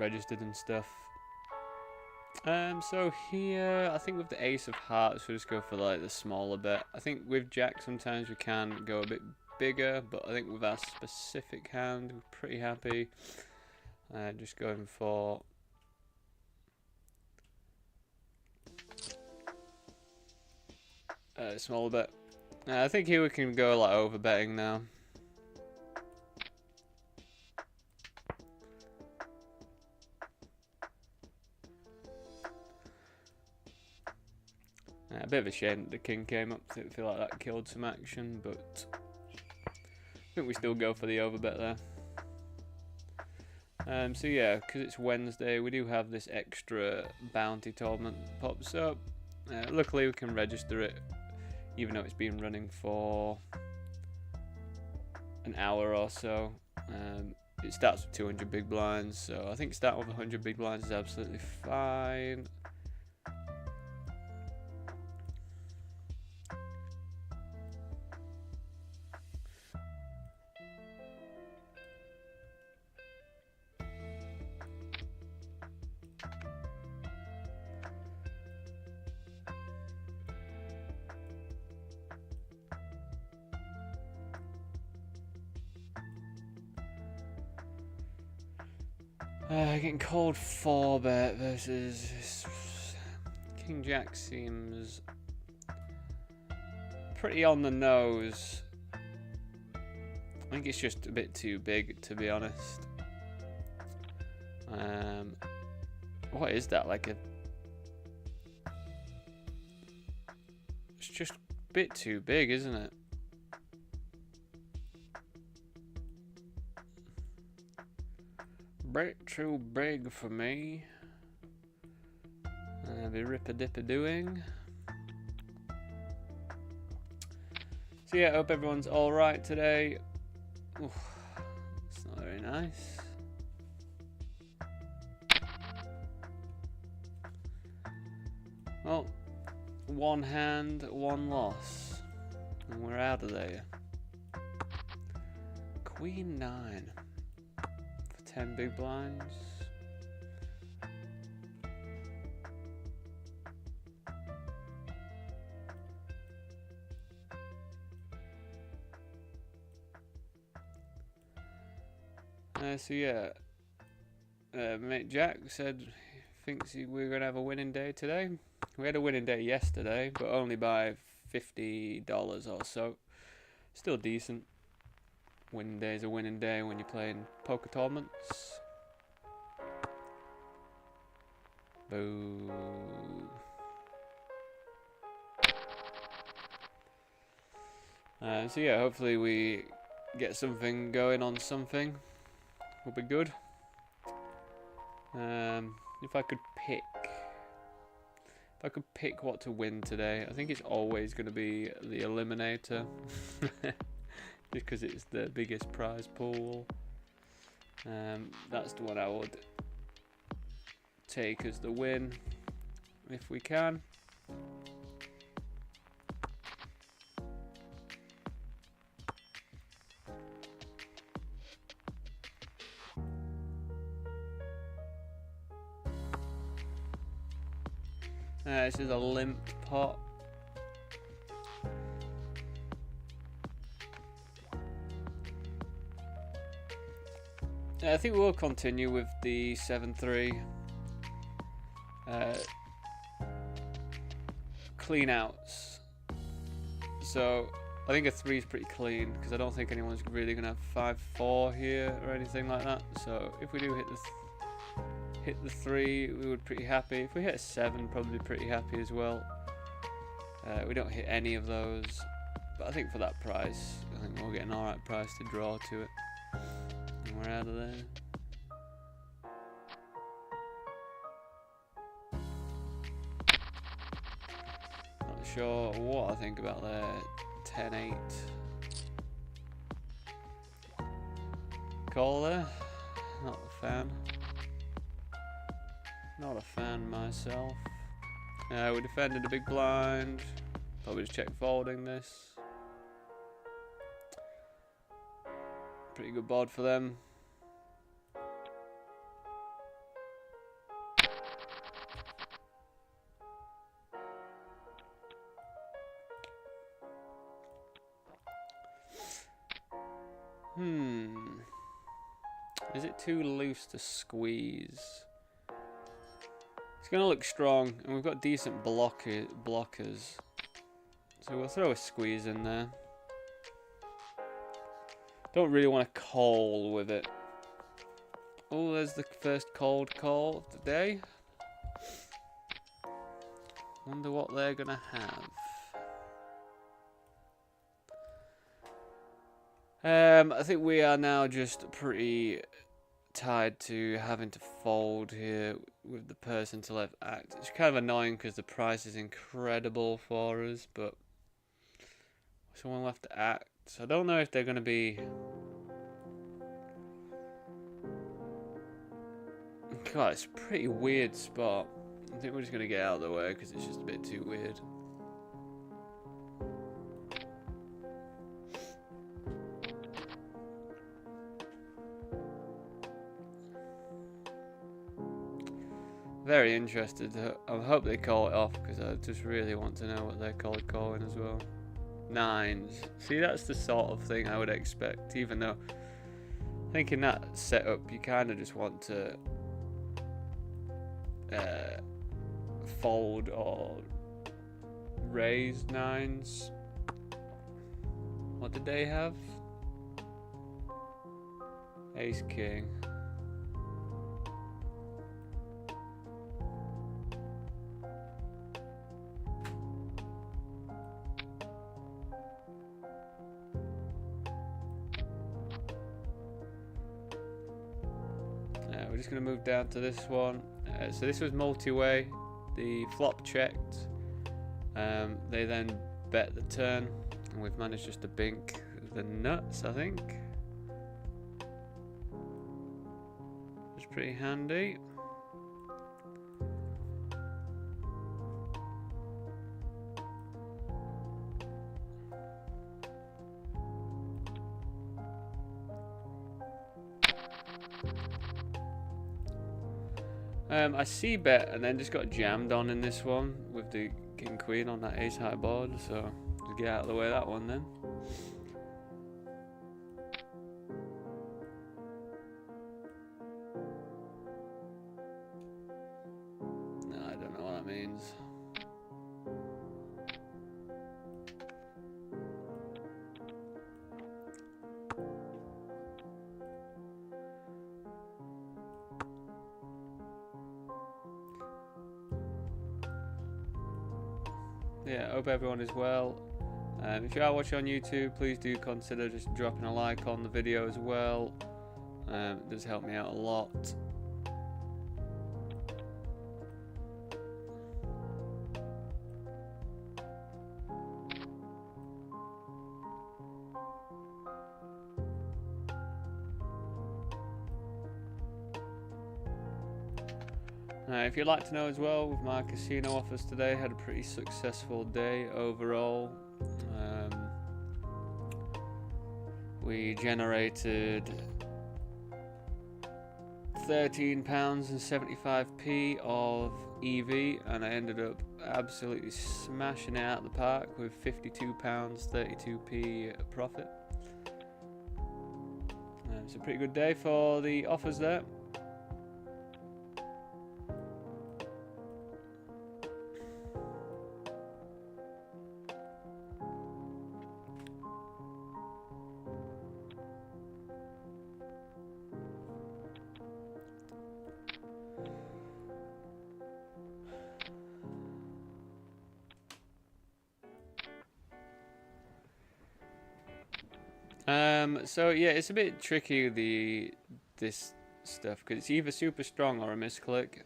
registered and stuff. So here, I think with the Ace of Hearts, we'll just go for like the smaller bet. I think with Jack sometimes we can go a bit bigger, but I think with our specific hand, we're pretty happy. Just going for smaller bet. I think here we can go like over betting now. A bit of a shame that the king came up. I feel like that killed some action, but I think we still go for the overbet there. So yeah, because it's Wednesday, we do have this extra bounty tournament that pops up. Luckily, we can register it, even though it's been running for an hour or so. It starts with 200 big blinds, so I think starting with 100 big blinds is absolutely fine. Getting cold 4-bet versus King Jack seems pretty on the nose. I think it's just a bit too big, to be honest. What is that? Like a... It's just a bit too big, isn't it? Bit too big for me. The ripper-dipper doing. So yeah, I hope everyone's alright today. Oof, it's not very nice. Well, one hand, one loss. And we're out of there. Queen 9. 10 big blinds. So yeah, mate Jack said he thinks we're gonna have a winning day today. We had a winning day yesterday, but only by $50 or so. Still decent. Winning day is a winning day when you're playing poker tournaments. Boo. So yeah, hopefully we get something going on something. Will be good. If I could pick what to win today, I think it's always going to be the Eliminator. Just because it's the biggest prize pool. That's the one I would take as the win, if we can. This is a limped pot. I think we'll continue with the 7-3 clean outs. So I think a 3 is pretty clean because I don't think anyone's really gonna have 5-4 here or anything like that. So if we do hit the 3, we would be pretty happy. If we hit a 7, probably pretty happy as well. We don't hit any of those, but I think for that price, I think we'll get an alright price to draw to it. And we're out of there. Not sure what I think about there. 10-8. Call there. Not a fan. Not a fan myself. We defended a big blind. Probably just check folding this. Pretty good board for them. Is it too loose to squeeze? It's going to look strong, and we've got decent blockers. So we'll throw a squeeze in there. Don't really want to call with it. Oh, there's the first cold call of the day. Wonder what they're going to have. I think we are now just pretty tied to having to fold here with the person to left act. It's kind of annoying because the price is incredible for us, but someone left to act. So I don't know if they're going to be... God, it's a pretty weird spot. I think we're just going to get out of the way because it's just a bit too weird. Very interested. I hope they call it off because I just really want to know what they're calling as well. Nines. See, that's the sort of thing I would expect, even though I think in that setup you kind of just want to fold or raise nines. What did they have? Ace king. We're just going to move down to this one. So this was multi-way. The flop checked. They then bet the turn, and we've managed just to bink the nuts, I think. It's pretty handy. I see bet and then just got jammed on in this one with the king queen on that ace high board, so just get out of the way of that one then. No, I don't know what that means. Yeah, I hope everyone is well. If you are watching on YouTube, please do consider just dropping a like on the video as well. It does help me out a lot. If you'd like to know as well, with my casino offers today, had a pretty successful day overall. We generated £13.75 of EV, and I ended up absolutely smashing it out of the park with £52.32 profit. It's a pretty good day for the offers there. So yeah, it's a bit tricky this stuff because it's either super strong or a misclick.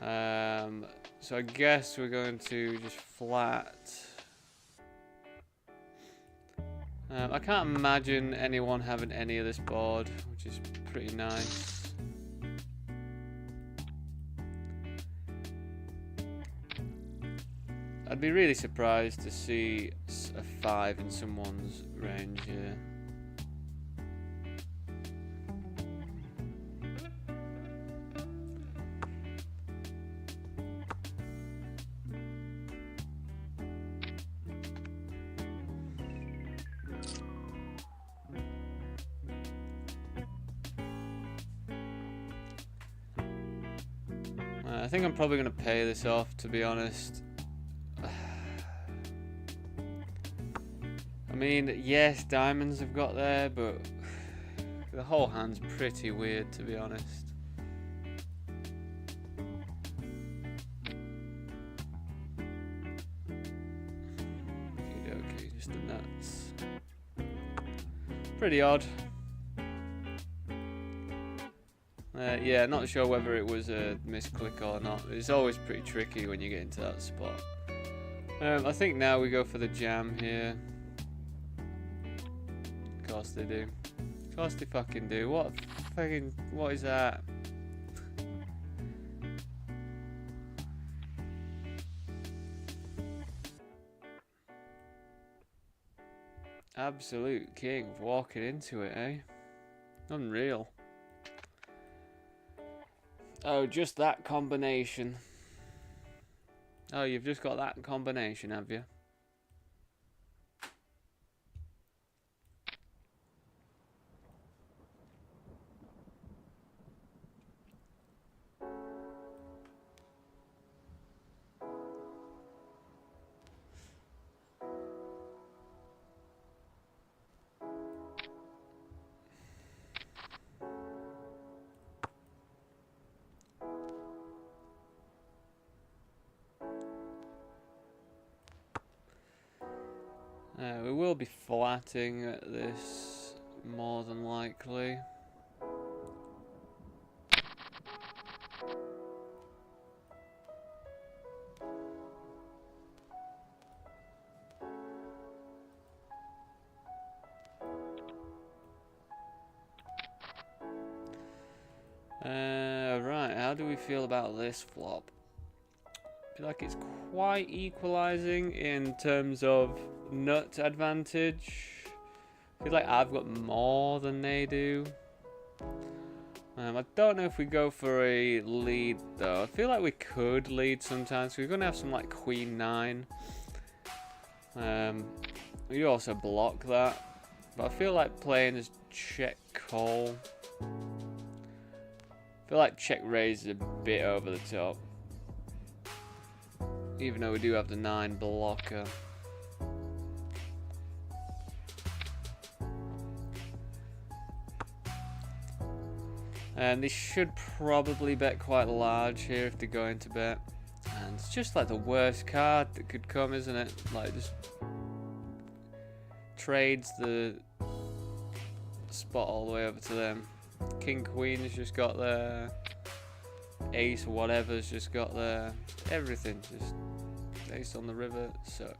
So I guess we're going to just flat. I can't imagine anyone having any of this board, which is pretty nice. I'd be really surprised to see a 5 in someone's range here. I think I'm probably going to pay this off, to be honest. I mean, yes, diamonds have got there, but the whole hand's pretty weird, to be honest. Okay, just the nuts. Pretty odd. Yeah, not sure whether it was a misclick or not. It's always pretty tricky when you get into that spot. I think now we go for the jam here. Of course they do. Of course they fucking do. What is that? Absolute king walking into it, eh? Unreal. Oh, just that combination. Oh, you've just got that combination, have you? We will be flatting at this more than likely. Right, how do we feel about this flop? I feel like it's quite equalizing in terms of nut advantage. I feel like I've got more than they do. I don't know if we go for a lead though. I feel like we could lead sometimes. We're going to have some like Queen 9. We also block that. But I feel like playing as check call. I feel like check raise is a bit over the top. Even though we do have the 9 blocker. And they should probably bet quite large here if they go into bet. And it's just like the worst card that could come, isn't it? Like just trades the spot all the way over to them. King Queen has just got there. Ace or whatever's just got there. Everything just ace on the river sucks.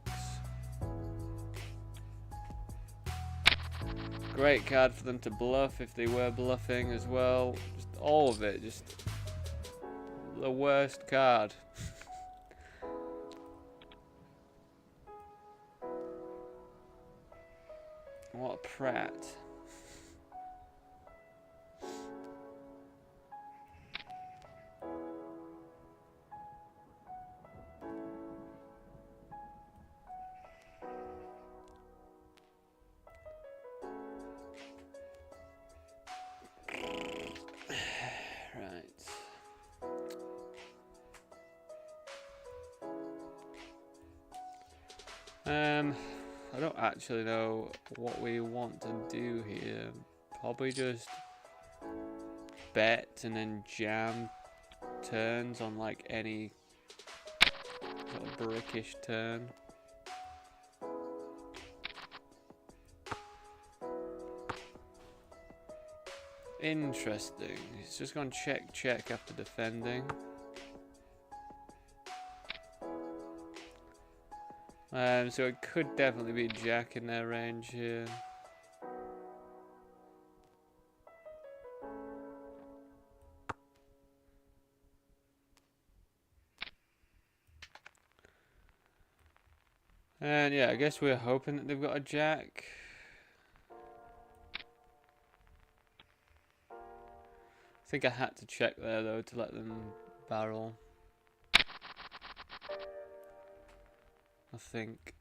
Great card for them to bluff if they were bluffing as well. Just all of it, just the worst card. What a prat. I don't actually know what we want to do here. Probably just bet and then jam turns on like any sort of brickish turn. Interesting. He's just gone check check after defending. So it could definitely be jack in their range here. And yeah, I guess we're hoping that they've got a jack. I think I had to check there though to let them barrel. I think.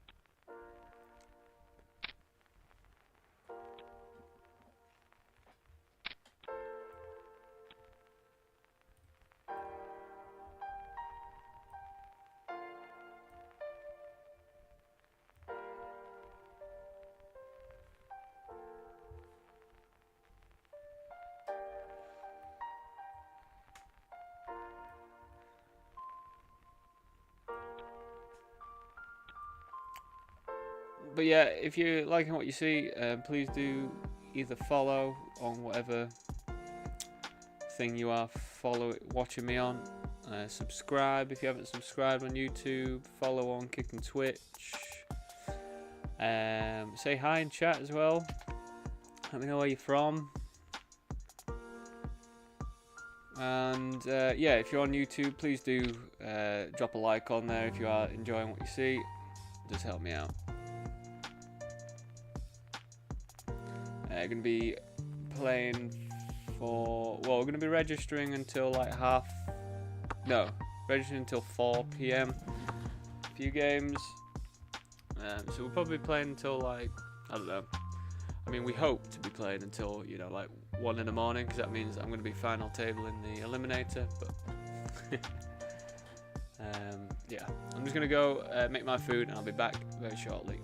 But yeah, if you're liking what you see, please do either follow on whatever thing you are watching me on. Subscribe if you haven't subscribed on YouTube. Follow on Kick and Twitch. Say hi in chat as well. Let me know where you're from. And yeah, if you're on YouTube, please do drop a like on there if you are enjoying what you see. Just help me out. Going to be playing for, well, we're going to be registering until like registering until 4 PM. A few games. So we'll probably be playing until like, I don't know. I mean, we hope to be playing until, you know, like 1 in the morning, because that means I'm going to be final table in the eliminator. But yeah, I'm just going to go make my food and I'll be back very shortly.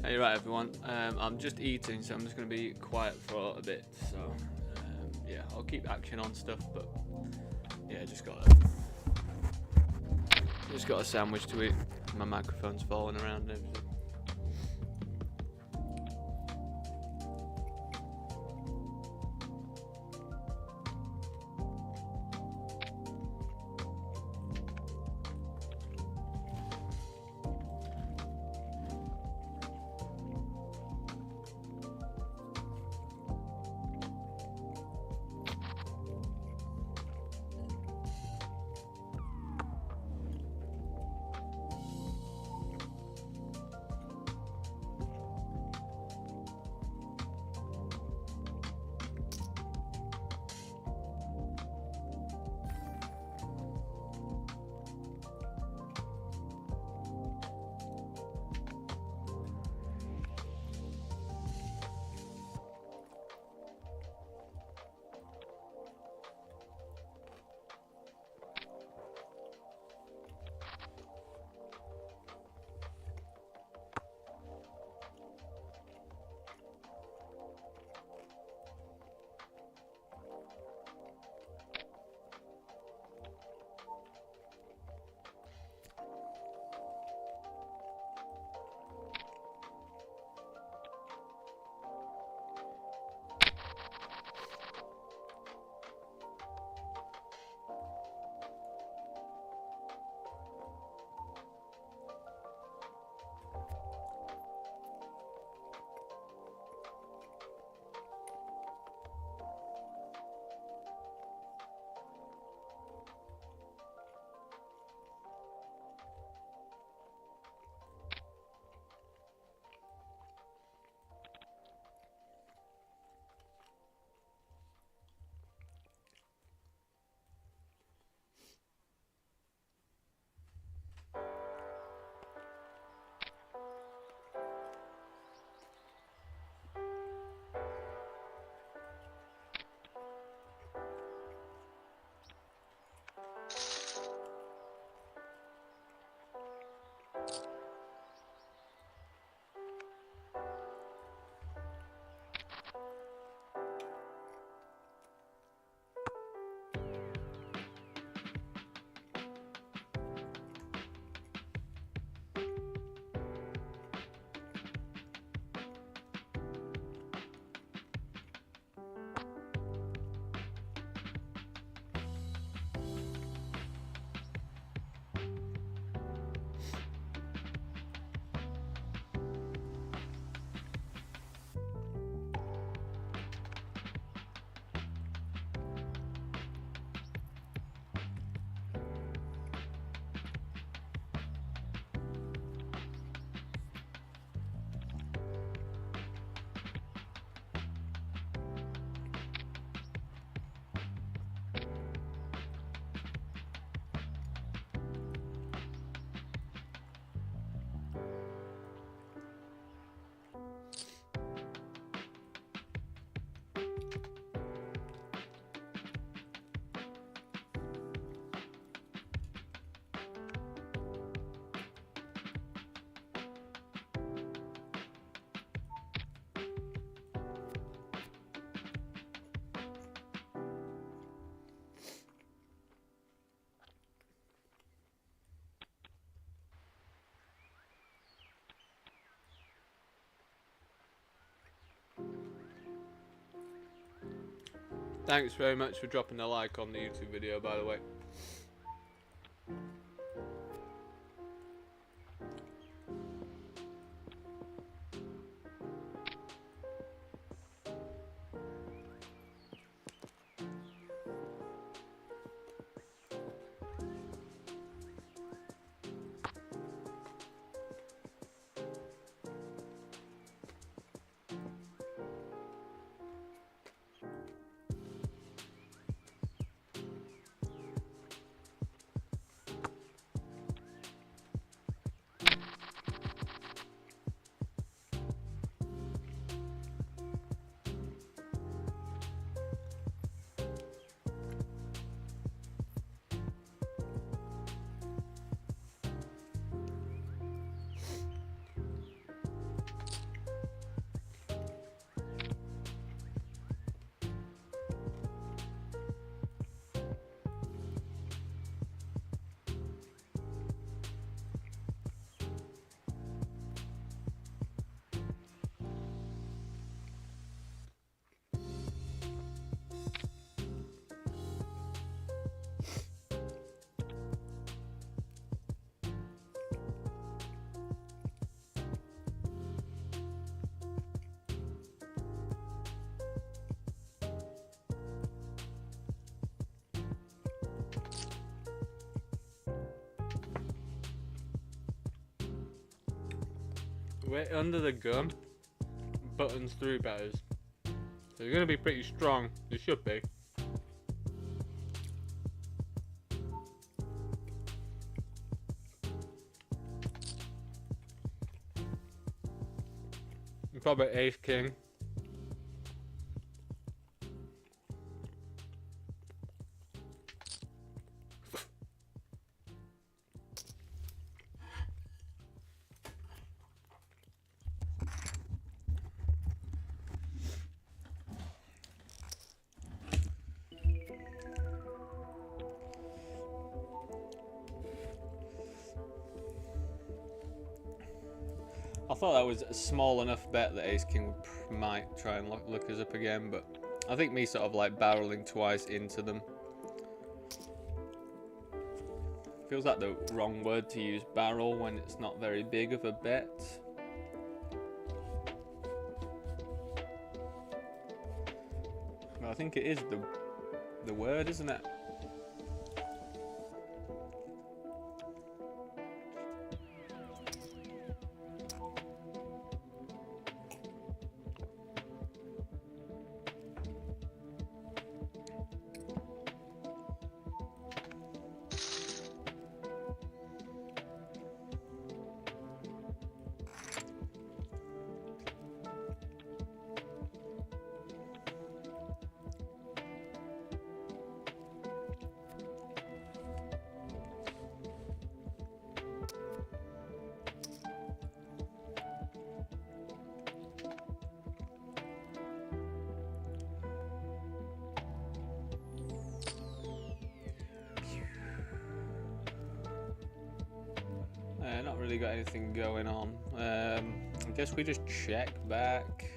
Hey, right everyone, I'm just eating, so I'm just going to be quiet for a bit, so yeah, I'll keep action on stuff, but yeah, just got a sandwich to eat. My microphone's falling around and everything. Thanks very much for dropping a like on the YouTube video, by the way. Right under the gun, buttons through batters. So they're going to be pretty strong. They should be. Probably ace king. I thought that was a small enough bet that ace king might try and look us up again, but I think me sort of like barreling twice into them feels like the wrong word to use, barrel, when it's not very big of a bet. But I think it is the word, isn't it? Not really got anything going on. I guess we just check back.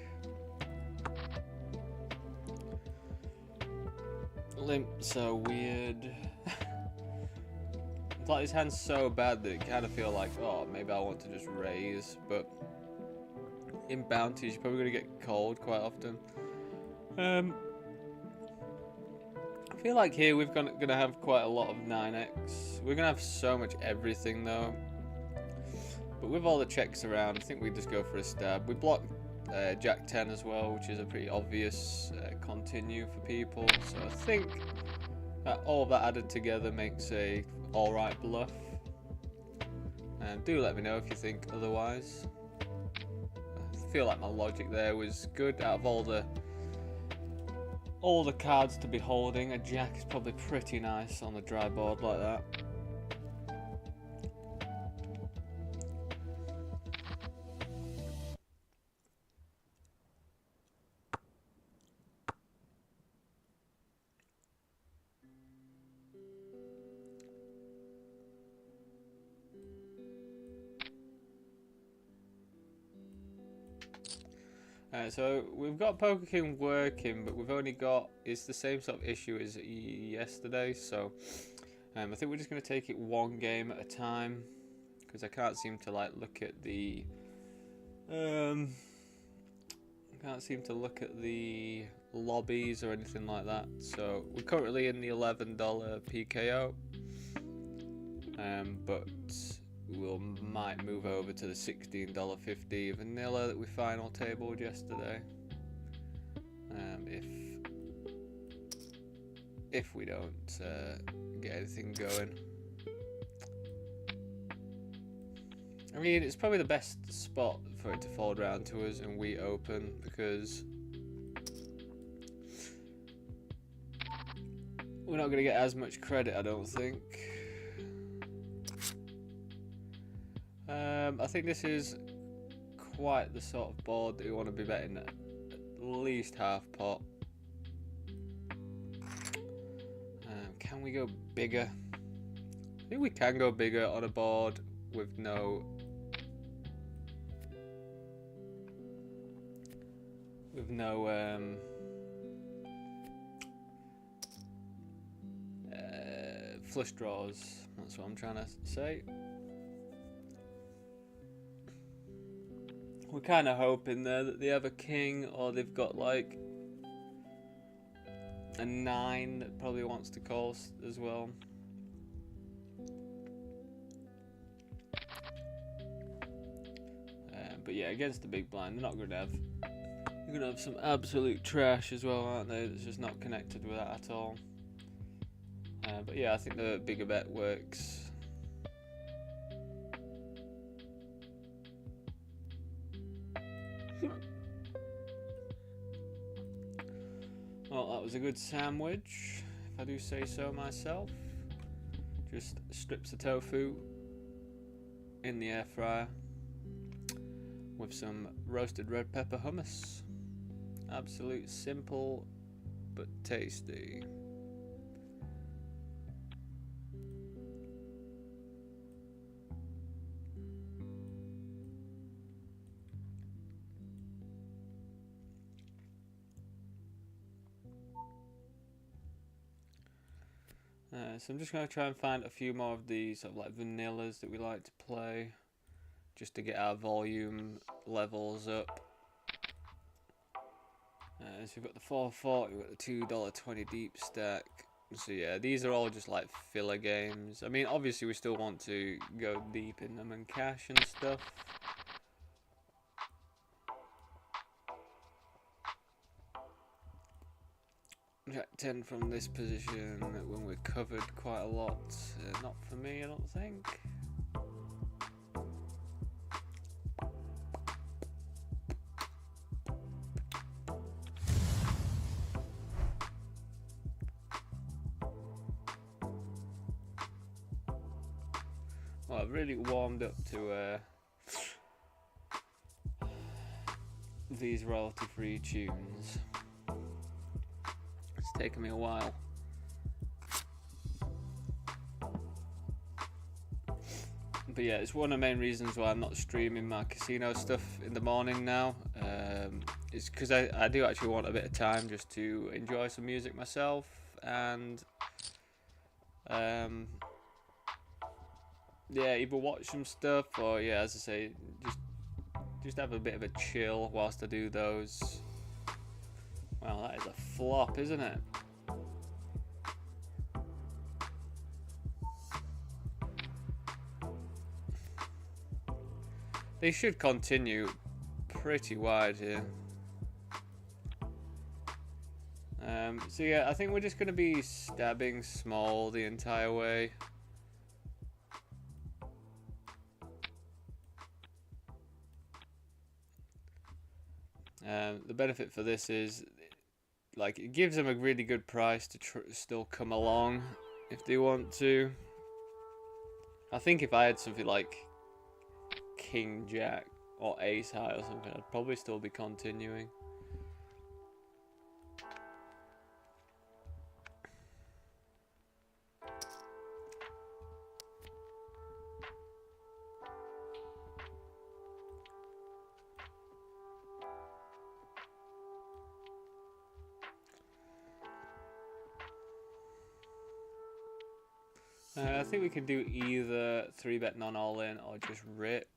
Limp, so weird. It's like his hand's so bad that it kind of feel like, oh, maybe I want to just raise. But in bounties, you're probably gonna get called quite often. I feel like here we're gonna have quite a lot of 9x. We're gonna have so much everything though. But with all the checks around, I think we just go for a stab. We block Jack 10 as well, which is a pretty obvious continue for people. So I think that all of that added together makes a alright bluff. And do let me know if you think otherwise. I feel like my logic there was good. Out of all the cards to be holding, a jack is probably pretty nice on a dry board like that. So we've got Poker King working, but we've only got, it's the same sort of issue as yesterday, so I think we're just going to take it one game at a time, because I can't seem to like look at the lobbies or anything like that. So we're currently in the $11 PKO, but we might move over to the $16.50 vanilla that we final tabled yesterday. If we don't get anything going. I mean, it's probably the best spot for it to fold round to us and we open, because we're not going to get as much credit, I don't think. I think this is quite the sort of board that we want to be betting at least half pot. Can we go bigger? I think we can go bigger on a board with no flush draws. That's what I'm trying to say. We're kind of hoping there that they have a king, or they've got like a 9 that probably wants to call as well. But yeah, against the big blind, they're not going to have. You're going to have some absolute trash as well, aren't they? That's just not connected with that at all. But yeah, I think the bigger bet works. Well, that was a good sandwich, if I do say so myself. Just strips of tofu in the air fryer with some roasted red pepper hummus. Absolute simple but tasty. So I'm just going to try and find a few more of these sort of like vanillas that we like to play, just to get our volume levels up. So we've got the 440, we've got the $2.20 deep stack. So yeah, these are all just like filler games. I mean, obviously we still want to go deep in them and cash and stuff. Jack 10 from this position when we're covered quite a lot. Not for me, I don't think. Well, I've really warmed up to these royalty-free tunes. It's taken me a while. But yeah, it's one of the main reasons why I'm not streaming my casino stuff in the morning now. It's because I do actually want a bit of time just to enjoy some music myself, and yeah, either watch some stuff or, yeah, as I say, just have a bit of a chill whilst I do those. Wow, that is a flop, isn't it? They should continue pretty wide here. So yeah, I think we're just going to be stabbing small the entire way. The benefit for this is, like, it gives them a really good price to still come along if they want to. I think if I had something like King Jack or Ace High or something, I'd probably still be continuing. I think we can do either 3-bet non-all-in or just rip.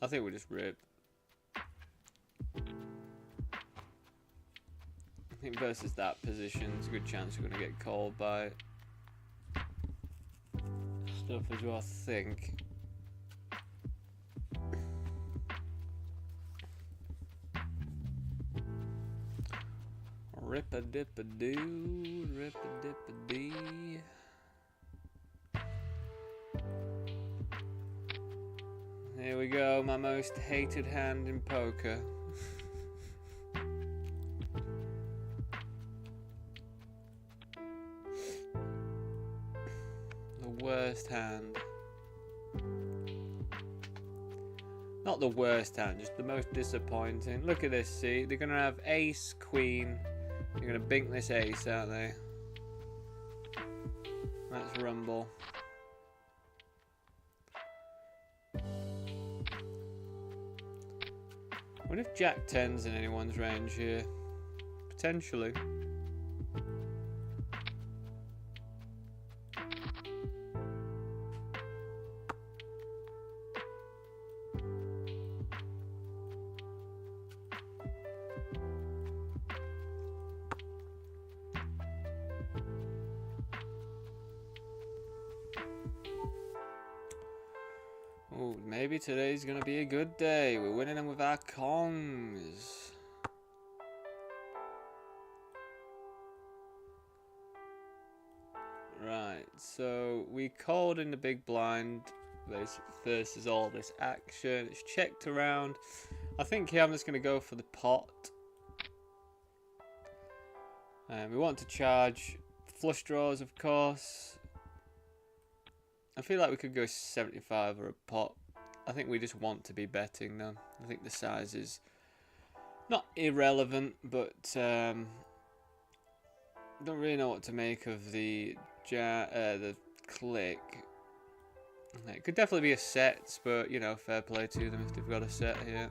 I think we'll just rip. I think versus that position, there's a good chance we're going to get called by stuff as well, I think. Rip-a-dip-a-doo, rip-a-dip-a-dee. Here we go, my most hated hand in poker. The worst hand. Not the worst hand, just the most disappointing. Look at this, see? They're going to have ace, queen. They're going to bink this ace, aren't they? That's rumble. What if Jack 10's in anyone's range here? Potentially. Oh, maybe today's gonna be a good day. We're winning them with our Kongs. Right, so we called in the big blind versus all this action. It's checked around. I think here I'm just gonna go for the pot. We want to charge flush draws, of course. I feel like we could go 75 or a pot. I think we just want to be betting though. I think the size is not irrelevant, but don't really know what to make of the click. It could definitely be a set, but you know, fair play to them if they've got a set here.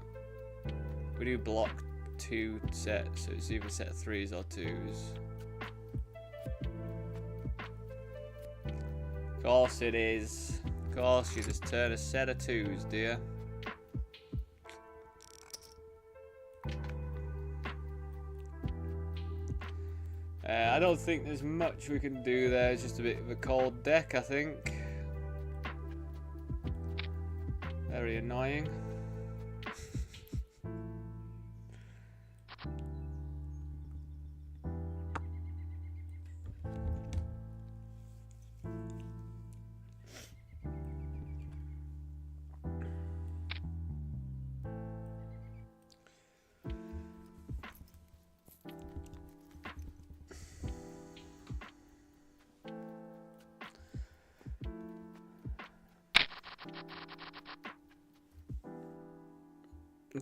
We do block 2 sets, so it's either set 3s or 2s. Of course it is. Of course you just turn a set of 2s, dear. I don't think there's much we can do there. It's just a bit of a cold deck, I think. Very annoying.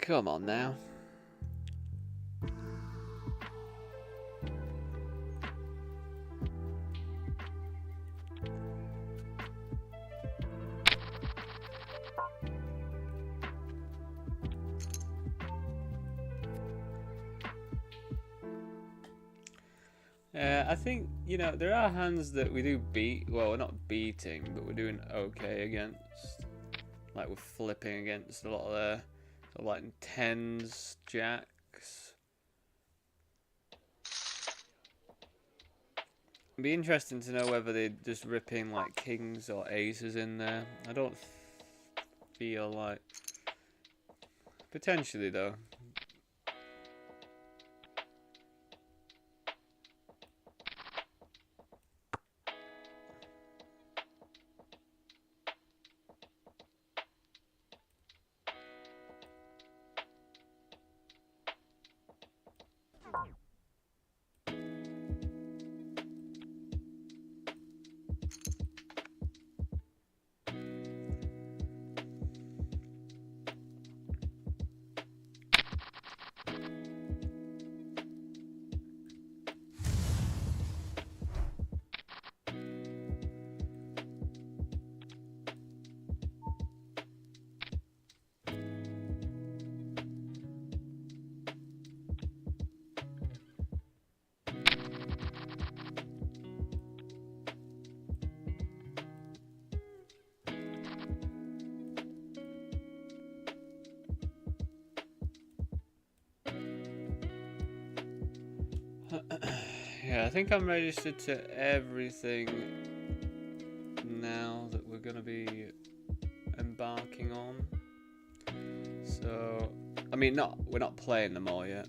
Come on now. I think, you know, there are hands that we do beat. Well, we're not beating, but we're doing okay against. Like we're flipping against a lot of their. So like 10s, jacks. It'd be interesting to know whether they're just ripping like kings or aces in there. I don't feel like... Potentially though. Yeah, I think I'm registered to everything now that we're gonna be embarking on. So, I mean, we're not playing them all yet.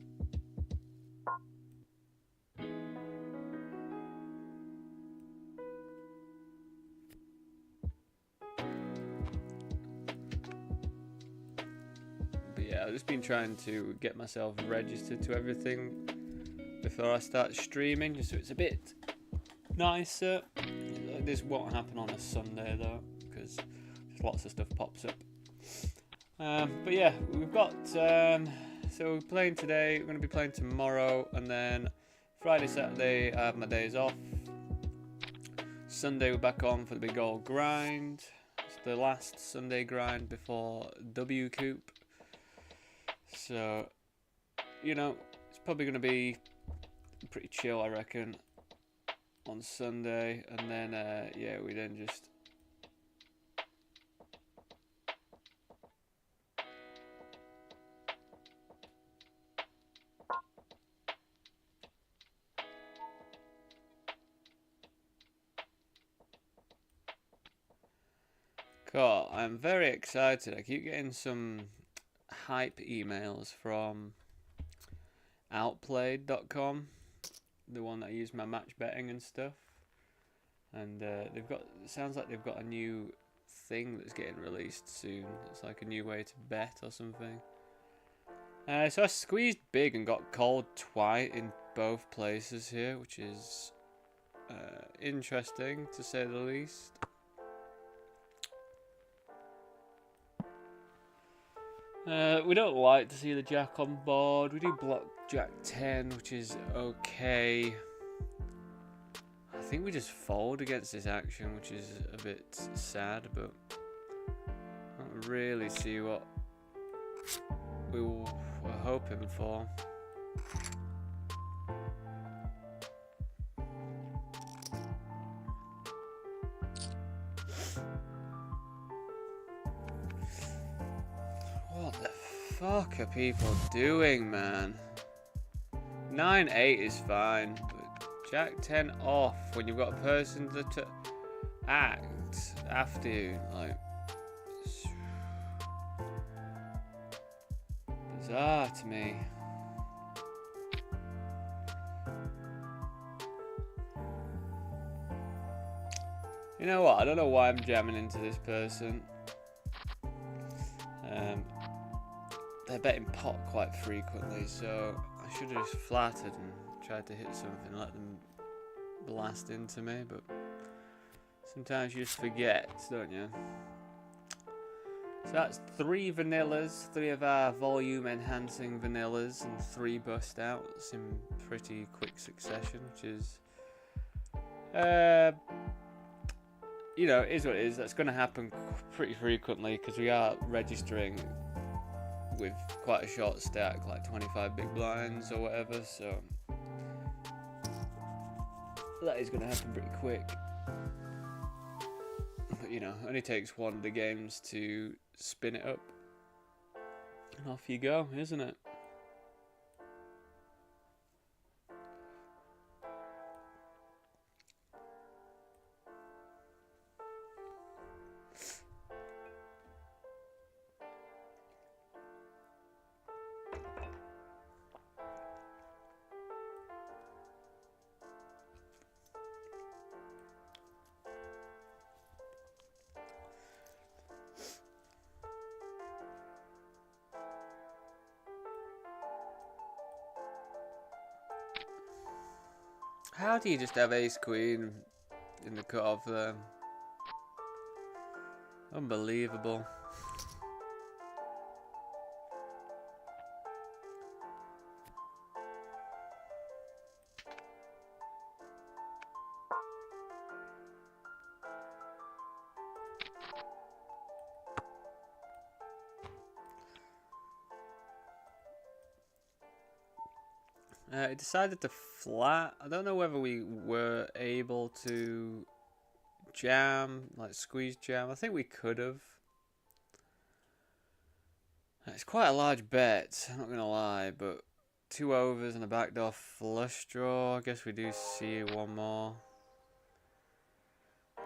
But yeah, I've just been trying to get myself registered to everything before I start streaming, just so it's a bit nicer. This won't happen on a Sunday though, because just lots of stuff pops up. But yeah, we've got so we're playing today, we're going to be playing tomorrow, and then Friday, Saturday I have my days off. Sunday we're back on for the big old grind. It's the last Sunday grind before W Coop. So, you know, it's probably going to be pretty chill, I reckon, on Sunday, and then yeah, we then just cool. I'm very excited. I keep getting some hype emails from Outplayed.com, the one that I use my match betting and stuff, and they've got, it sounds like they've got a new thing that's getting released soon. It's like a new way to bet or something. So I squeezed big and got called twice in both places here, which is interesting to say the least. We don't like to see the jack on board. We do block jack 10, which is okay. I think we just fold against this action, which is a bit sad, but I don't really see what we were hoping for. What the fuck are people doing, man? 9-8 is fine, but jack 10 off when you've got a person to act after you, like, bizarre to me. You know what? I don't know why I'm jamming into this person. They're betting pot quite frequently, so I should have just flattered and tried to hit something and let them blast into me, but sometimes you just forget, don't you? So that's 3 vanillas, 3 of our volume enhancing vanillas, and 3 bust outs in pretty quick succession, which is, you know, it is what it is. That's going to happen pretty frequently because we are registering with quite a short stack, like 25 big blinds or whatever, so that is going to happen pretty quick. But you know, it only takes one of the games to spin it up and off you go, isn't it? How do you just have ace queen in the cutoff there? Unbelievable. It decided to flat. I don't know whether we were able to jam, like squeeze jam. I think we could have. It's quite a large bet, I'm not going to lie, but 2 overs and a backdoor flush draw. I guess we do see one more.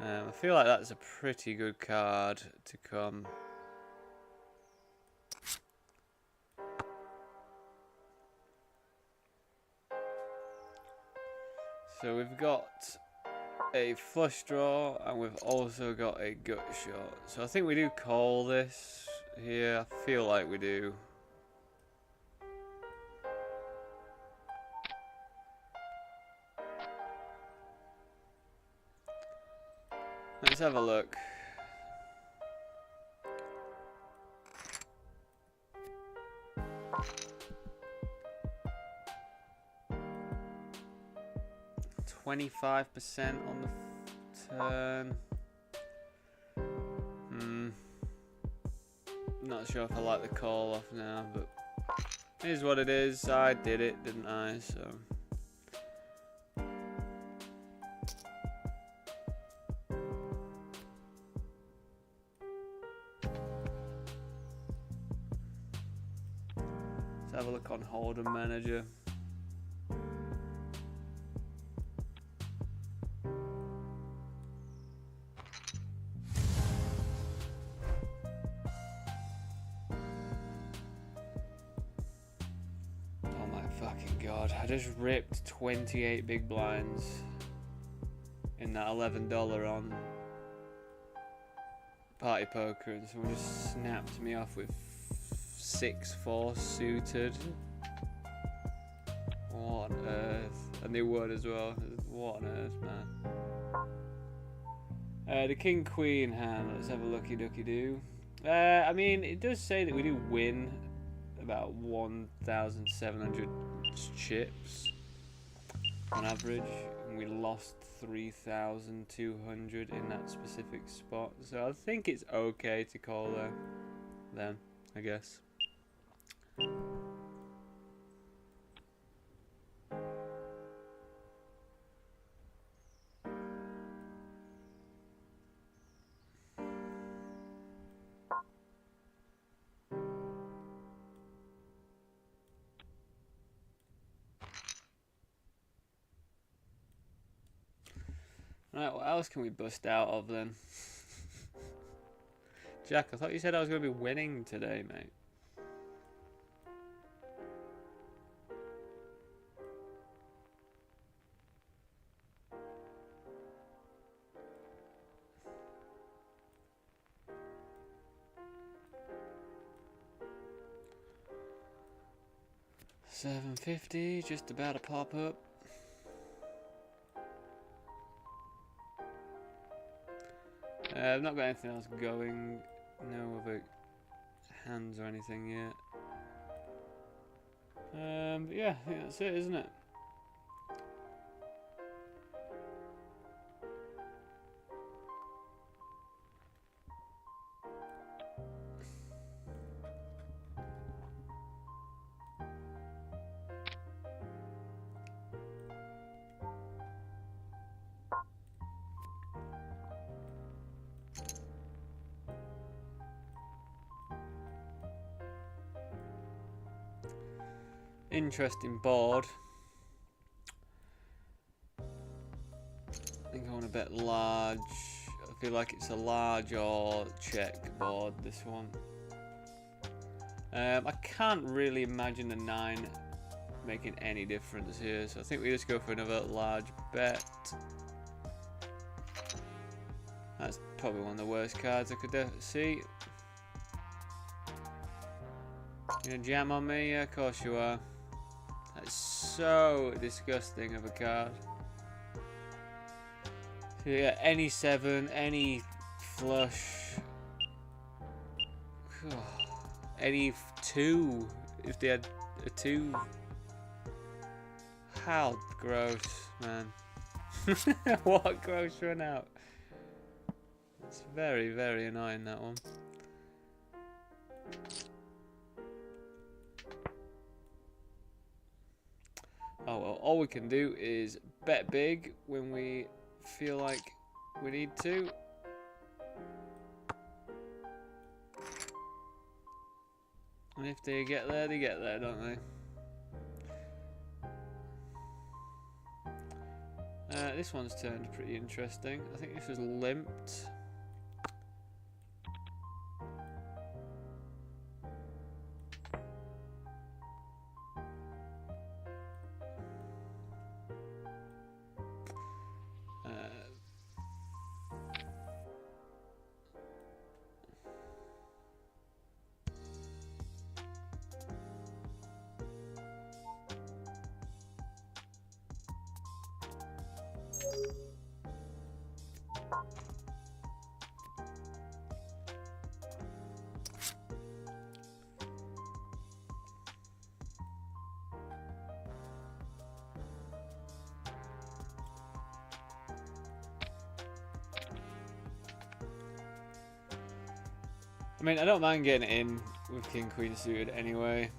I feel like that's a pretty good card to come. So we've got a flush draw and we've also got a gut shot. So I think we do call this here. I feel like we do. Let's have a look. %25 on the turn. Not sure if I like the call off now, but it is what it is. I did it, didn't I? So. Let's have a look on Hold'em Manager. I just ripped 28 big blinds in that $11 on Party Poker, and someone just snapped me off with 6-4 suited. What on earth? And they would as well. What on earth, man? The King Queen hand. Let's have a looky ducky do. I mean, it does say that we do win about 1,700 chips on average, and we lost 3,200 in that specific spot. So I think it's okay to call there, then, I guess. Right, what else can we bust out of then? Jack, I thought you said I was going to be winning today, mate. $750, just about to pop up. I've not got anything else going, no other hands or anything yet. But yeah, I think that's it, isn't it? Interesting board. I think I want to bet large. I feel like it's a large or check board, this one. I can't really imagine the 9 making any difference here, so I think we just go for another large bet. That's probably one of the worst cards I could see. You gonna jam on me? Yeah, of course you are. That's so disgusting of a card. So yeah, any 7, any flush, any 2, if they had a 2. How gross, man. What a gross run out. It's very, very annoying, that one. Oh well, all we can do is bet big when we feel like we need to. And if they get there, don't they? This one's turned pretty interesting. I think this was limped. I mean, I don't mind getting it in with King Queen suited anyway.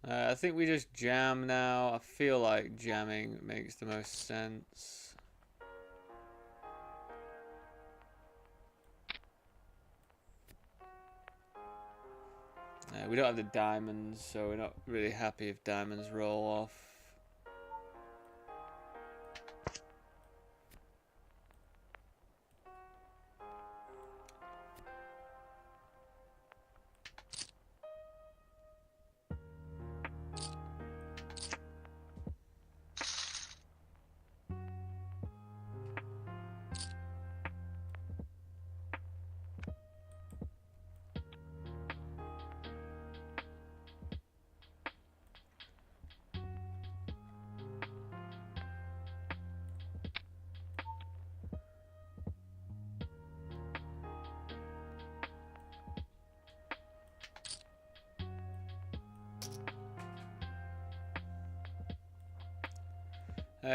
I think we just jam now. I feel like jamming makes the most sense. We don't have the diamonds, so we're not really happy if diamonds roll off.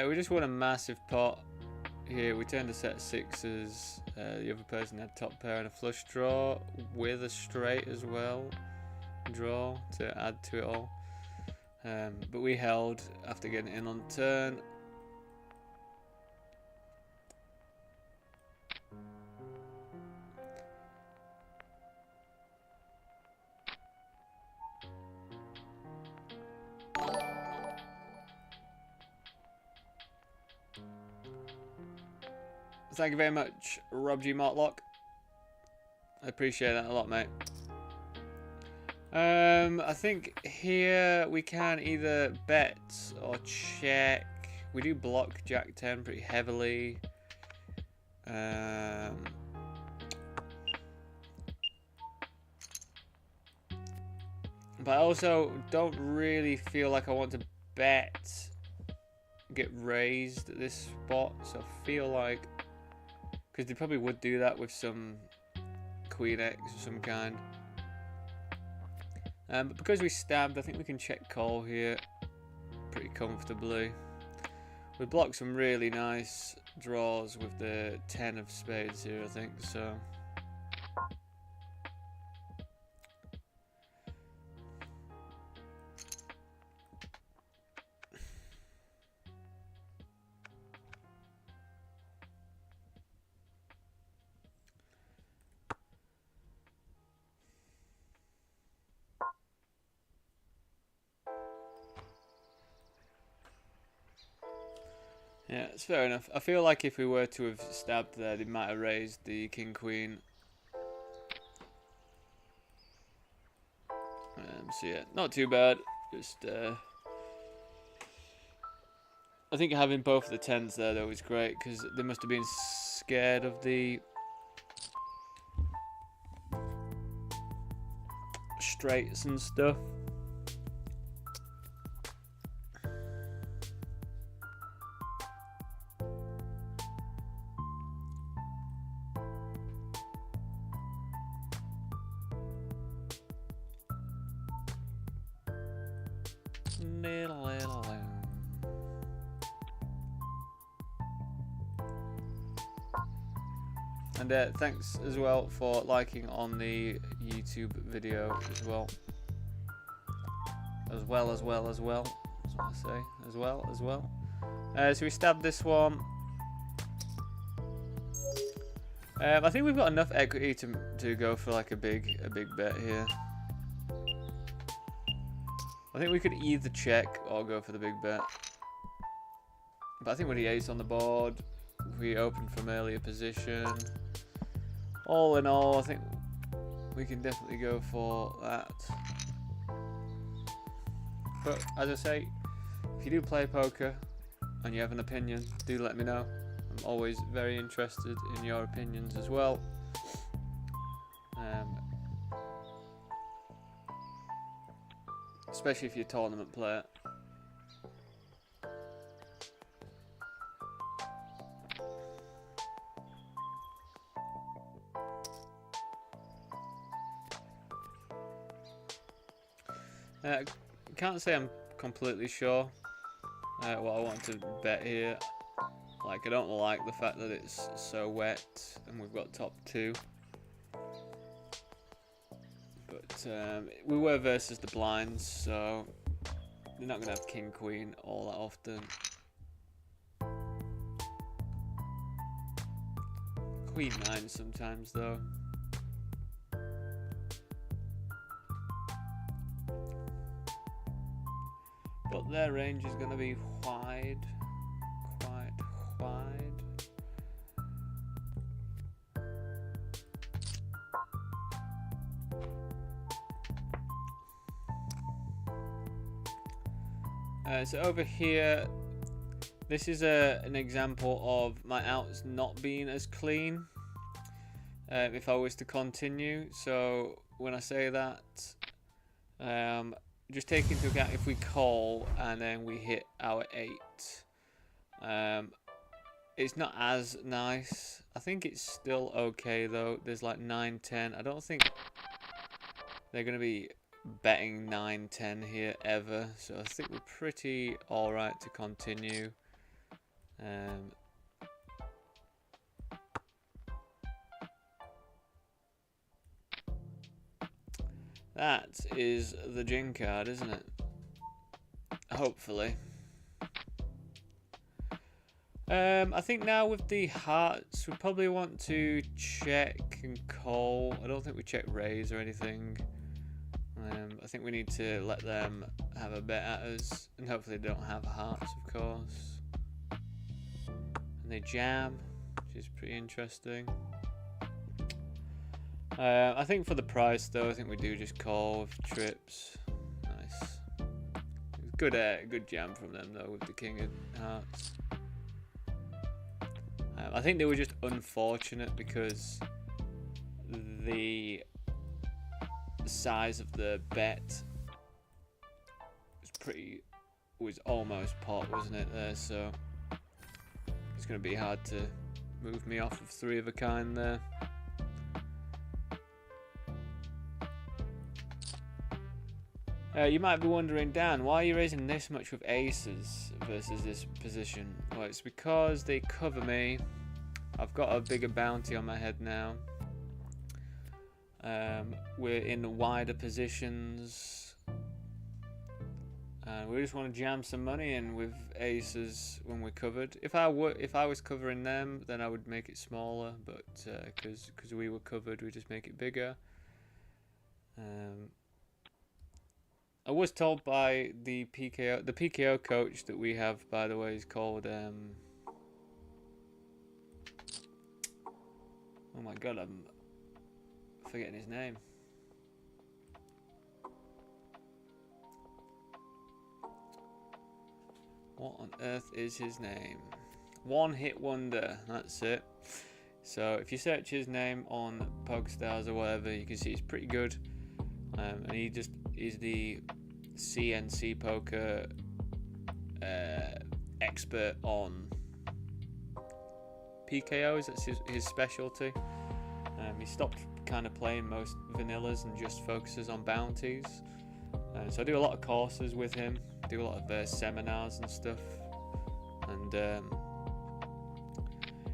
We just want a massive pot here. We turned a set of sixes. The other person had top pair and a flush draw with a straight as well. Draw to add to it all. But we held after getting in on turn. Thank you very much, Rob G. Mortlock. I appreciate that a lot, mate. I think here we can either bet or check. We do block Jack 10 pretty heavily. But I also don't really feel like I want to bet get raised at this spot, so I feel like, because they probably would do that with some Queen X of some kind. But because we stabbed, I think we can check call here pretty comfortably. We block some really nice draws with the 10 of spades here, I think, so. Yeah, it's fair enough. I feel like if we were to have stabbed there, they might have raised the King Queen. So yeah, not too bad. Just I think having both of the 10s there though is great, because they must have been scared of the straights and stuff. And thanks as well for liking on the YouTube video as well. As well. That's what I say. As well. So we stabbed this one. I think we've got enough equity to go for like a big bet here. I think we could either check or go for the big bet. But I think with the ace on the board, if we open from earlier position, all in all, I think we can definitely go for that. But as I say, if you do play poker and you have an opinion, do let me know. I'm always very interested in your opinions as well. Especially if you're a tournament player. I can't say I'm completely sure what I want to bet here. Like, I don't like the fact that it's so wet and we've got top 2. But we were versus the blinds, so they're not going to have king queen all that often. Queen 9 sometimes though. But their range is going to be wide, quite wide. So over here, this is an example of my outs not being as clean if I was to continue. So when I say that, just take into account if we call and then we hit our 8. It's not as nice. I think it's still okay though. There's like 9, 10. I don't think they're going to be betting 9, 10 here ever. So I think we're pretty alright to continue. That is the gin card, isn't it? Hopefully. I think now with the hearts, we probably want to check and call. I don't think we check raise or anything. I think we need to let them have a bet at us, and hopefully they don't have hearts, of course. And they jam, which is pretty interesting. I think for the price though, I think we do just call with trips. Nice. Good jam from them though with the king of hearts. I think they were just unfortunate because the size of the bet was almost pot, wasn't it there? So it's going to be hard to move me off of 3 of a kind there. You might be wondering, Dan, why are you raising this much with aces versus this position? Well, it's because they cover me. I've got a bigger bounty on my head now. We're in wider positions. We just want to jam some money in with aces when we're covered. If I was covering them, then I would make it smaller. But because we were covered, we just make it bigger. I was told by the PKO coach that we have, by the way, is called oh my god, I'm forgetting his name. What on earth is his name? One Hit Wonder, that's it. So if you search his name on PogStars or whatever, you can see he's pretty good. And he's the CNC poker expert on PKOs. That's his specialty. He stopped kind of playing most vanillas and just focuses on bounties. So I do a lot of courses with him, do a lot of seminars and stuff. And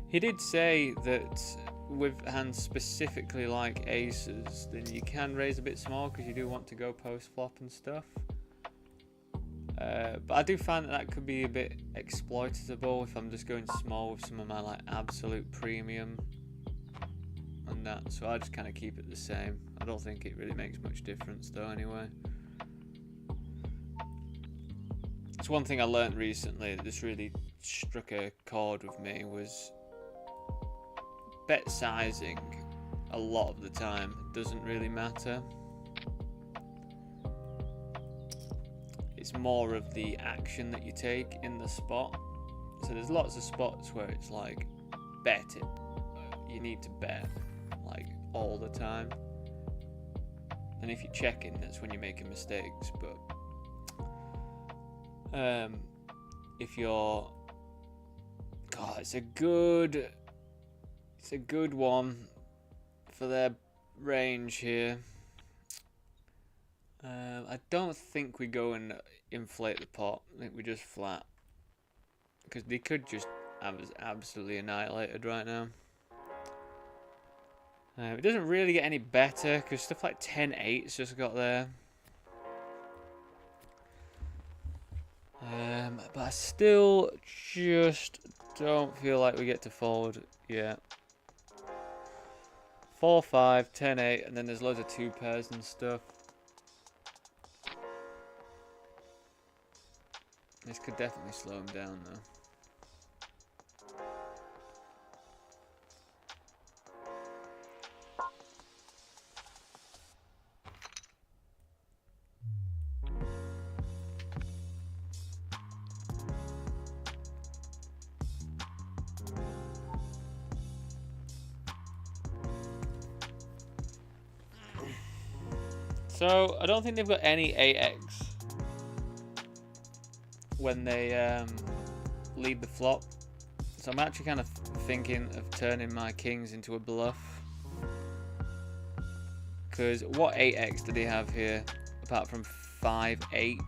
he did say that with hands specifically like aces, then you can raise a bit small because you do want to go post flop and stuff. But I do find that could be a bit exploitable if I'm just going small with some of my like absolute premium and that. So I just kind of keep it the same. I don't think it really makes much difference though anyway. It's one thing I learned recently that this really struck a chord with me was bet sizing a lot of the time doesn't really matter. It's more of the action that you take in the spot. So there's lots of spots where it's like bet it. You need to bet like all the time. And if you're checking, that's when you're making mistakes. But if you're, God, it's a good one for their range here. I don't think we go and inflate the pot. I think we just flat, because they could just have us absolutely annihilated right now. It doesn't really get any better because stuff like 10-8's just got there. But I still just don't feel like we get to fold yet. 4-5, 10-8, and then there's loads of 2 pairs and stuff. This could definitely slow him down though. So I don't think they've got any 8x when they lead the flop. So I'm actually kind of thinking of turning my kings into a bluff. Because what 8x do they have here apart from 5-8?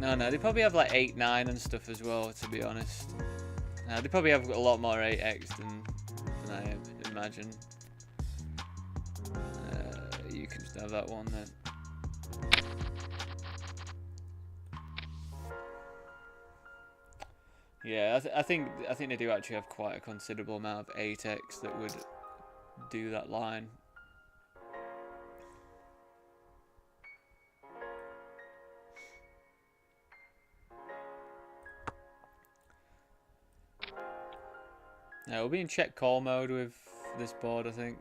No, they probably have like 8-9 and stuff as well, to be honest. They probably have a lot more 8x than I imagine. You can just have that one then. Yeah, I think they do actually have quite a considerable amount of 8x that would do that line. Now we'll be in check call mode with this board, I think.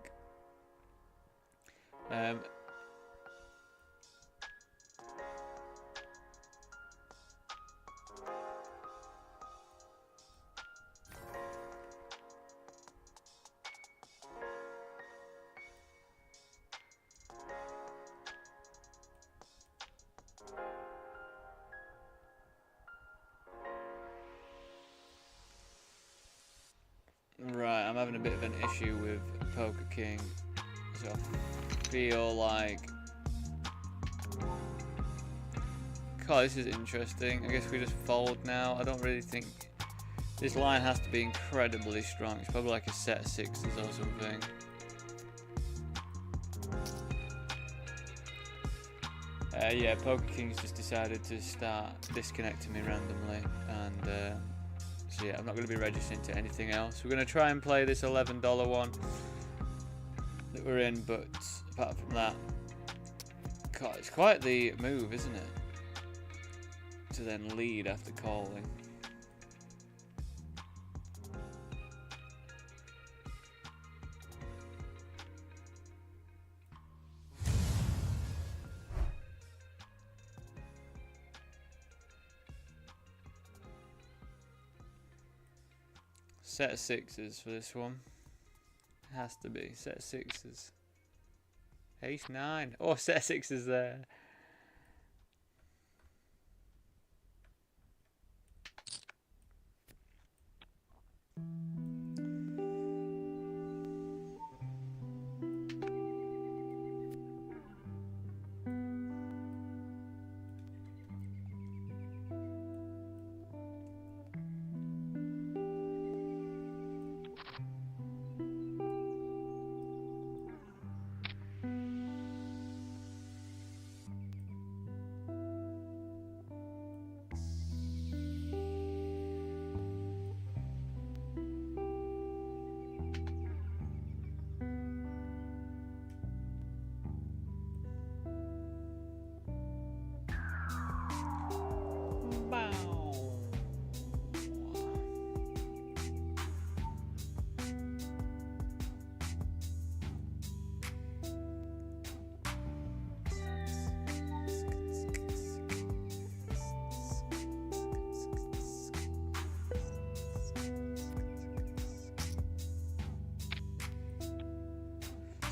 Right, I'm having a bit of an issue with Poker King, so I feel like, God, this is interesting. I guess we just fold now. I don't really think this line has to be incredibly strong. It's probably like a set of 6s or something. Yeah, Poker King's just decided to start disconnecting me randomly, and so yeah, I'm not going to be registering to anything else. We're going to try and play this $11 one that we're in, but apart from that, God, it's quite the move, isn't it? To then lead after calling. Set of 6s for this one. Has to be set of 6s. Ace 9. Oh, set of 6s there.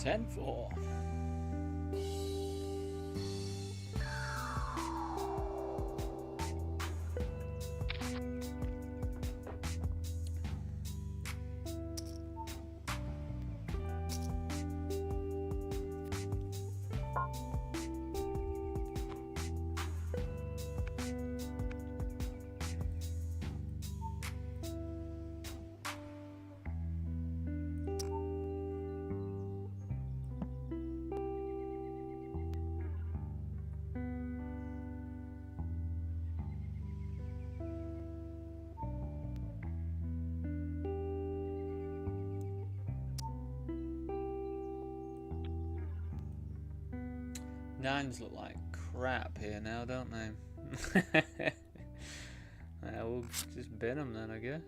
10-4. Nines look like crap here now, don't they? Yeah, we'll just bin them then, I guess.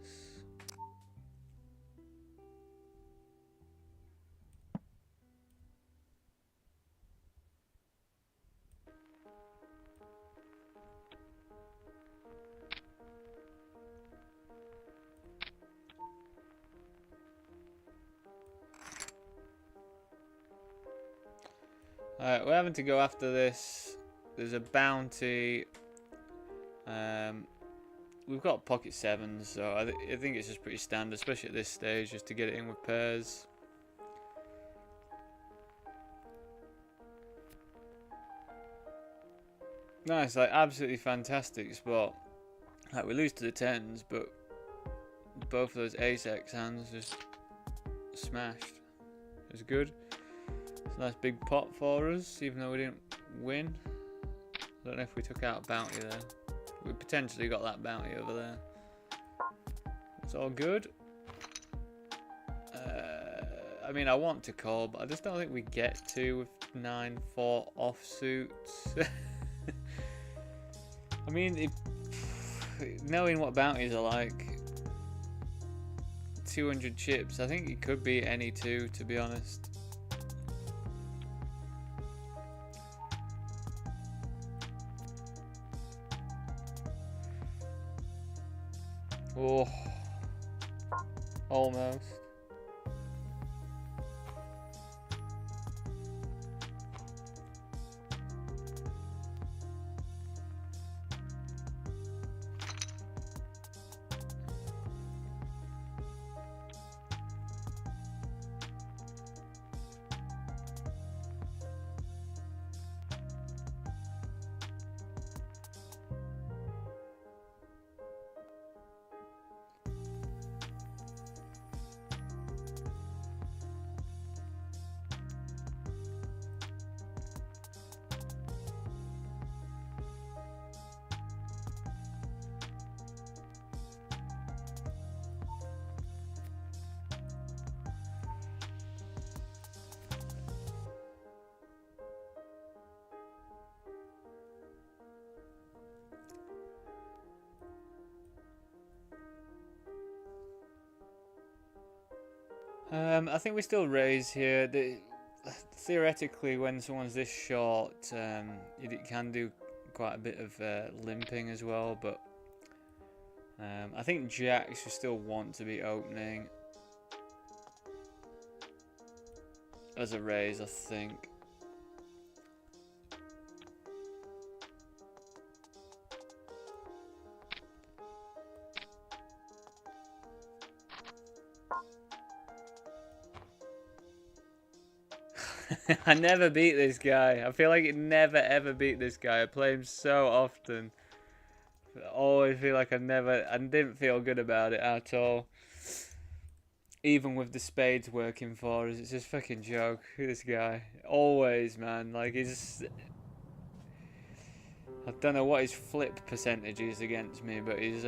Alright, we're having to go after this. There's a bounty. We've got pocket sevens, so I think it's just pretty standard, especially at this stage, just to get it in with pairs. Nice, like absolutely fantastic spot. Like we lose to the tens, but both of those ace-x hands just smashed. It was good. It's a nice big pot for us, even though we didn't win. I don't know if we took out a bounty there. We potentially got that bounty over there. It's all good. I mean, I want to call, but I just don't think we get to with 9-4 offsuits. I mean, knowing what bounties are like, 200 chips, I think it could be any two, to be honest. Oh, almost. I think we still raise here. Theoretically, when someone's this short, it can do quite a bit of limping as well, but I think jacks you still want to be opening as a raise, I think. I never beat this guy. I feel like it never ever beat this guy. I play him so often. I always feel like I didn't feel good about it at all. Even with the spades working for us, it's just a fucking joke. This guy. Always, man. Like, he's... I don't know what his flip percentage is against me, but his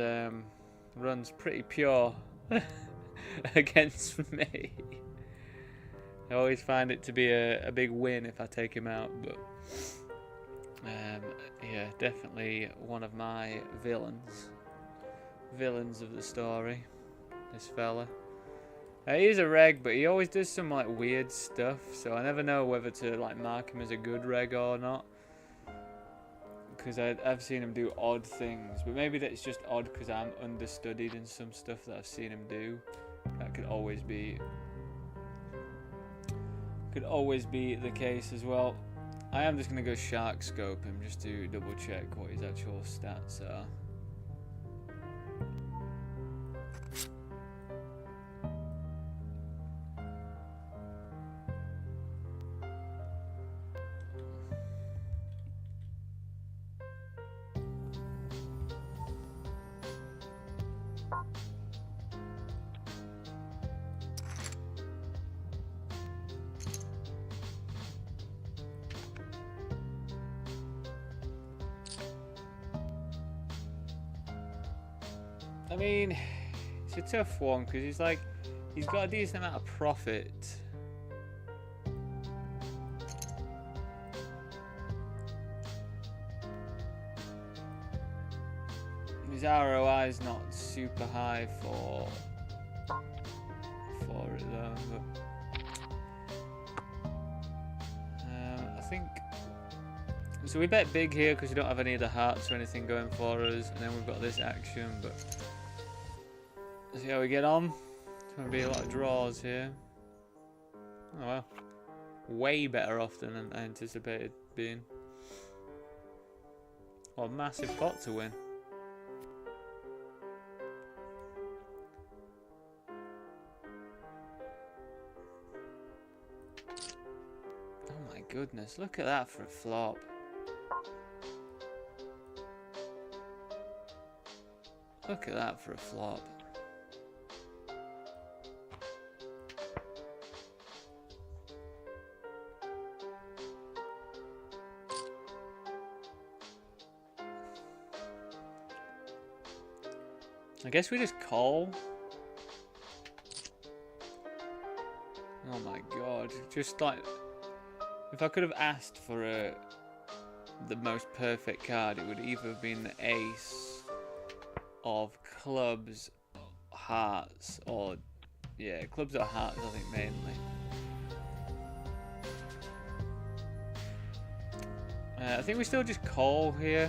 runs pretty pure against me. I always find it to be a big win if I take him out, but yeah, definitely one of my villains of the story, this fella. He is a reg, but he always does some like weird stuff, so I never know whether to like mark him as a good reg or not, because I've seen him do odd things, but maybe that's just odd because I'm understudied in some stuff that I've seen him do. That could always be Could always be the case as well. I am just going to go shark scope him just to double check what his actual stats are. I mean, it's a tough one because he's got a decent amount of profit. His ROI is not super high for it though. But, I think so. We bet big here because we don't have any of the hearts or anything going for us, and then we've got this action, but. See how we get on. It's going to be a lot of draws here. Oh well. Way better off than I anticipated being. What a massive pot to win. Oh my goodness, look at that for a flop. Look at that for a flop. I guess we just call. Oh my god, just like if I could have asked for the most perfect card, it would either have been the ace of clubs, hearts, or yeah, clubs or hearts I think mainly. I think we still just call here.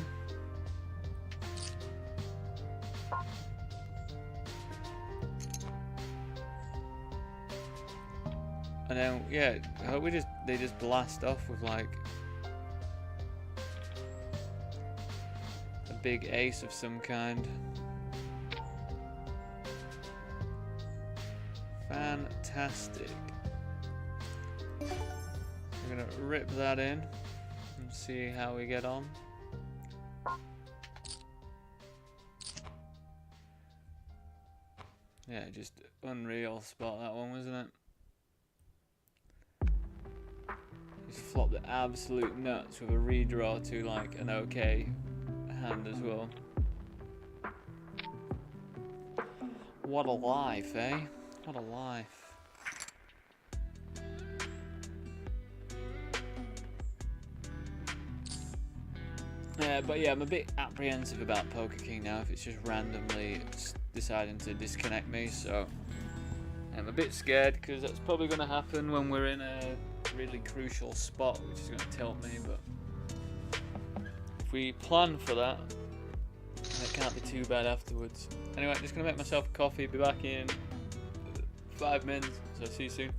And then, yeah, I hope they just blast off with like a big ace of some kind. Fantastic. We're gonna rip that in and see how we get on. Yeah, just unreal spot that one, wasn't it? Flop the absolute nuts with a redraw to like an okay hand as well. What a life, eh? What a life. But yeah, I'm a bit apprehensive about Poker King now if it's just randomly deciding to disconnect me, so I'm a bit scared because that's probably going to happen when we're in a really crucial spot, which is going to tilt me, but if we plan for that, it can't be too bad afterwards. Anyway, just going to make myself a coffee, be back in 5 minutes, so see you soon.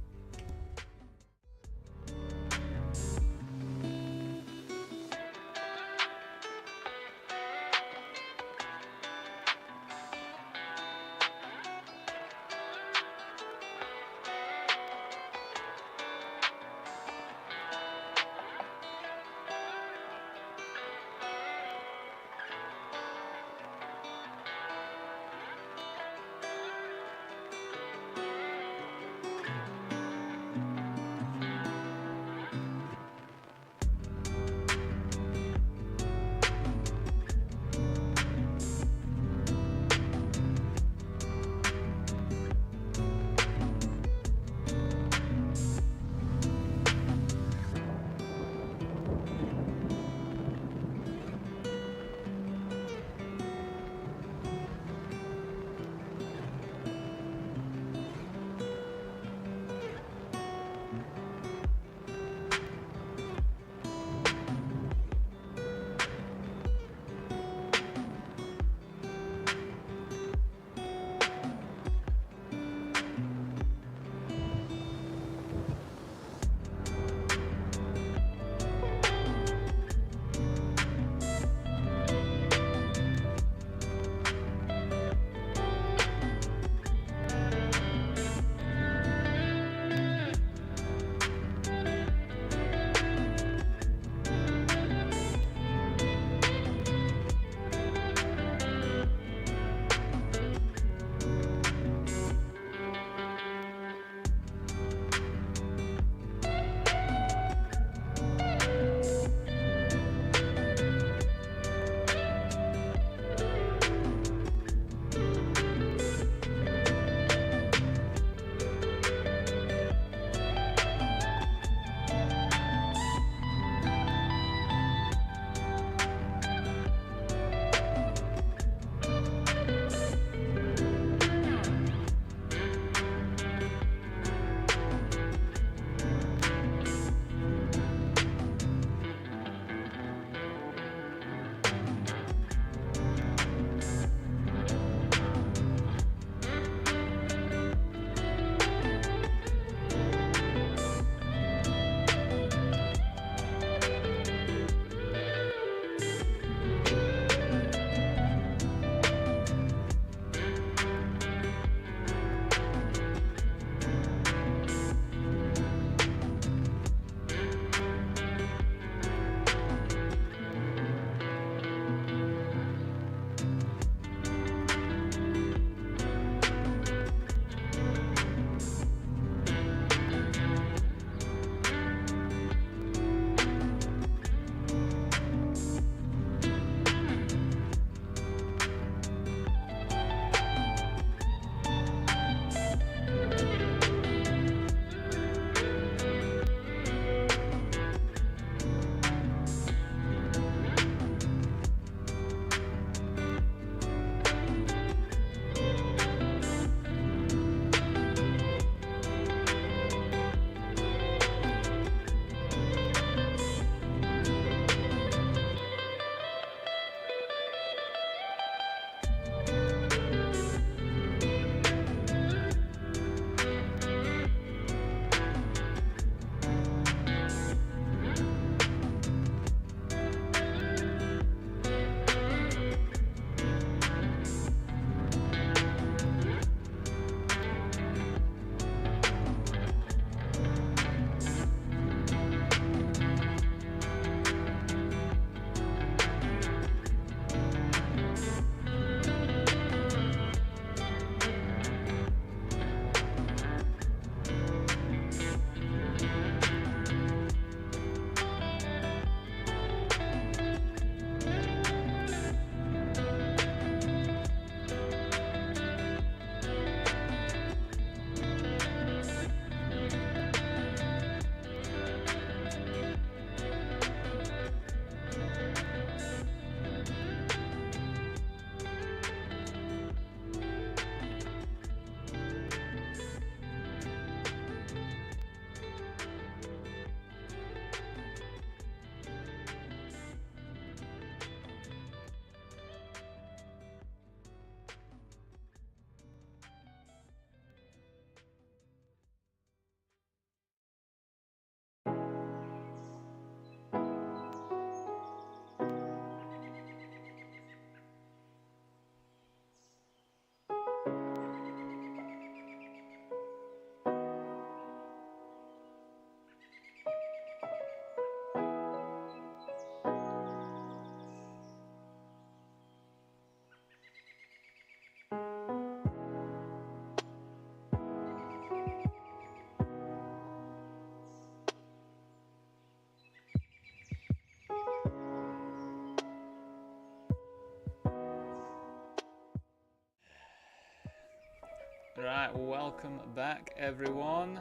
Right, welcome back everyone.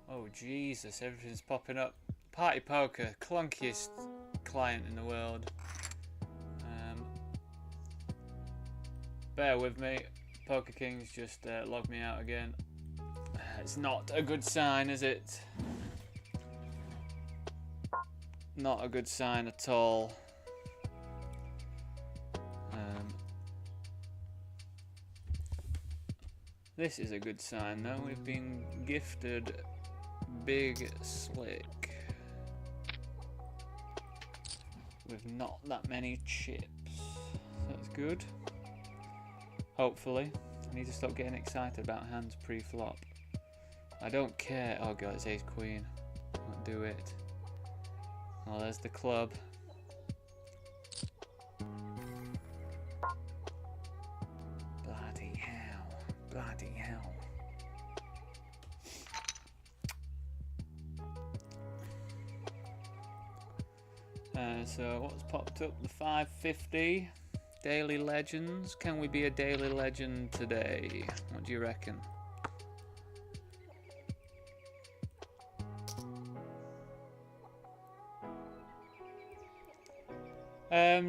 Oh Jesus, everything's popping up. Party Poker, clunkiest client in the world. Bear with me, Poker Kings just logged me out again. It's not a good sign, is it? Not a good sign at all. This is a good sign though. We've been gifted Big Slick with not that many chips. That's good. Hopefully. I need to stop getting excited about hands pre-flop. I don't care. Oh god, it's ace queen. Won't do it. Oh, there's the club. Bloody hell. Bloody hell. So what's popped up? The 550 daily legends. Can we be a daily legend today? What do you reckon?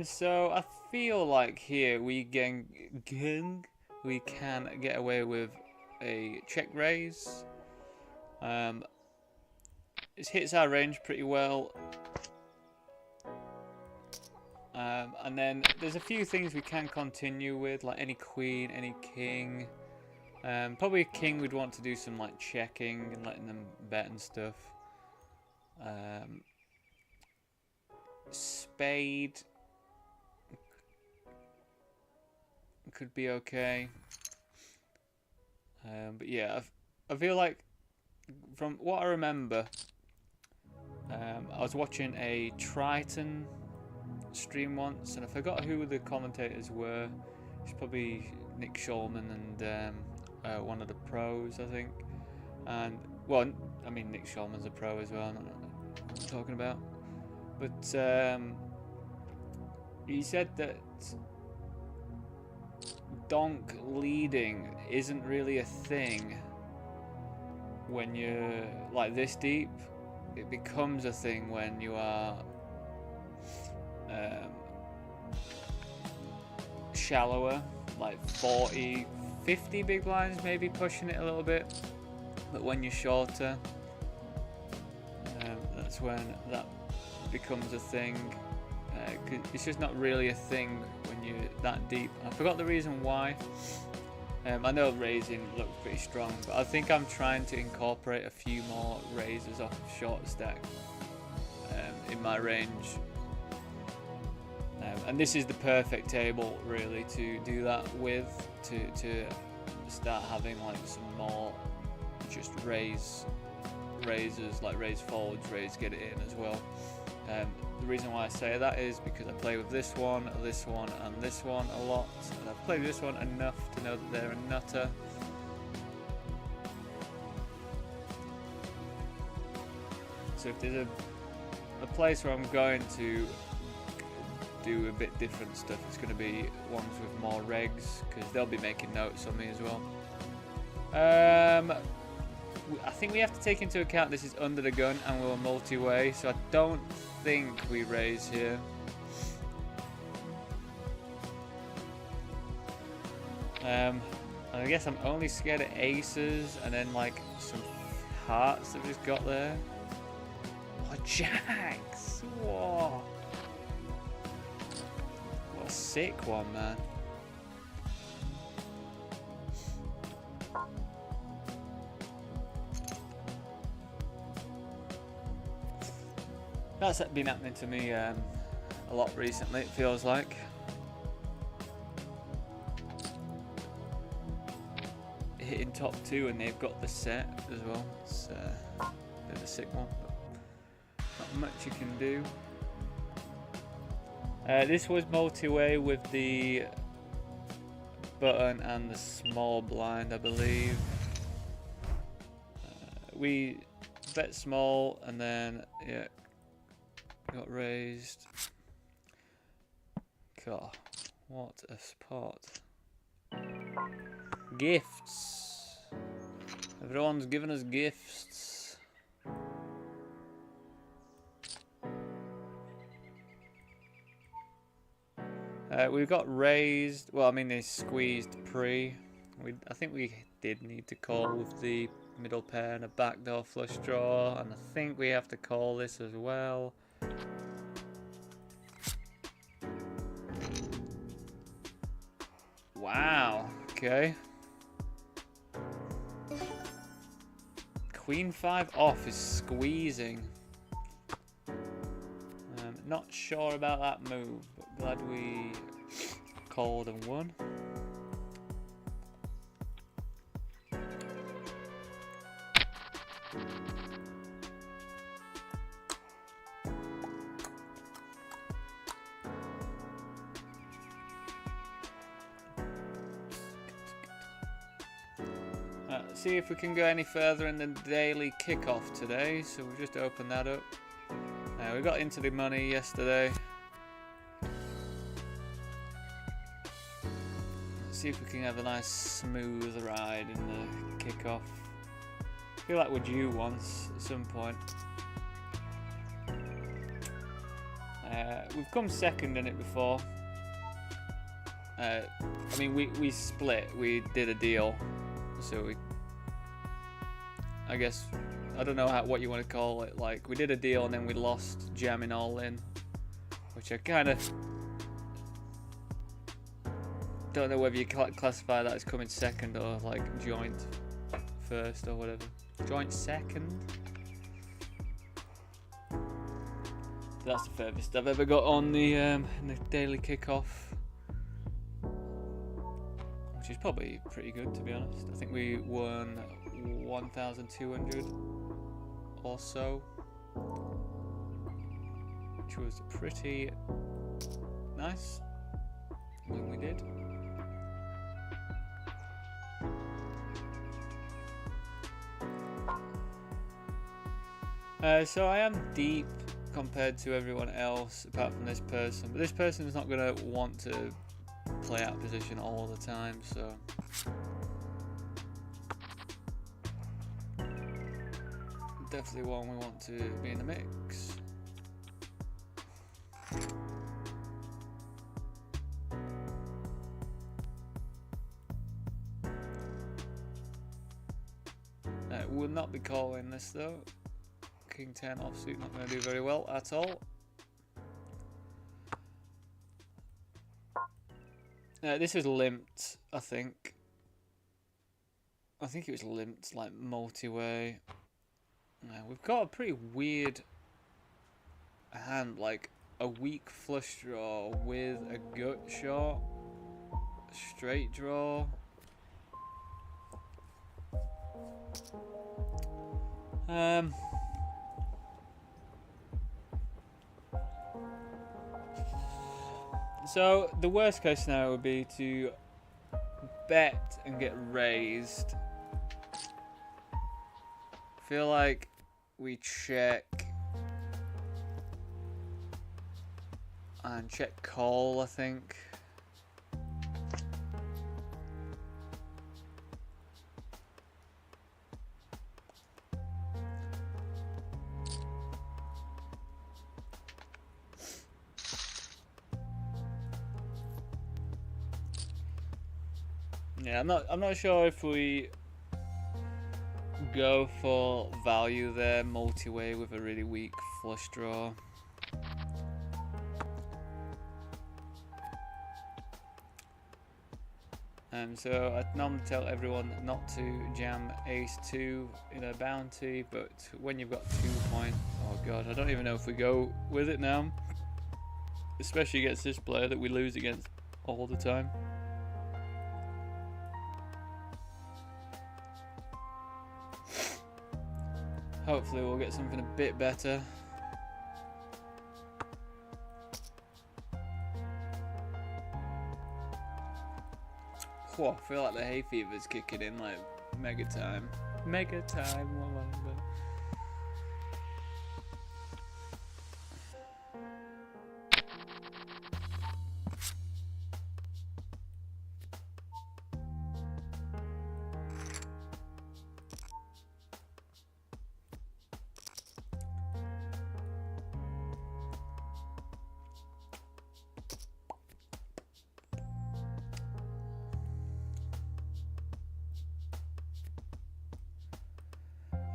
So I feel like here we can get away with a check raise. It hits our range pretty well. And then there's a few things we can continue with, like any queen, any king. Probably a king we'd want to do some like checking and letting them bet and stuff. Spade could be okay. But yeah, I feel like from what I remember, I was watching a Triton stream once, and I forgot who the commentators were. It's probably Nick Schulman and one of the pros, I think. And well, I mean Nick Schulman's a pro as well. I don't know what I'm talking about, but he said that donk leading isn't really a thing when you're like this deep. It becomes a thing when you are shallower, like 40, 50 big blinds, maybe pushing it a little bit. But when you're shorter, that's when that becomes a thing. It's just not really a thing when you're that deep. I forgot the reason why. I know raising looked pretty strong, but I think I'm trying to incorporate a few more raises off of short stack in my range. And this is the perfect table really to do that with, to start having like some more just raises, like raise folds, raise get it in as well. The reason why I say that is because I play with this one, and this one a lot, and I've played with this one enough to know that they're a nutter. So if there's a place where I'm going to do a bit different stuff, it's going to be ones with more regs, because they'll be making notes on me as well. I think we have to take into account this is under the gun and we're multi-way, so I don't think we raise here. I guess I'm only scared of aces and then like some hearts that we just got there. Oh, jacks! Whoa! What a sick one, man. That's been happening to me a lot recently, it feels like. Hitting top 2 and they've got the set as well. It's a bit of a sick one, but not much you can do. This was multi-way with the button and the small blind, I believe. We bet small and then, yeah, got raised. God, what a spot. Gifts. Everyone's giving us gifts. We've got raised. Well, I mean, they squeezed pre. I think we did need to call with the middle pair and a backdoor flush draw, and I think we have to call this as well. Wow. Okay. Queen 5 off is squeezing. Not sure about that move, but glad we called and won. See if we can go any further in the daily kickoff today. So we've just opened that up. We got into the money yesterday. Let's see if we can have a nice smooth ride in the kickoff. I feel like we're due once at some point. We've come second in it before. I mean, we split. We did a deal, so I guess, I don't know what you want to call it. Like, we did a deal and then we lost jamming all in, which I kind of don't know whether you classify that as coming second or like joint first or whatever. Joint second. That's the furthest I've ever got on the in the daily kickoff, which is probably pretty good, to be honest. I think we won 1,200 or so, which was pretty nice. I think we did. So I am deep compared to everyone else, apart from this person. But this person is not going to want to play out of position all the time, so definitely one we want to be in the mix. Will not be calling this though. King 10 offsuit, not going to do very well at all. This is limped, I think. I think it was limped, like multi-way. We've got a pretty weird hand, like a weak flush draw with a gut shot, a straight draw. So the worst case scenario would be to bet and get raised. Feel like we check and check call, I think. Yeah, I'm not sure if we go for value there, multi-way with a really weak flush draw. So I normally tell everyone not to jam ace-2 in a bounty, but when you've got 2 point, oh god, I don't even know if we go with it now. Especially against this player that we lose against all the time. Hopefully we'll get something a bit better. Whoa, I feel like the hay fever's kicking in, like mega time. Mega time, whatever.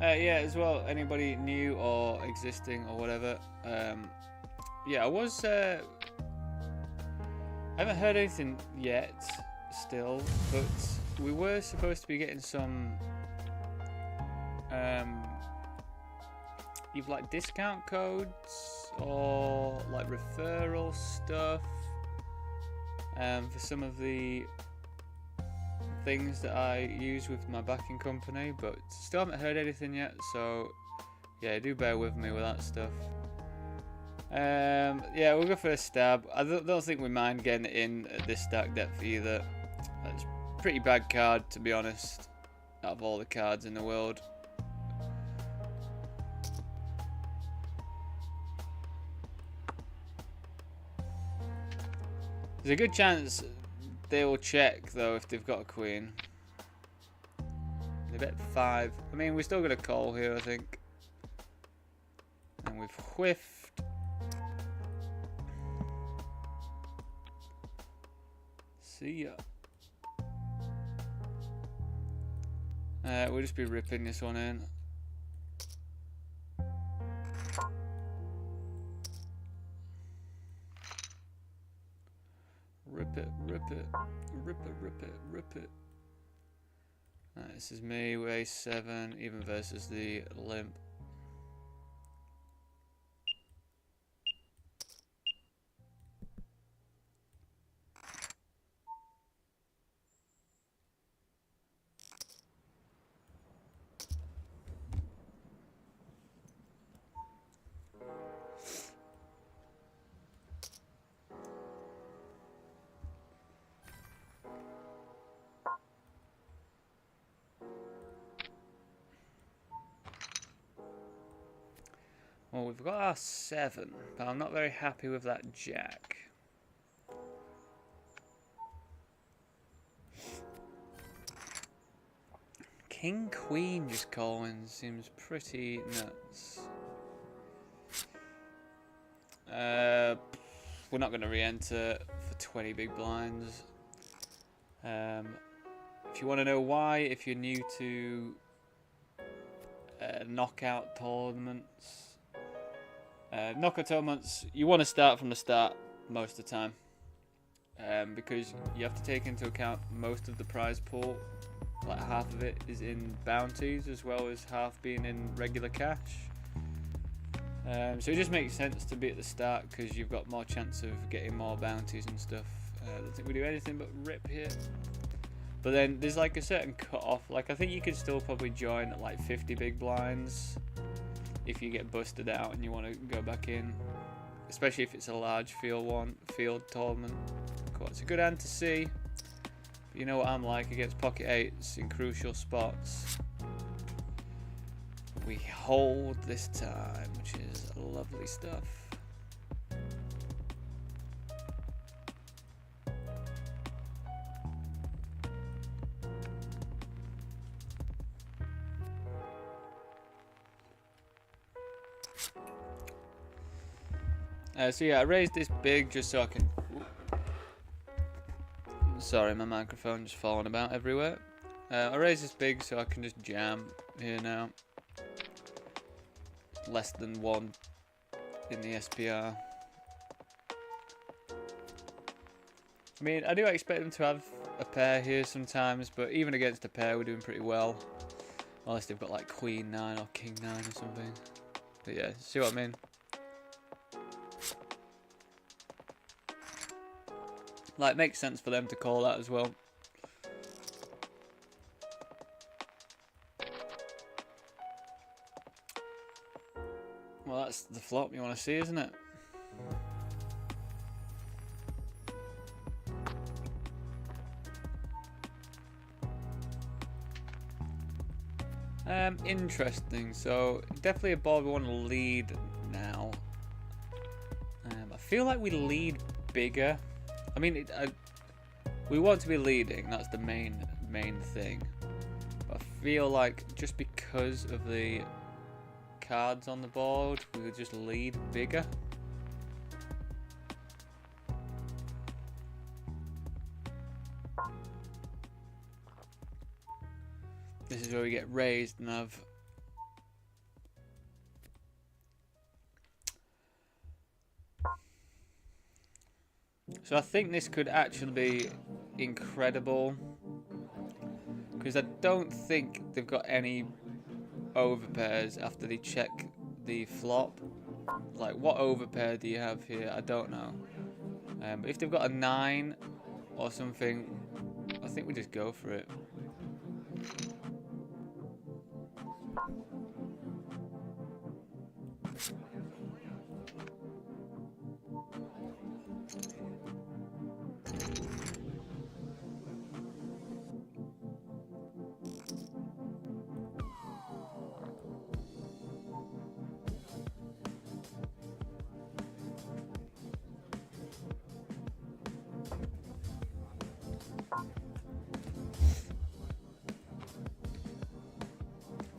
Yeah, as well, anybody new or existing or whatever. Yeah, I haven't heard anything yet, still, but we were supposed to be getting some, either like discount codes or like referral stuff, for some of the things that I use with my backing company, but still haven't heard anything yet, so yeah, do bear with me with that stuff. Yeah, we'll go for a stab. I don't think we mind getting it in at this stack depth either. That's a pretty bad card, to be honest, out of all the cards in the world. There's a good chance they will check, though, if they've got a queen. They bet 5. I mean, we're still going to call here, I think. And we've whiffed. See ya. We'll just be ripping this one in. Rip it, rip it, rip it, rip it, rip it. This is me with A7, even versus the limp. Well, we've got our 7, but I'm not very happy with that jack. King Queen just calling seems pretty nuts. We're not going to re-enter for 20 big blinds. If you want to know why, if you're new to knockout tournaments, you want to start from the start most of the time, because you have to take into account most of the prize pool, like half of it is in bounties as well as half being in regular cash. So it just makes sense to be at the start because you've got more chance of getting more bounties and stuff. I don't think we do anything but rip here. But then there's like a certain cut off. Like I think you could still probably join at like 50 big blinds if you get busted out and you want to go back in, especially if it's a large field tournament. Cool. It's a good hand to see. But you know what I'm like against pocket 8s in crucial spots. We hold this time, which is lovely stuff. So yeah, I raised this big just so I can... Sorry, my microphone just falling about everywhere. I raised this big so I can just jam here now. Less than 1 in the SPR. I mean, I do expect them to have a pair here sometimes, but even against a pair we're doing pretty well. Unless they've got like Queen 9 or King 9 or something. But yeah, see what I mean? Like, makes sense for them to call that as well. Well, that's the flop you want to see, isn't it? Interesting. So, definitely a board we want to lead now. I feel like we lead bigger. I mean, we want to be leading. That's the main thing. But I feel like just because of the cards on the board, we would just lead bigger. This is where we get raised and have So I think this could actually be incredible, because I don't think they've got any overpairs after they check the flop. Like, what overpair do you have here? I don't know. But if they've got a 9 or something, I think we just go for it.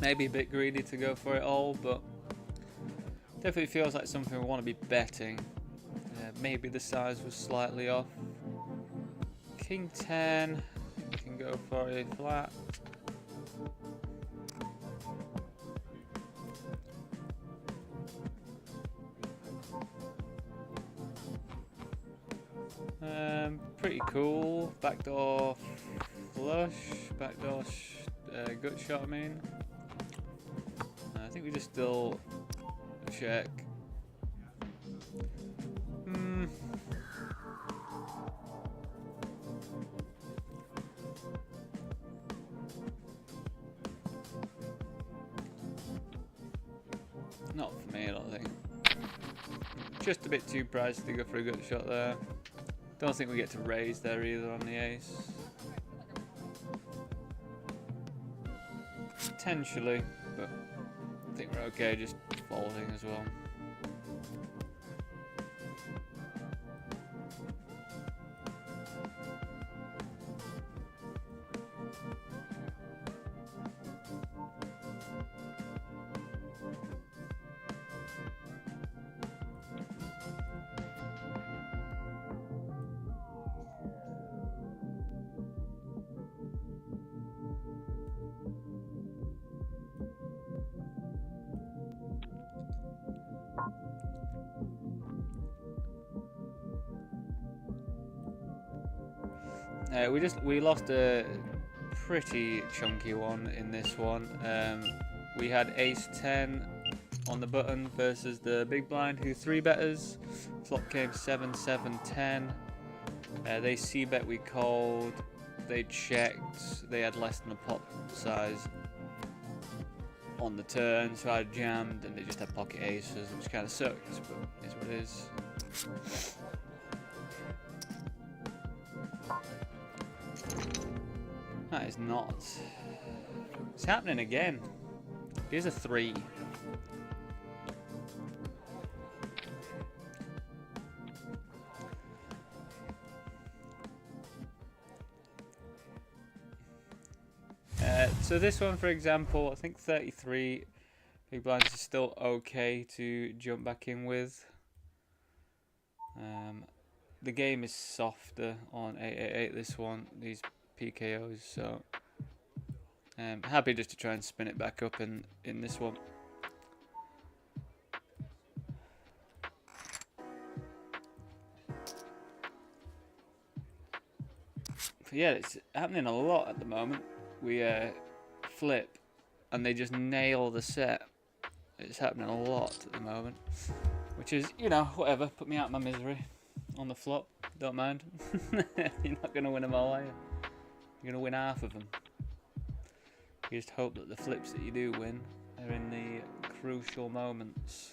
Maybe a bit greedy to go for it all, but definitely feels like something we want to be betting. Maybe the size was slightly off. King 10, we can go for a flat. Pretty cool. Backdoor flush, backdoor gut shot, I mean. I think we just still check. Not for me, I don't think. Just a bit too pricey to go for a gut shot there. Don't think we get to raise there either on the ace. Potentially, but I think we're okay just folding as well. We lost a pretty chunky one in this one. We had ace 10 on the button versus the big blind who 3-betters. Flop came 7, 7, 10. They c-bet, we called. They checked. They had less than a pot size on the turn, so I jammed, and they just had pocket aces, which kind of sucks, but it's what it is. That is not. It's happening again. Here's a 3. So this one, for example, I think 33 big blinds is still okay to jump back in with. The game is softer on 888 this one, these PKOs, so happy just to try and spin it back up in this one. But yeah, it's happening a lot at the moment. We flip and they just nail the set. It's happening a lot at the moment, which is, you know, whatever, put me out of my misery on the flop, don't mind. You're not going to win them all, are you? You're going to win half of them. You just hope that the flips that you do win are in the crucial moments.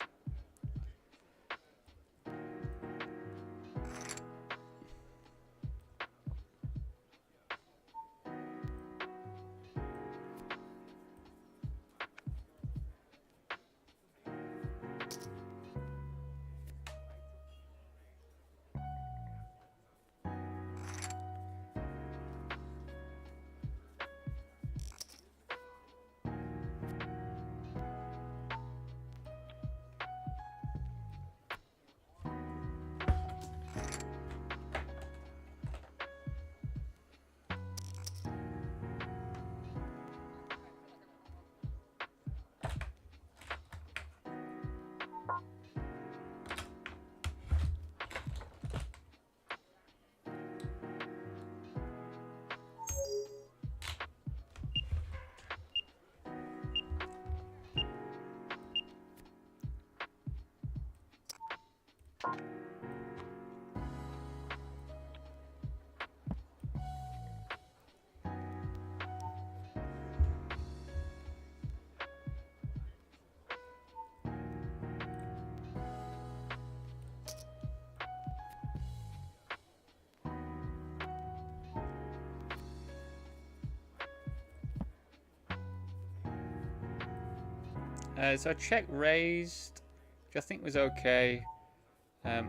So I checked raised, which I think was okay.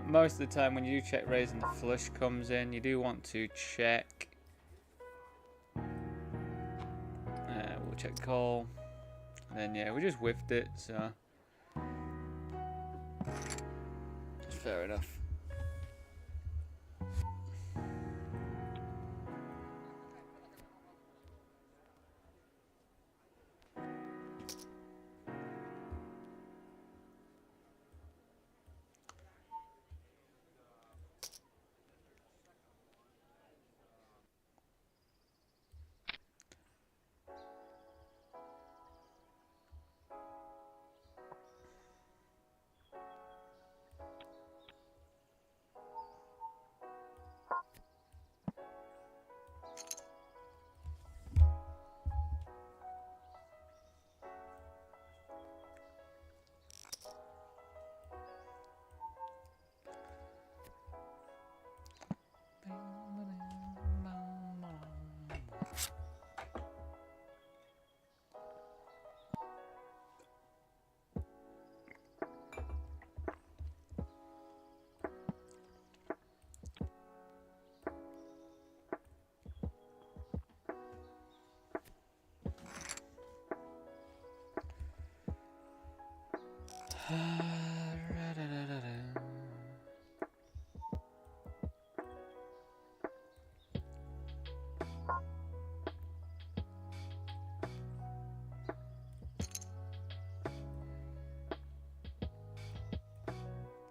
Most of the time when you do check raise and the flush comes in, you do want to check. We'll check call. And then yeah, we just whiffed it, so fair enough.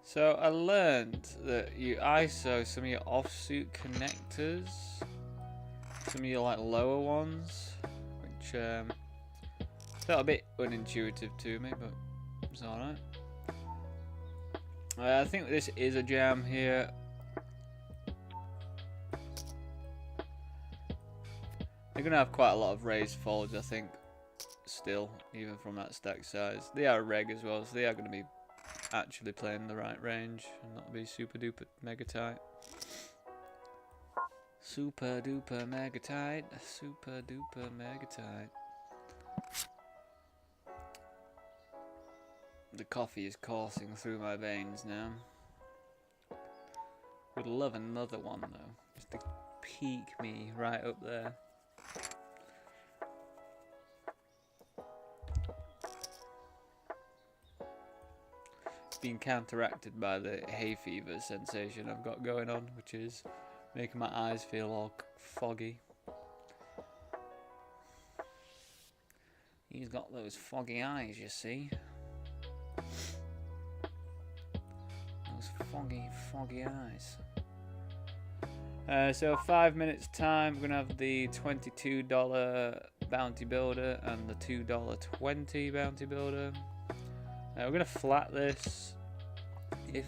So I learned that you ISO some of your offsuit connectors, some of your like lower ones, which felt a bit unintuitive to me, but it's alright. I think this is a jam here. They're going to have quite a lot of raised folds, I think, still, even from that stack size. They are reg as well, so they are going to be actually playing the right range and not be super duper mega tight. Super duper mega tight. Super duper mega tight. The coffee is coursing through my veins now. Would love another one though, just to peak me right up there. Being counteracted by the hay fever sensation I've got going on, which is making my eyes feel all foggy. He's got those foggy eyes, you see. Those foggy eyes. So 5 minutes time, we're gonna have the $22 bounty builder and the $2.20 bounty builder. We're going to flat this. If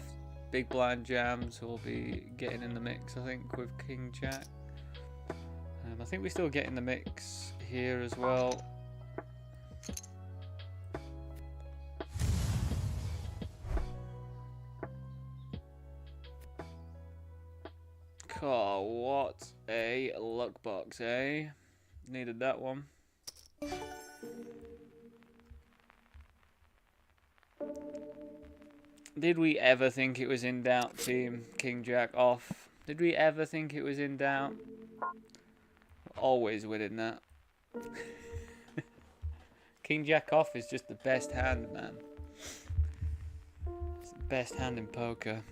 big blind jams, we'll be getting in the mix, I think, with King Jack. I think we still get in the mix here as well. Oh, what a luck box, eh? Needed that one. Did we ever think it was in doubt, team? King Jack off. Did we ever think it was in doubt? Always winning that. King Jack off is just the best hand, man. It's the best hand in poker.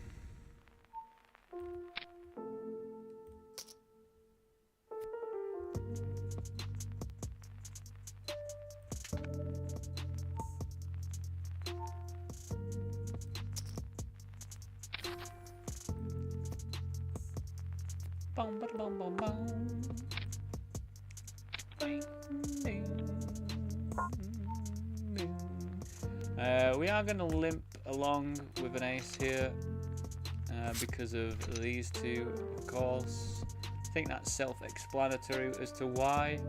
We are going to limp along with an ace here because of these two, of course. I think that's self-explanatory as to why.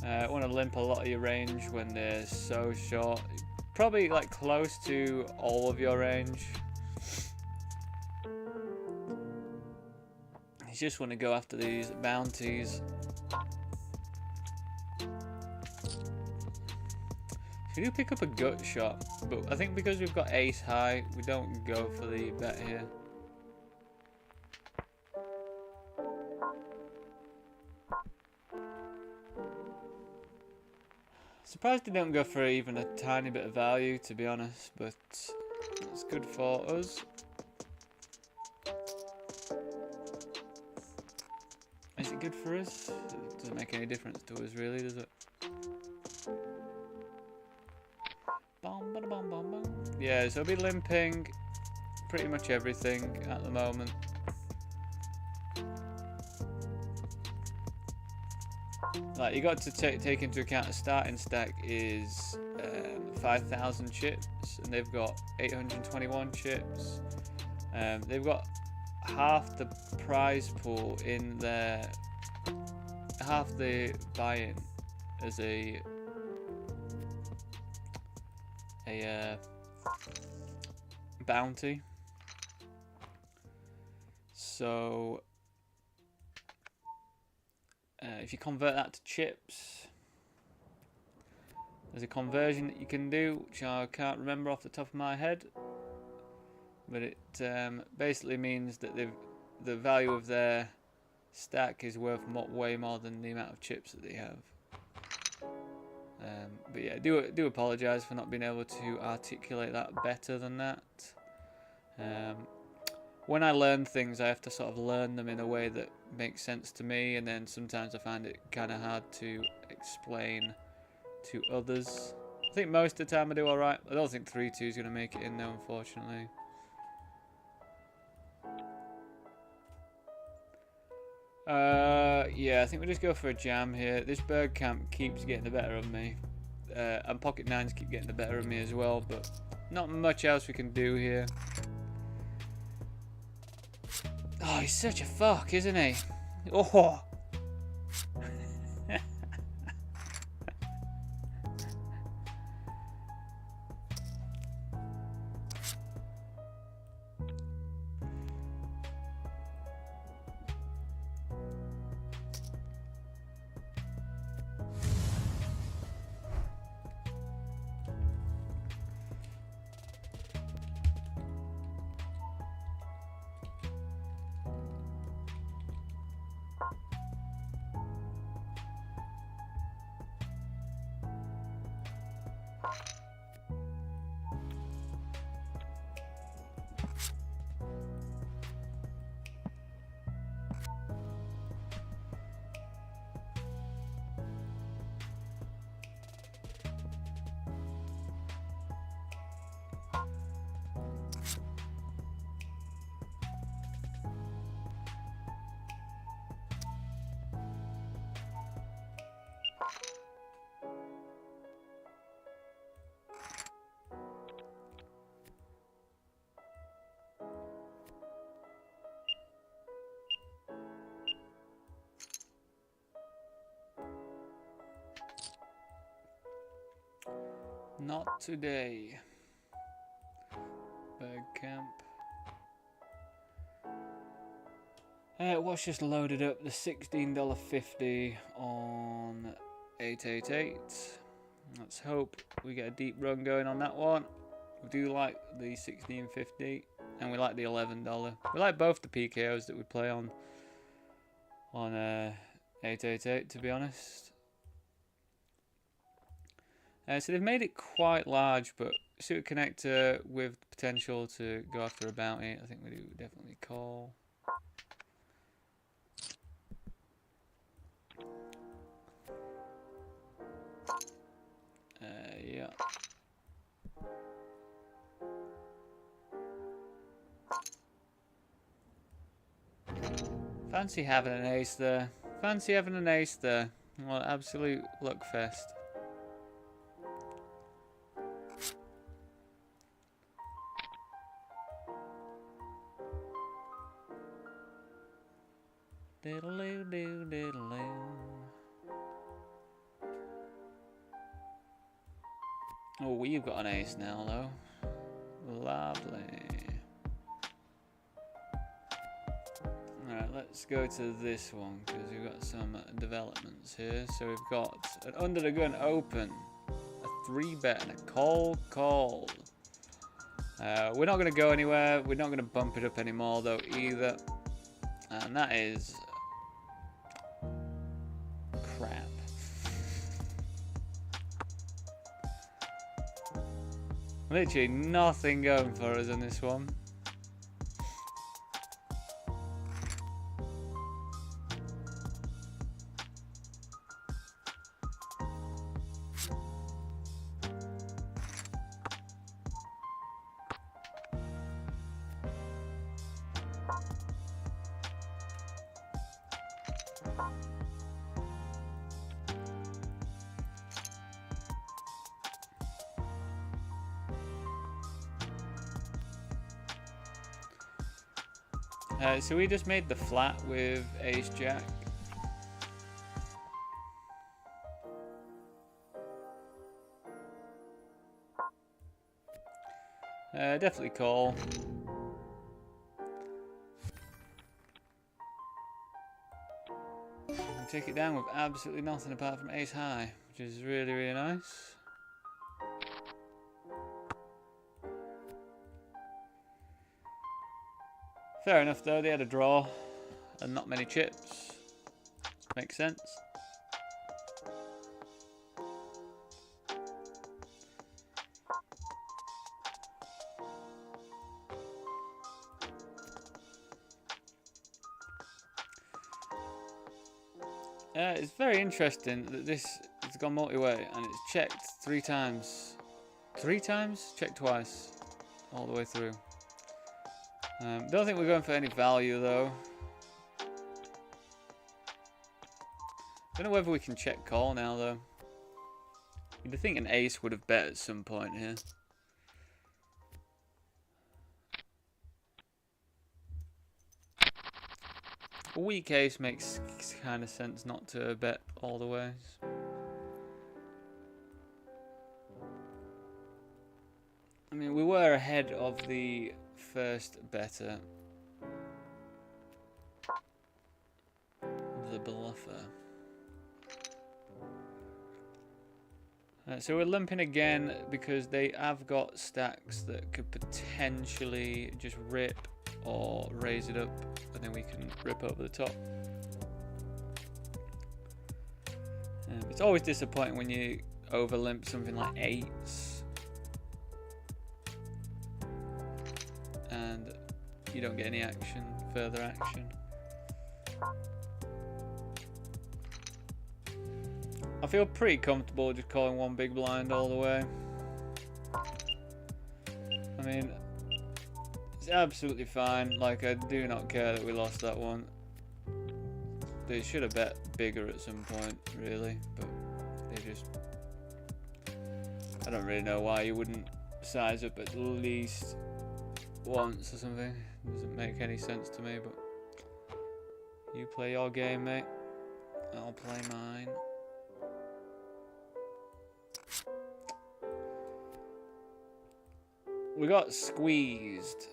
I want to limp a lot of your range when they're so short. Probably like close to all of your range. You just want to go after these bounties. We do pick up a gut shot, but I think because we've got ace high, we don't go for the bet here. Surprised they don't go for even a tiny bit of value, to be honest, but it's good for us. Is it good for us? It doesn't make any difference to us, really, does it? Yeah, so I'll be limping pretty much everything at the moment. Like, you got to take into account the starting stack is 5,000 chips, and they've got 821 chips. They've got half the prize pool in their, half the buy-in as a bounty. So if you convert that to chips, there's a conversion that you can do, which I can't remember off the top of my head, but it basically means that the value of their stack is worth way more than the amount of chips that they have. But yeah, do apologise for not being able to articulate that better than that. When I learn things, I have to sort of learn them in a way that makes sense to me, and then sometimes I find it kind of hard to explain to others. I think most of the time I do alright. I don't think 3-2 is going to make it in though, unfortunately. Yeah, I think we just go for a jam here. This bird camp keeps getting the better of me. And pocket nines keep getting the better of me as well, but not much else we can do here. Oh, he's such a fuck, isn't he? Oh! Not today. Bird camp. What's just loaded up the $16.50 on 888. Let's hope we get a deep run going on that one. We do like the $16.50 and we like the $11. We like both the PKOs that we play on 888, to be honest. So they've made it quite large, but suit connector with potential to go after a bounty. I think we do definitely call. Yeah. Fancy having an ace there. Fancy having an ace there. Well, absolute luck fest. Diddle-oo, diddle-oo. Oh, we've got an ace now, though. Lovely. Alright, let's go to this one, because we've got some developments here. So we've got an under the gun open, a 3-bet and a call. We're not going to go anywhere. We're not going to bump it up anymore though either. And that is crap. Literally nothing going for us in this one. So we just made the flat with Ace Jack. Definitely call. And take it down with absolutely nothing apart from Ace High, which is really, really nice. Fair enough though, they had a draw and not many chips. Makes sense. It's very interesting that this has gone multi-way and it's checked 3 times. 3 times? Checked twice. All the way through. Don't think we're going for any value though. Don't know whether we can check call now though. You'd think an ace would have bet at some point here. A weak ace makes kind of sense not to bet all the ways. I mean, we were ahead of the first better. The bluffer. So we're limping again because they have got stacks that could potentially just rip or raise it up, and then we can rip over the top. It's always disappointing when you over limp something like 8s and you don't get any action, further action. I feel pretty comfortable just calling one big blind all the way. I mean, it's absolutely fine. Like, I do not care that we lost that one. They should have bet bigger at some point, really, but they just... I don't really know why you wouldn't size up at least once or something. It doesn't make any sense to me, but you play your game, mate. I'll play mine. We got squeezed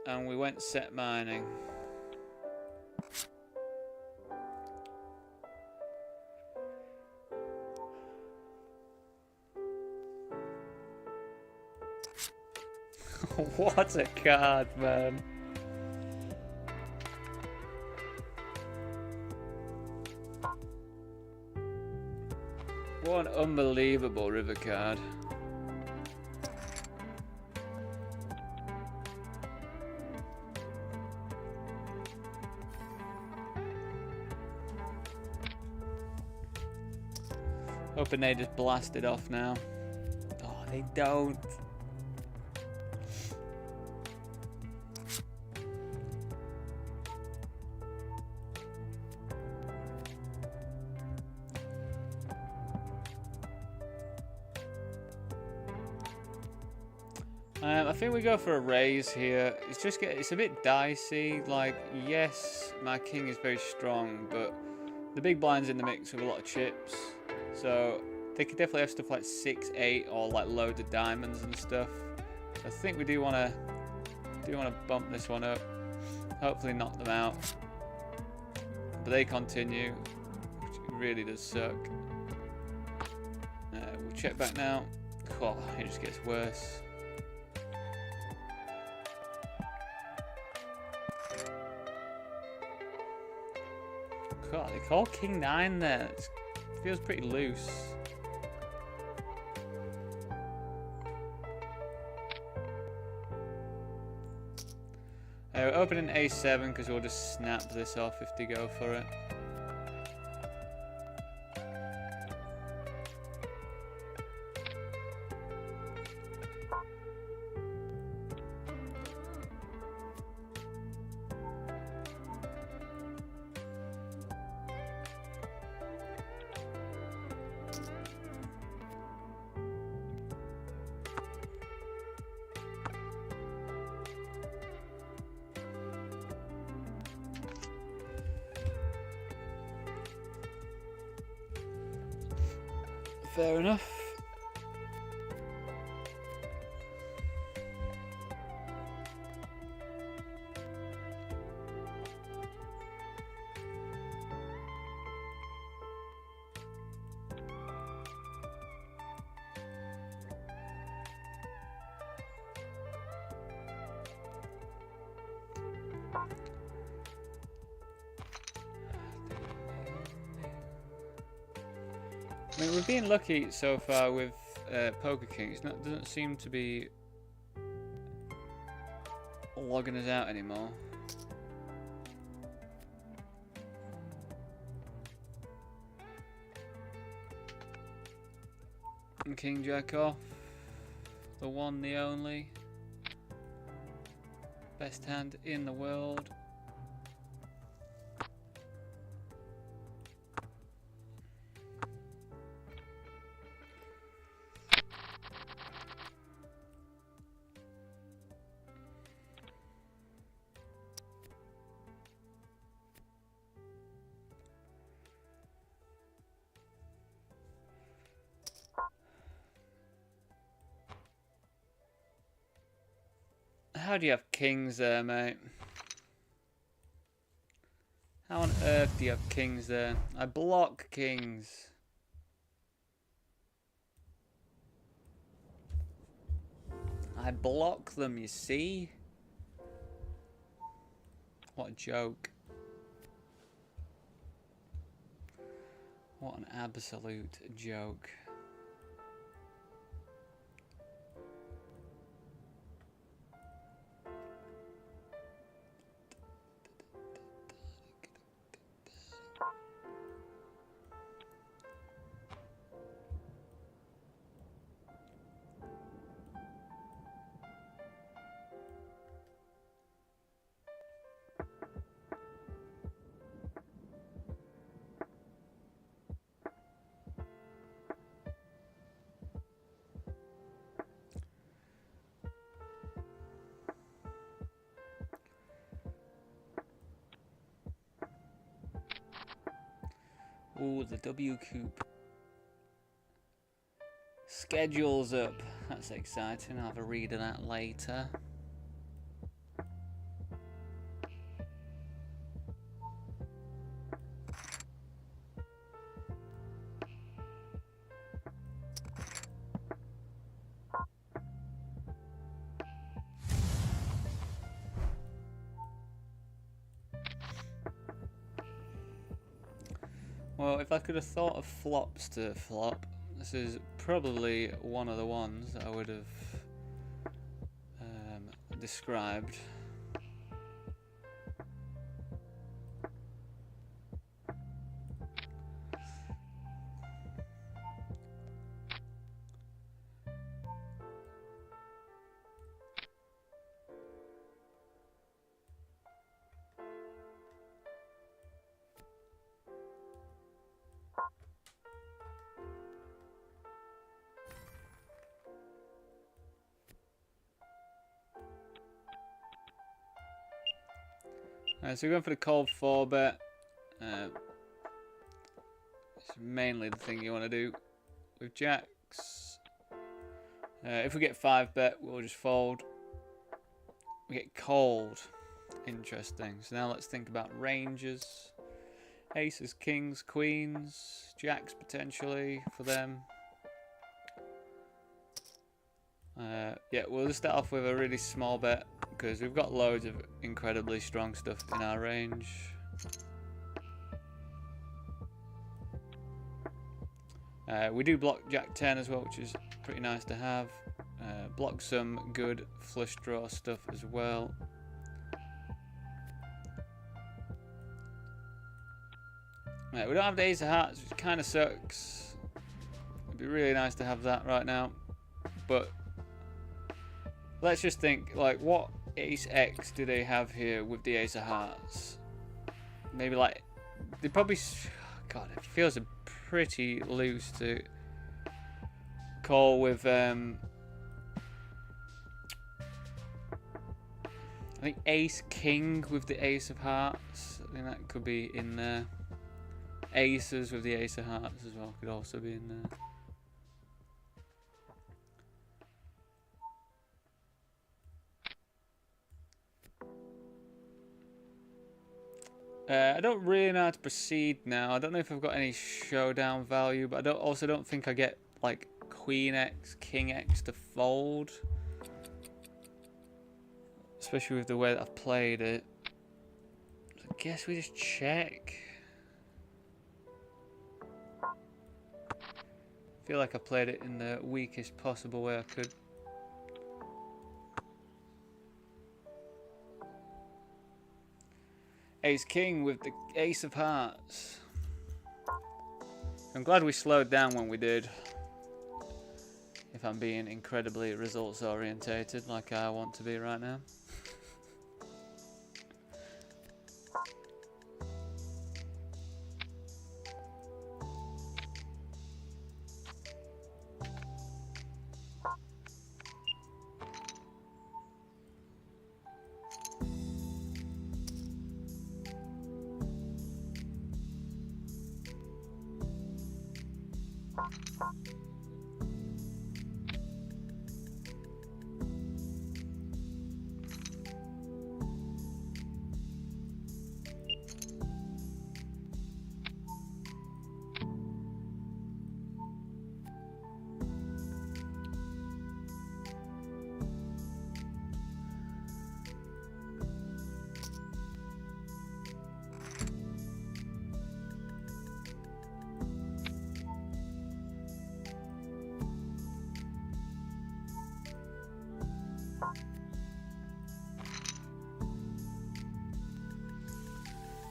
and we went set mining. What a card, man. What an unbelievable river card. Hoping they just blast it off now. Oh, they don't. I think we go for a raise here. It's a bit dicey. Like, yes, my king is very strong, but the big blind's in the mix with a lot of chips. So they could definitely have stuff like 6, 8, or like loads of diamonds and stuff. So I think we do want to bump this one up. Hopefully knock them out. But they continue, which really does suck. We'll check back now. Oh, it just gets worse. God, they call King 9 there. It feels pretty loose. We're opening A7 because we'll just snap this off if they go for it. Fair enough. I mean, we're being lucky so far with Poker King. It doesn't seem to be logging us out anymore. And King Jack off. The one, the only. Best hand in the world. How do you have kings there, mate? How on earth do you have kings there? I block kings. I block them, you see? What a joke. What an absolute joke. Ooh, the W Coop. Schedule's up. That's exciting. I'll have a read of that later. Well, if I could have thought of flops to flop, this is probably one of the ones that I would have described. So we're going for the cold 4-bet. It's mainly the thing you want to do with jacks. If we get 5-bet, we'll just fold. We get cold. Interesting. So now let's think about ranges. Aces, kings, queens, jacks potentially for them. Yeah, we'll just start off with a really small bet because we've got loads of incredibly strong stuff in our range. We do block Jack 10 as well, which is pretty nice to have. Block some good flush draw stuff as well. We don't have the Ace of Hearts, which kind of sucks. It'd be really nice to have that right now. But let's just think, like, what Ace X do they have here with the Ace of Hearts? Maybe like, they probably, God, it feels pretty loose to call with, I think Ace King with the Ace of Hearts. I think that could be in there. Aces with the Ace of Hearts as well could also be in there. I don't really know how to proceed now. I don't know if I've got any showdown value, but I also don't think I get like Queen X, King X to fold. Especially with the way that I've played it. So I guess we just check. I feel like I played it in the weakest possible way I could. Ace King with the Ace of Hearts. I'm glad we slowed down when we did. If I'm being incredibly results orientated like I want to be right now.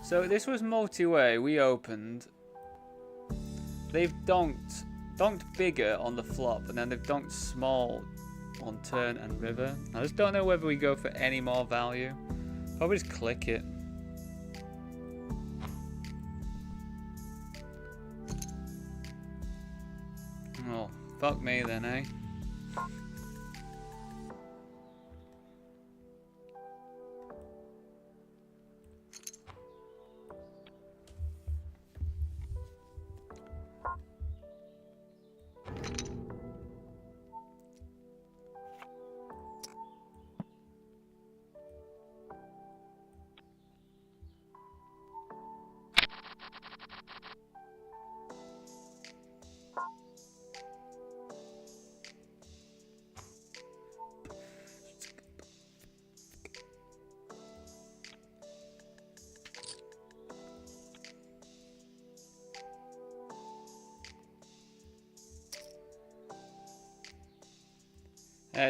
So this was multi-way. We opened. They've donked bigger on the flop, and then they've donked small on turn and river. I just don't know whether we go for any more value. Probably just click it. Oh, fuck me then, eh?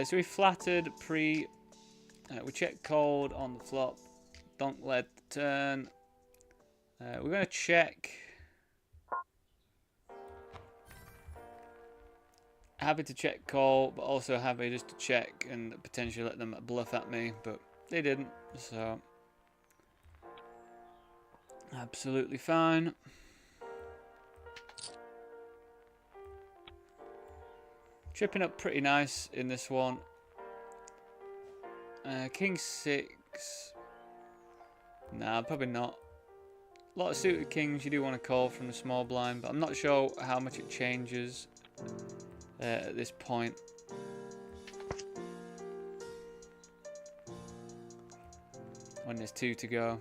So we flattered pre. We check cold on the flop. Donk led the turn. We're going to check. Happy to check call, but also happy just to check and potentially let them bluff at me, but they didn't, so absolutely fine. Tripping up pretty nice in this one. King 6. Nah, probably not. A lot of suited kings you do want to call from the small blind, but I'm not sure how much it changes at this point. When there's 2 to go.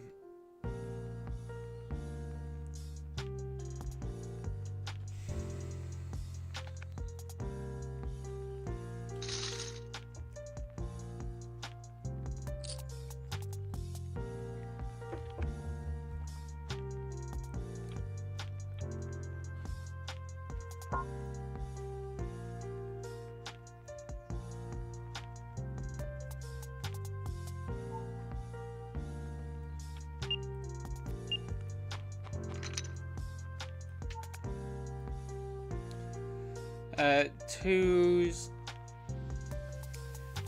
Twos.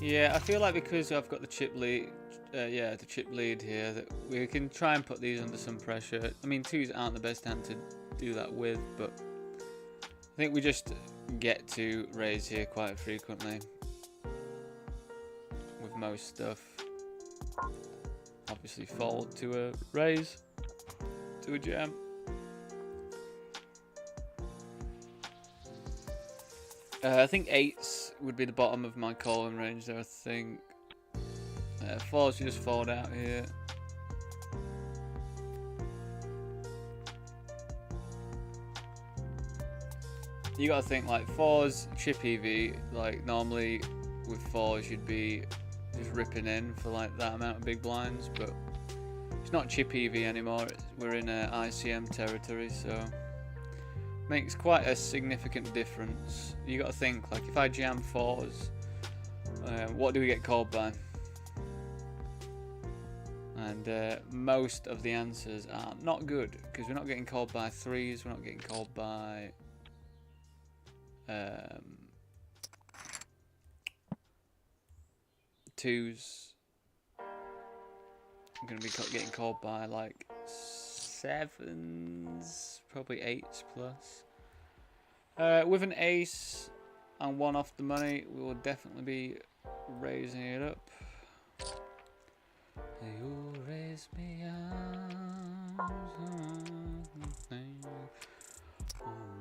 Yeah, I feel like because I've got the chip lead, the chip lead here, that we can try and put these under some pressure. I mean, twos aren't the best hand to do that with, but I think we just get to raise here quite frequently with most stuff. Obviously fold to a raise, to a jam. I think eights would be the bottom of my calling range there, I think. Fours you just fold out here. You gotta think like fours, chip EV, like normally with fours you'd be just ripping in for like that amount of big blinds, but it's not chip EV anymore, we're in ICM territory, so makes quite a significant difference. You got to think, like, if I jam fours, what do we get called by? And most of the answers are not good, because we're not getting called by threes, we're not getting called by twos. I'm going to be getting called by, like, sevens, probably eights plus. With an ace and one off the money, we will definitely be raising it up. You raise me up on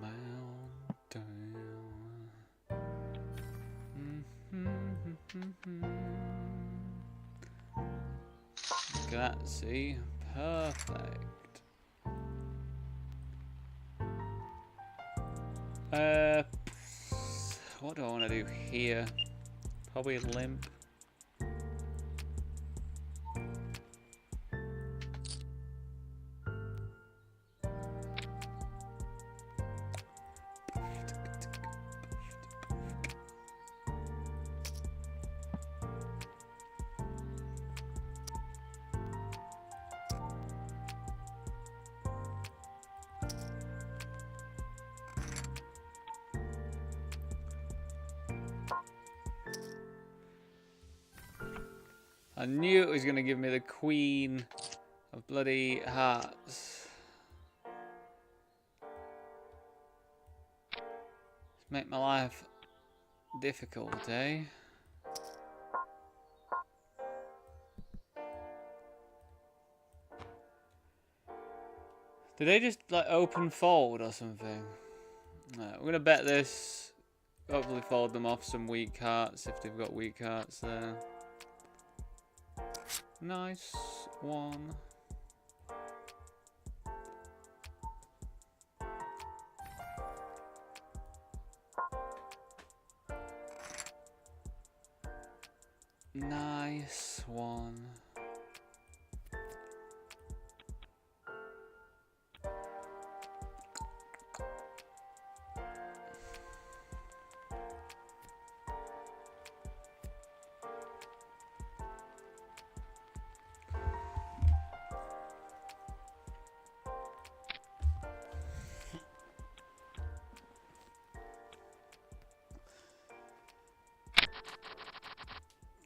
mountain. Look at that, see? Perfect. What do I want to do here? Probably limp. I knew it was going to give me the queen of bloody hearts. Make my life difficult, eh? Did they just like open fold or something? No, we're gonna bet this. Hopefully fold them off some weak hearts if they've got weak hearts there. Nice one. Nice one.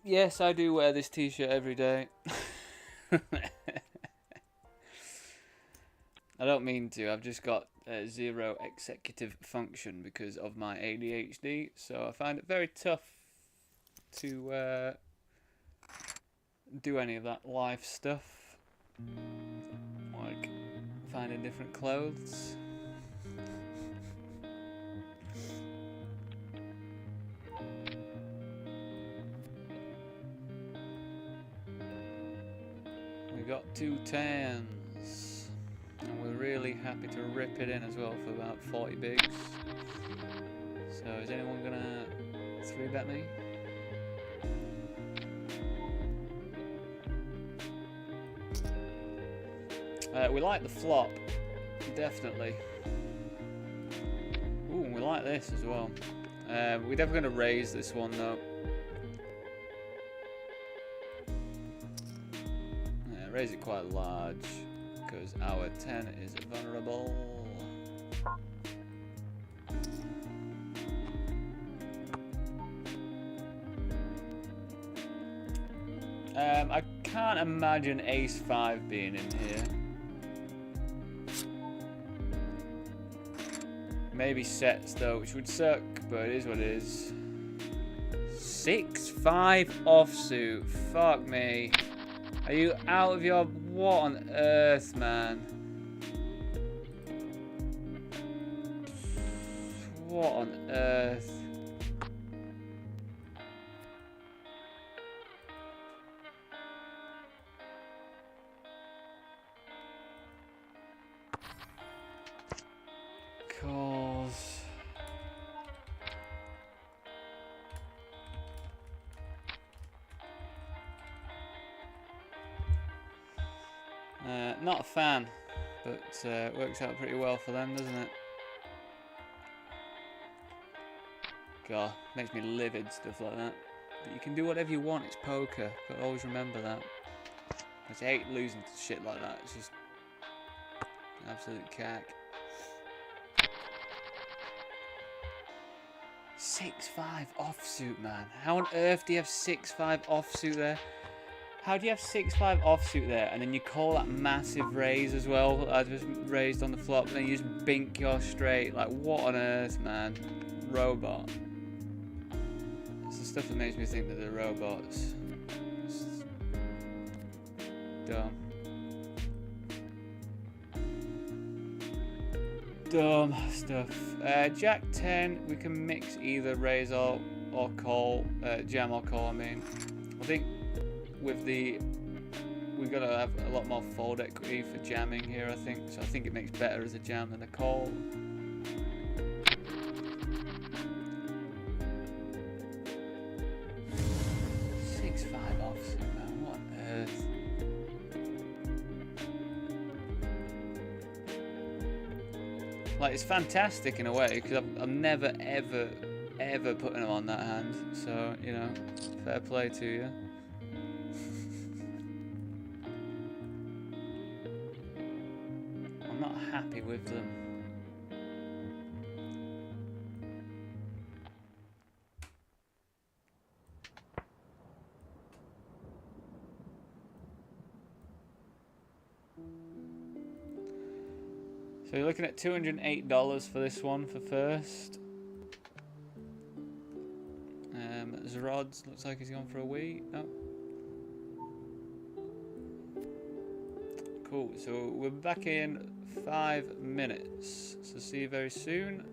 Yes, I do wear this t-shirt every day. I don't mean to, I've just got zero executive function because of my ADHD, so I find it very tough to do any of that life stuff, like finding different clothes. Got 2 tens, and we're really happy to rip it in as well for about 40 bigs. So is anyone gonna 3-bet me? We like the flop, definitely. Ooh, we like this as well. We're never gonna raise this one though. Raise it quite large because our 10 is vulnerable. I can't imagine ace 5 being in here. Maybe sets though, which would suck, but it is what it is. 6-5 offsuit. Fuck me. Are you out of your... What on earth, man? What on earth? Calls. Not a fan, but works out pretty well for them, doesn't it? God, makes me livid, stuff like that. But you can do whatever you want, it's poker. But always remember that. I just hate losing to shit like that. It's just absolute cack. 6-5 offsuit, man. How on earth do you have 6-5 offsuit there? How do you have 6-5 offsuit there, and then you call that massive raise as well? I just raised on the flop, and then you just bink your straight. Like, what on earth, man? Robot. It's the stuff that makes me think that they're robots. It's dumb. Dumb stuff. Jack 10, we can mix either raise or call, jam or call, I mean. I think with the, we've got to have a lot more fold equity for jamming here, I think. So I think it makes better as a jam than a call. Offsuit, man. What on earth? Like, it's fantastic in a way, because I'm never, ever putting them on that hand. So, you know, fair play to you. I'm not happy with them. So you're looking at $208 for this one for first. Zerod's looks like he's gone for a wee. Oh. Cool, so we're back in 5 minutes. So see you very soon.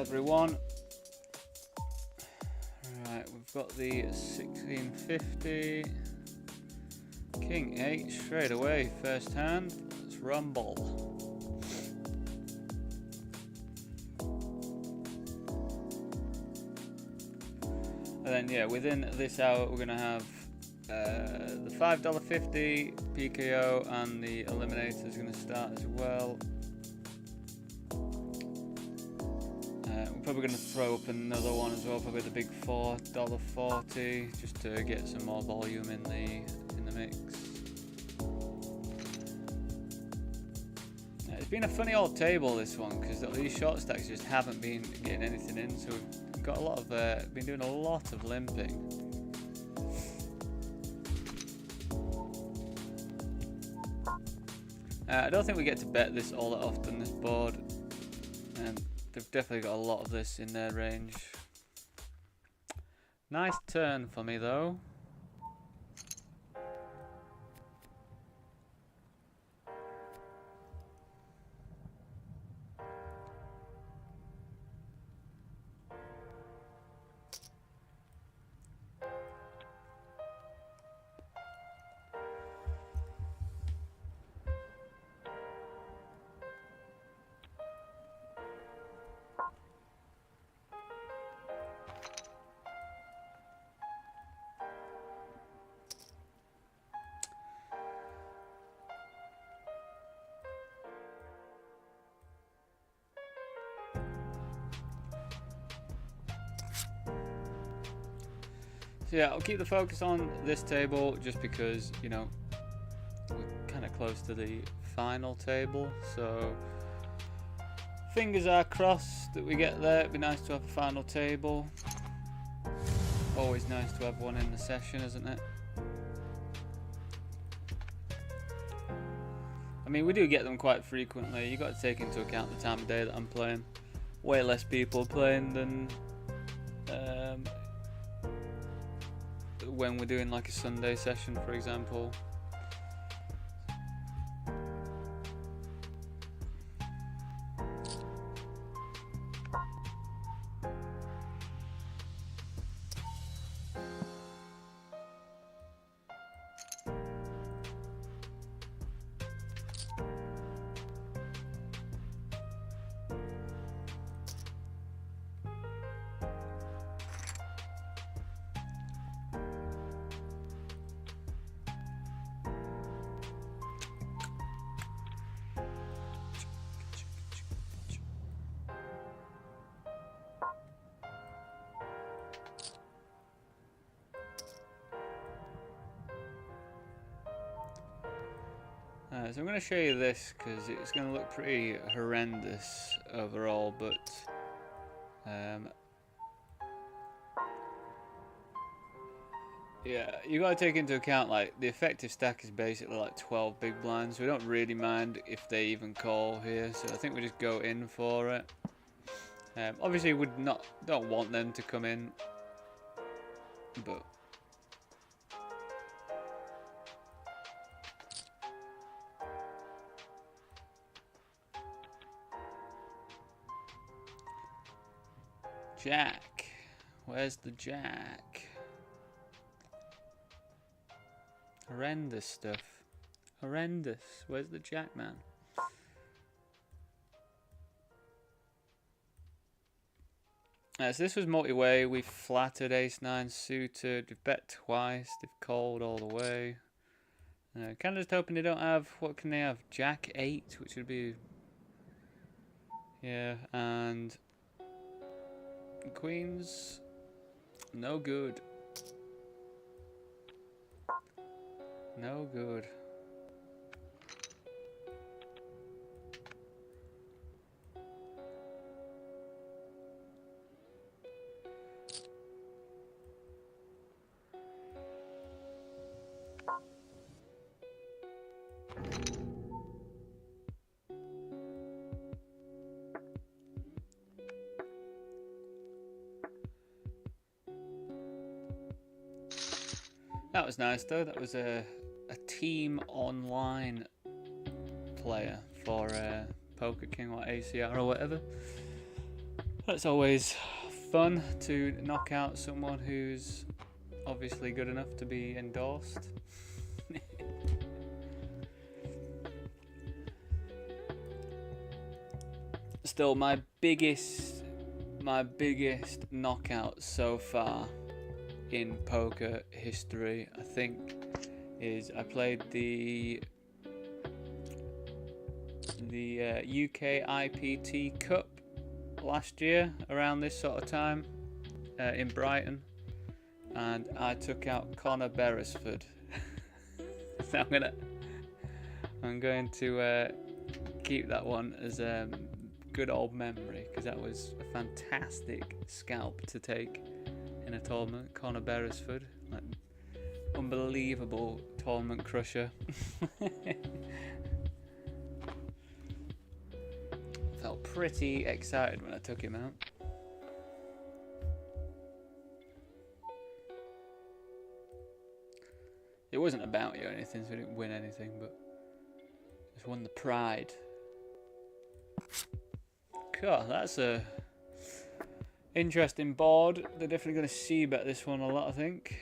everyone. Right, we've got the 1650. King 8 straight away, first hand. Let's rumble. And then, yeah, within this hour, we're going to have the $5.50 PKO, and the Eliminator is going to start as well. We're probably going to throw up another one as well, probably the big $4.40, just to get some more volume in the mix. It's been a funny old table, this one, because these short stacks just haven't been getting anything in, so we've got a lot of been doing a lot of limping. I don't think we get to bet this all that often, this board. They've definitely got a lot of this in their range. Nice turn for me though. So yeah, I'll keep the focus on this table just because, you know, we're kind of close to the final table, so fingers are crossed that we get there. It'd be nice to have a final table. Always nice to have one in the session, isn't it? I mean, we do get them quite frequently. You got to take into account the time of day that I'm playing. Way less people playing than when we're doing like a Sunday session, for example. So I'm going to show you this because it's going to look pretty horrendous overall, but yeah, you got to take into account like the effective stack is basically like 12 big blinds. We don't really mind if they even call here, so I think we just go in for it. Obviously, we don't want them to come in, but. Jack. Where's the jack? Horrendous stuff. Horrendous. Where's the jack, man? So this was multi-way. We flattered ace-9 suited. We've bet twice. They've called all the way. Kind of just hoping they don't have... What can they have? Jack-8, which would be... Yeah, and... Queens, no good. No good. That was nice though. That was a team online player for Poker King or ACR or whatever. That's always fun to knock out someone who's obviously good enough to be endorsed. Still, my biggest knockout so far in poker history, I think, is I played the UK IPT Cup last year around this sort of time in Brighton, and I took out Connor Beresford. So I'm going to keep that one as a good old memory, because that was a fantastic scalp to take in a tournament. Connor Beresford, like, unbelievable tournament crusher. Felt pretty excited when I took him out. It wasn't about you or anything, so I didn't win anything, but just won the pride. Cool, that's a interesting board. They're definitely going to c-bet this one a lot, I think.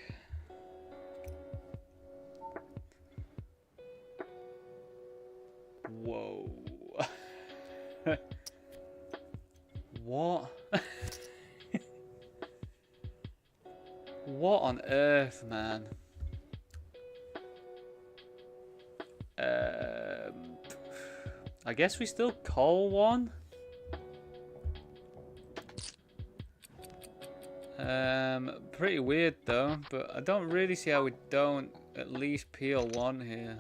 Whoa. What? What on earth, man? I guess we still call one. Pretty weird though, but I don't really see how we don't at least peel one here.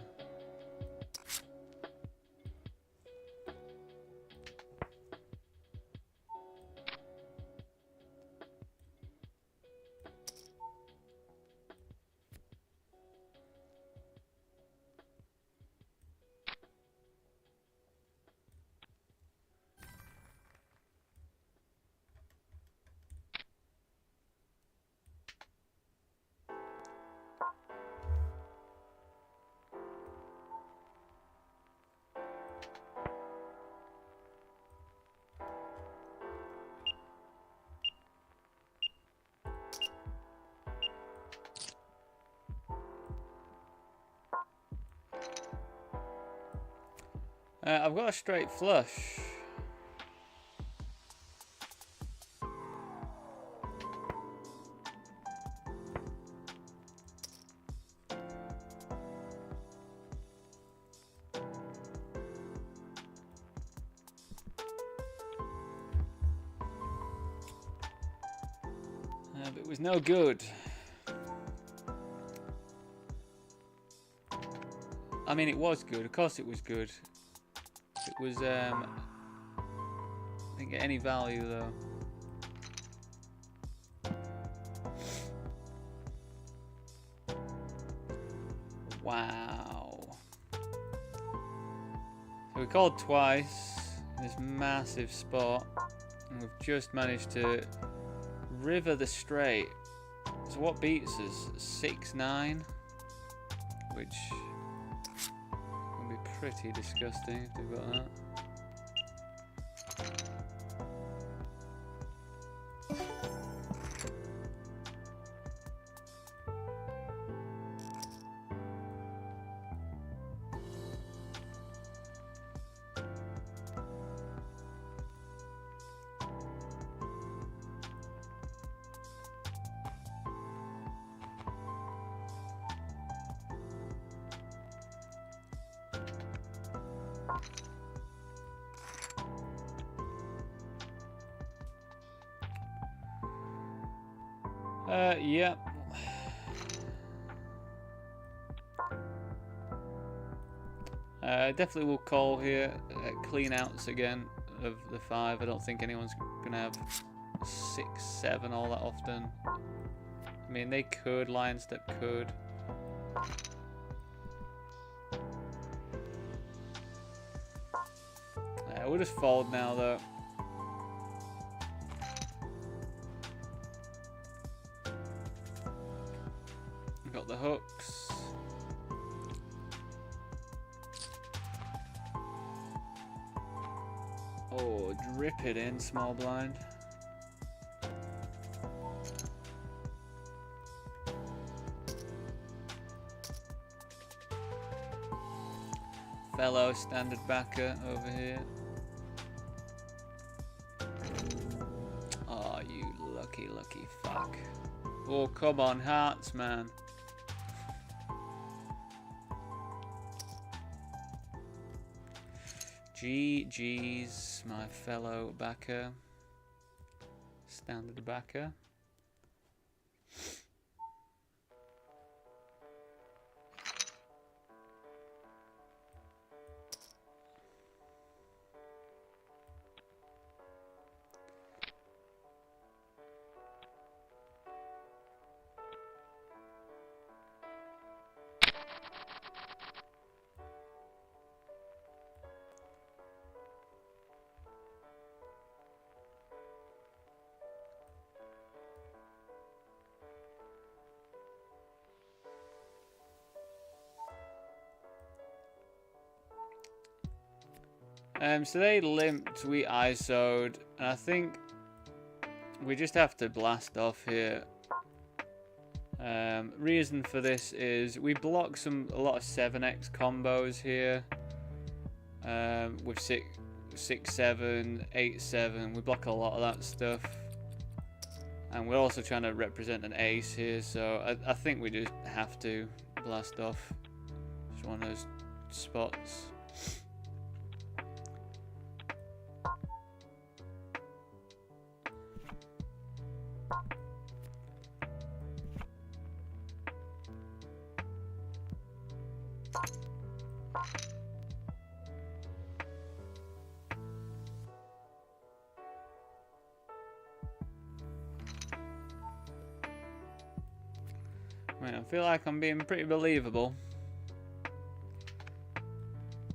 I've got a straight flush. But it was no good. I mean, it was good. Of course it was good. It was, didn't get any value though. Wow. So we called twice in this massive spot, and we've just managed to river the straight. So what beats us? 6-9, which would be pretty disgusting if we've got that. Yeah. Definitely will call here. Clean outs again of the 5. I don't think anyone's gonna have 6-7 all that often. I mean, they could. Lion step could. We'll just fold now though. Got the hooks. Oh, drip it in, small blind. fellow standard backer over here. Oh, you lucky, lucky fuck. Oh, come on, hearts, man. GG's, my fellow backer. Standard backer. So they limped, we ISO'd, and I think we just have to blast off here. Reason for this is we block a lot of 7x combos here with 6-7, 8-7. We block a lot of that stuff, and we're also trying to represent an ace here. So I think we just have to blast off. It's one of those spots. Right, I feel like I'm being pretty believable. I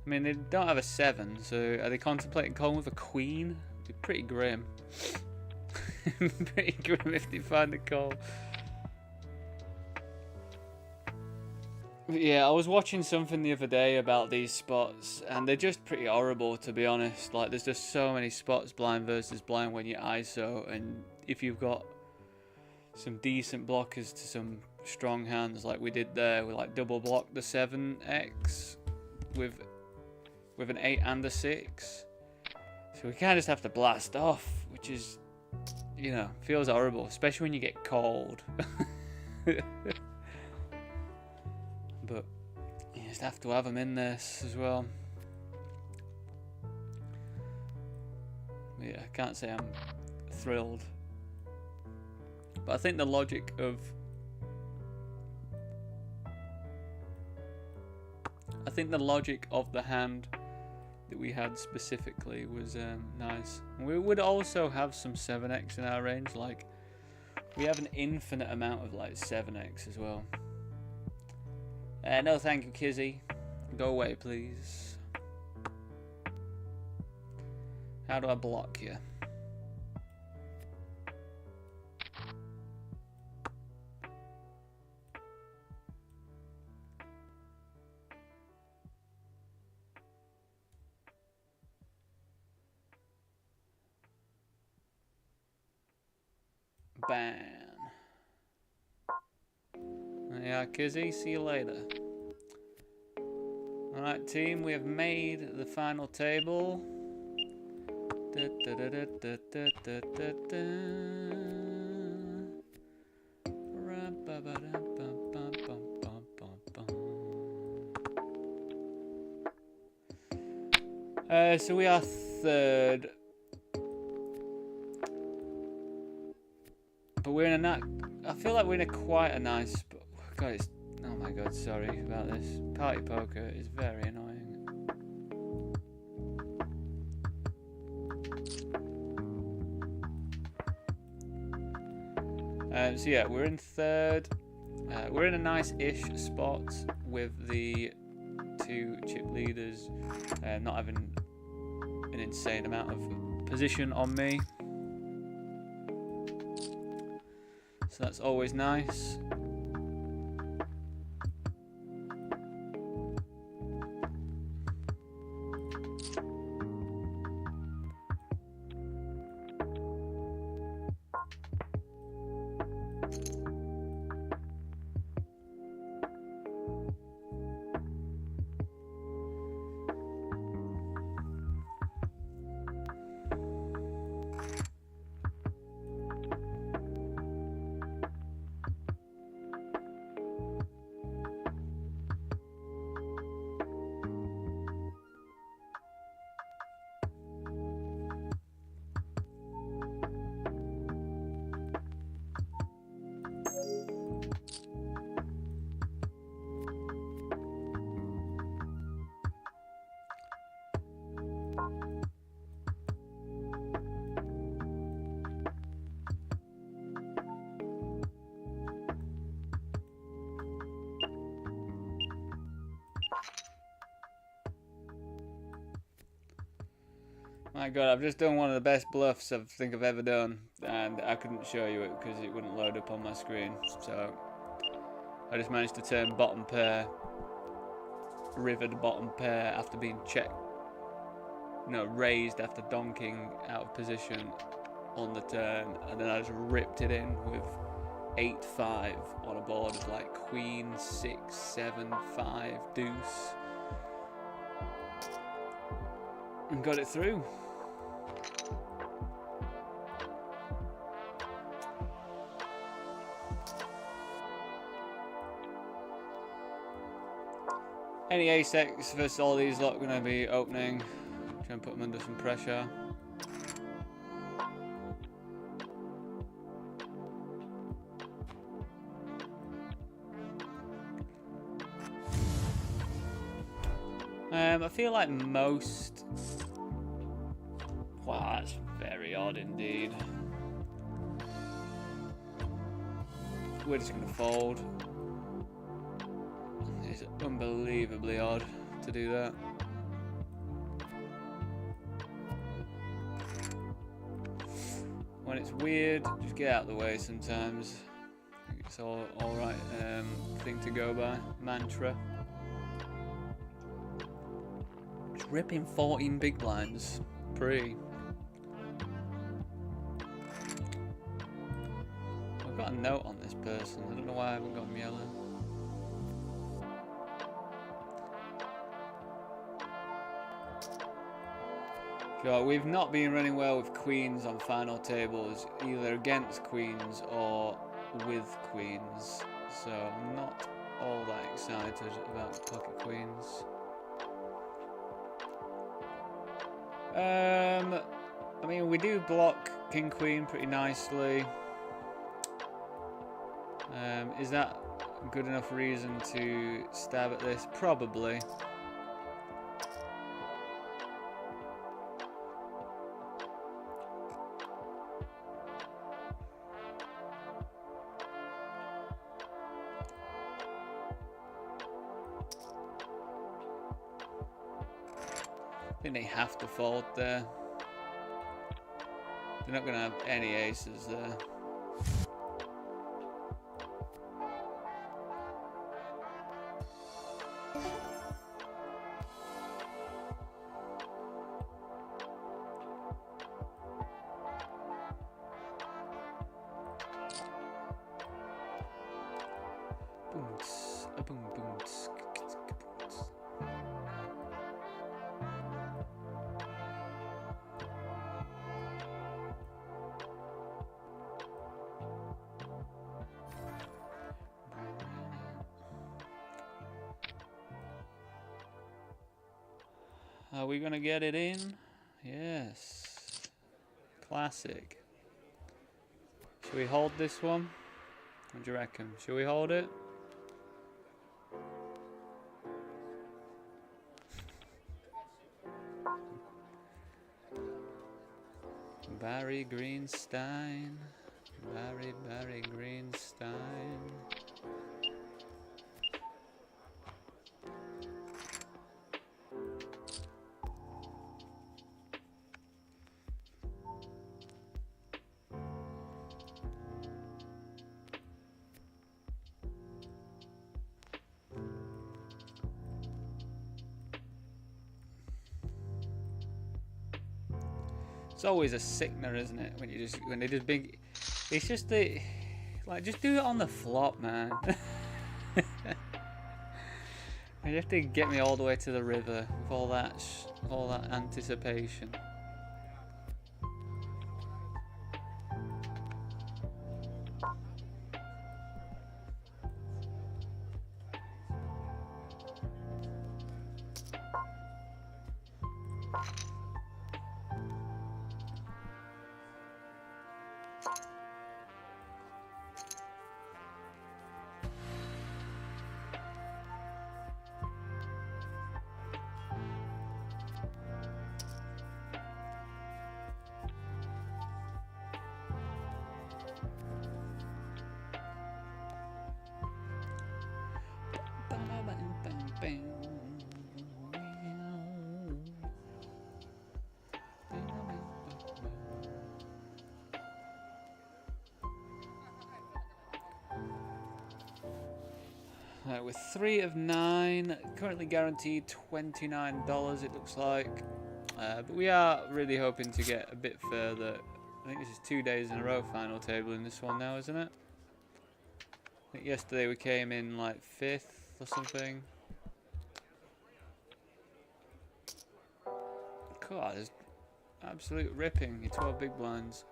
mean, they don't have a 7, so are they contemplating calling with a queen? It'd be pretty grim. Pretty grim if they find a call. But yeah, I was watching something the other day about these spots, and they're just pretty horrible, to be honest. Like, there's just so many spots blind versus blind when you ISO, and if you've got some decent blockers to some strong hands like we did there, we like double block the 7x with an 8 and a 6, so we kind of just have to blast off, which is, you know, feels horrible, especially when you get called. But you just have to have them in this as well. Yeah, I can't say I'm thrilled, but I think the logic of the hand that we had specifically was nice. We would also have some 7x in our range. Like, we have an infinite amount of like 7x as well. No thank you, Kizzy. Go away, please. How do I block you? Ban. Yeah, Kizzy, see you later. Alright, team, we have made the final table. So we are third. But we're in a I feel like we're in a quite a nice spot. God, it's, oh my god, sorry about this. Party poker is very annoying. So yeah, we're in third. We're in a nice-ish spot with the 2 chip leaders not having an insane amount of position on me. So that's always nice. My god, I've just done one of the best bluffs I think I've ever done, and I couldn't show you it because it wouldn't load up on my screen. So I just managed to turn bottom pair, rivered bottom pair after being checked, no, raised after donking out of position on the turn, and then I just ripped it in with 8-5 on a board of like queen, 6, 7, 5, deuce, and got it through. Any ace-x versus all these lot going to be opening. Try and put them under some pressure. I feel like most... Wow, that's very odd indeed. We're just going to fold. It's unbelievably odd to do that. When it's weird, just get out of the way sometimes. I think it's alright thing to go by. Mantra. Just ripping 14 big blinds. Pre. I've got a note on this person. I don't know why I haven't got him yellow. God, we've not been running well with queens on final tables, either against queens or with queens. So I'm not all that excited about pocket queens. I mean, we do block king queen pretty nicely. Is that good enough reason to stab at this? Probably. I think they have to fold there. They're not going to have any aces there. Boom, boom, boom. Are we gonna get it in? Yes. Classic. Should we hold this one? What do you reckon? Should we hold it? Barry Greenstein. Barry Greenstein. It's always a sickener, isn't it? When they just big, it's just the like just do it on the flop, man. You have to get me all the way to the river with all that anticipation. With 3 of 9, currently guaranteed $29 it looks like. But we are really hoping to get a bit further. I think this is 2 days in a row final table in this one now, isn't it? I think yesterday we came in like 5th or something. God, there's absolute ripping. Your 12 big blinds.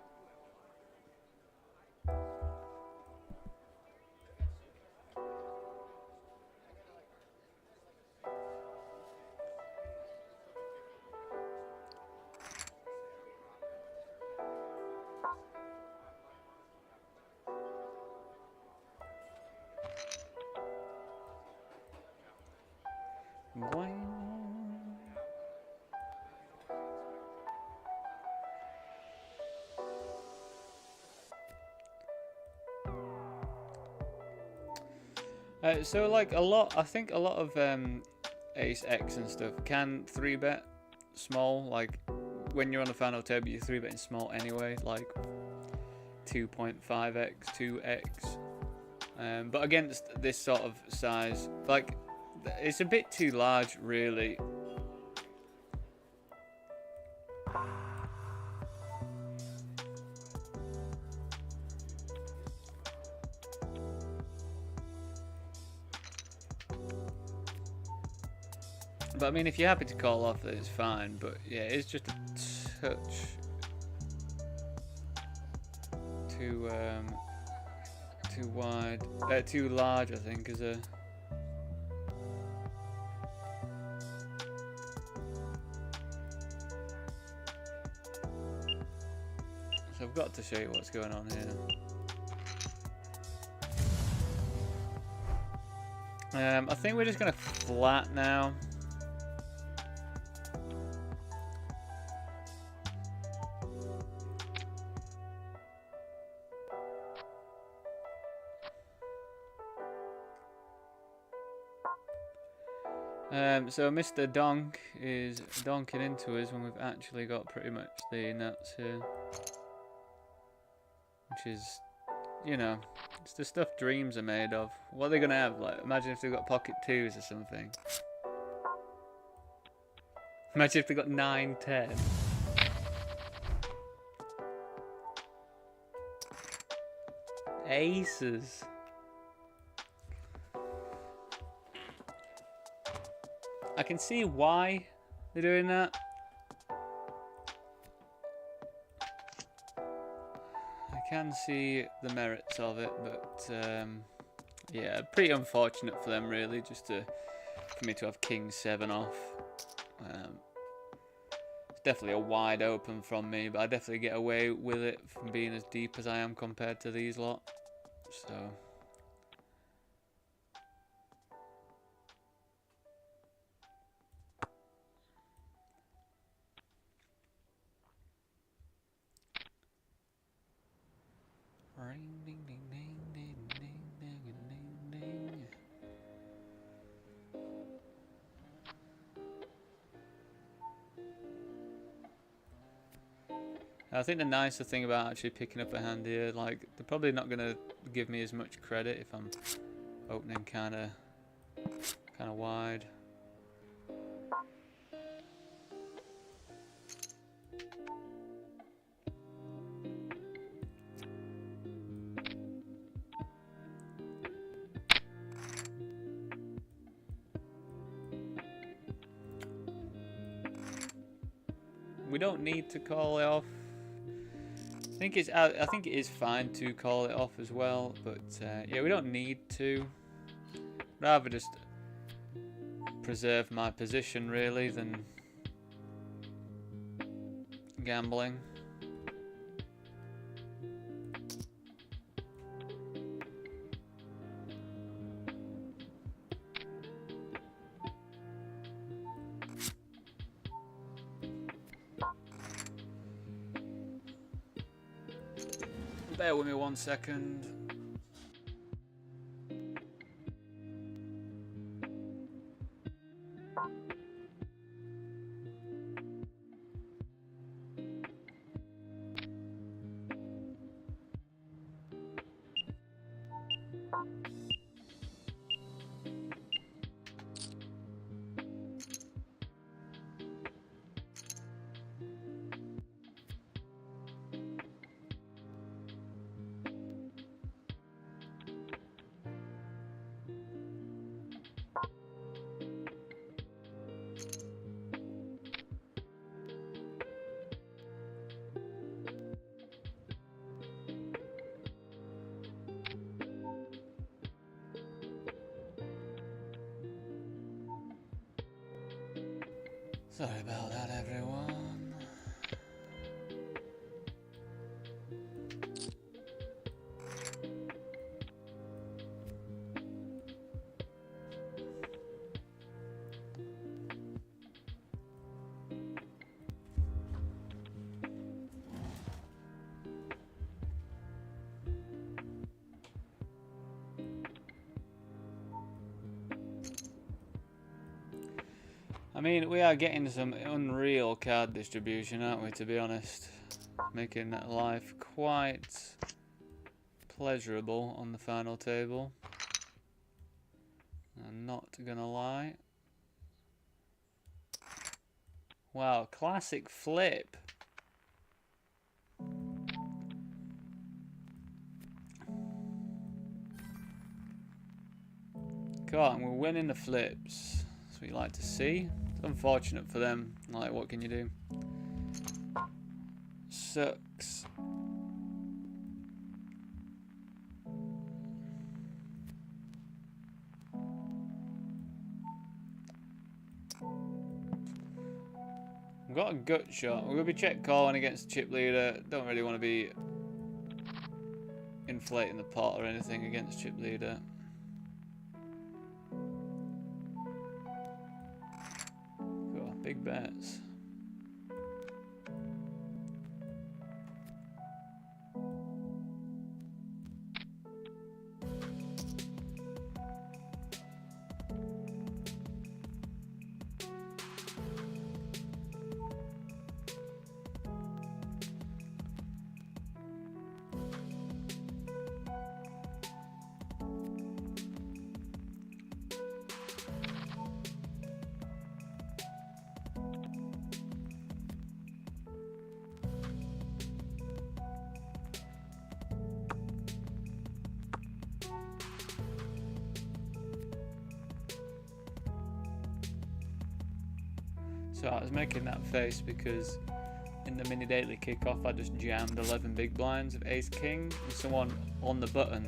Boing. So like I think a lot of Ace X and stuff can 3-bet small. Like when you're on the final table, you're 3-betting small anyway, like 2.5x, 2x. But against this sort of size, like it's a bit too large, really. But I mean, if you're happy to call off, then it's fine. But yeah, it's just a touch too wide, too large, I think, as a. So I've got to show you what's going on here. I think we're just gonna flat now. So Mr. Donk is donking into us when we've actually got pretty much the nuts here. Which is, you know, it's the stuff dreams are made of. What are they going to have? Like, imagine if they've got pocket 2s or something. Imagine if they got 9, 10. Aces. I can see why they're doing that. I can see the merits of it, but yeah, pretty unfortunate for them, really, just for me to have King 7 off. It's definitely a wide open from me, but I definitely get away with it from being as deep as I am compared to these lot. So. I think the nicer thing about actually picking up a hand here, like, they're probably not going to give me as much credit if I'm opening kind of wide. We don't need to call it off. I think it is fine to call it off as well, but yeah, we don't need to. Rather just preserve my position, really, than gambling. Bear with me 1 second. Sorry about that, everyone. I mean, we are getting some unreal card distribution, aren't we, to be honest? Making life quite pleasurable on the final table. I'm not gonna lie. Wow, classic flip. Come on, we're winning the flips. That's what you like to see. It's unfortunate for them. Like, what can you do? Sucks. We've got a gut shot. We're going to be check calling against chip leader. Don't really want to be inflating the pot or anything against chip leader. Got big bets. So I was making that face because in the mini daily kickoff I just jammed 11 big blinds of ace king and someone on the button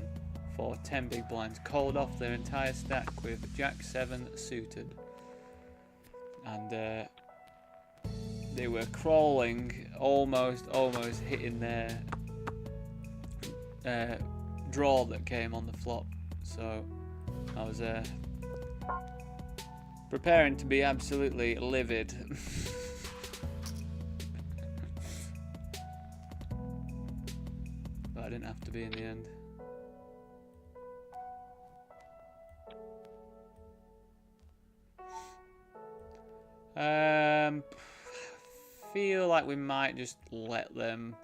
for 10 big blinds called off their entire stack with jack 7 suited, and they were crawling, almost hitting their draw that came on the flop. So I was preparing to be absolutely livid. But I didn't have to be in the end. Feel like we might just let them.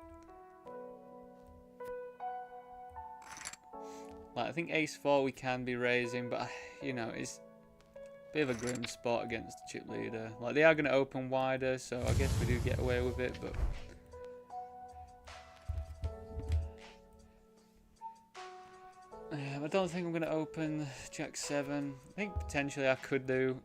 Like, I think ace 4 we can be raising, but you know, it's a bit of a grim spot against the chip leader. Like, they are going to open wider, so I guess we do get away with it, but I don't think I'm going to open jack 7. I think potentially I could do.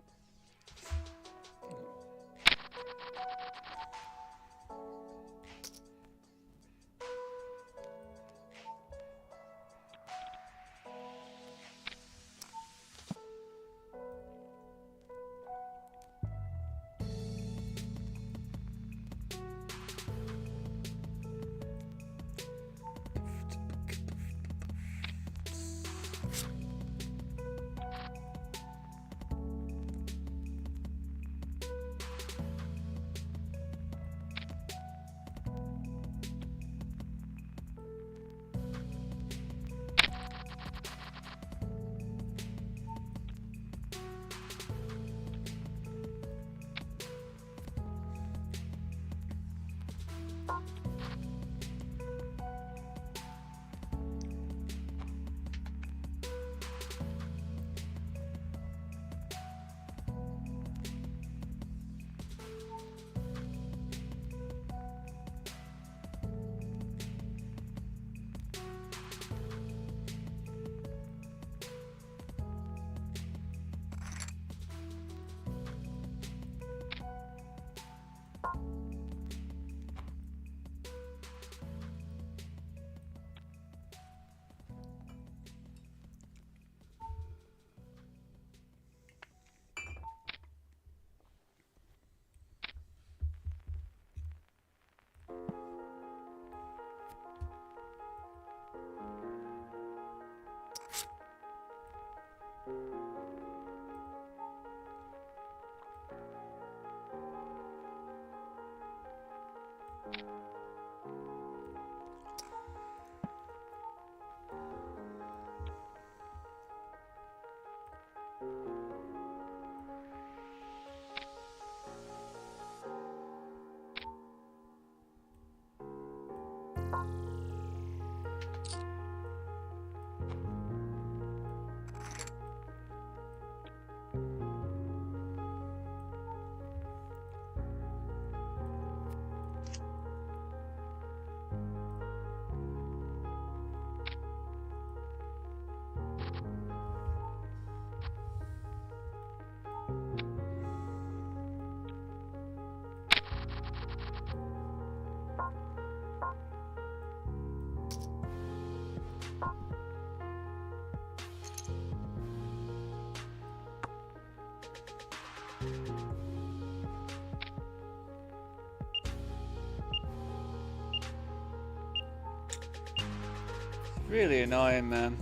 It's really annoying, man.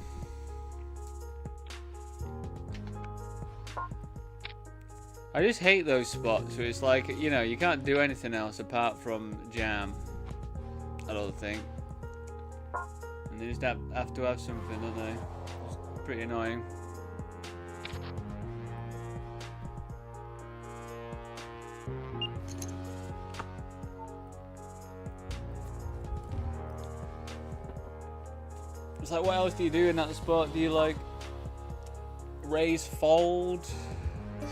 I just hate those spots where it's like, you know, you can't do anything else apart from jam. I don't think. And they just have to have something, don't they? It's pretty annoying. It's like, what else do you do in that spot? Do you like raise, fold?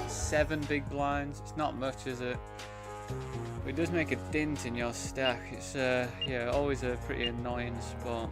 7 big blinds. It's not much, is it? But it does make a dent in your stack. It's yeah, always a pretty annoying spot.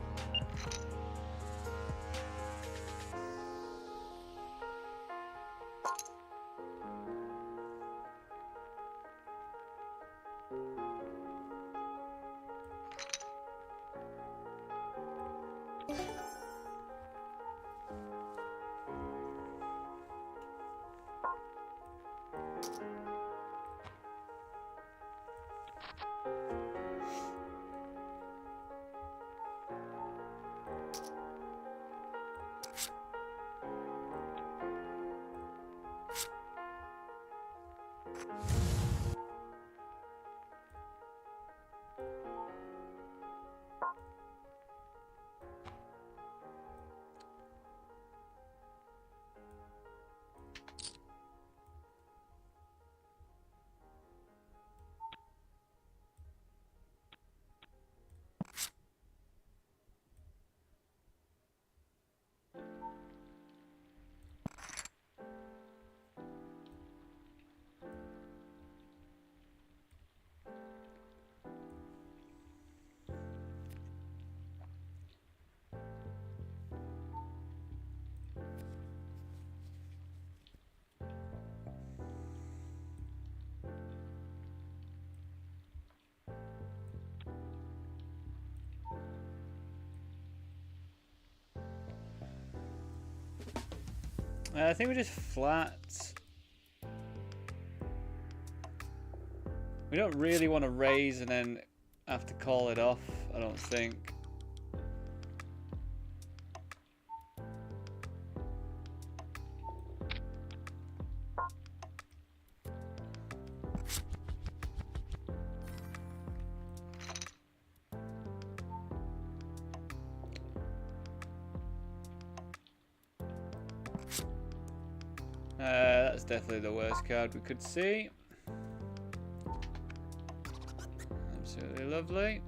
I think we're just flat. We don't really want to raise and then have to call it off, I don't think. That's definitely the worst card we could see. Absolutely lovely.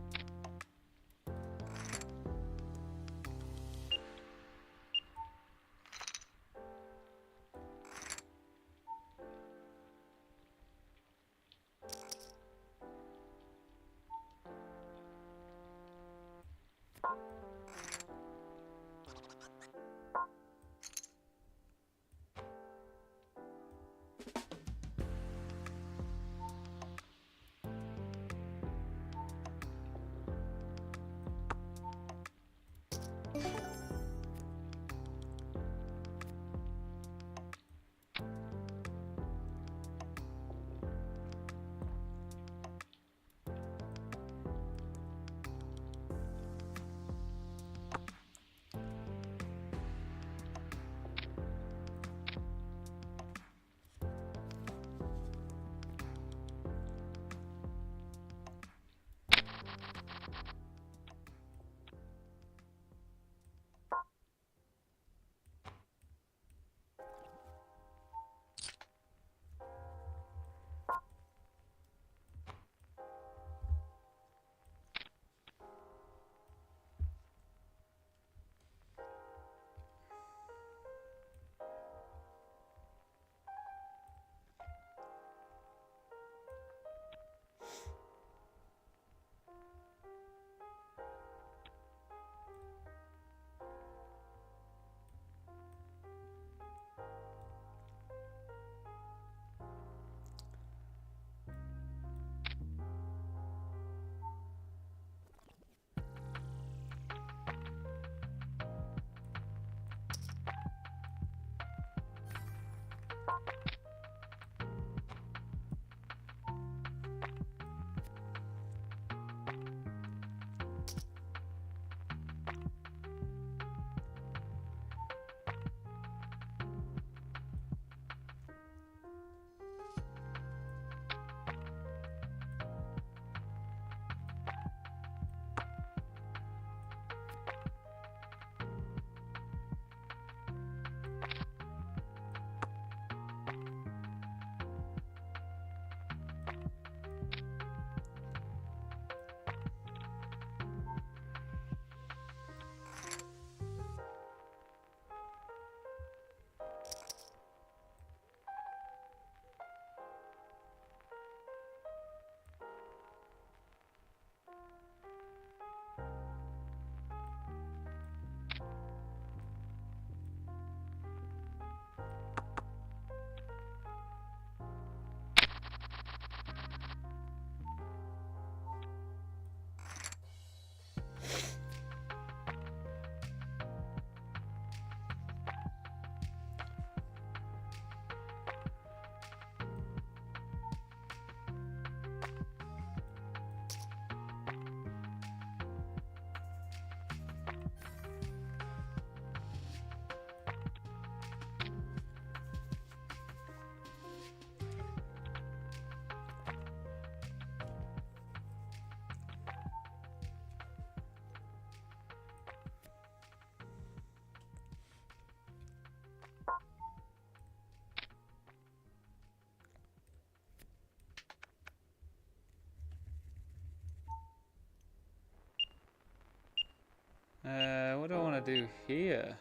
do here?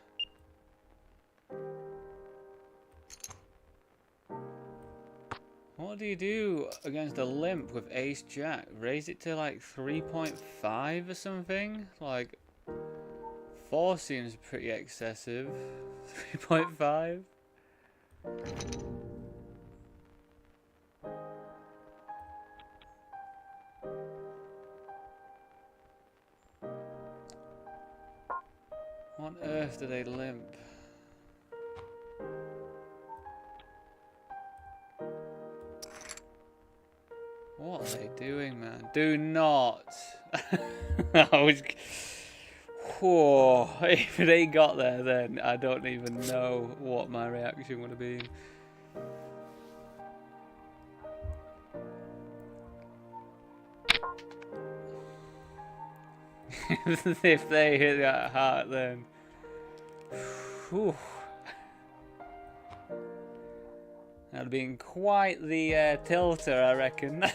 What do you do against a limp with ace jack? Raise it to like 3.5 or something? Like 4 seems pretty excessive. 3.5? What on earth do they limp? What are they doing, man? Do not! I was... Whoa, if they got there, then I don't even know what my reaction would have been. If they hit that heart, then... Whew. That'd have been quite the tilter, I reckon.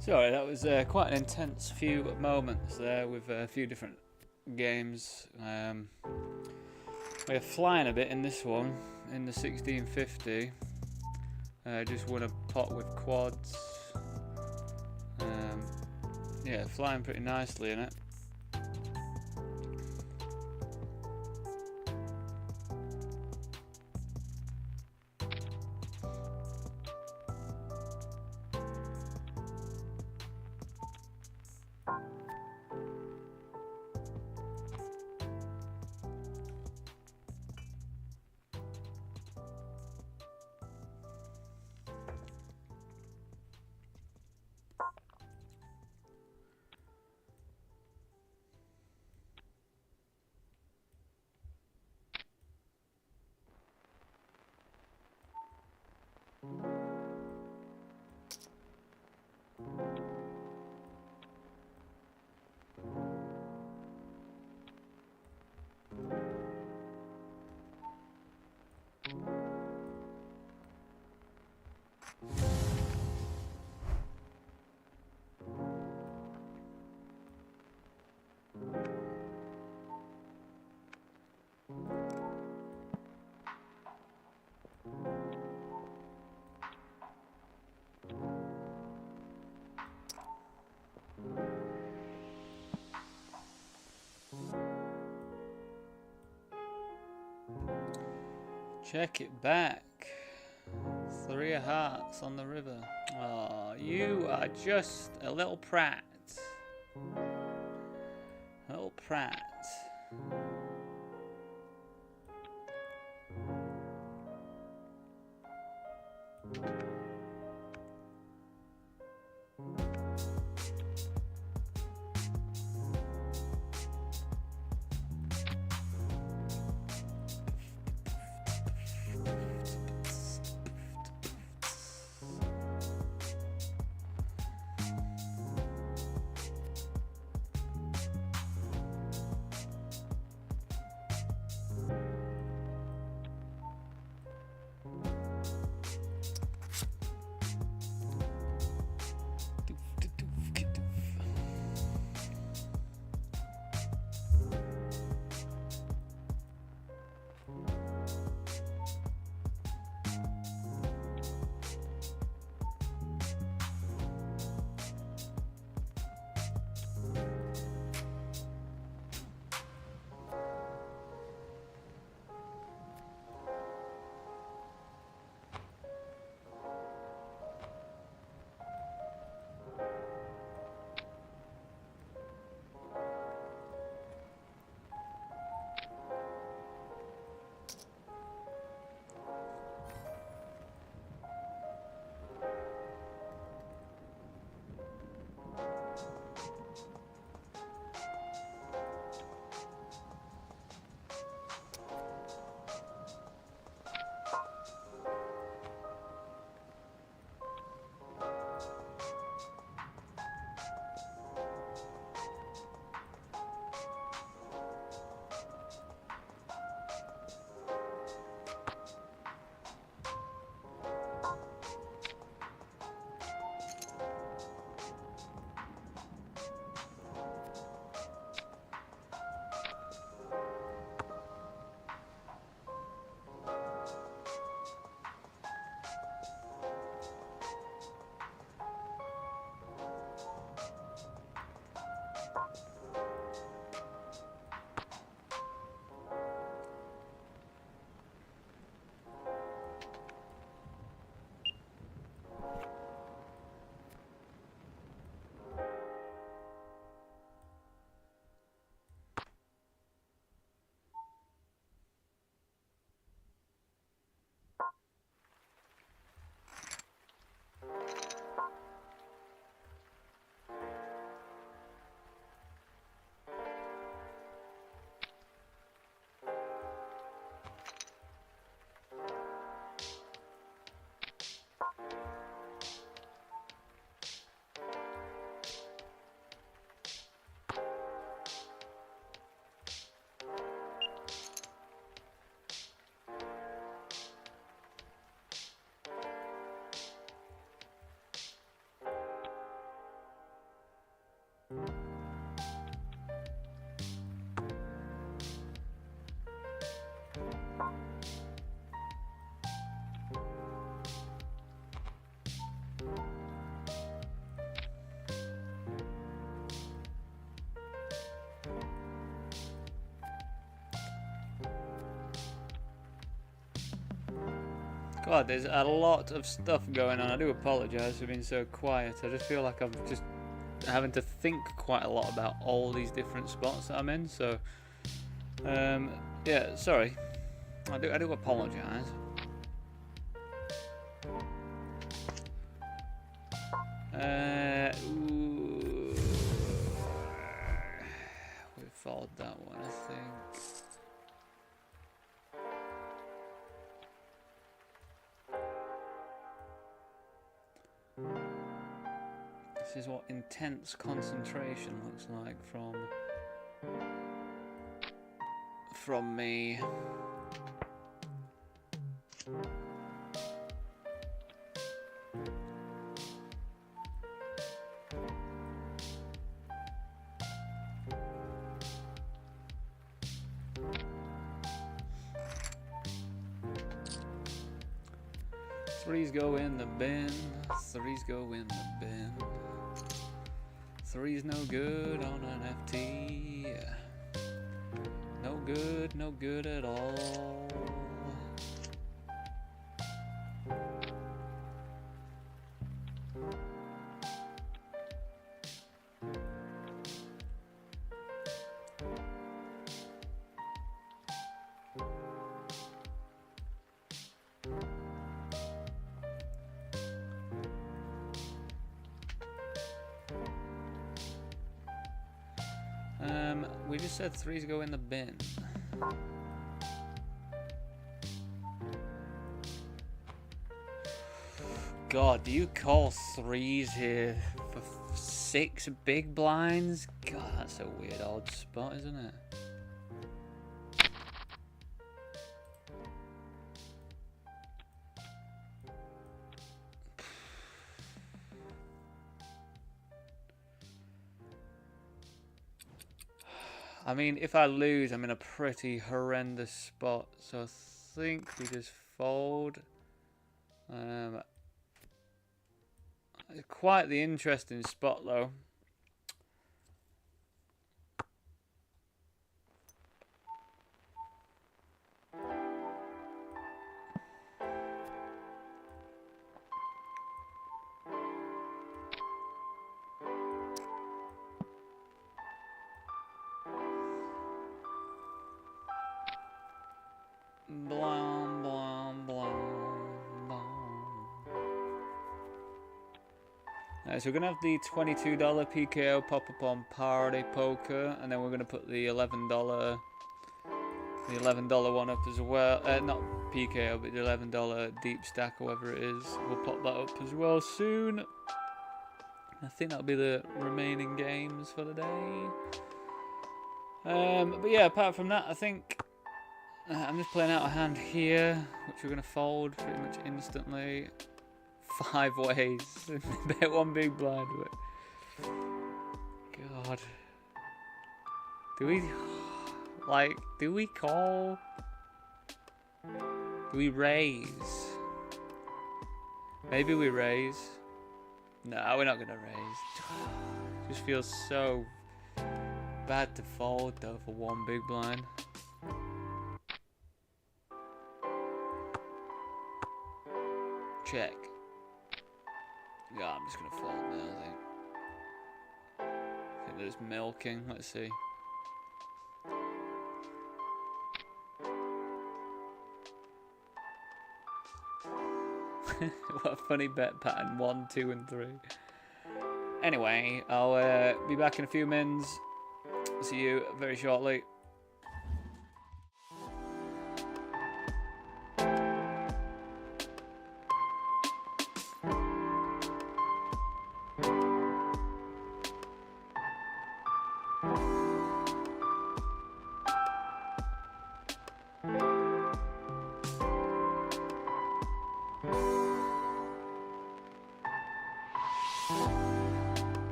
Sorry, that was quite an intense few moments there with a few different games. We're flying a bit in this one, in the 1650. Just won a pot with quads. Yeah, flying pretty nicely in it. Check it back. 3 of hearts on the river. Oh, you are just a little prat. A little prat. God, there's a lot of stuff going on. I do apologise for being so quiet. I just feel like I'm just having to think quite a lot about all these different spots that I'm in. So, yeah, sorry. I do apologise. Ooh. We followed that one, I think. This is what intense concentration looks like from me. Threes go in the bin. Threes go in the bin. Three's no good on an FT. No good at all. We just said threes go in the bin. God, do you call threes here for 6 big blinds? God, that's a weird odd spot, isn't it? I mean, if I lose, I'm in a pretty horrendous spot. So I think we just fold. Quite the interesting spot, though. Blom, blom, blom, blom. Alright, so we're going to have the $22 PKO pop-up on Party Poker, and then we're going to put the $11 one up as well. Not PKO, but the $11 deep stack, or whatever it is. We'll pop that up as well soon. I think that'll be the remaining games for the day. But yeah, apart from that, I think I'm just playing out a hand here, which we're going to fold pretty much instantly. 5 ways. Bet 1 big blind. But God. Do we call? Do we raise? Maybe we raise. No, we're not going to raise. Just feels so bad to fold though for 1 big blind. Check. Yeah, I'm just gonna fold now, I think they're just milking. Let's see. What a funny bet pattern. 1, 2, and 3. Anyway, I'll be back in a few minutes. See you very shortly.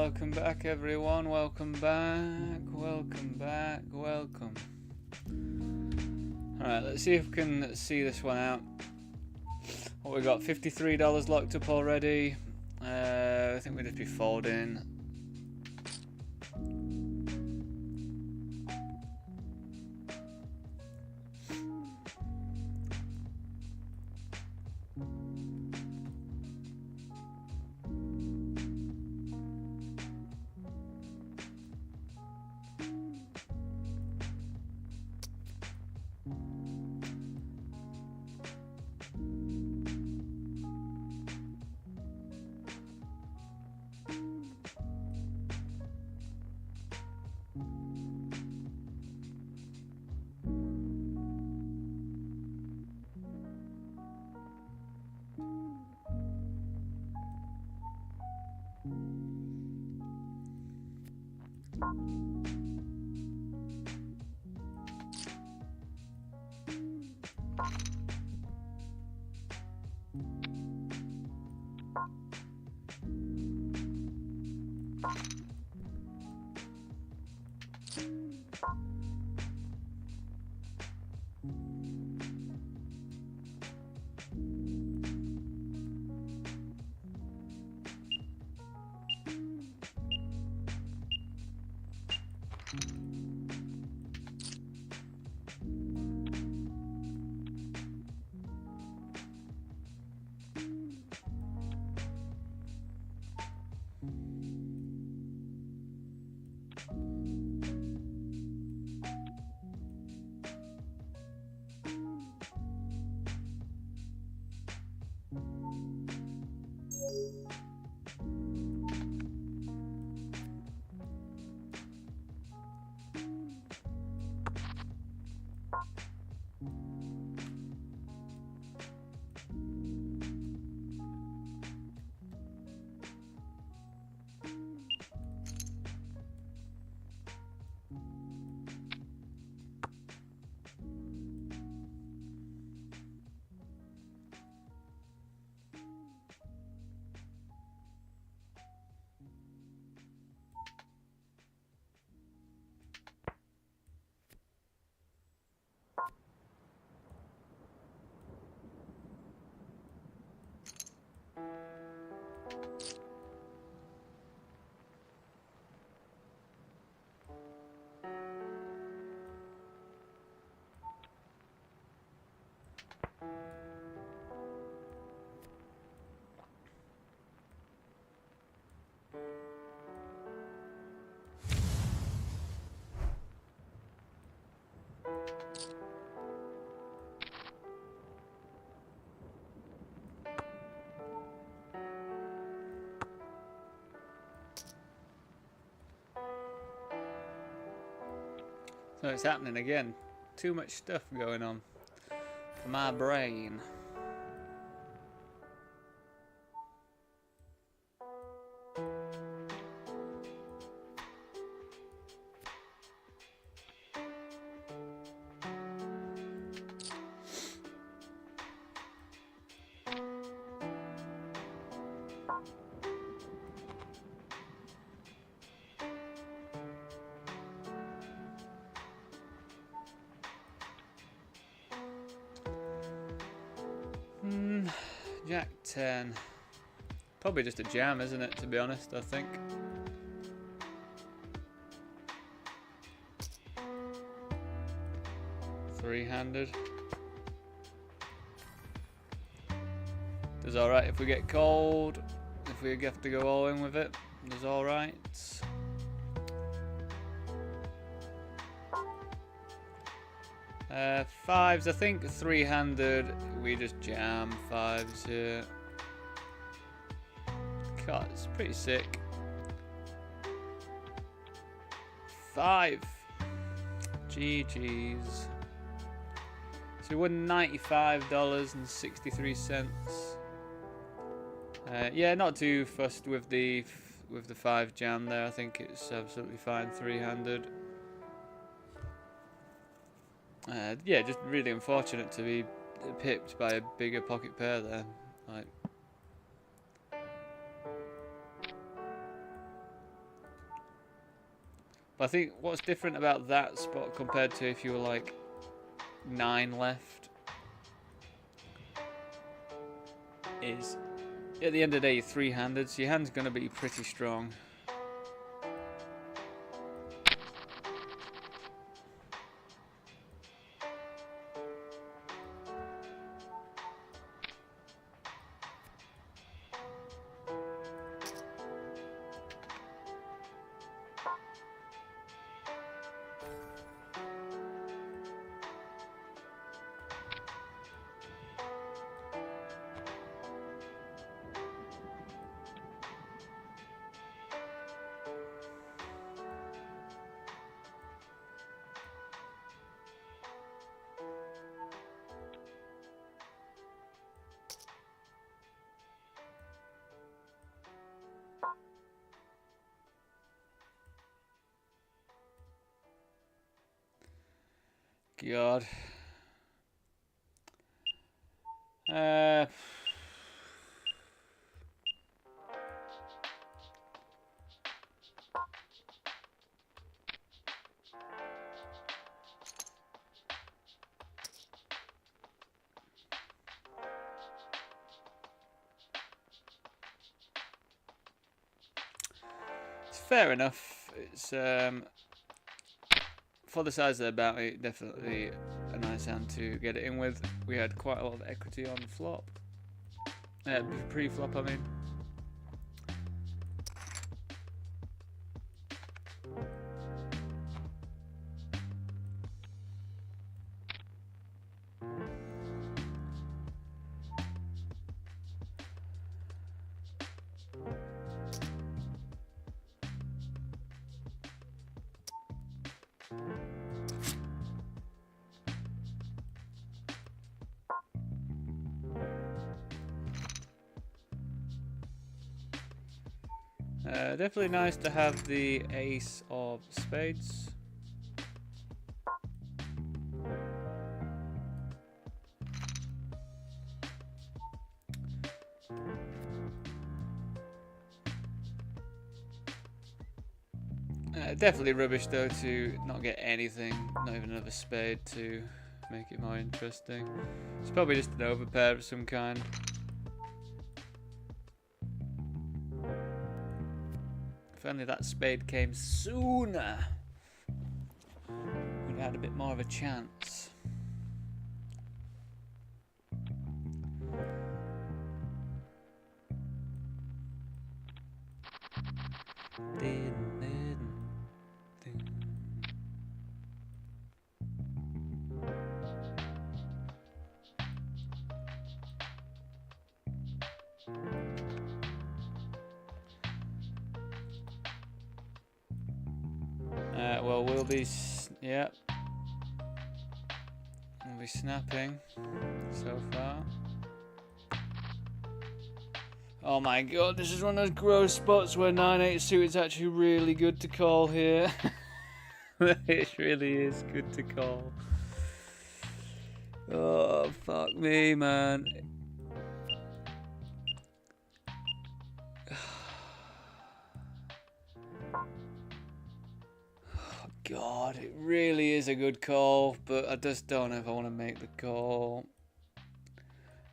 Welcome back, everyone. Welcome back. Welcome back. Welcome. Alright, let's see if we can see this one out. What we got? $53 locked up already. I think we'll just be folding. So it's happening again. Too much stuff going on for my brain. Jack 10. Probably just a jam, isn't it, to be honest, I think. Three-handed. Does alright if we get cold. If we have to go all in with it, does alright. Fives, I think three-handed, we just jam fives here. God, it's pretty sick. 5. GG's. So we won $95.63. Yeah, not too fussed with the 5 jam there. I think it's absolutely fine three-handed. Yeah, just really unfortunate to be pipped by a bigger pocket pair there. Like, but I think what's different about that spot compared to if you were like 9 left is at the end of the day you're three-handed, so your hand's going to be pretty strong. God. It's fair enough. It's for the size of the bounty, definitely a nice hand to get it in with. We had quite a lot of equity on flop. Pre-flop, I mean. Definitely nice to have the ace of spades. Definitely rubbish though to not get anything, not even another spade to make it more interesting. It's probably just an overpair of some kind. If only that spade came sooner, we'd had a bit more of a chance. Well, we'll be, yeah, be snapping so far. Oh my god, this is one of those gross spots where 9-8 suit is actually really good to call here. It really is good to call. Oh, fuck me, man. Oh god, it really is a good call, but I just don't know if I want to make the call.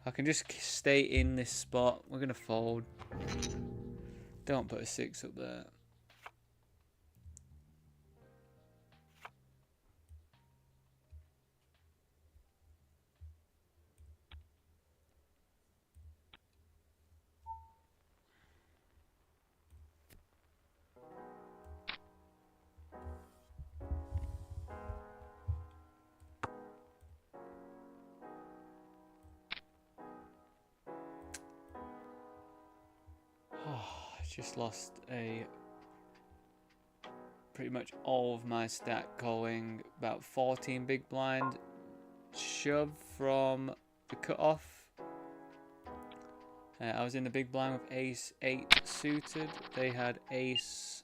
I can just stay in this spot. We're going to fold. Don't put a 6 up there. Just lost pretty much all of my stack calling about 14 big blind shove from the cutoff. I was in the big blind with ace 8 suited. They had ace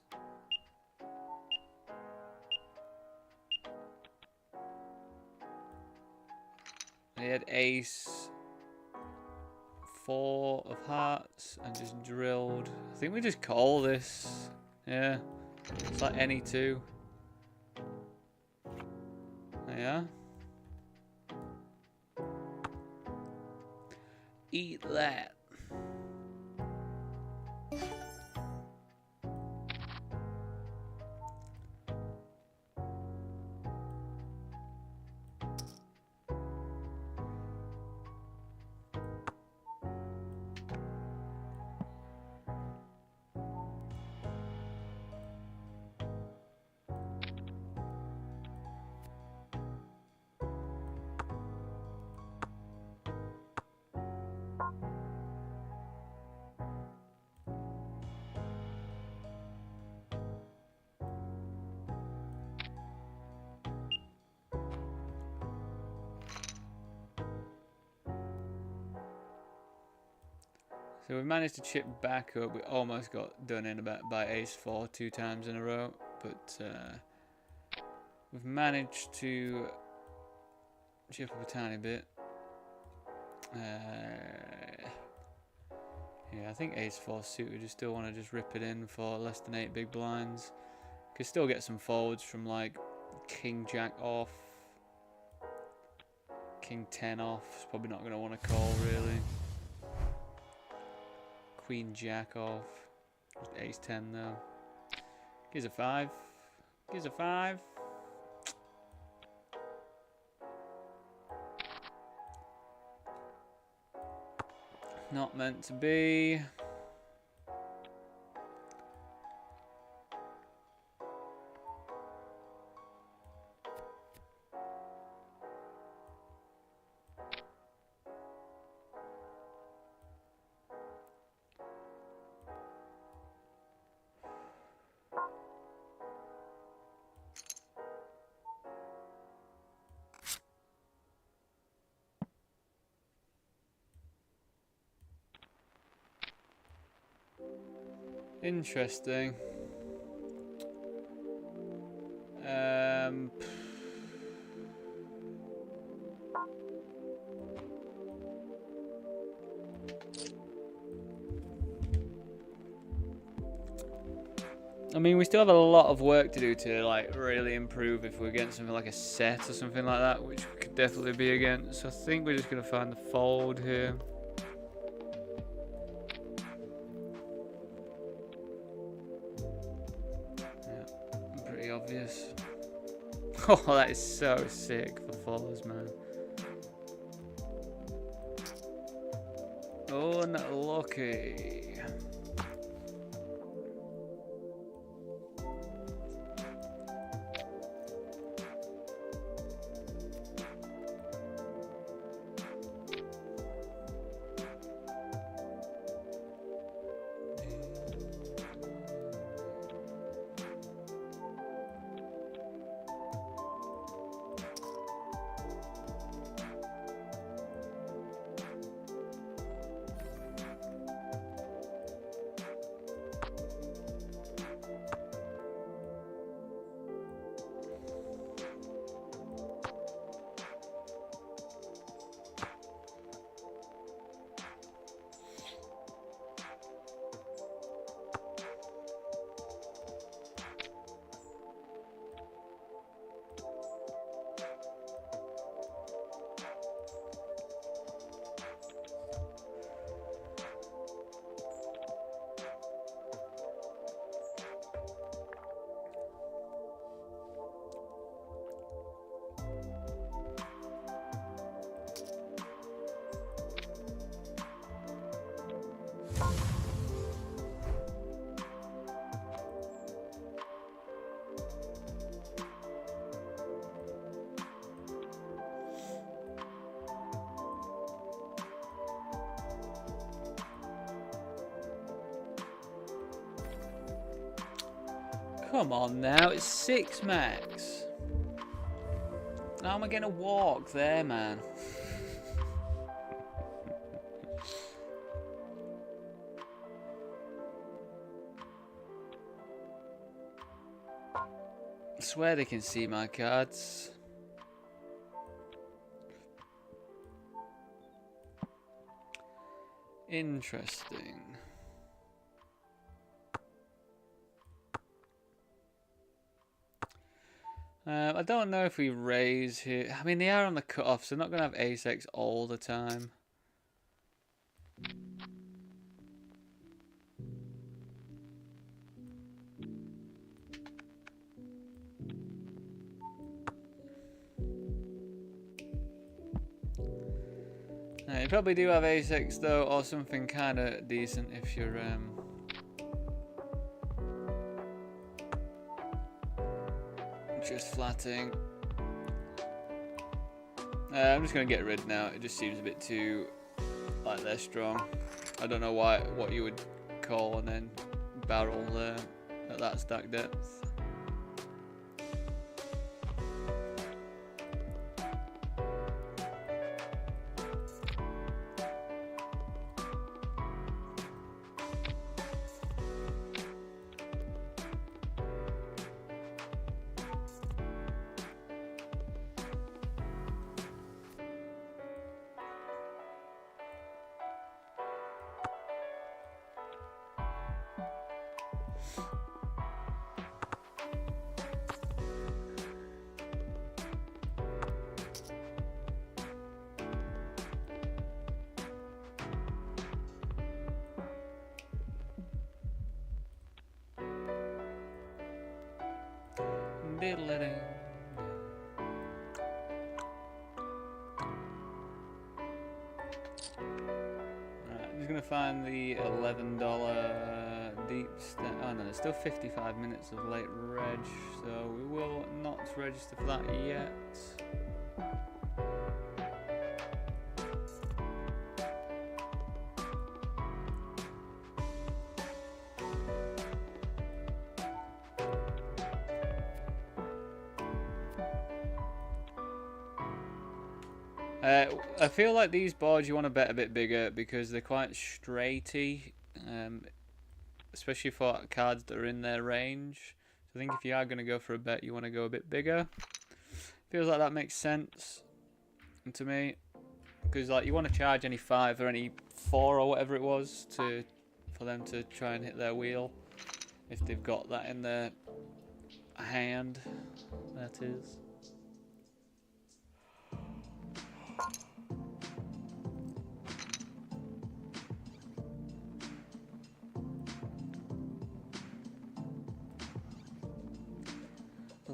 ace 4 of hearts and just drilled. I think we just call this. Yeah. It's like any two. Yeah. Eat that. So we managed to chip back up. We almost got done in by ace 4 2 times in a row, but we've managed to chip up a tiny bit. Yeah, I think ace 4 suited. You still want to just rip it in for less than 8 big blinds. Could still get some folds from like king jack off, king 10 off. It's probably not going to want to call really. Queen jack off. Just ace 10 though. Gives a 5. Gives a 5. Not meant to be. Interesting. I mean, we still have a lot of work to do to like really improve if we're getting something like a set or something like that, which we could definitely be against. So I think we're just gonna find the fold here. Yeah, pretty obvious. Oh, that is so sick for follows, man. Unlucky. Come on now, it's 6 max. How am I gonna walk there, man? I swear they can see my cards. Interesting. I don't know if we raise here. I mean, they are on the cutoff, so they're not going to have ace-x all the time. You probably do have ace-x though, or something kind of decent if you're just flatting. I'm just gonna get rid now. It just seems a bit too like they're strong. I don't know what you would call and then barrel at that stack depth. I'm just gonna find the $11 deep stack. Oh no, there's still 55 minutes of late reg, so we will not register for that yet. I feel like these boards you want to bet a bit bigger because they're quite straighty, especially for cards that are in their range. So I think if you are going to go for a bet, you want to go a bit bigger. Feels like that makes sense to me, because like you want to charge any 5 or any 4 or whatever it was for them to try and hit their wheel if they've got that in their hand. That is.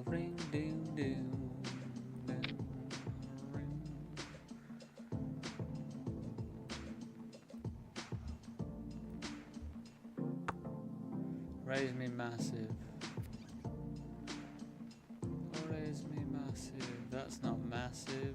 Ring, ding, ding, ding, ring. Raise me massive. Oh, raise me massive. That's not massive.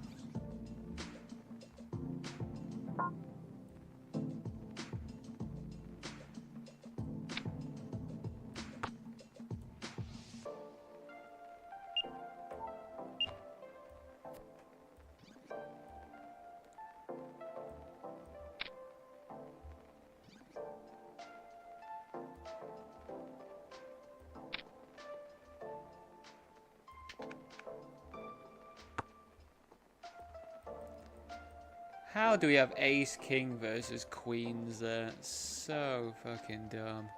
How do we have ace king versus queens there? So fucking dumb.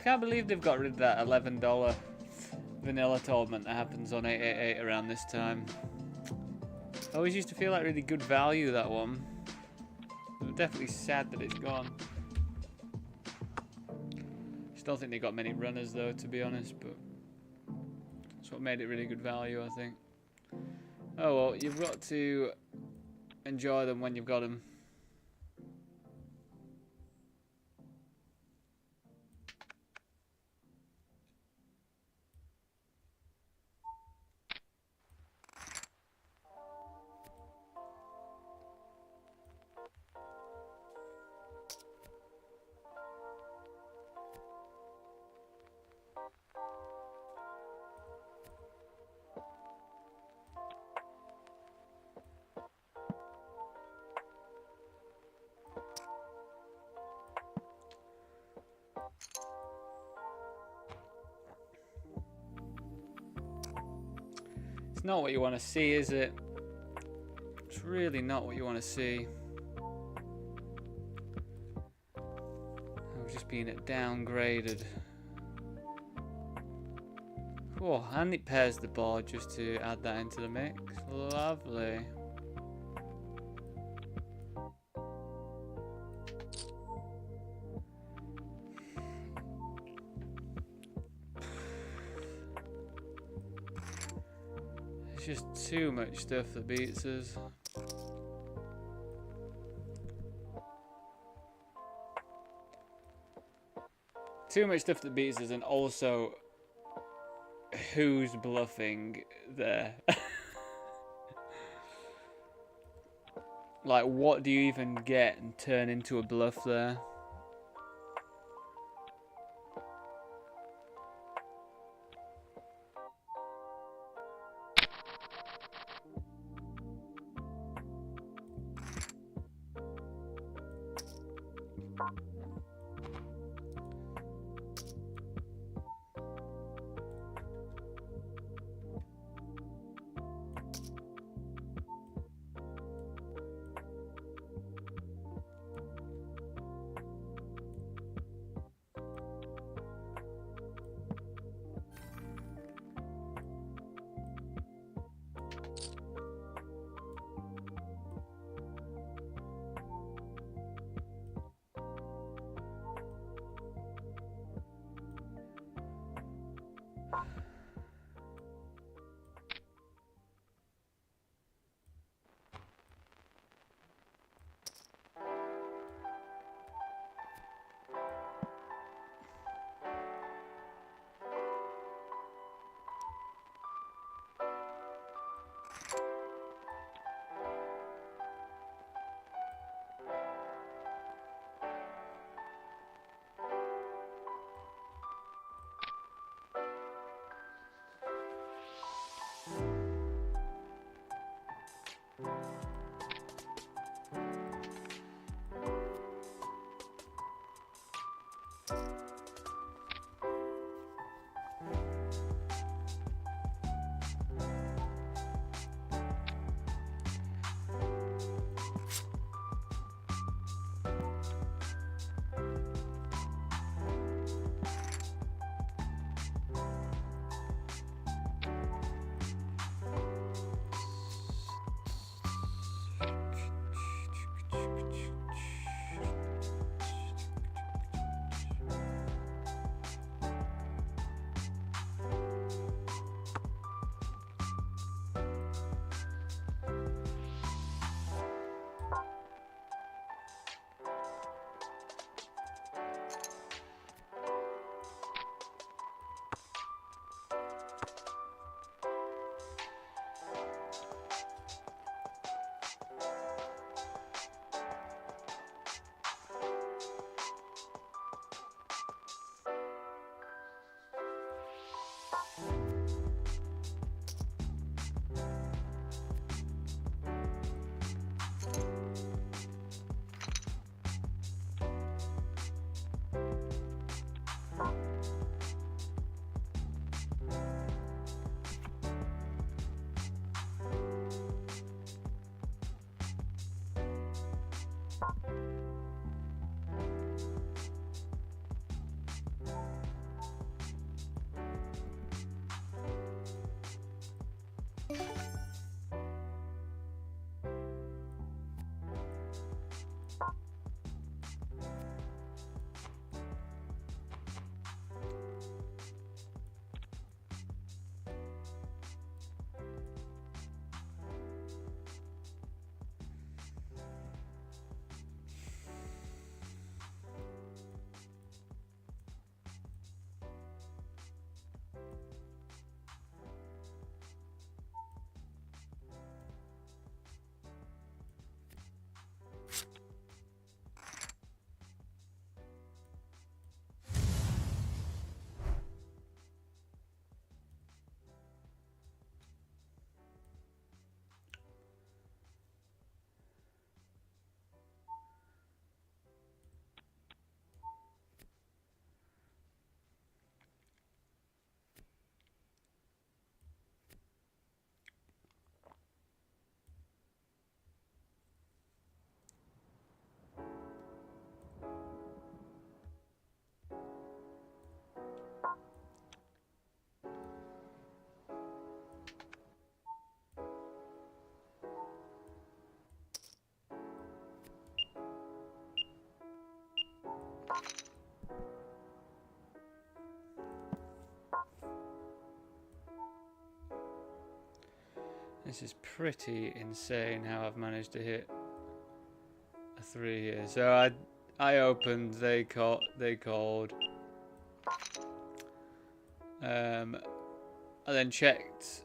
can't believe they've got rid of that $11 vanilla tournament that happens on 888 around this time. I always used to feel like really good value, that one. I'm definitely sad that it's gone. Just don't think they got many runners though, to be honest, but that's what made it really good value, I think. Oh well, you've got to enjoy them when you've got them. It's not what you want to see, is it? It's really not what you want to see. I've just been downgraded. Oh, and it pairs the board just to add that into the mix. Lovely. It's just too much stuff that beats us. Too much stuff that beats us, and also who's bluffing there? Like, what do you even get and turn into a bluff there? This is pretty insane how I've managed to hit a 3 here. So I opened, they called. I then checked.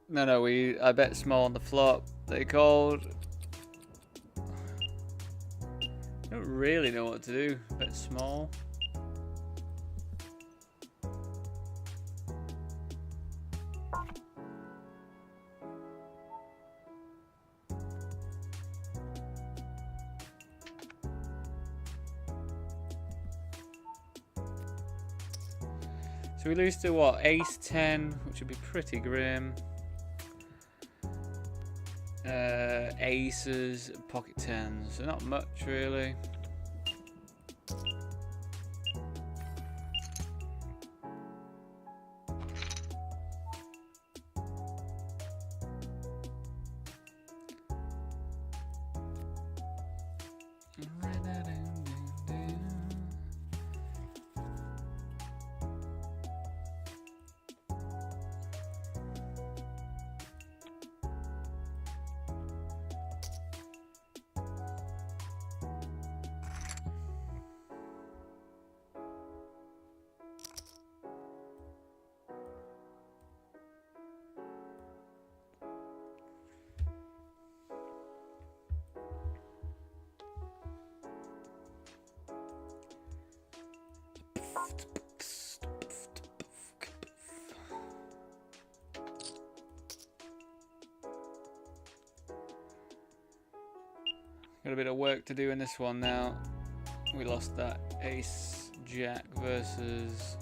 No, I bet small on the flop. They called. I don't really know what to do. Bet small. So we lose to what? Ace 10, which would be pretty grim. Aces, pocket 10s, so not much really. Got a bit of work to do in this one now. We lost that ace jack versus,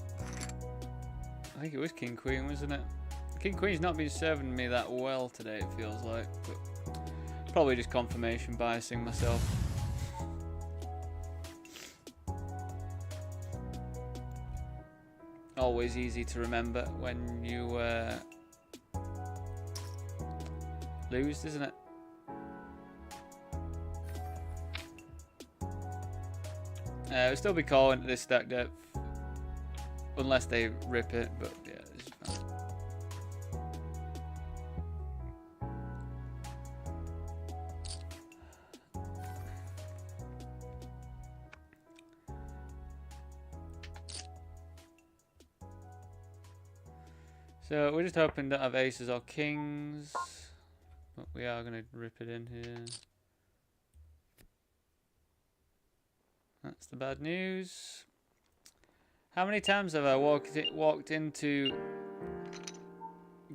I think it was king queen, wasn't it? King queen's not been serving me that well today, it feels like, but probably just confirmation biasing myself. Always easy to remember when you lose, isn't it? We'll still be calling this stack depth unless they rip it, but yeah, it's fine. So we're just hoping to have aces or kings, but we are going to rip it in here. That's the bad news. How many times have I walked into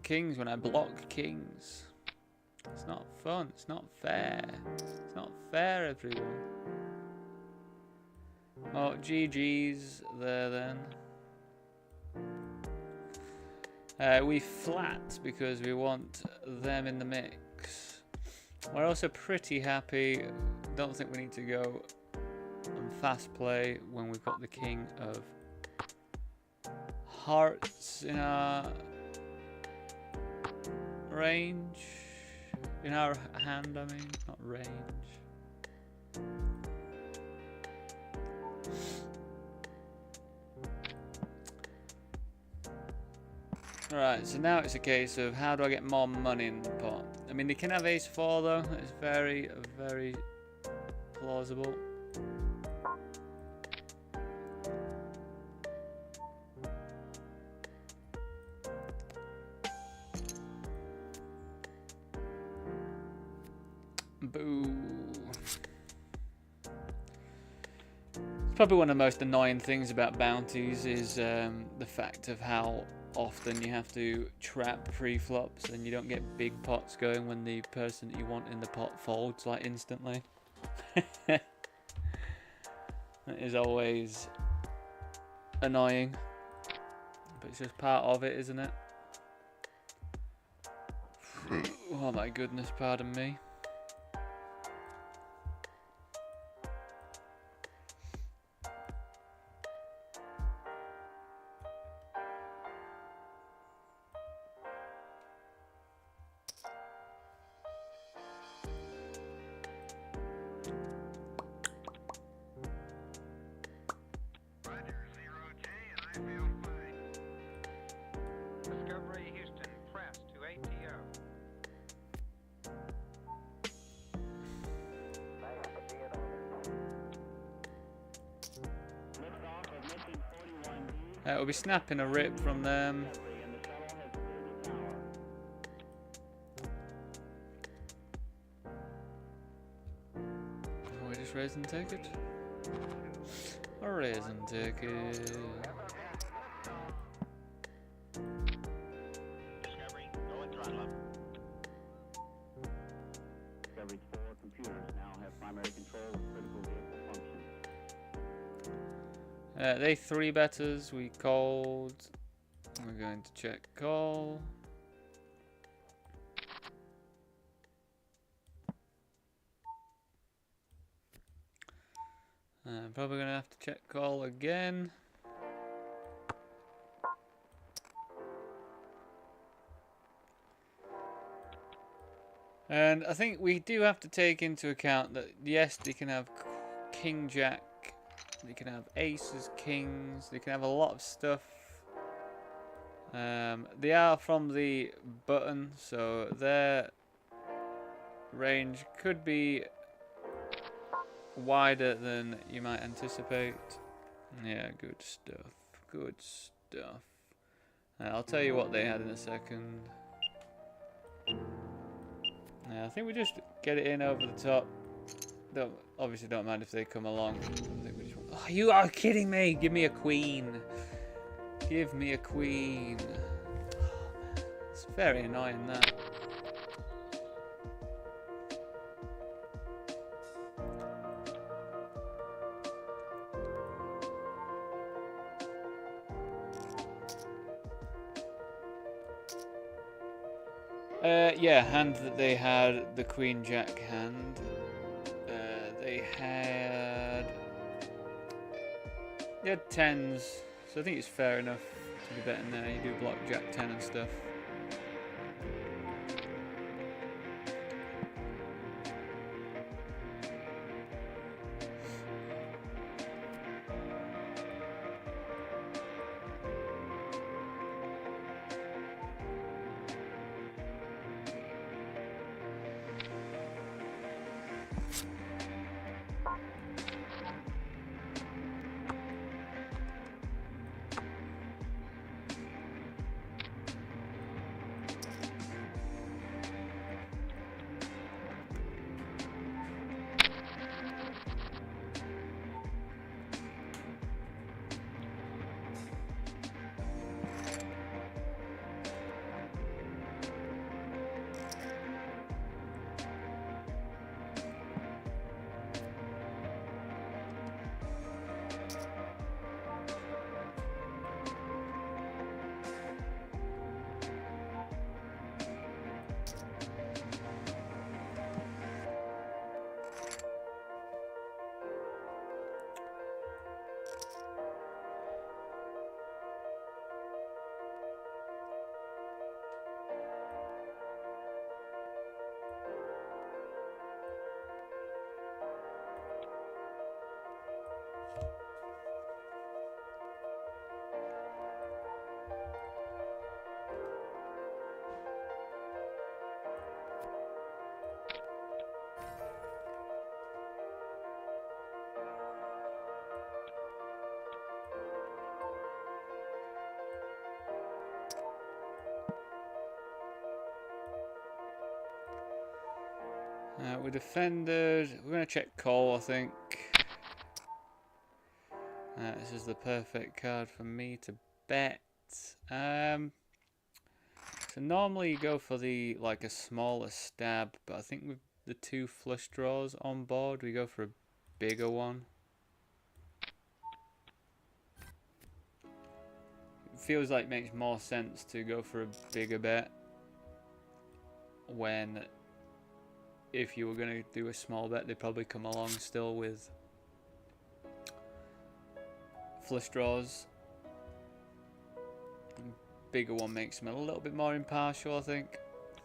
kings when I block kings? It's not fun. It's not fair. It's not fair, everyone. Oh, GG's there then. We flat because we want them in the mix. We're also pretty happy. Don't think we need to go on fast play when we've got the king of hearts in our range. In our hand, I mean, not range. Right, so now it's a case of how do I get more money in the pot? I mean, they can have ace 4 though. It's very, very plausible. Boo. It's probably one of the most annoying things about bounties is the fact of how often you have to trap pre-flops and you don't get big pots going when the person that you want in the pot folds like instantly. That is always annoying, but it's just part of it, isn't it? Oh my goodness, pardon me. We'll be snapping a rip from them. We're just raising ticket. A raising ticket. They 3-betters, we called. We're going to check call. Probably going to have to check call again. And I think we do have to take into account that, yes, they can have King Jack. They can have aces, kings, they can have a lot of stuff. They are from the button, so their range could be wider than you might anticipate. Yeah, good stuff, good stuff. I'll tell you what they had in a second. I think we just get it in over the top. Obviously don't mind if they come along. I think we just oh, you are kidding me! Give me a queen. Give me a queen. Oh, man. It's very annoying that. Yeah, hand that they had, the Queen Jack hand. They had 10s, so I think it's fair enough to be betting there. You do block Jack 10 and stuff. We defended. We're going to check call, I think. This is the perfect card for me to bet. So normally you go for the a smaller stab, but I think with the 2 flush draws on board, we go for a bigger one. It feels like it makes more sense to go for a bigger bet when, if you were going to do a small bet, they'd probably come along still with flush draws. Bigger one makes them a little bit more impartial, I think.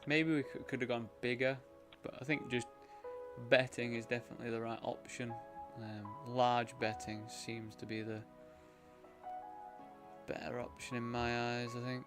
Maybe we could have gone bigger, but I think just betting is definitely the right option. Large betting seems to be the better option in my eyes, I think.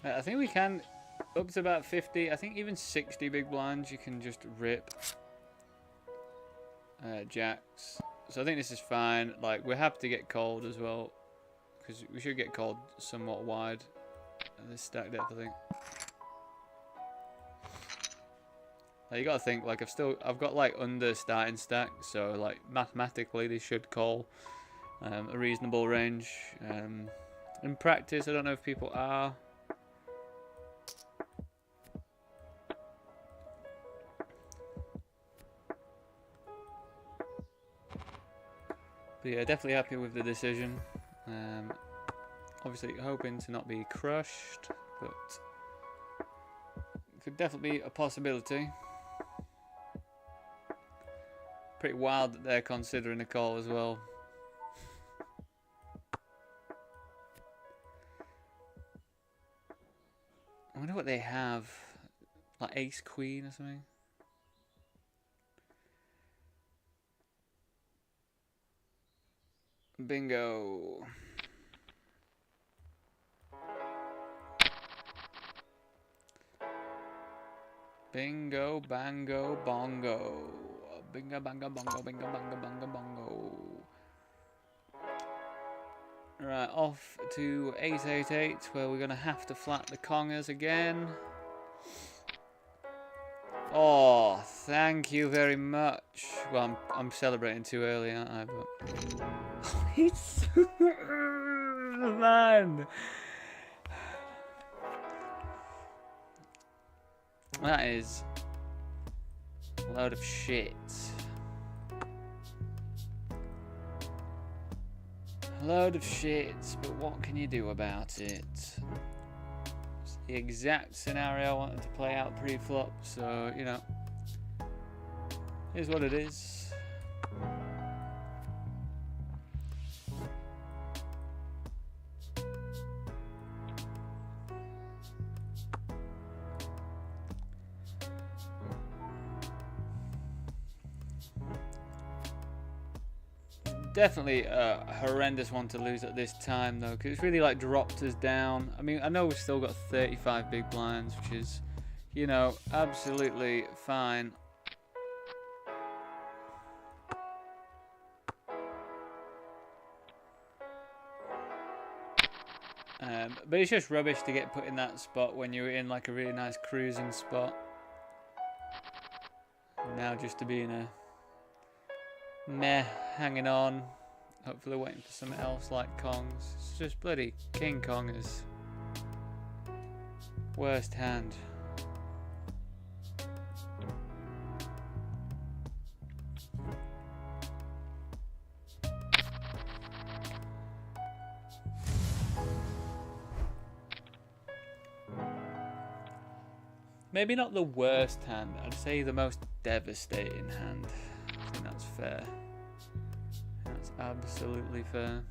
I think we can up to about 50. I think even 60 big blinds you can just rip jacks. So I think this is fine. Like, we have to get called as well, because we should get called somewhat wide at this stack depth, I think. Like, you gotta think, like, I've got like under starting stack, so like mathematically they should call a reasonable range. In practice, I don't know if people are. But yeah, definitely happy with the decision. Obviously hoping to not be crushed, but it could definitely be a possibility. Pretty wild that they're considering a call as well. I wonder what they have. Like ace queen or something. Bingo. Bingo, bango, bongo. Bingo, bango, bongo, bingo, bango, bongo, bongo. Right, off to 888, where we're going to have to flat the congers again. Oh, thank you very much. Well, I'm celebrating too early, aren't I? But it's man. That is a load of shit. A load of shit, but what can you do about it? It's the exact scenario I wanted to play out pre-flop, so, you know, here's what it is. Definitely a horrendous one to lose at this time, though, because it's really like dropped us down. I mean, I know we've still got 35 big blinds, which is, you know, absolutely fine. But it's just rubbish to get put in that spot when you're in like a really nice cruising spot. Now just to be in a meh, hanging on, hopefully waiting for something else like Kongs. It's just bloody King Kong is worst hand. Maybe not the worst hand, I'd say the most devastating hand. I think that's fair. That's absolutely fair.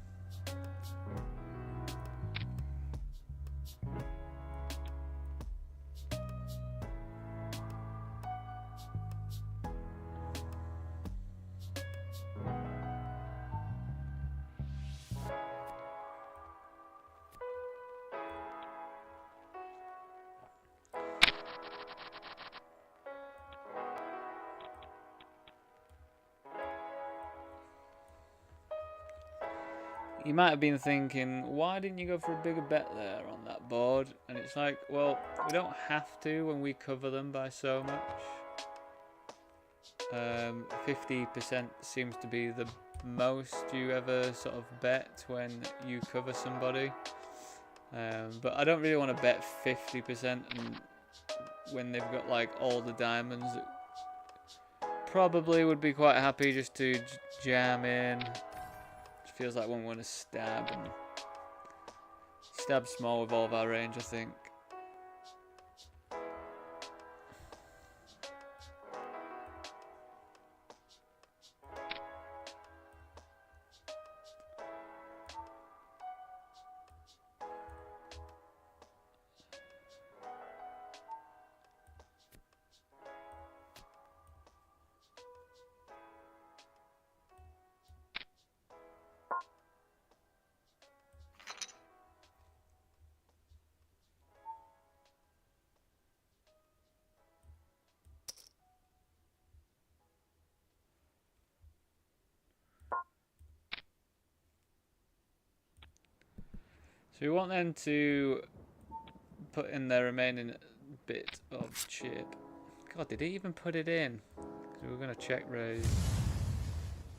You might have been thinking, why didn't you go for a bigger bet there on that board? And it's like, well, we don't have to when we cover them by so much. 50% seems to be the most you ever sort of bet when you cover somebody. But I don't really want to bet 50% when they've got like all the diamonds. Probably would be quite happy just to jam in. Feels like when we want to stab small with all of our range, I think. we want them to put in their remaining bit of chip. God, did he even put it in? 'Cause we were going to check raise.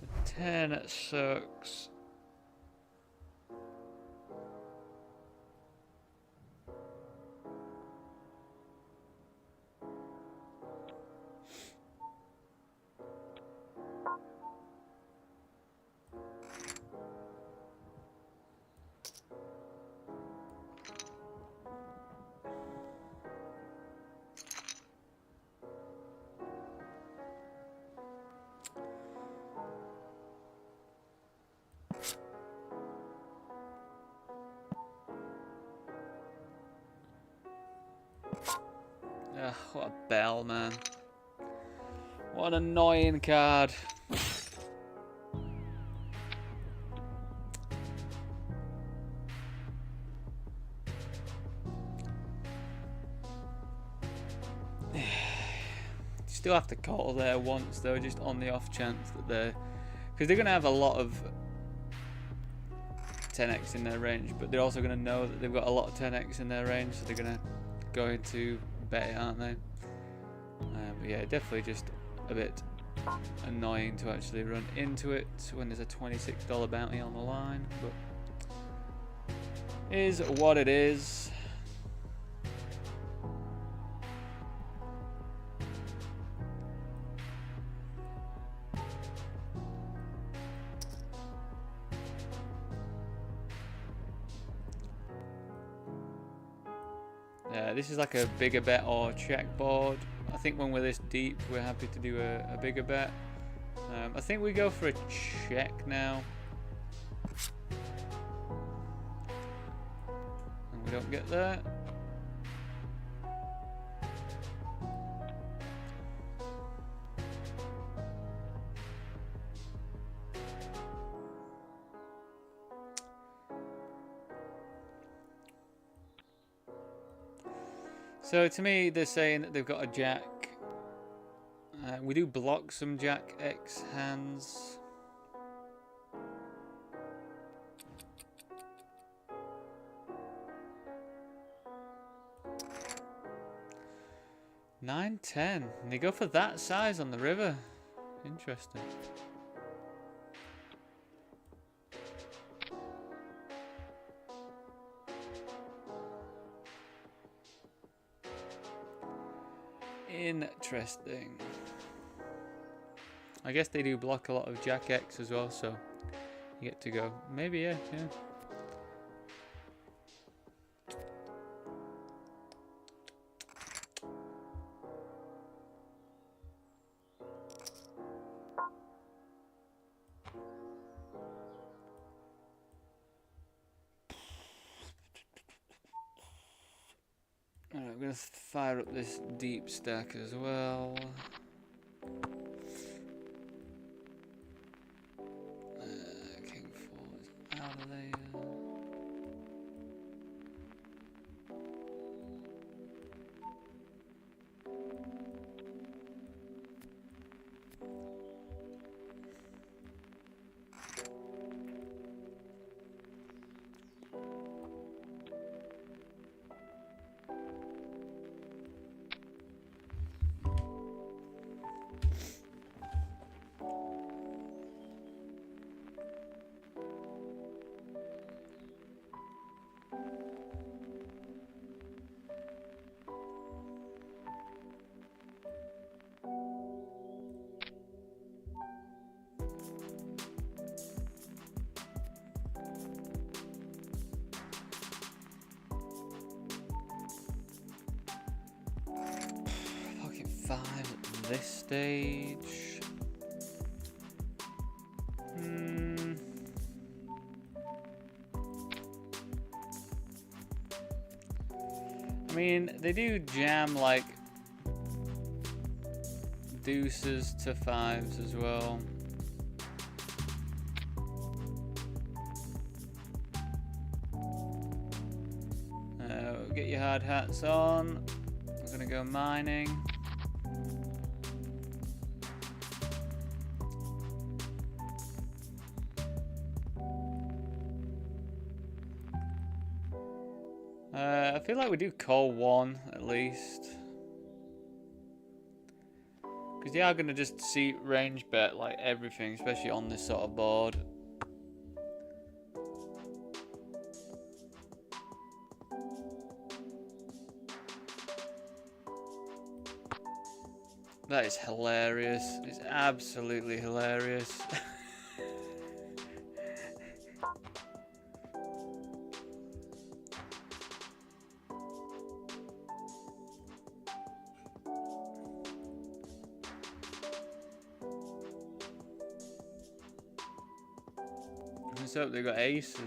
The 10 sucks. Ugh, what a bell, man. What an annoying card. Still have to call there once though, just on the off chance that they're... Because they're going to have a lot of 10x in their range, but they're also going to know that they've got a lot of 10x in their range, so they're going to go into bet it, aren't they? But yeah, definitely just a bit annoying to actually run into it when there's a $26 bounty on the line, but is what it is. This is like a bigger bet or check board. I think when we're this deep, we're happy to do a bigger bet. I think we go for a check now. And we don't get there. So to me, they're saying that they've got a jack. We do block some jack X hands. Nine, 10. And they go for that size on the river. Interesting. Interesting. I guess they do block a lot of Jack X as well, so you get to go. Maybe, yeah. Alright, I'm going to fire up this deep stack as well. King 4 is out of there. At this stage. I mean, they do jam like deuces to fives as well. Get your hard hats on. I'm gonna go mining. feel like we do call one at least. Because they are going to just see range bet like everything, especially on this sort of board. That is hilarious. It's absolutely hilarious. Let's hope they got aces.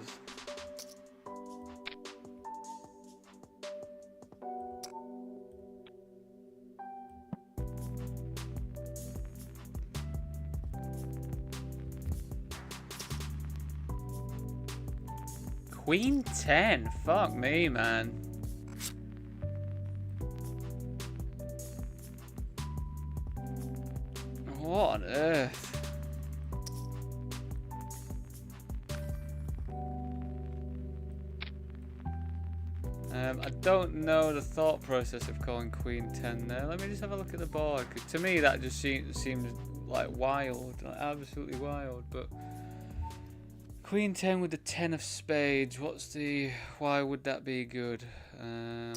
Queen 10, fuck me, man. What on earth? I don't know the thought process of calling Queen 10 there. Let me just have a look at the board. 'Cause to me, that just seems like wild, like absolutely wild. But Queen 10 with the 10 of spades. What's the? Why would that be good? I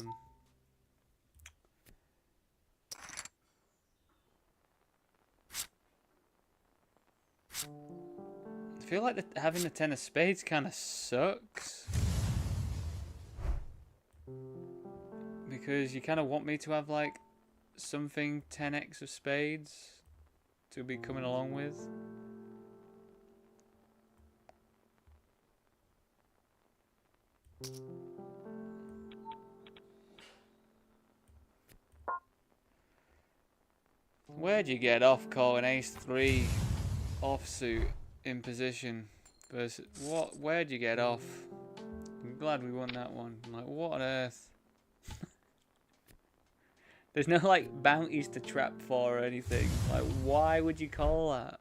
feel like having the 10 of spades kind of sucks. Because you kind of want me to have like something 10x of spades to be coming along with. Where'd you get off calling ace 3 offsuit in position versus what? Where'd you get off? I'm glad we won that one. I'm like, what on earth? There's no like bounties to trap for or anything. Like, why would you call that?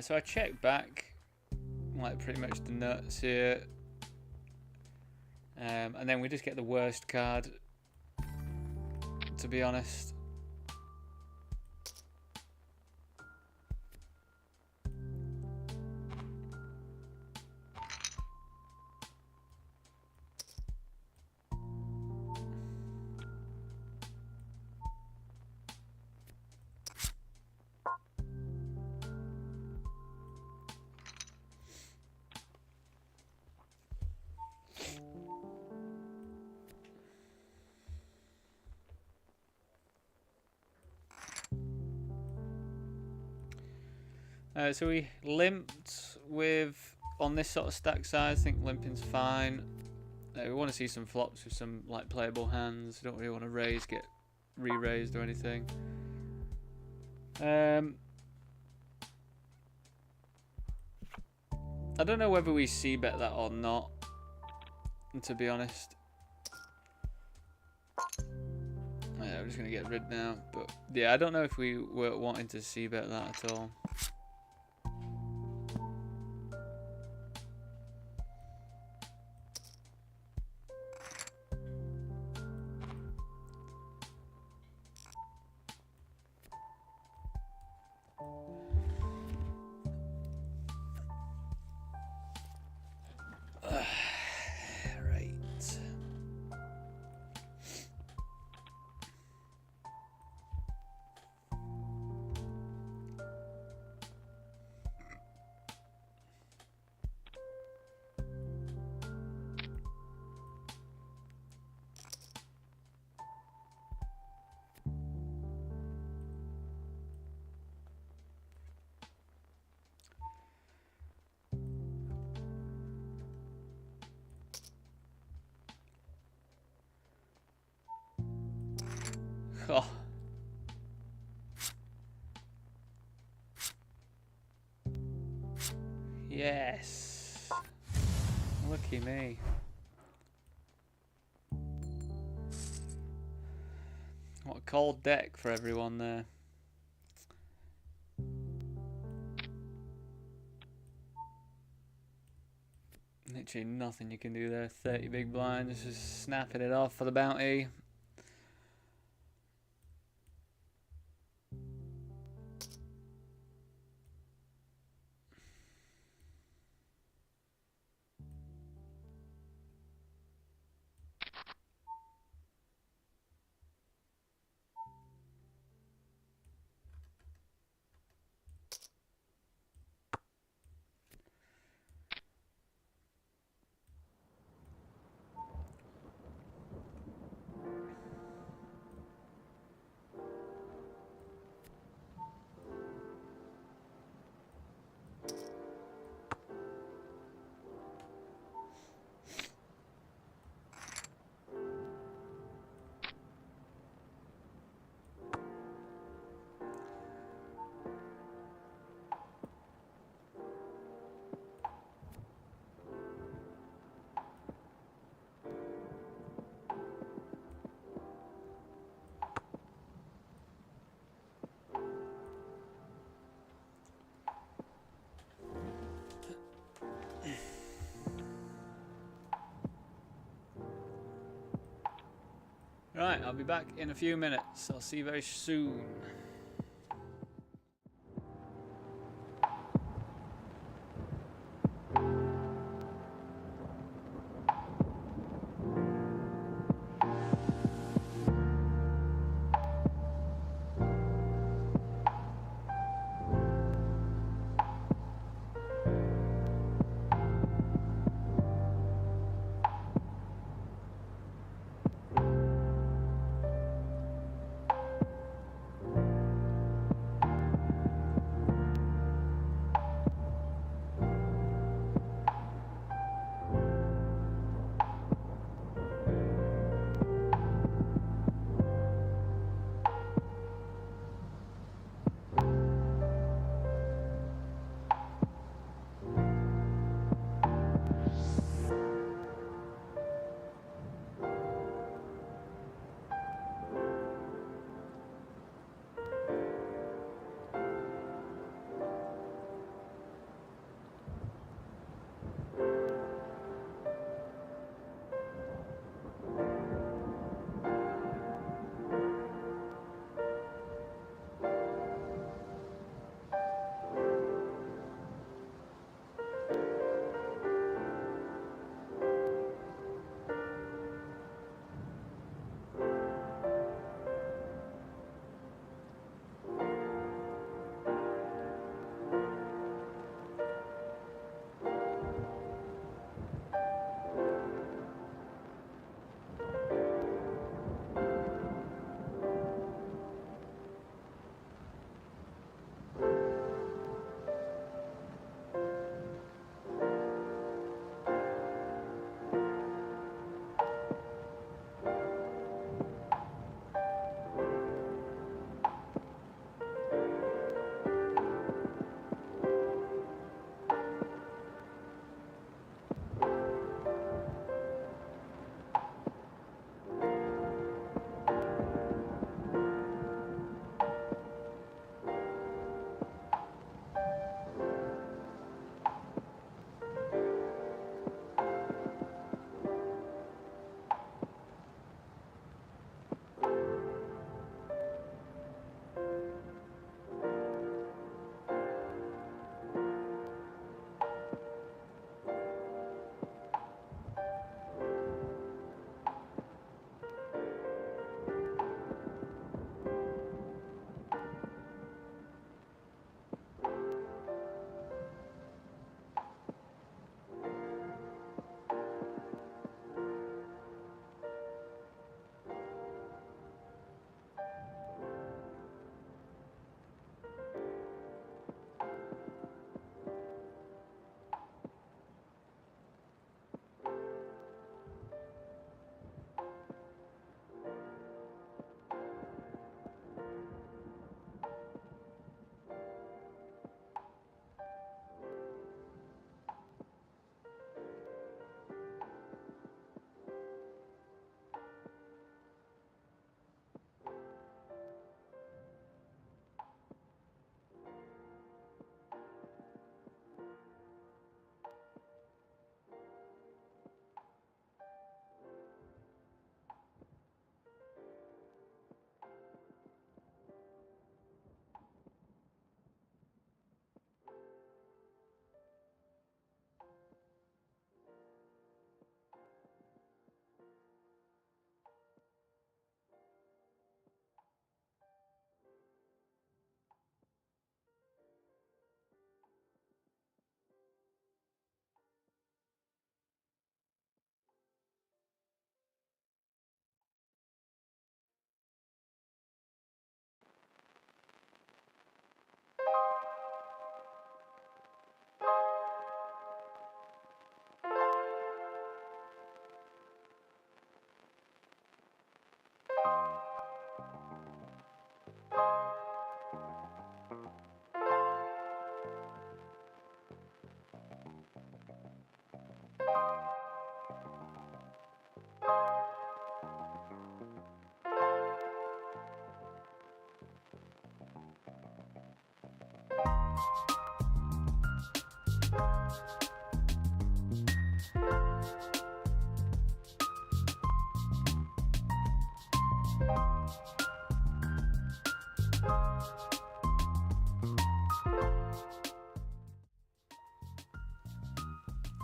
So I checked back, like pretty much the nuts here, and then we just get the worst card, to be honest. So we limped with, on this sort of stack size, I think limping's fine. We want to see some flops with some like playable hands. We don't really want to raise, get re-raised or anything. I don't know whether we c-bet that or not, to be honest. Yeah, I'm just going to get rid now. But yeah, I don't know if we were wanting to c-bet that at all. Oh. Yes. Lucky me. What a cold deck for everyone there. Literally nothing you can do there. 30 big blinds, just snapping it off for the bounty. Right, I'll be back in a few minutes. I'll see you very soon.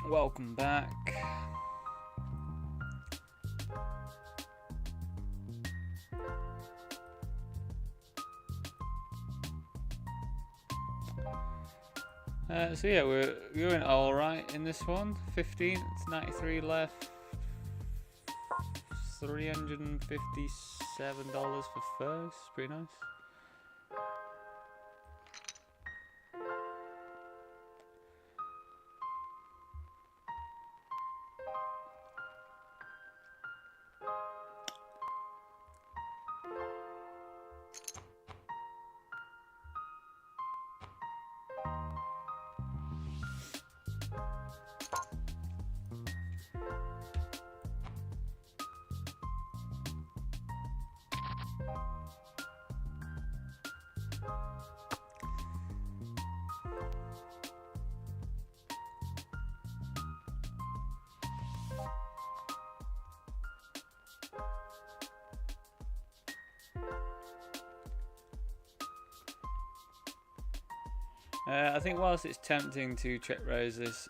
Welcome back. So yeah, we're doing all right in this one. 15, it's 93 left. $357 for first. Pretty nice. I think whilst it's tempting to check raise this,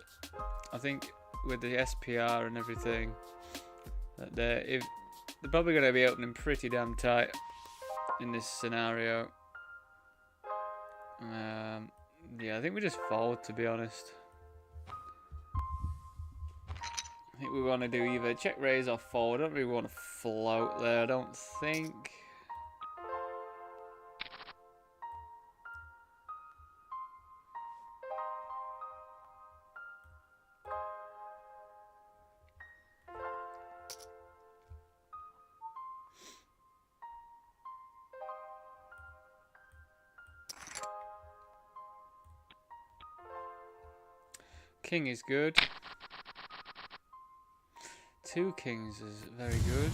I think with the SPR and everything, that they're probably going to be opening pretty damn tight in this scenario. Yeah, I think we just fold, to be honest. I think we want to do either check raise or fold. I don't really want to float there, I don't think. King is good. 2 kings is very good.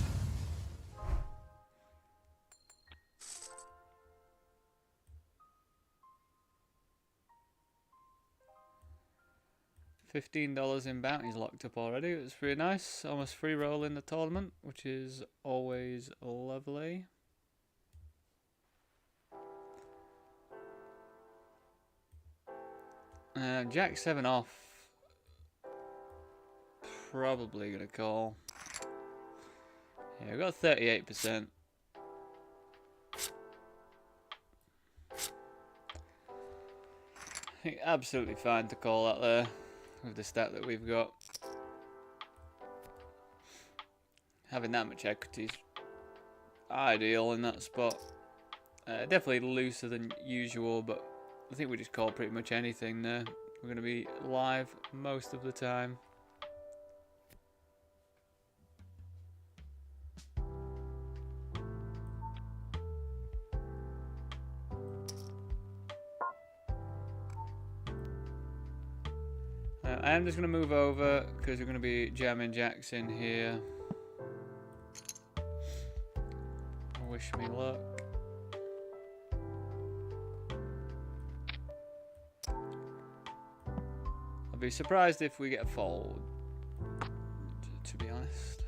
$15 in bounties locked up already. It's pretty nice. Almost free roll in the tournament, which is always lovely. Jack 7 off. Probably gonna call. Yeah, we got 38%. I think absolutely fine to call that there with the stat that we've got. Having that much equity is ideal in that spot. Definitely looser than usual, but I think we just call pretty much anything there. We're going to be live most of the time. I am just going to move over because we're going to be jamming jacks in here. Wish me luck. I'd be surprised if we get a fold, to be honest.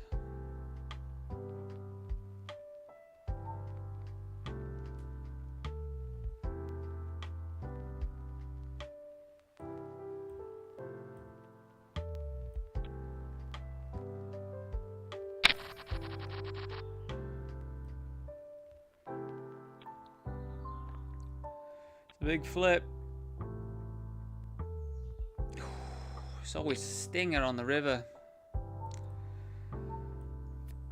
Big flip. It's always a stinger on the river.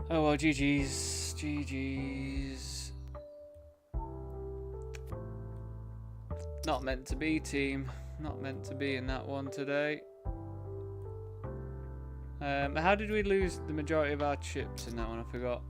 Oh well, GG's. GG's. Not meant to be, team. Not meant to be in that one today. How did we lose the majority of our chips in that one? I forgot.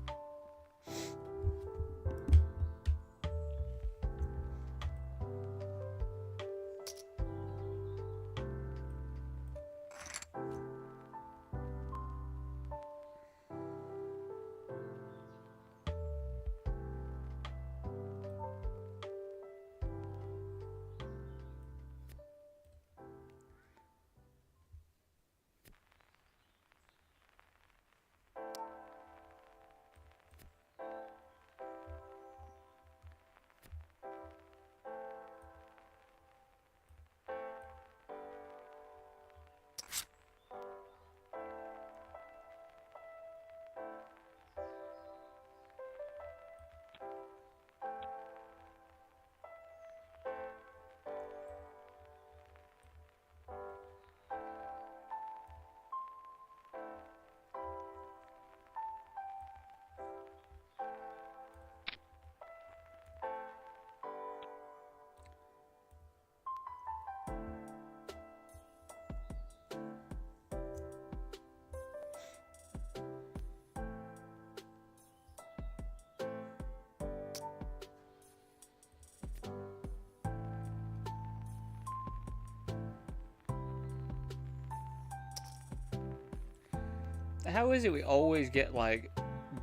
How is it we always get like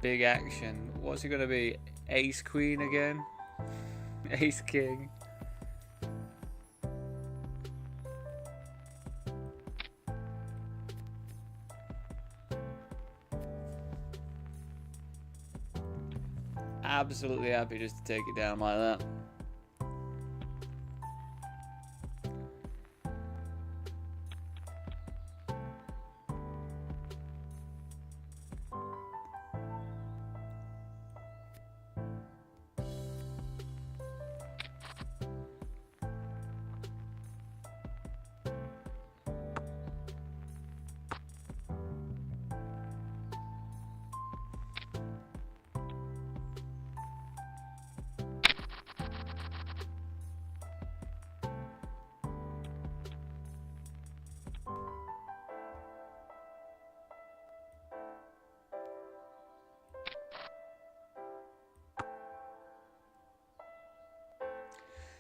big action? What's it gonna be? Ace Queen again? Ace King? Absolutely happy just to take it down like that.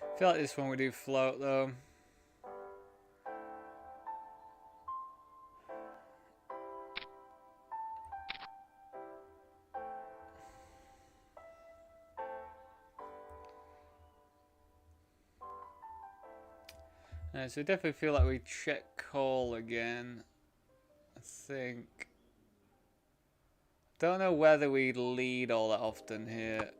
I feel like this one we do float though. So I definitely feel like we check call again. I think. Don't know whether we lead all that often here.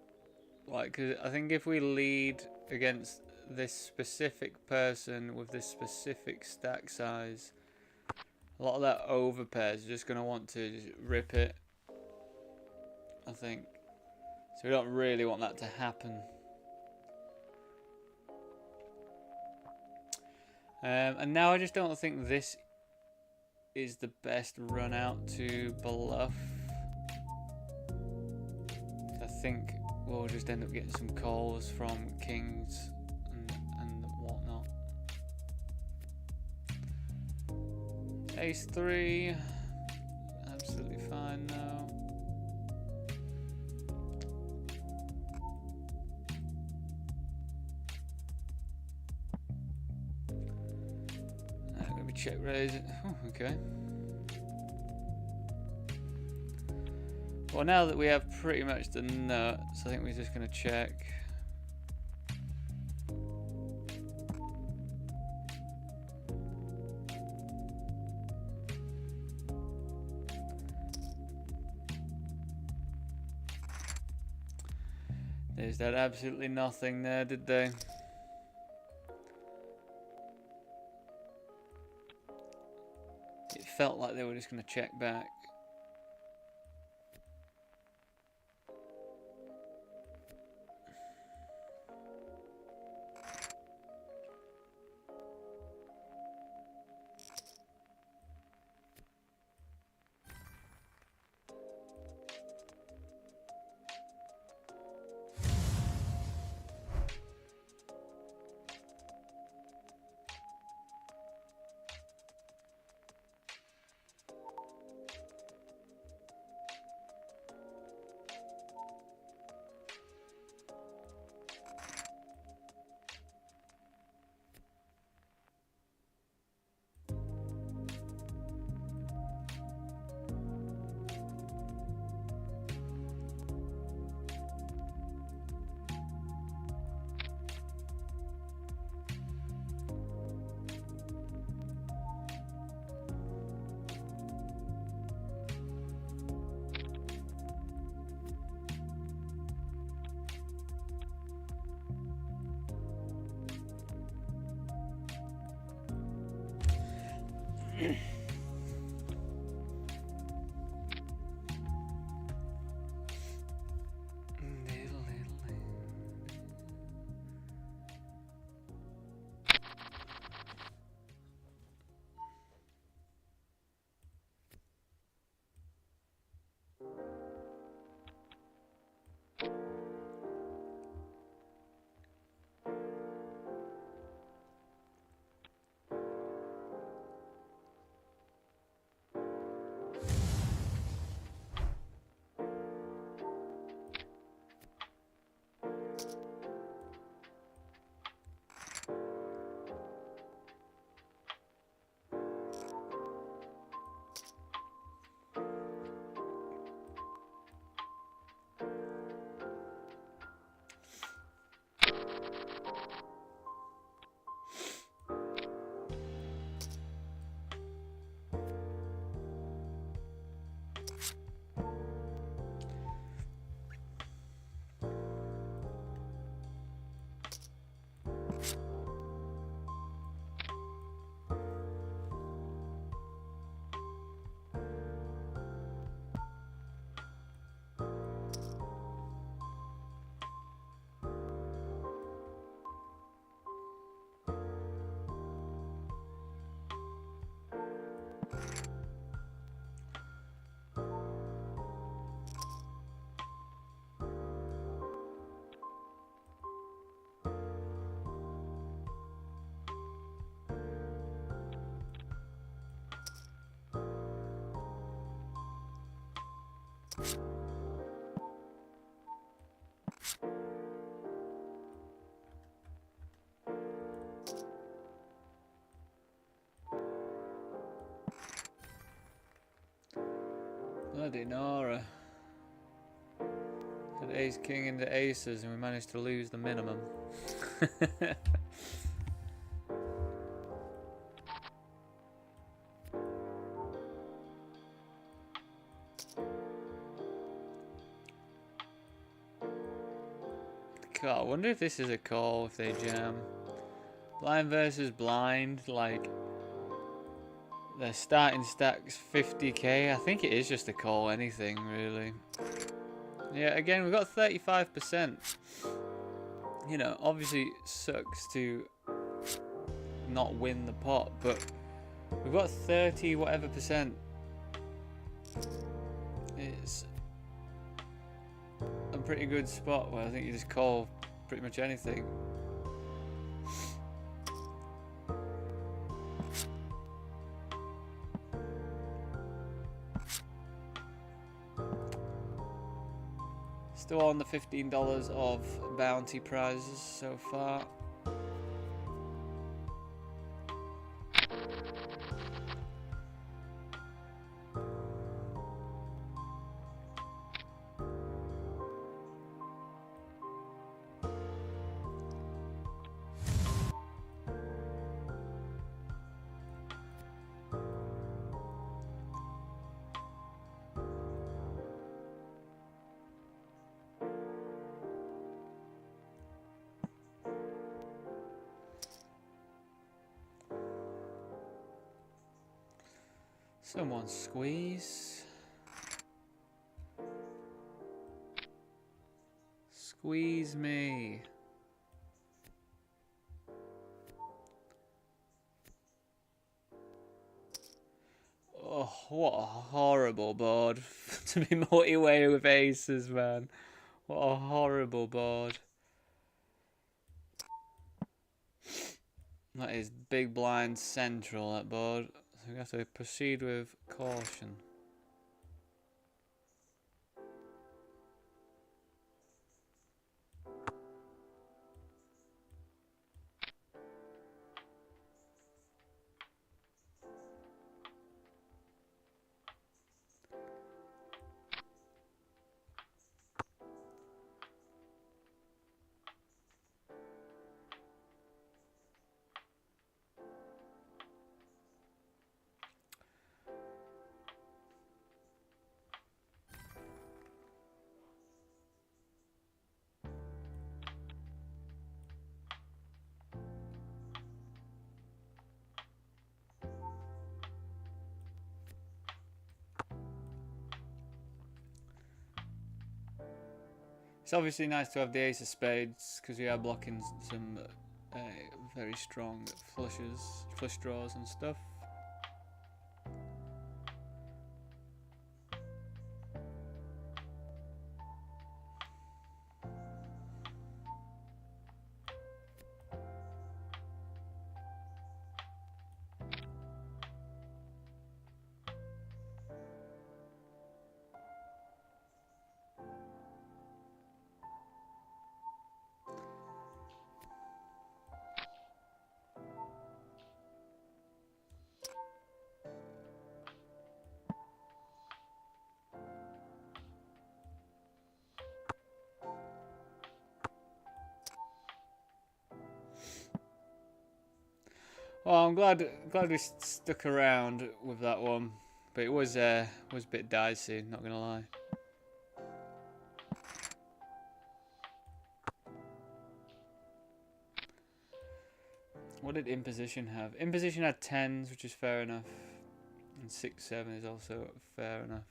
Like, 'cause I think if we lead against this specific person with this specific stack size, a lot of that overpairs are just going to want to just rip it, I think. So we don't really want that to happen. And now I just don't think this is the best run out to bluff. I think we'll just end up getting some calls from kings and whatnot. Ace 3, absolutely fine now. Let me check raise it. Oh, okay. Well, now that we have pretty much the nuts, I think we're just going to check. There's that absolutely nothing there, did they? It felt like they were just going to check back. Bloody Nora. Had ace king into aces and we managed to lose the minimum. God, I wonder if this is a call if they jam. Blind versus blind, like their starting stack's 50k. I think it is just a call anything really. Yeah, again we've got 35%. You know, obviously sucks to not win the pot, but we've got 30 whatever percent. It's a pretty good spot where I think you just call pretty much anything. Still on the $15 of bounty prizes so far. Someone squeeze. Squeeze me. Oh, what a horrible board to be multi-way with aces, man. What a horrible board. That is big blind central, that board. So we have to proceed with caution. It's obviously nice to have the ace of spades because we are blocking some very strong flushes, flush draws and stuff. Well, I'm glad we stuck around with that one, but it was a bit dicey, not gonna lie. What did imposition have? Imposition had 10s, which is fair enough, and 6-7 is also fair enough.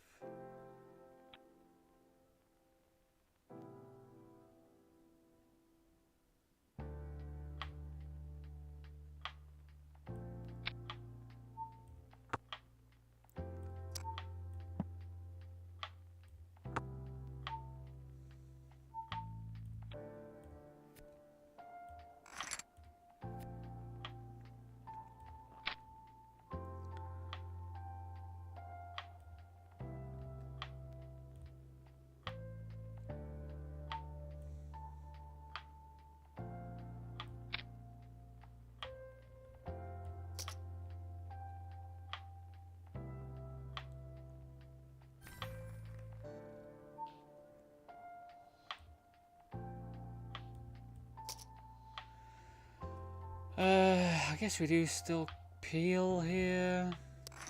I guess we do still peel here.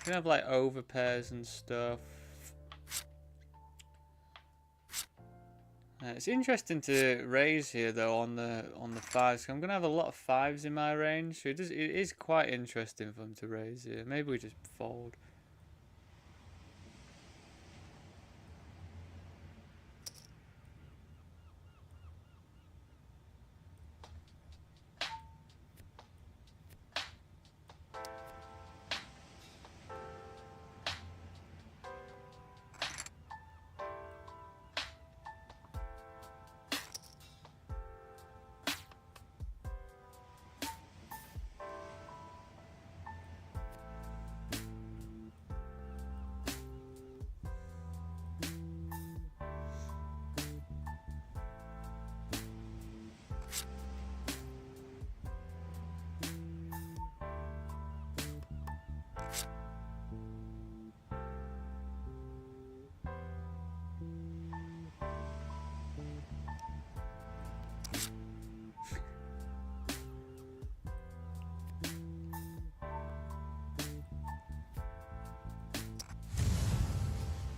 We have like overpairs and stuff. It's interesting to raise here though on the fives. I'm gonna have a lot of fives in my range, so it is quite interesting for them to raise here. Maybe we just fold.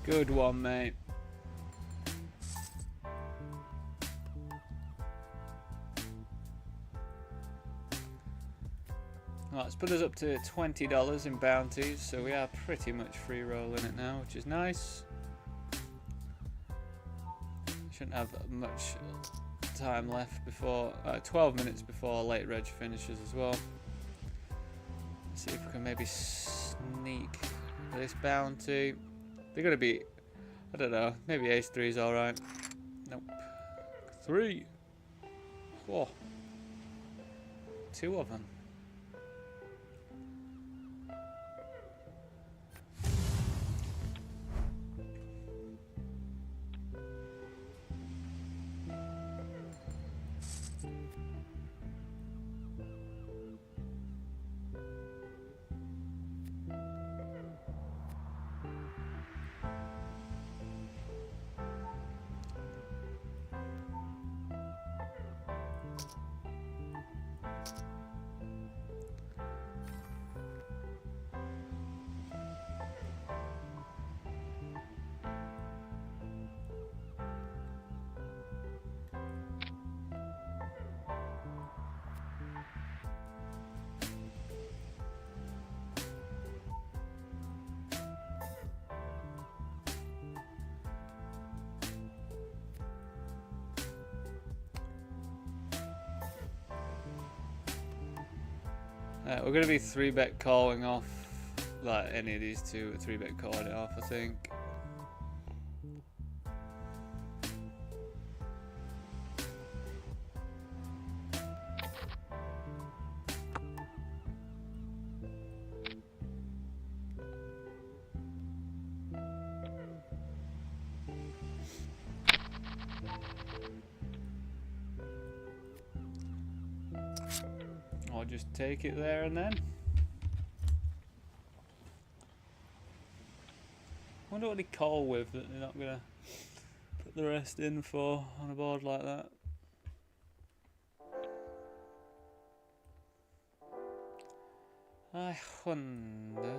Good one, mate. Right, let's put us up to $20 in bounties, so we are pretty much free rolling it now, which is nice. Shouldn't have much time left before 12 minutes before late reg finishes as well. Let's see if we can maybe sneak this bounty. They're gonna be, I don't know, maybe ace 3 is alright. Nope. 3. 4. 2 of them. We're going to be 3-bet calling off, like any of these two, 3-bet calling it off, I think. I'll just take it there and then. Wonder what they call with that they're not gonna put the rest in for on a board like that. I wonder.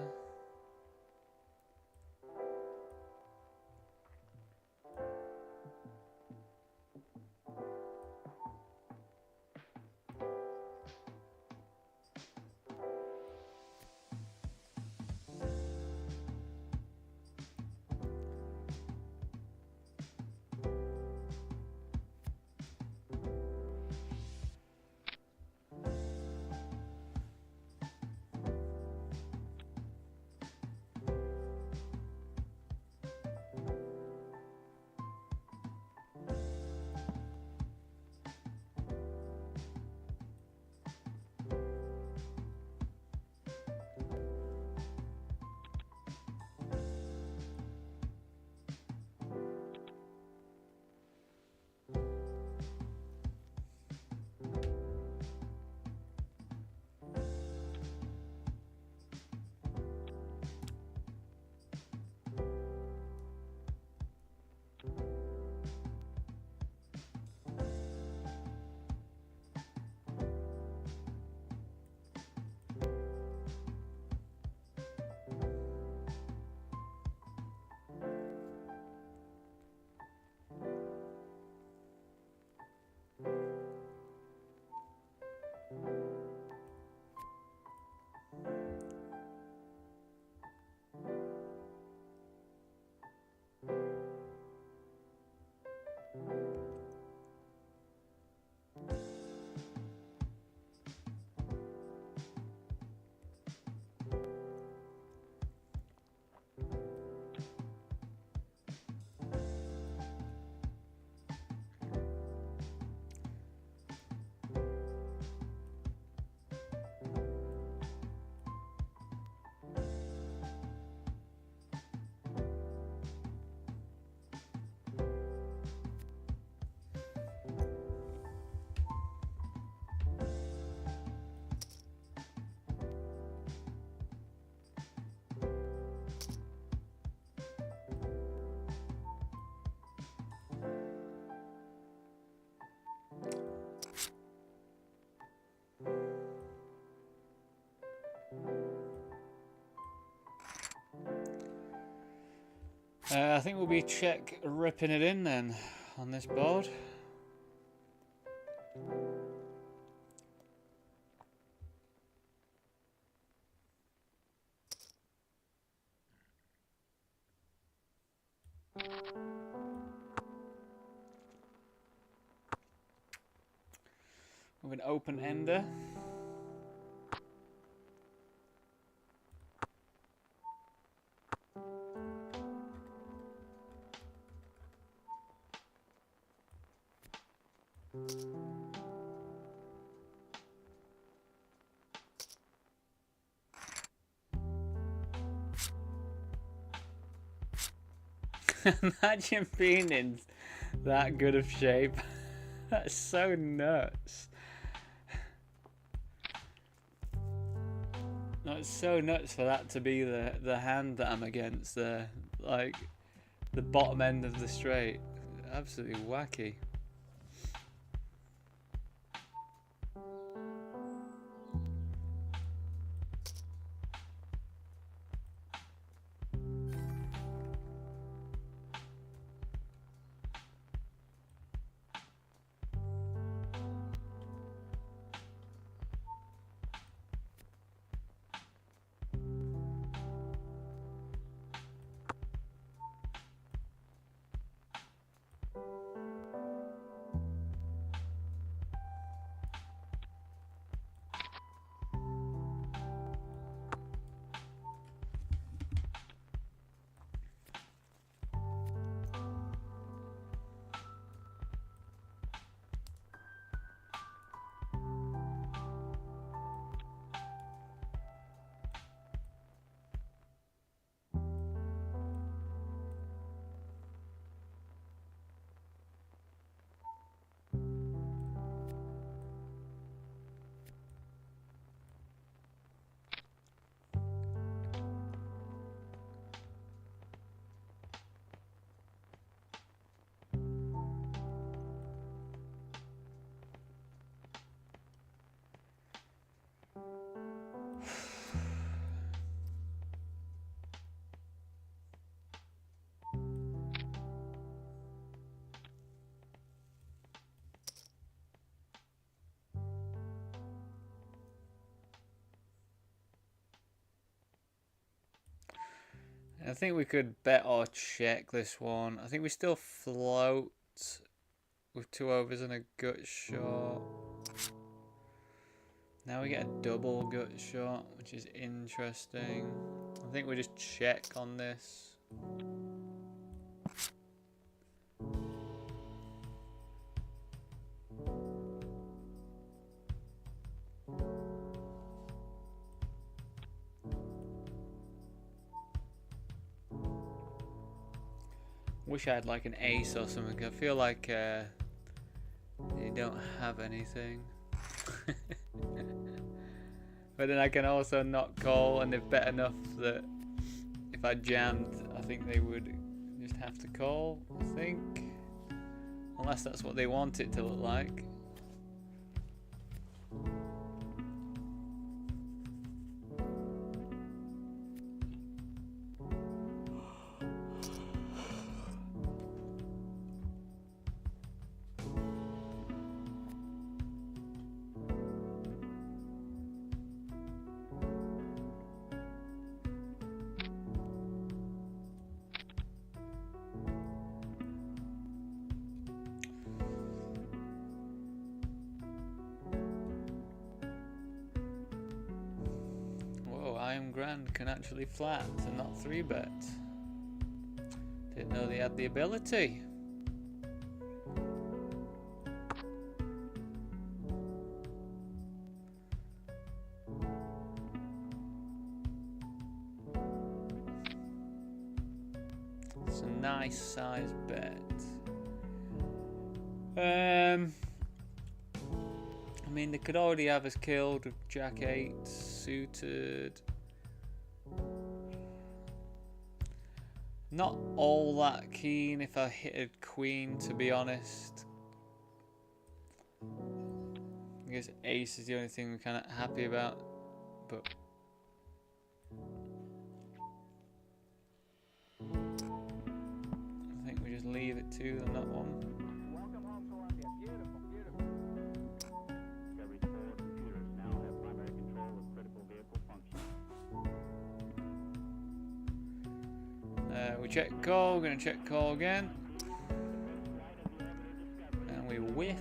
I think we'll be check ripping it in then on this board. With an open ender. Imagine being in that good of shape. That's so nuts. That's so nuts for that to be the hand that I'm against there. Like the bottom end of the straight. Absolutely wacky. I think we could bet or check this one. I think we still float with 2 overs and a gut shot. Now we get a double gut shot, which is interesting. I think we just check on this. Wish I had like an ace or something. I feel like you don't have anything. But then I can also not call, and they've bet enough that if I jammed, I think they would just have to call, I think. Unless that's what they want it to look like. Grand can actually flat and not 3-bet. Didn't know they had the ability. It's a nice size bet. I mean, they could already have us killed with Jack 8 suited. Not all that keen if I hit a queen, to be honest. I guess ace is the only thing we're kind of happy about, but 2 than that one. Welcome home, Columbia. Beautiful, beautiful. Discovery's 4 computers now have primary control of critical vehicle functions. We check call, we're going to check call again. And we whiff.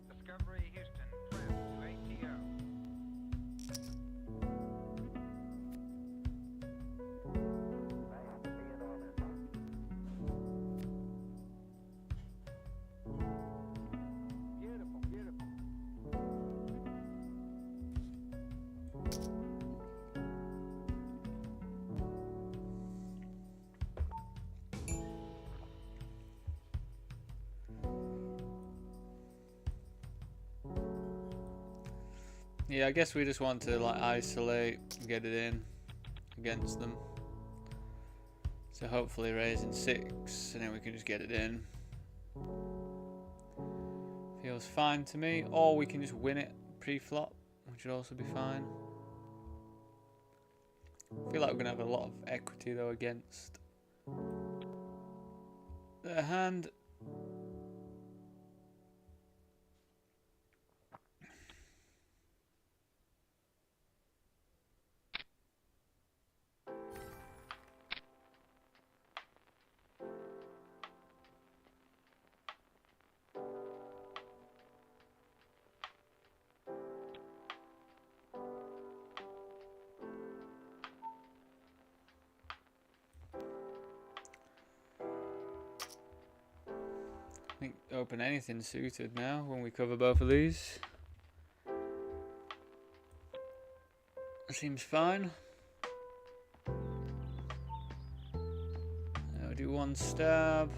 Discovery Houston, trim to ATO. Beautiful, beautiful. Yeah, I guess we just want to like isolate and get it in against them. So hopefully raising 6 and then we can just get it in. Feels fine to me. Or we can just win it pre-flop, which would also be fine. I feel like we're going to have a lot of equity though against their hand. I think open anything suited now when we cover both of these. Seems fine. I'll do 1 stab.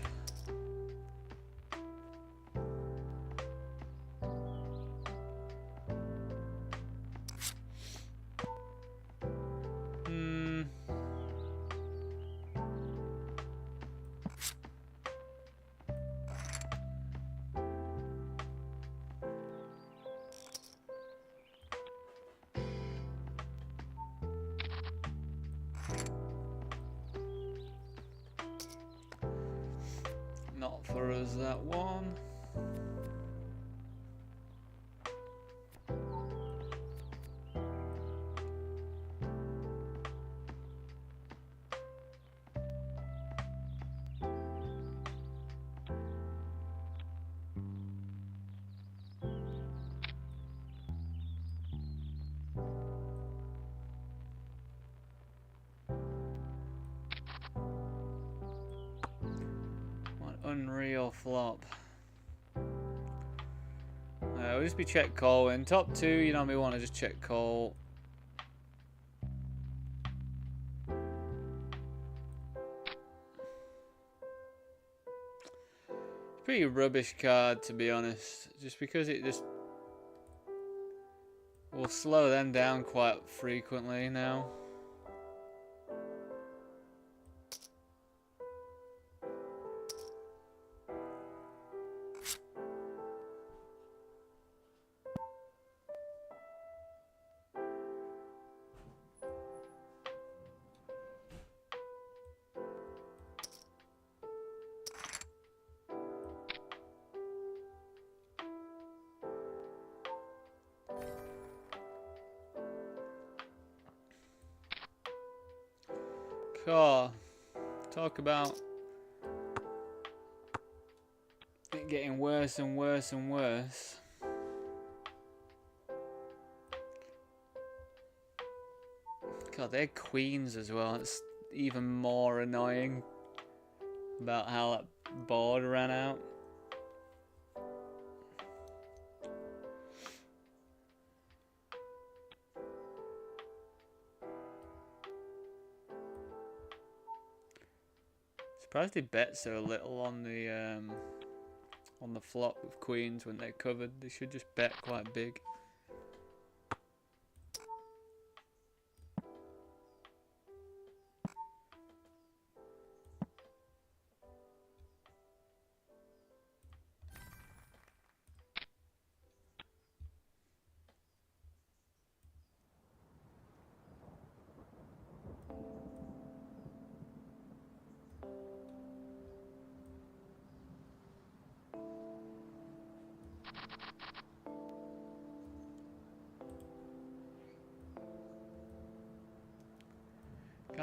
Not for us, that one. Unreal flop. We'll just be check call in top 2. You know, we want to just check call. Pretty rubbish card, to be honest, just because it just will slow them down quite frequently now. Cool. Talk about it getting worse and worse and worse. God, they're queens as well. It's even more annoying about how that board ran out. Surprised they bet so little on the flop with queens when they're covered. They should just bet quite big.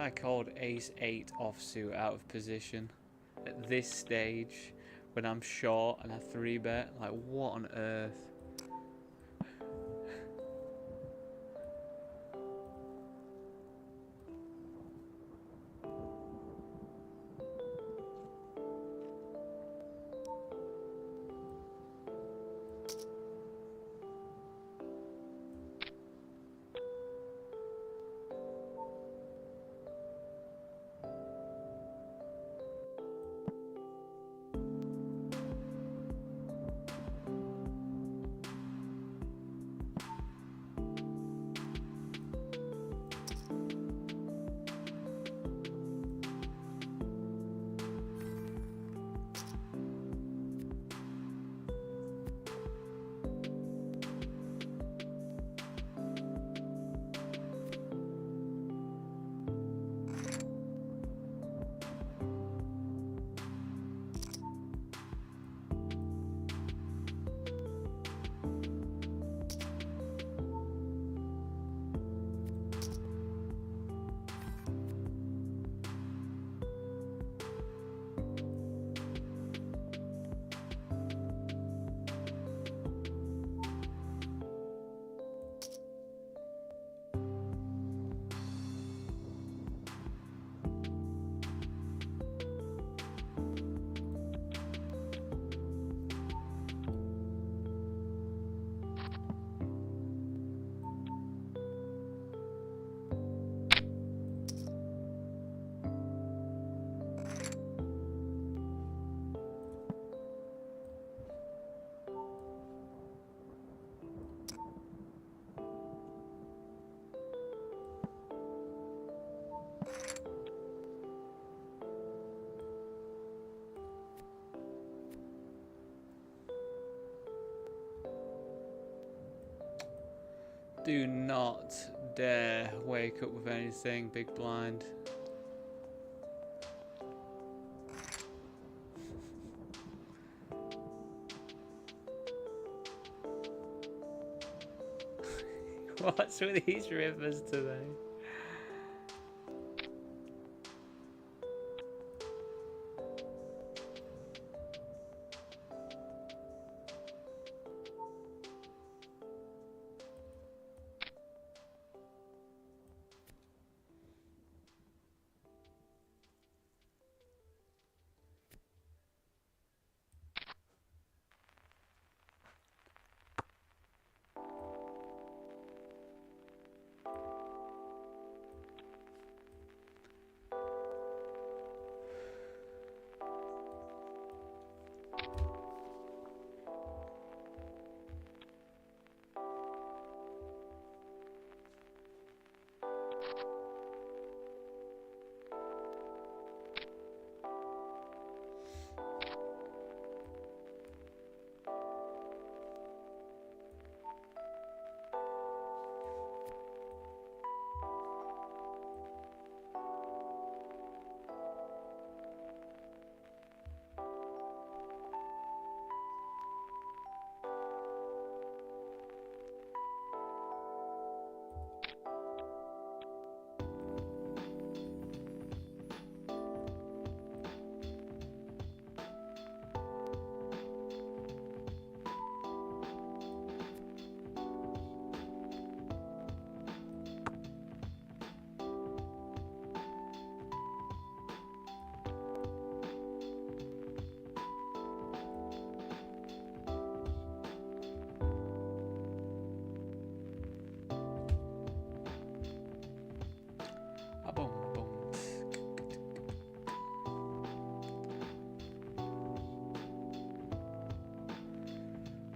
I called ace 8 offsuit out of position at this stage when I'm short and a 3-bet? Like, what on earth? Do not dare wake up with anything, big blind. What's with these rivers today?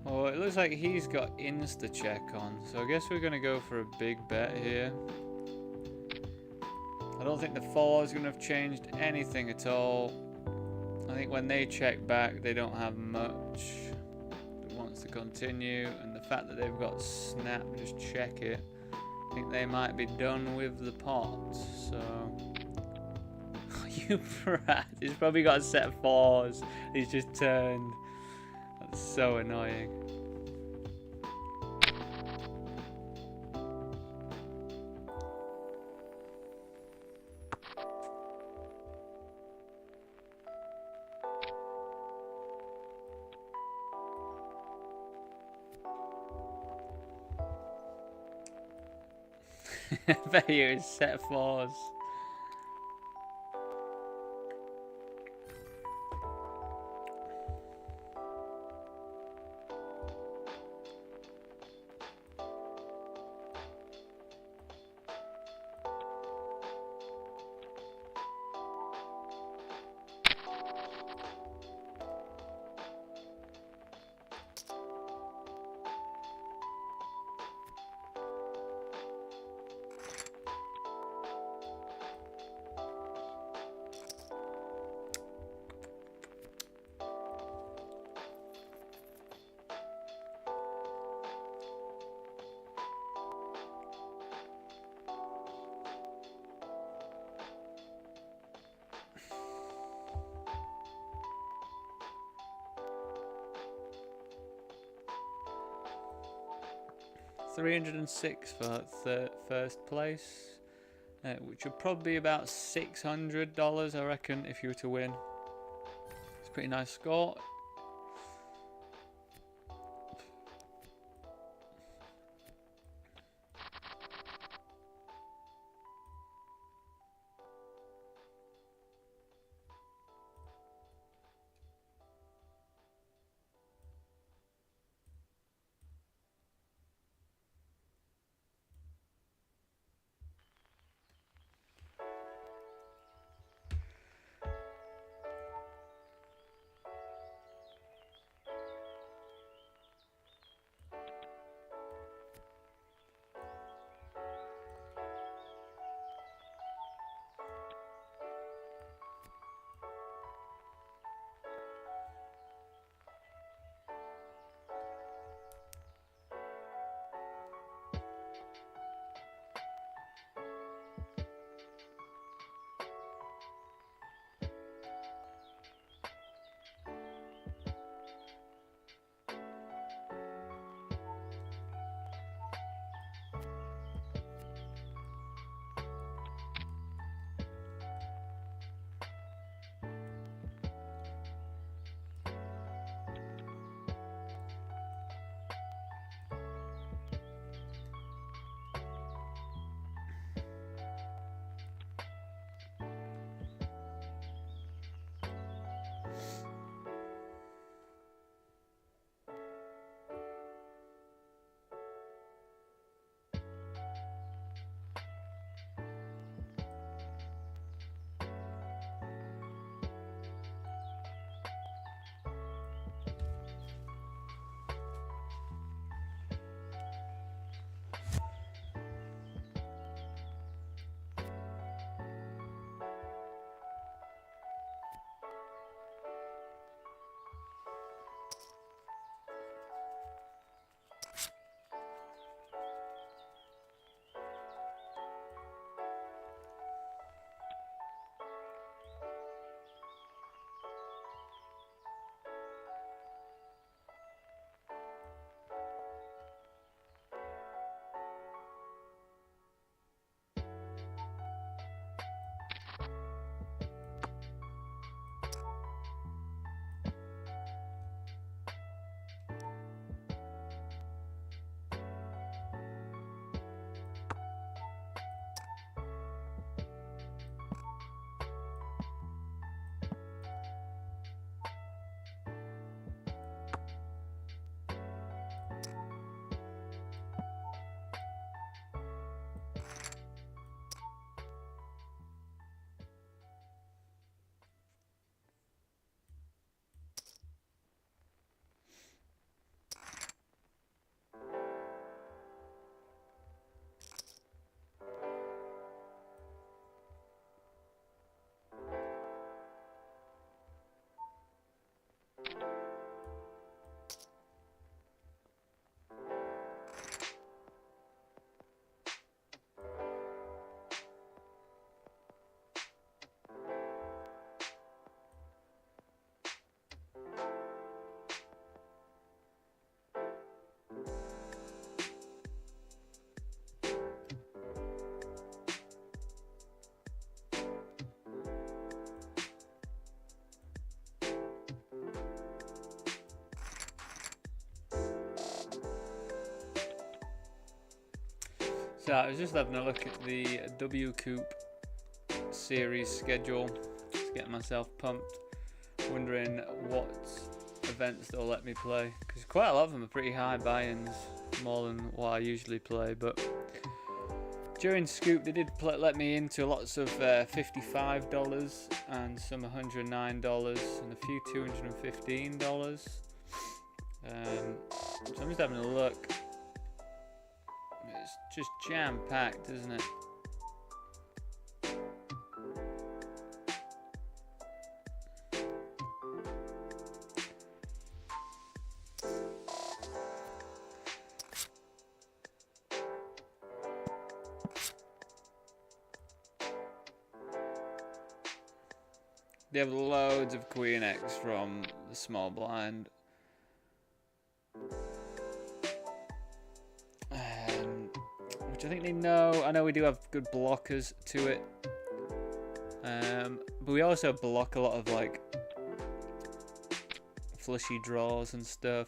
Oh, it looks like he's got insta check on, so I guess we're gonna go for a big bet here. I don't think the 4 is gonna have changed anything at all. I think when they check back, they don't have much that wants to continue, and the fact that they've got snap, just check it. I think they might be done with the pot, so... You brat, he's probably got a set of 4s. He's just turned. That's so annoying. Value is set fours. $306 for first place, which would probably be about $600, I reckon, if you were to win. It's a pretty nice score. So I was just having a look at the W Coop series schedule, just getting myself pumped, wondering what events they'll let me play, because quite a lot of them are pretty high buy-ins, more than what I usually play. But during Scoop they did let me into lots of $55 and some $109 and a few $215. So I'm just having a look. It's just jam-packed, isn't it? They have loads of Queen X from the small blind. Which I think they know. I know we do have good blockers to it. But we also block a lot of like flushy draws and stuff.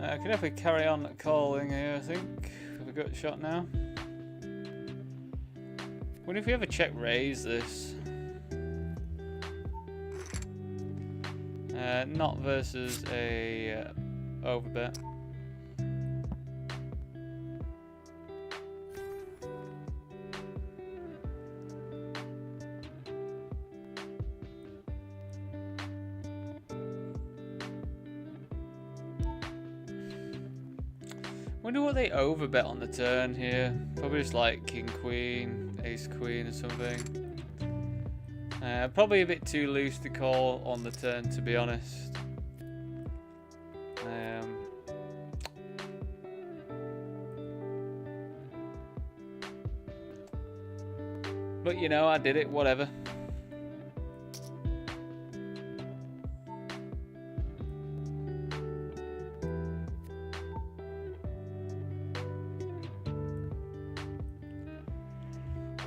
I can definitely carry on calling here, I think. Have a gut shot now. Wonder if we ever check raise this. Not versus a overbet. Wonder what they overbet on the turn here. Probably just like king queen, ace queen or something. Probably a bit too loose to call on the turn, to be honest. But you know, I did it, whatever.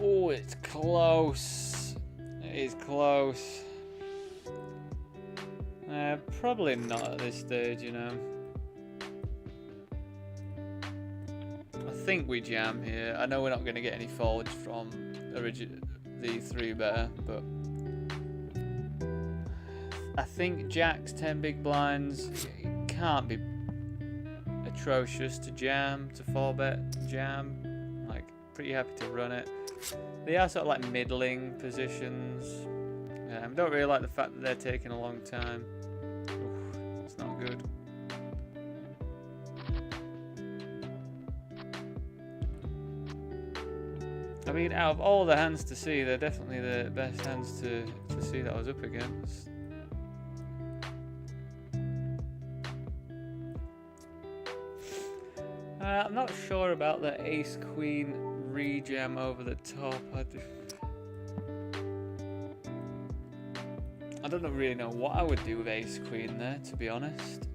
Oh, it's close. It is close. Probably not at this stage, you know. I think we jam here. I know we're not going to get any folds from the 3-better, but I think Jack's 10 big blinds. It can't be atrocious to jam, to 4-bet jam. Like, pretty happy to run it. They are sort of like middling positions. I don't really like the fact that they're taking a long time. Oof, it's not good. I mean, out of all the hands to see, they're definitely the best hands to see that I was up against. I'm not sure about the Ace Queen rejam over the top. I don't really know what I would do with Ace Queen there, to be honest.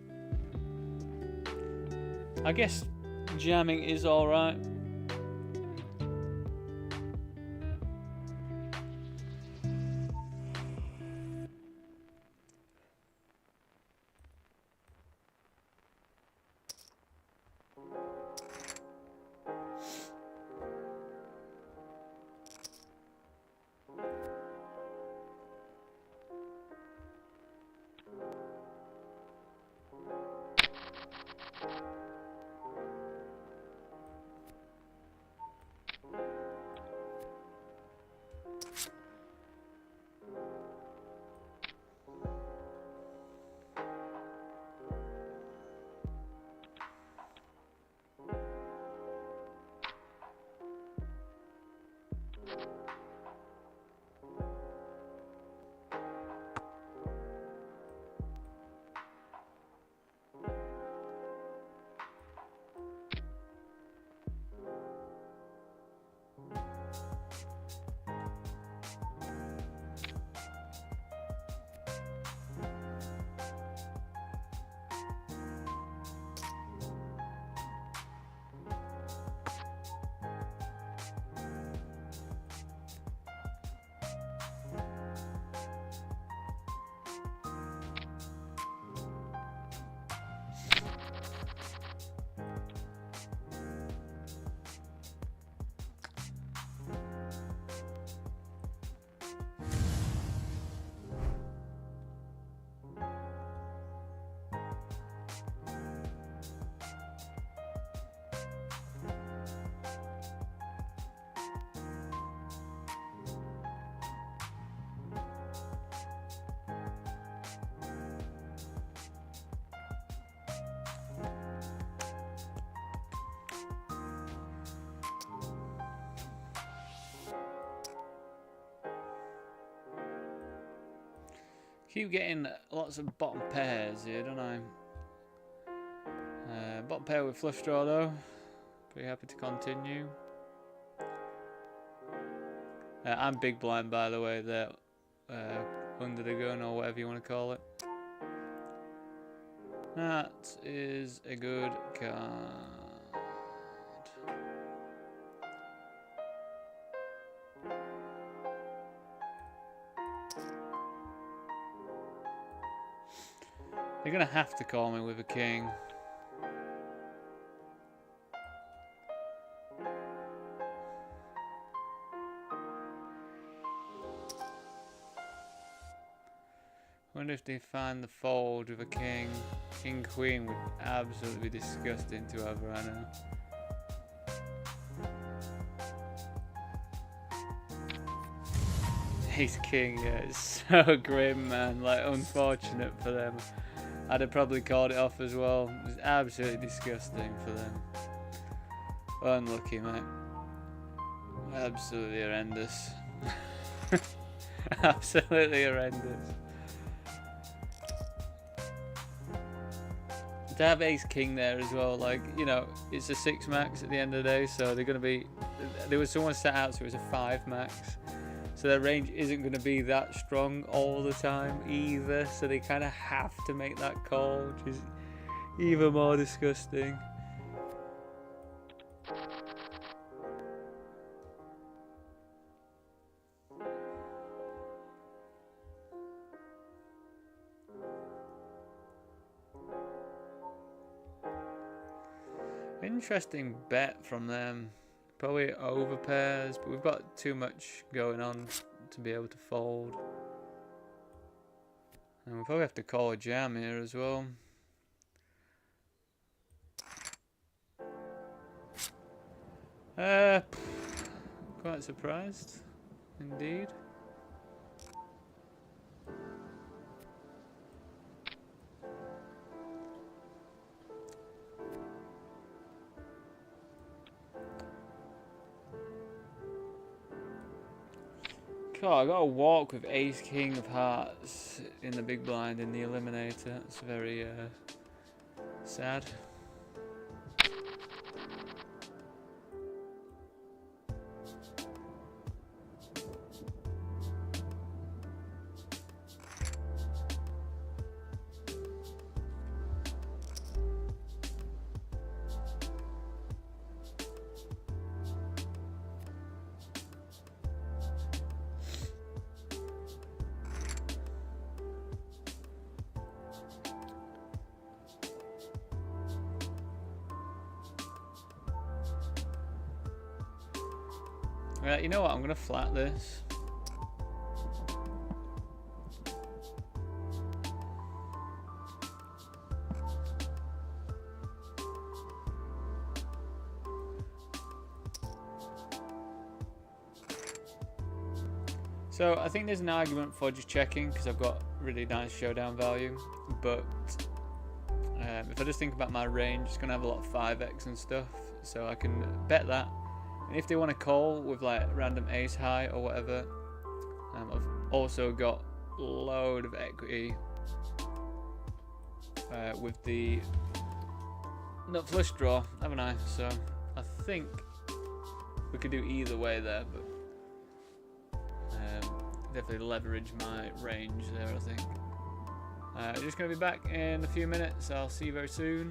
I guess jamming is alright. Keep getting lots of bottom pairs here, don't I? Bottom pair with flush draw though. Pretty happy to continue. I'm big blind, by the way, there. Under the gun or whatever you want to call it. That is a good card. They're gonna have to call me with a king. Wonder if they find the fold with a king. King queen would absolutely be disgusting to have right now. Ace king, yeah, it's so grim, man. Like, unfortunate for them. I'd have probably called it off as well. It's absolutely disgusting for them. Unlucky, mate. Absolutely horrendous. Absolutely horrendous. To have ace king there as well, like, you know, it's a 6 max at the end of the day, so they're going to be... There was someone set out, so it was a 5 max. So their range isn't going to be that strong all the time either, so they kind of have to make that call, which is even more disgusting. Interesting bet from them. Probably over pairs, but we've got too much going on to be able to fold. And we'll probably have to call a jam here as well. Quite surprised, indeed. God, I got to walk with Ace King of Hearts in the big blind in the eliminator. It's very sad. You know what? I'm gonna flat this. So I think there's an argument for just checking because I've got really nice showdown value, but if I just think about my range, it's gonna have a lot of 5x and stuff, so I can bet that. And if they want to call with like random ace high or whatever, I've also got a load of equity with the nut flush draw, haven't I? So I think we could do either way there, but definitely leverage my range there, I think. Just going to be back in a few minutes. I'll see you very soon.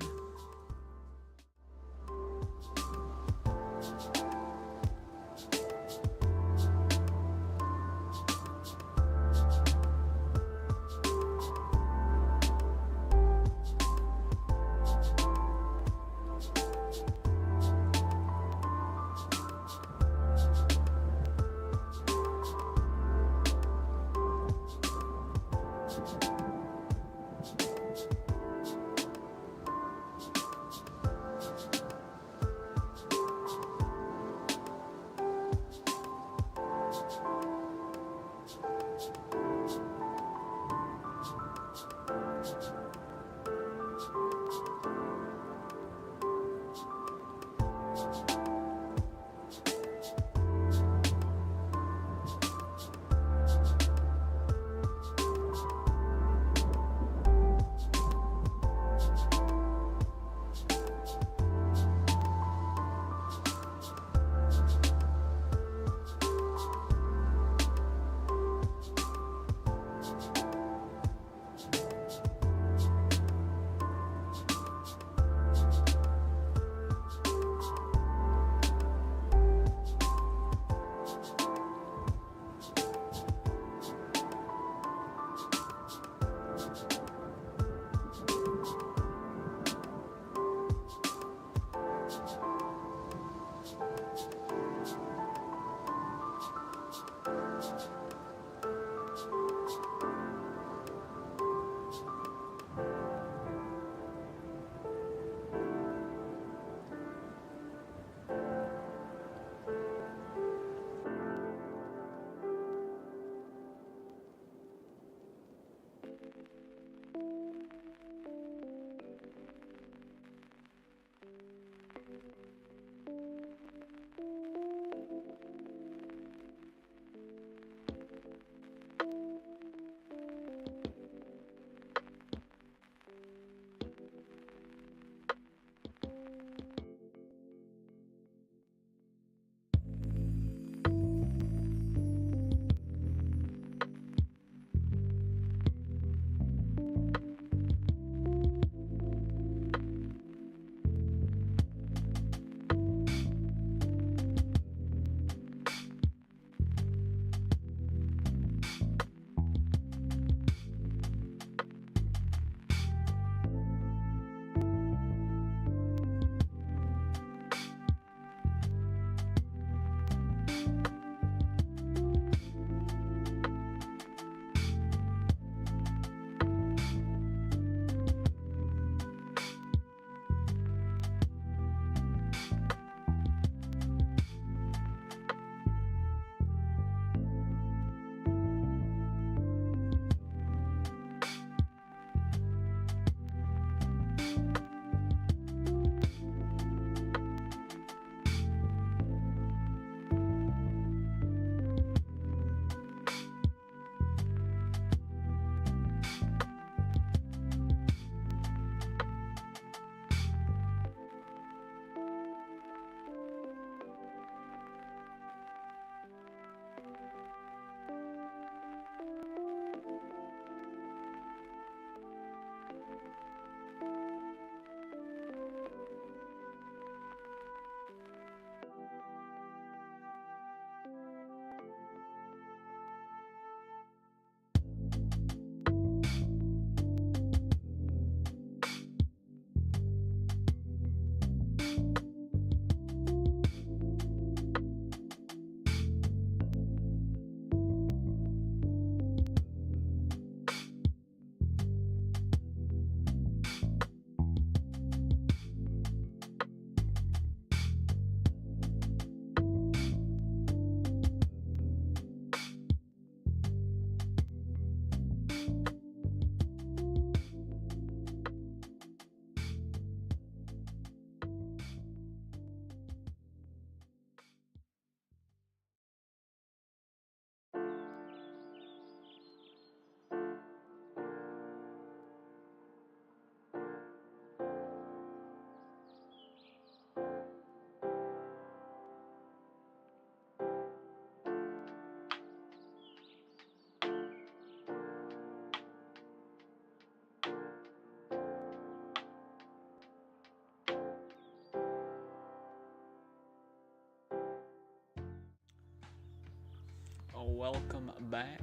welcome back.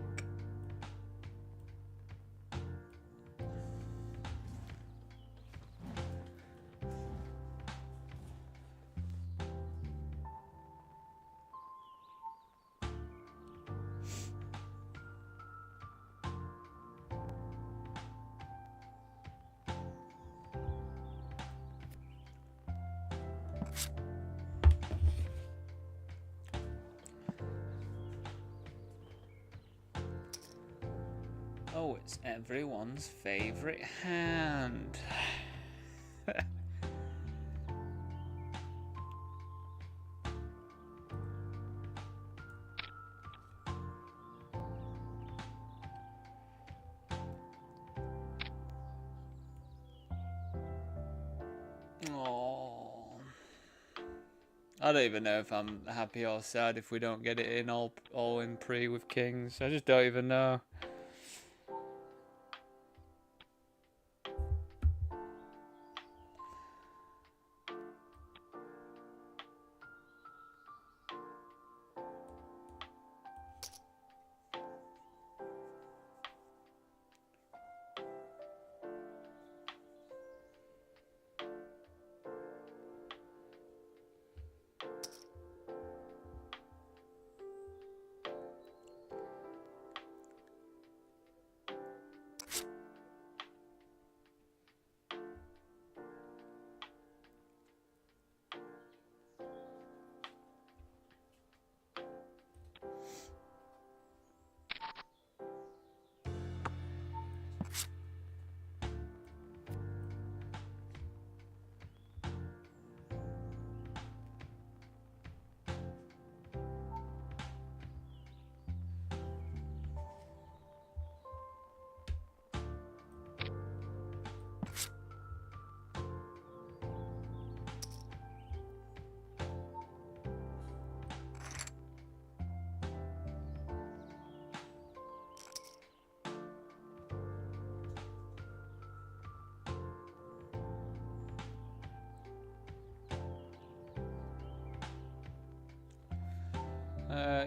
Oh, it's everyone's favorite hand. Oh, I don't even know if I'm happy or sad if we don't get it in all in pre with kings. I just don't even know.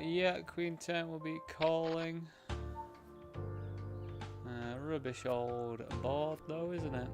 Yeah, Queen 10 will be calling. Rubbish old board though, isn't it?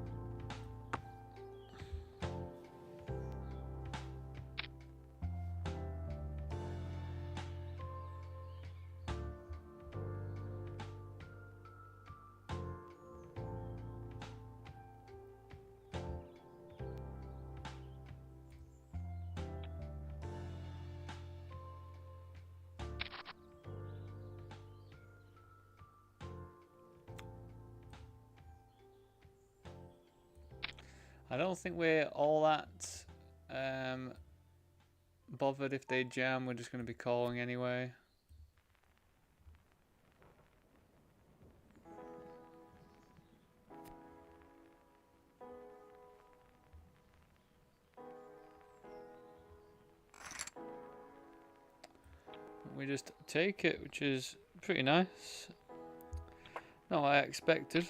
I don't think we're all that bothered if they jam. We're just going to be calling anyway. We just take it, which is pretty nice. Not what I expected.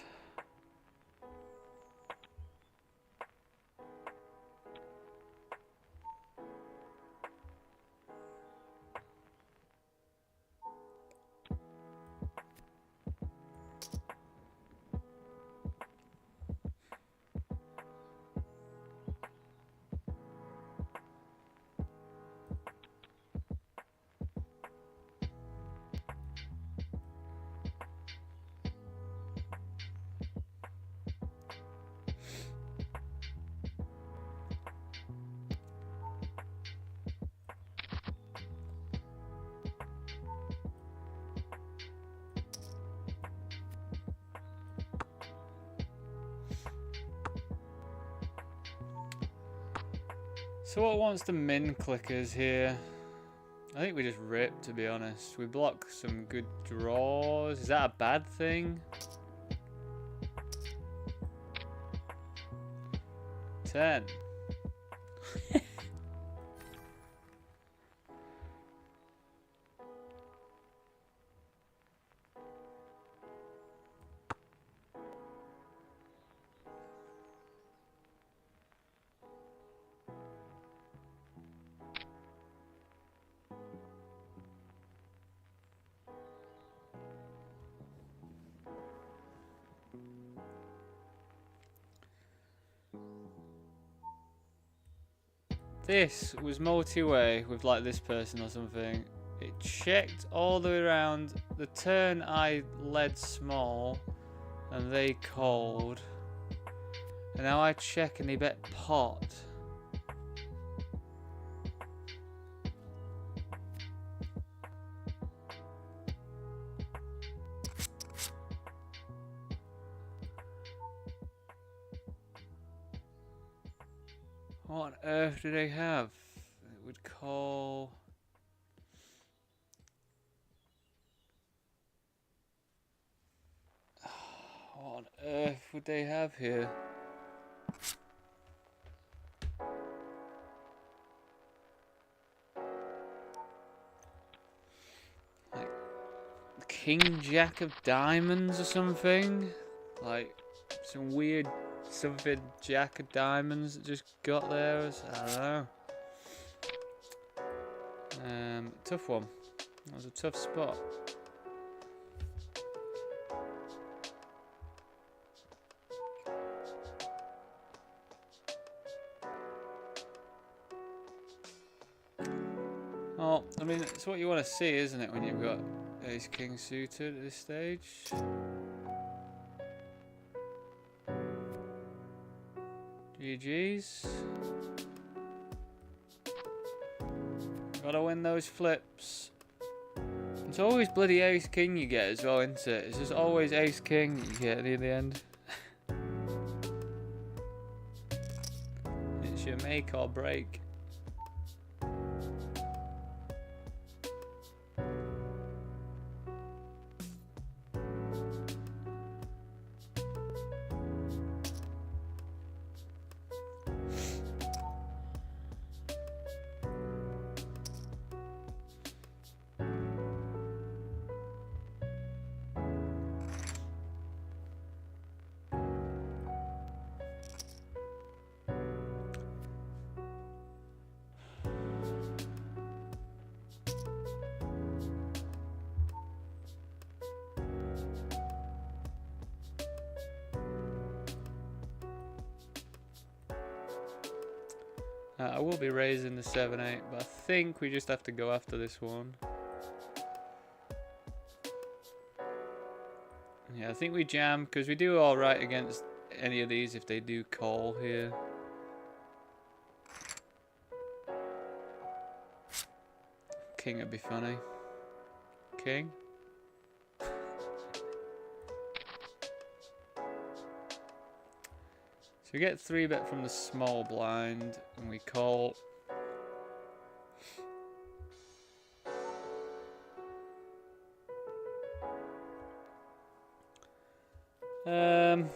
So what wants the min clickers here? I think we just rip, to be honest. We block some good draws. Is that a bad thing? 10. this was multi-way with like this person or something, it checked all the way around. The turn I led small and they called. And now I check and they bet pot. What on earth do they have? It would call... What on earth would they have here? Like King Jack of Diamonds or something? Like some weird something Jack of Diamonds that just got there. I don't know. Tough one. That was a tough spot. Oh, I mean, it's what you want to see, isn't it, when you've got Ace King suited at this stage? GG's. Gotta win those flips. It's always bloody Ace King you get as well, isn't it? It's just always Ace King you get near the end. It's your make or break. I will be raising the 7-8, but I think we just have to go after this one. Yeah, I think we jam, because we do alright against any of these if they do call here. King would be funny. King? So we get 3-bet from the small blind, and we call. I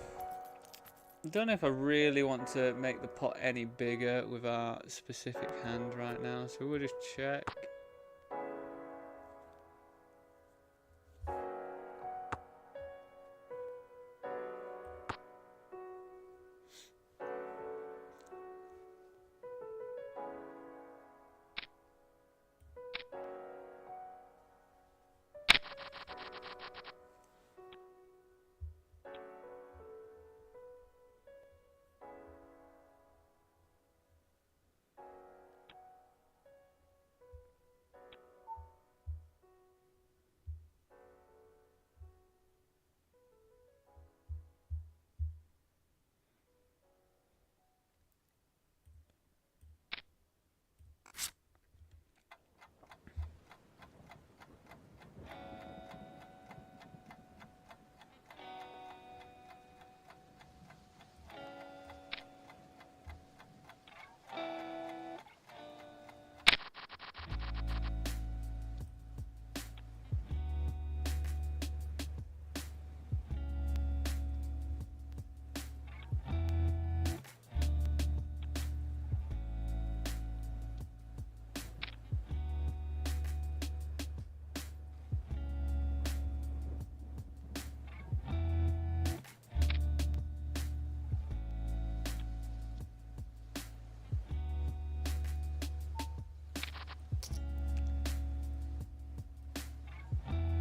don't know if I really want to make the pot any bigger with our specific hand right now, so we'll just check.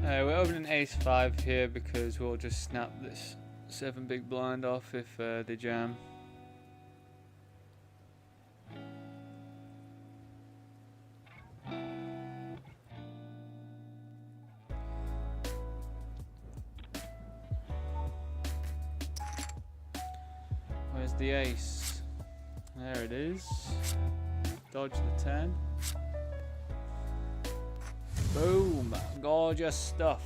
We're opening ace-5 here because we'll just snap this 7 big blind off if they jam. the ace? There it is. Dodge the 10. Boom! Gorgeous stuff.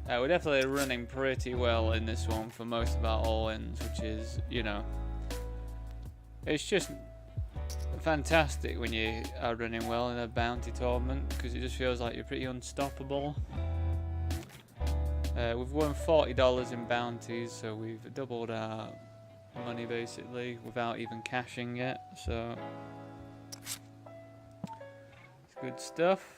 We're definitely running pretty well in this one for most of our all-ins, which is, you know, it's just fantastic when you are running well in a bounty tournament, because it just feels like you're pretty unstoppable. We've won $40 in bounties, so we've doubled our money basically without even cashing it, so it's good stuff.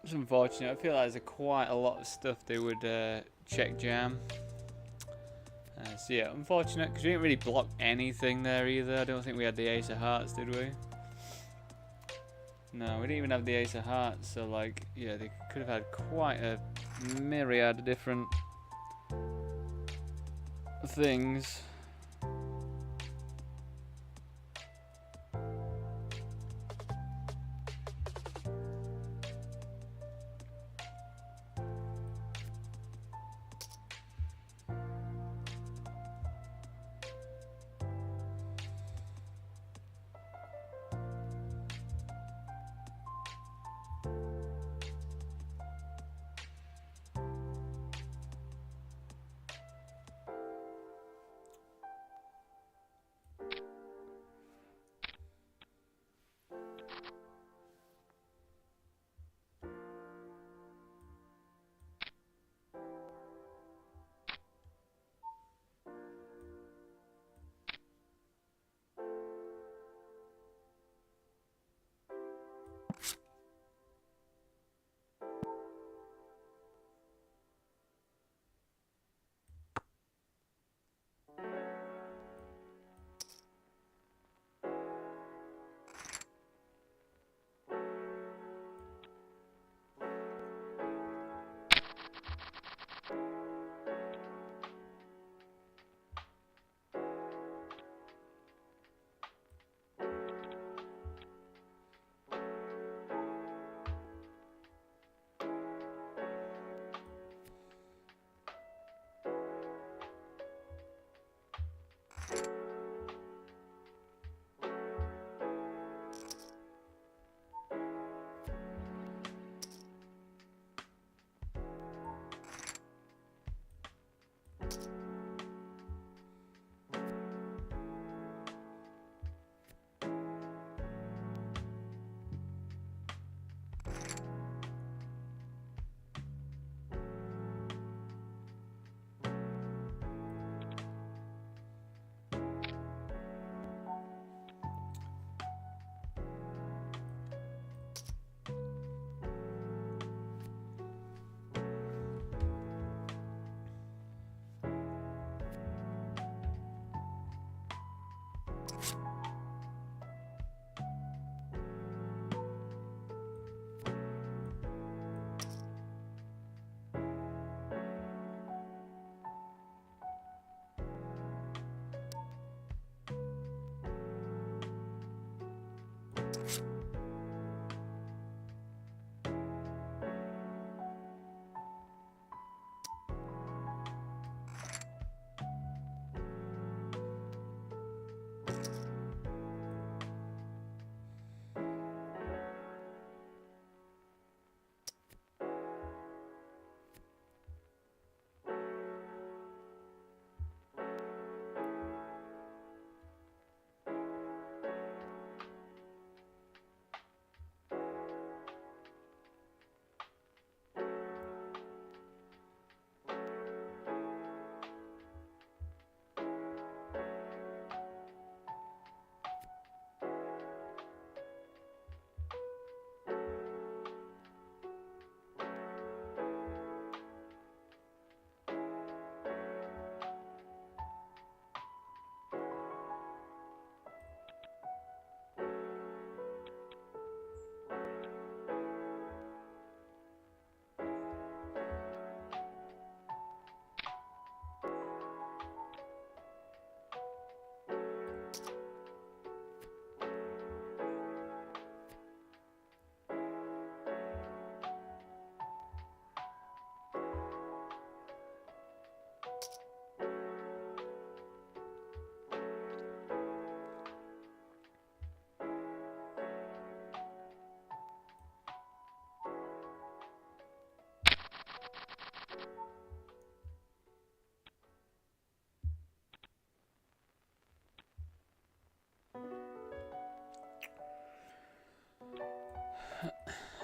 It's unfortunate. I feel like there's quite a lot of stuff they would check jam. So yeah, unfortunate, because we didn't really block anything there either. I don't think we had the ace of hearts, did we? No, we didn't even have the ace of hearts, so like, yeah, they could have had quite a myriad of different things.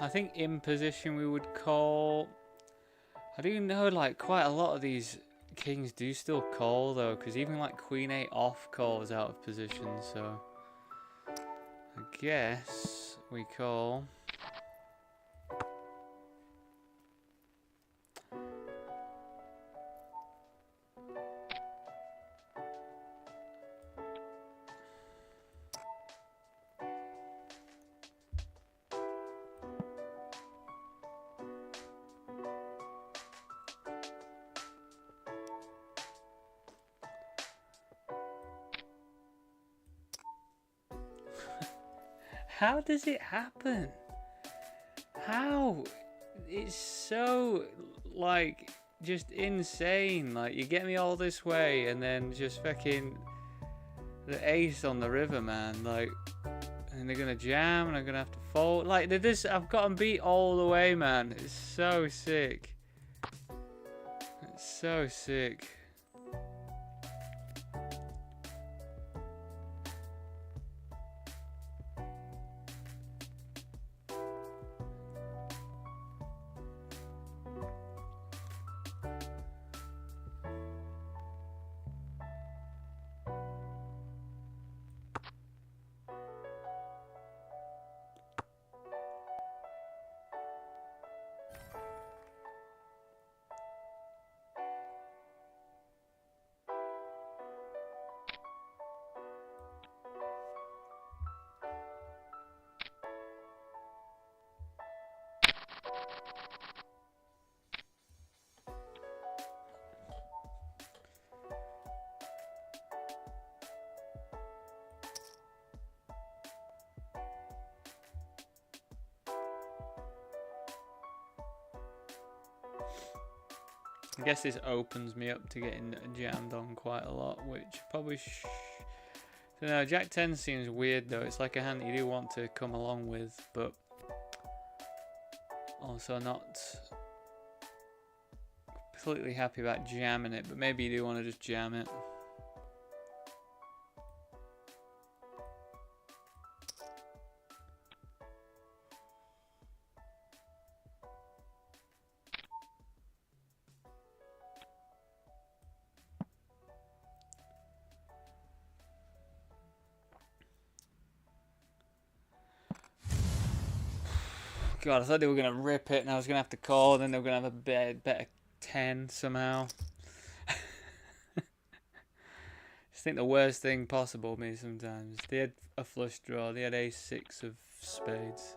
I think in position we would call. I do know like quite a lot of these kings do still call though, because even like Queen 8 off calls out of position, so I guess we call. How does it happen? How? It's so, like, just insane. Like, you get me all this way and then just fucking the ace on the river, man. Like, and they're gonna jam and I'm gonna have to fold. Like, they're just, I've got them beat all the way, man. It's so sick. It's so sick. I guess this opens me up to getting jammed on quite a lot, which probably so no, Jack 10 seems weird though. It's like a hand that you do want to come along with, but also not completely happy about jamming it, but maybe you do want to just jam it. God, I thought they were going to rip it and I was going to have to call, and then they were going to have a better 10 somehow. Just think the worst thing possible with me sometimes. They had a flush draw, they had ace-6 of spades.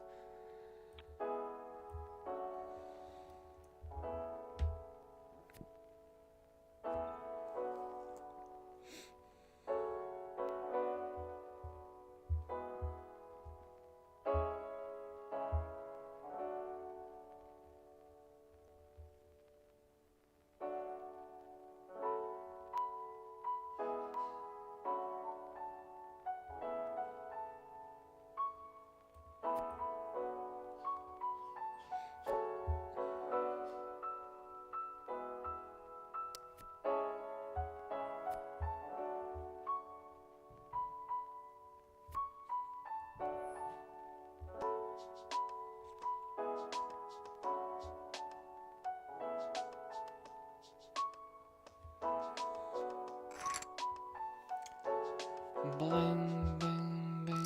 Bling, bing, bing,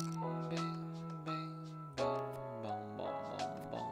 bing, bing, bing, bong, bong, bong, bong.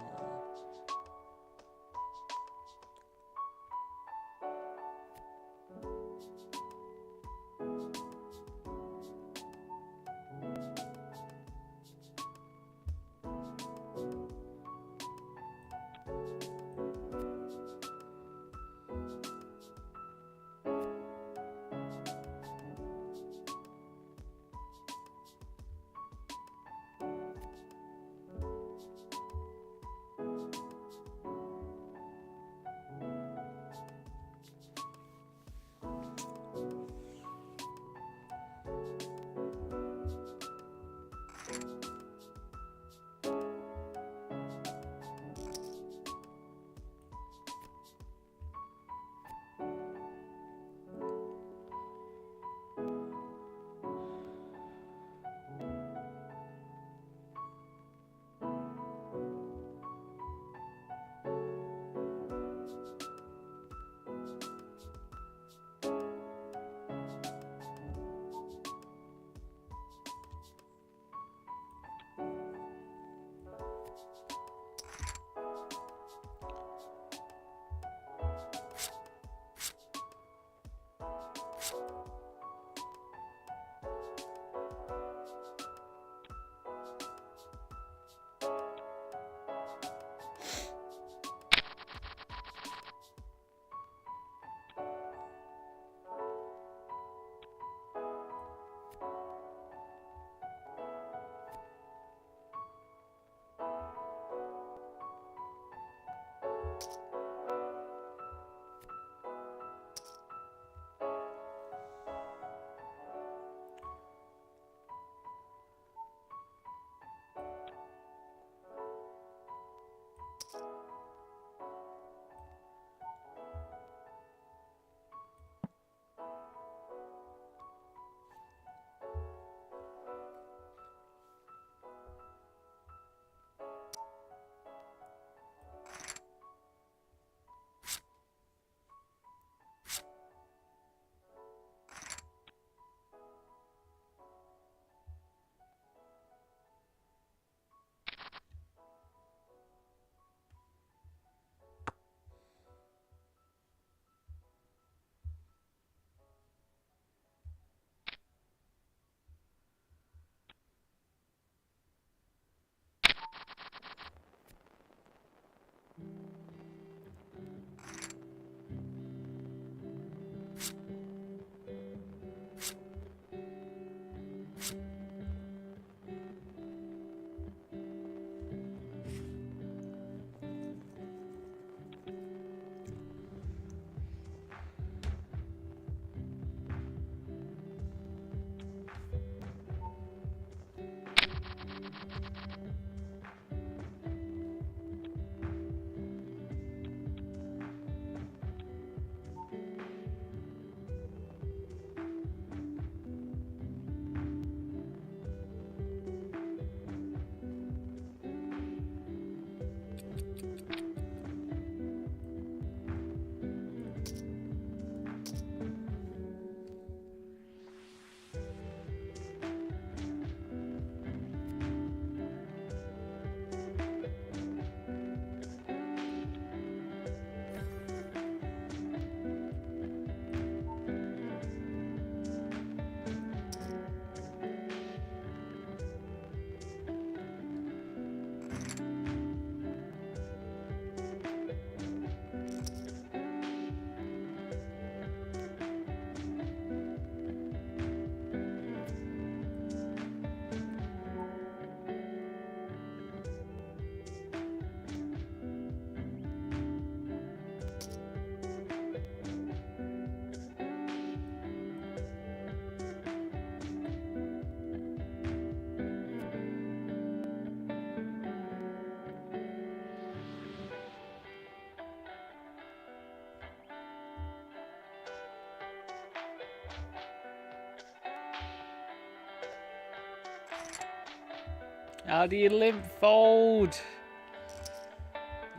How do you limp fold?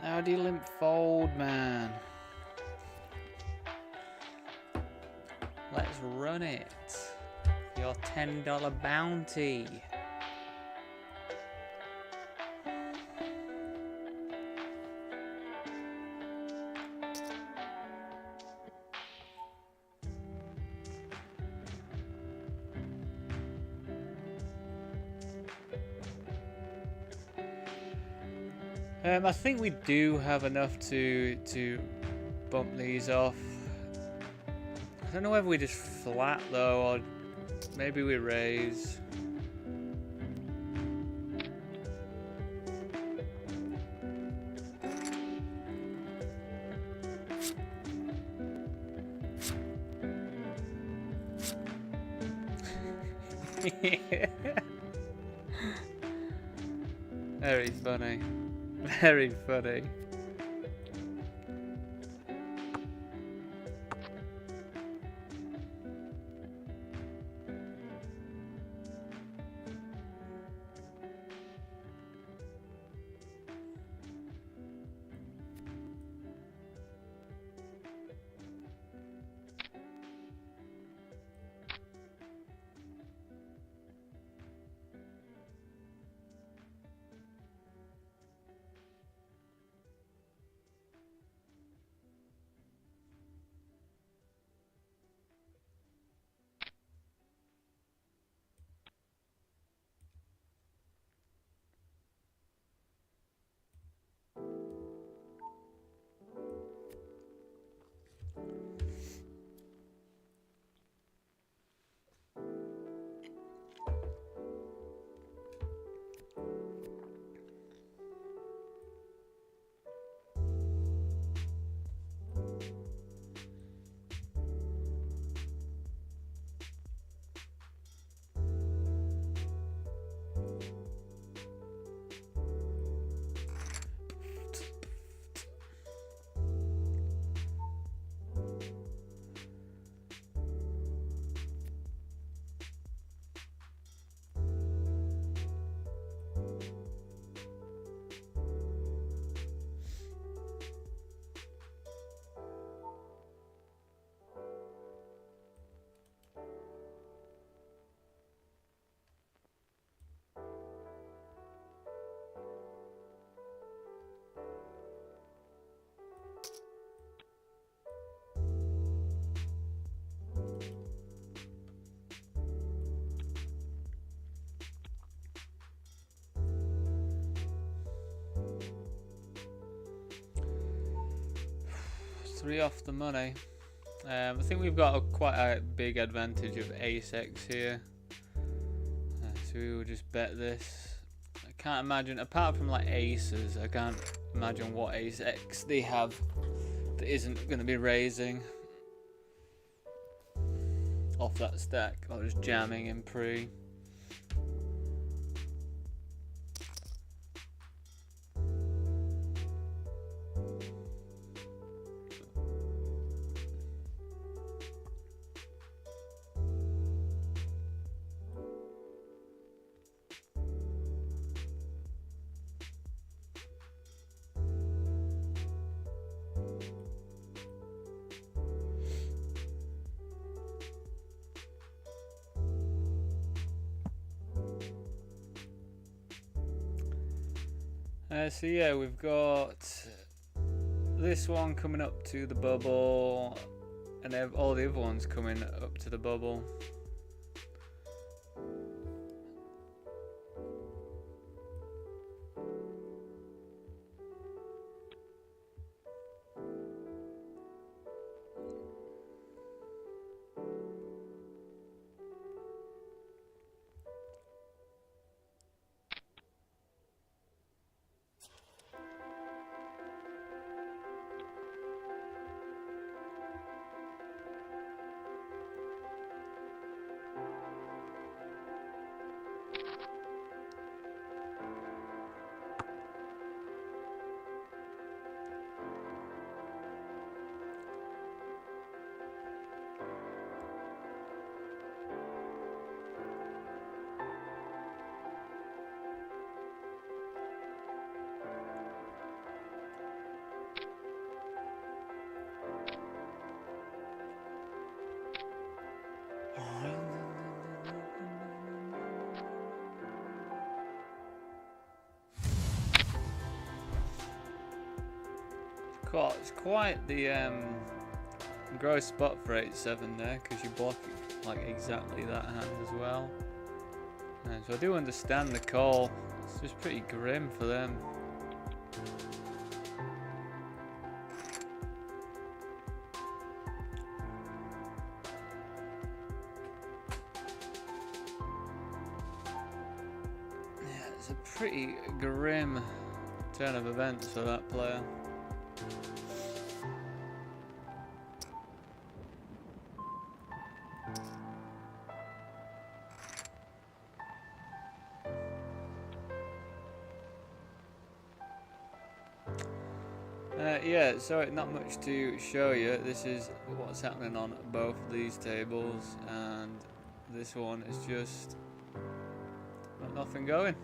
How do you limp fold, man? Let's run it. Your $10 bounty. I think we do have enough to bump these off. I don't know whether we just flat though, or maybe we raise. Very funny. Very funny. Three off the money. I think we've got quite a big advantage of ace x here. So we will just bet this. I can't imagine, apart from like aces, I can't imagine what ace x they have that isn't going to be raising off that stack or just jamming in pre. So yeah, we've got this one coming up to the bubble, and all the other ones coming up to the bubble. God, it's quite the gross spot for 8-7 there, because you block like exactly that hand as well. And so I do understand the call. It's just pretty grim for them. Yeah, it's a pretty grim turn of events for that player. Yeah, so not much to show you. This is what's happening on both of these tables, and this one is just got nothing going.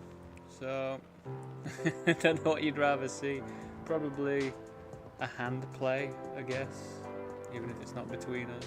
So I don't know what you'd rather see. Probably a hand play, I guess, even if it's not between us.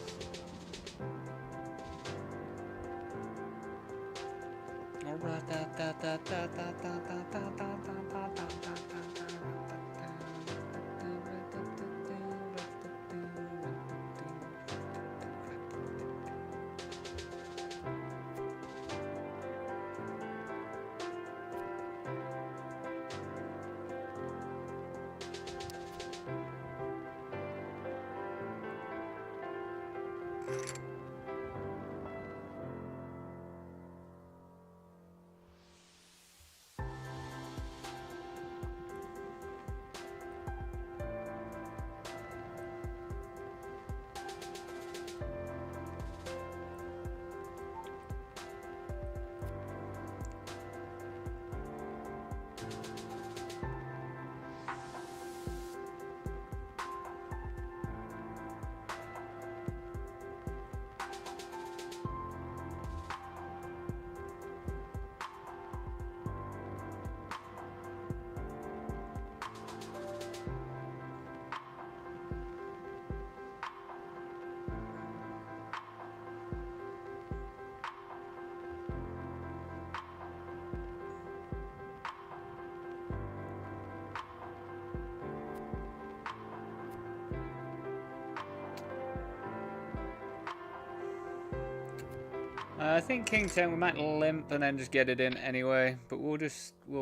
I think King 10 we might limp and then just get it in anyway, but we'll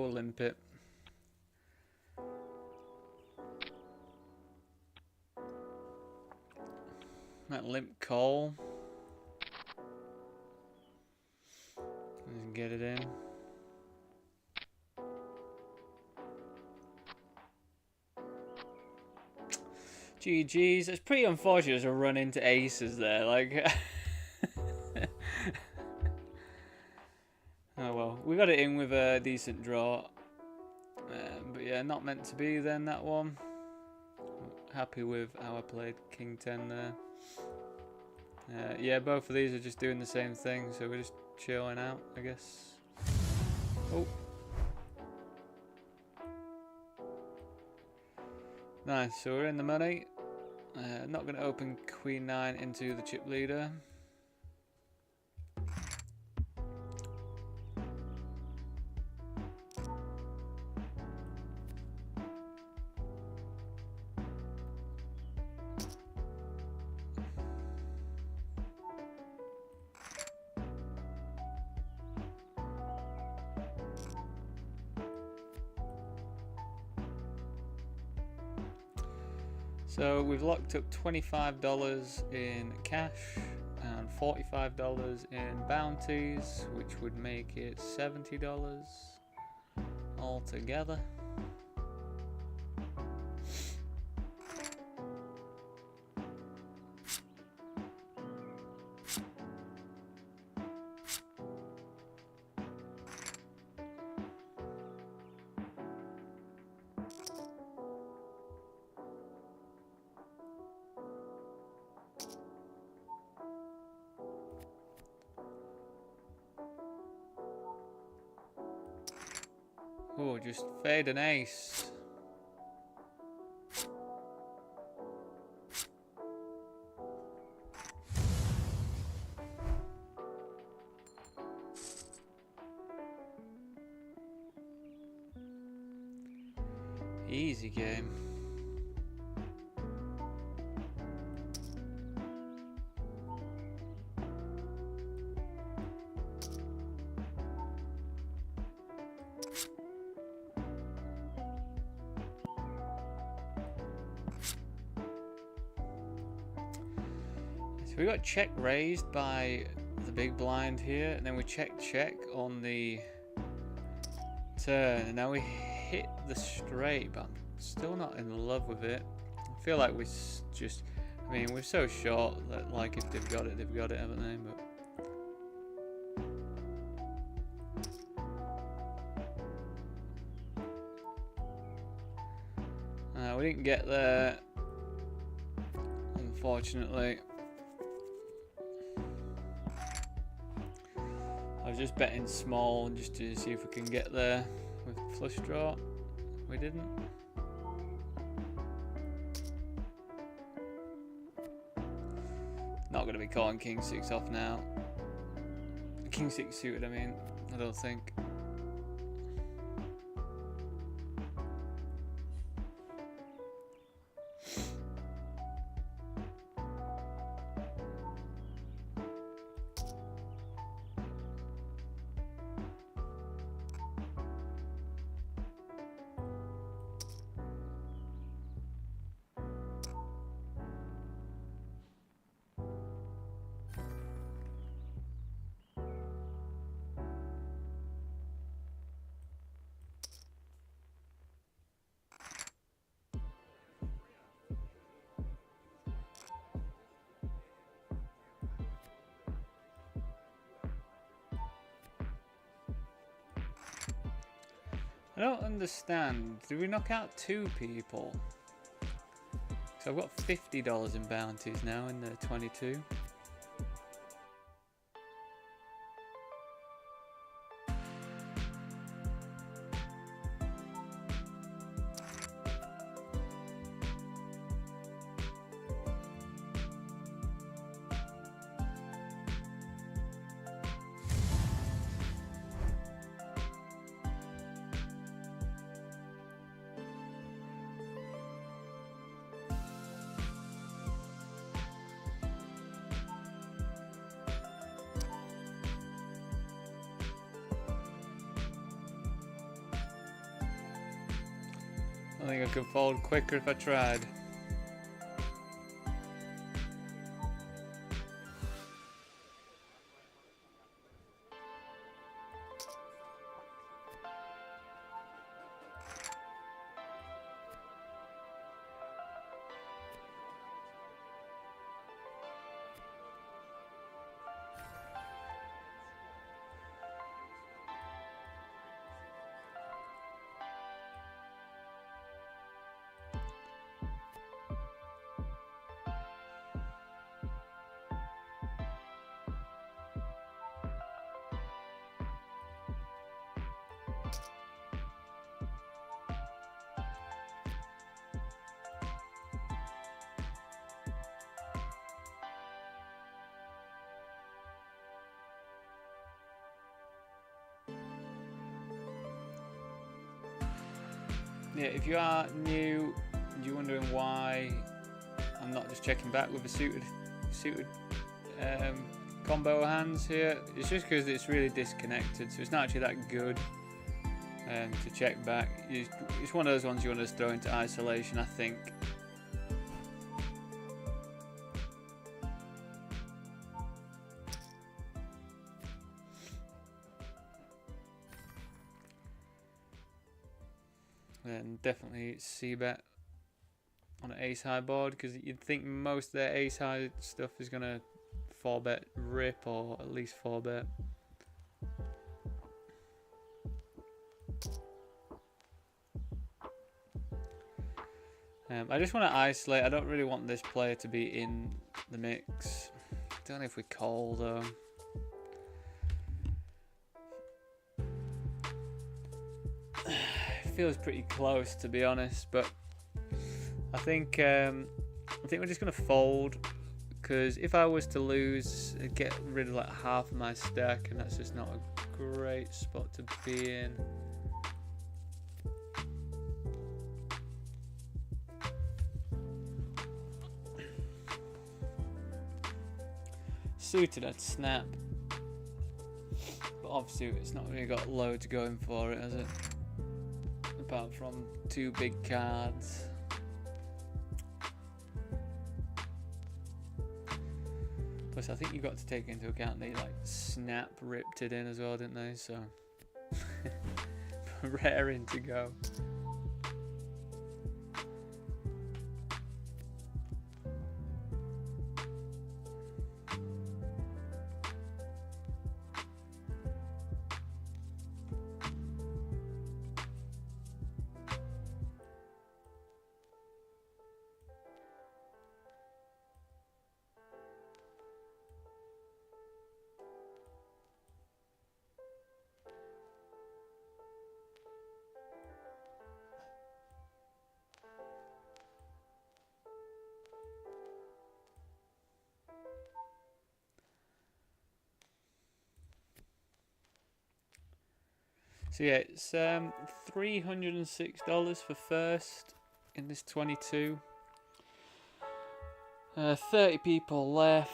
limp it. Might limp call. Just get it in. GG's. It's pretty unfortunate to run into aces there, like. Oh well, we got it in with a decent draw. But yeah, not meant to be then, that one. Happy with how I played King 10 there. Yeah, both of these are just doing the same thing, so we're just chilling out, I guess. Oh. Nice, so we're in the money. Not going to open Queen 9 into the chip leader. So we've locked up $25 in cash and $45 in bounties, which would make it $70 altogether. Oh, just fade an ace. Easy game. we got check raised by the big blind here, and then we check on the turn, and now we hit the straight, but I'm still not in love with it. I feel like we just, I mean, we're so short that like if they've got it, haven't they? But we didn't get there, unfortunately. I was just betting small just to see if we can get there with flush draw. We didn't. Not going to be calling King 6 off now. King 6 suited, I mean, I don't think. I don't understand. Did we knock out 2 people? So I've got $50 in bounties now in the 22. I think I could fold quicker if I tried. Yeah, if you are new and you're wondering why I'm not just checking back with a suited combo hands here, it's just because it's really disconnected, so it's not actually that good to check back. It's one of those ones you want to just throw into isolation, I think. Then definitely C-bet on an ace-high board, because you'd think most of their ace-high stuff is going to 4-bet rip, or at least 4-bet. I just want to isolate. I don't really want this player to be in the mix. Don't know if we call though. Feels pretty close, to be honest, but I think we're just gonna fold, because if I was to lose, I'd get rid of like half of my stack, and that's just not a great spot to be in. Suited, I'd snap, but obviously it's not really got loads going for it, has it? Apart from 2 big cards. Plus, I think you got to take into account they like snap ripped it in as well, didn't they? So raring to go. So yeah, it's $306 for first in this 22. 30 people left.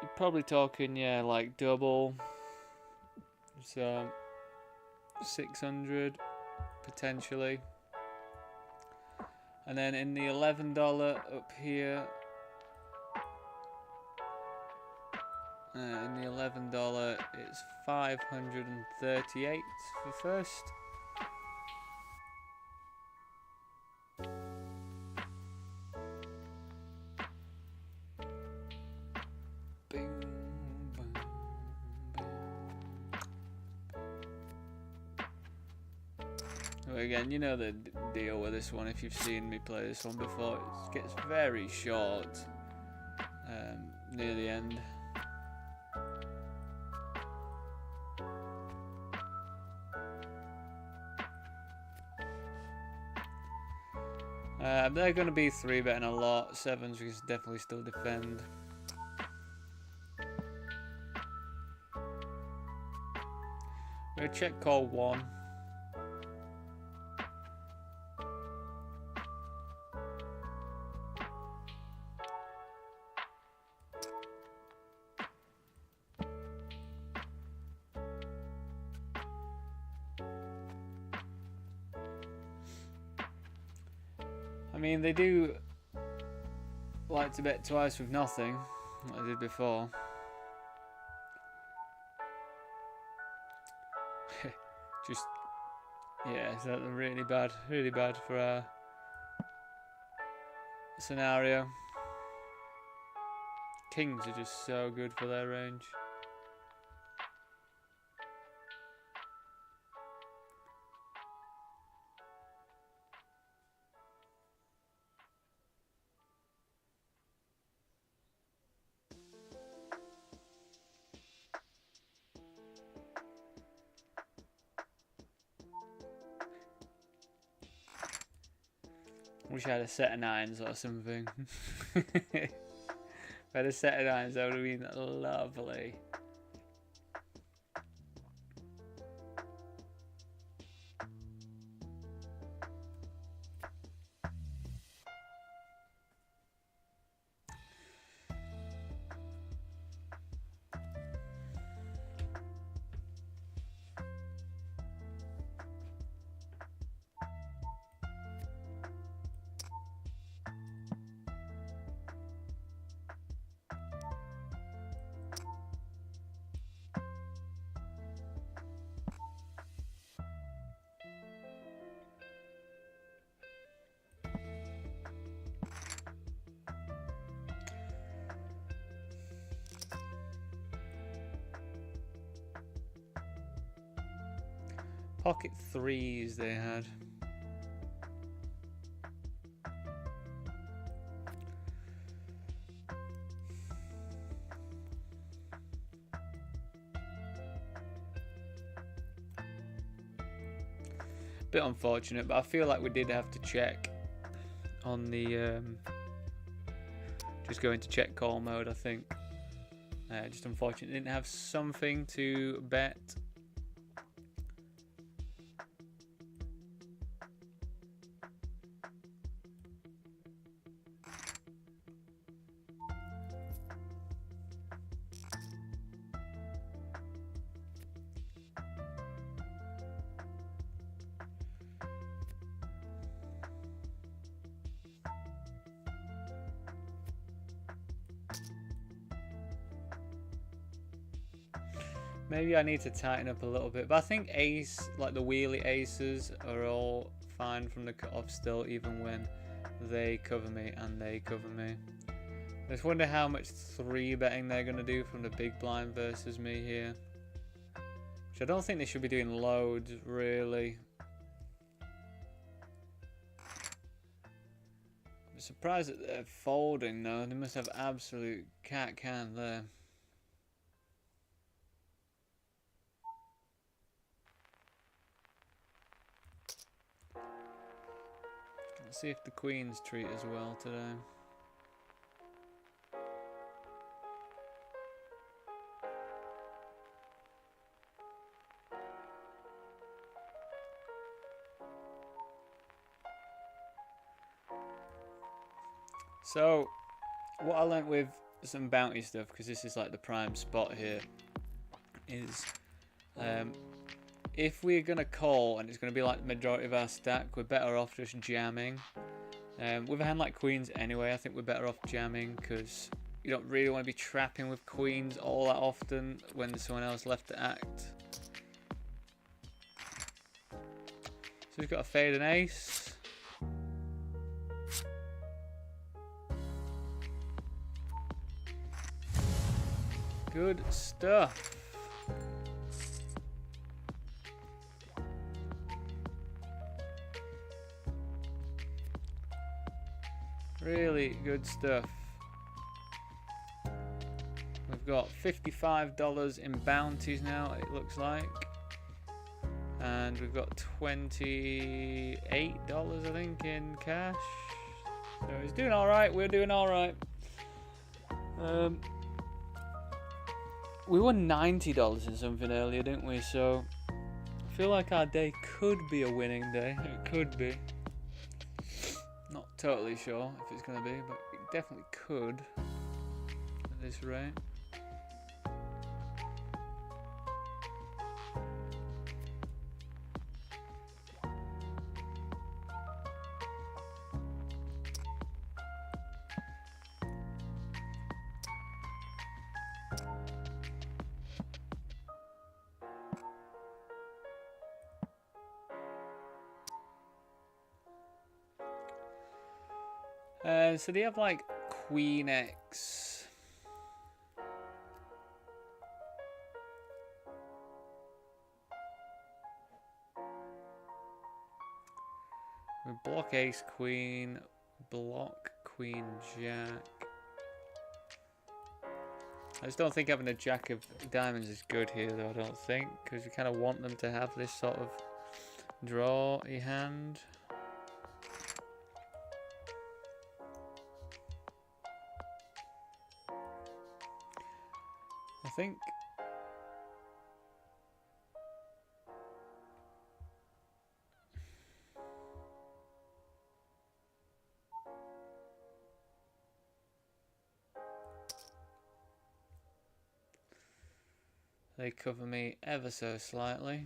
You're probably talking, yeah, like double. So 600 potentially. And then in the $11 up here. In the $11, it's 538 for first. Boom, boom, boom. Again, you know the deal with this one if you've seen me play this one before. It gets very short near the end. They're going to be 3-betting a lot. 7s we can definitely still defend. We're going to check call 1. I mean, they do like to bet twice with nothing, like I did before. Just, yeah, it's really bad for our scenario. Kings are just so good for their range. Wish I had a set of 9s or something. If I had a set of 9s, that would have been lovely. Pocket 3s they had. Bit unfortunate, but I feel like we did have to check on the just go into check call mode, I think. Just unfortunate didn't have something to bet. Maybe I need to tighten up a little bit, but I think ace, like the wheelie aces, are all fine from the cutoff still, even when they cover me and they cover me. I just wonder how much 3-betting they're going to do from the big blind versus me here. Which I don't think they should be doing loads, really. I'm surprised that they're folding, though. They must have absolute cat-can there. Let's see if the queens treat us well today. So, what I learnt with some bounty stuff, because this is like the prime spot here, is if we're going to call and it's going to be like the majority of our stack, we're better off just jamming. With a hand like queens anyway, I think we're better off jamming, because you don't really want to be trapping with queens all that often when there's someone else left to act. So we've got a fade and ace. Good stuff. Really good stuff. We've got $55 in bounties now, it looks like. And we've got $28, I think, in cash. So he's doing alright, we're doing alright. We won $90 in something earlier, didn't we? So I feel like our day could be a winning day. It could be. Not totally sure if it's going to be, but it definitely could at this rate. So they have like Queen X. We block Ace Queen, block Queen Jack. I just don't think having a Jack of Diamonds is good here, though. I don't think, because you kind of want them to have this sort of draw-y hand. I think they cover me ever so slightly.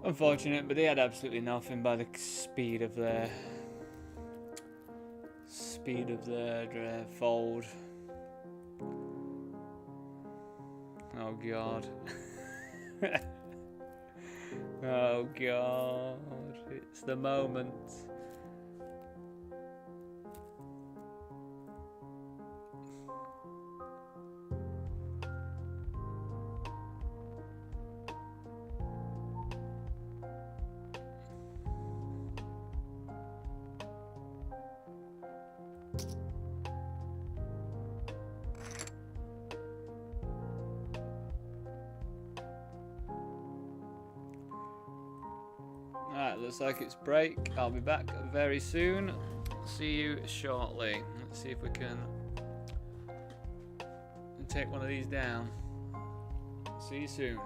Unfortunate, but they had absolutely nothing by the speed of their fold. Oh god. Oh god, it's the moment. Alright, looks like it's break. I'll be back very soon. See you shortly. Let's see if we can take one of these down. See you soon.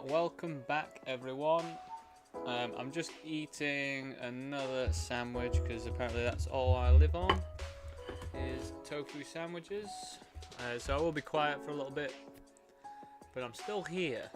welcome back everyone. I'm just eating another sandwich because apparently that's all I live on is tofu sandwiches. So I will be quiet for a little bit, but I'm still here.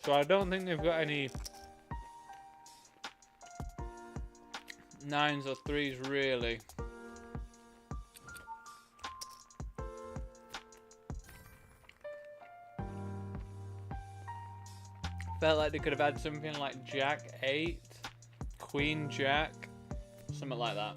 So I don't think they've got any 9s or 3s really. Felt like they could have had something like Jack 8, Queen Jack, something like that.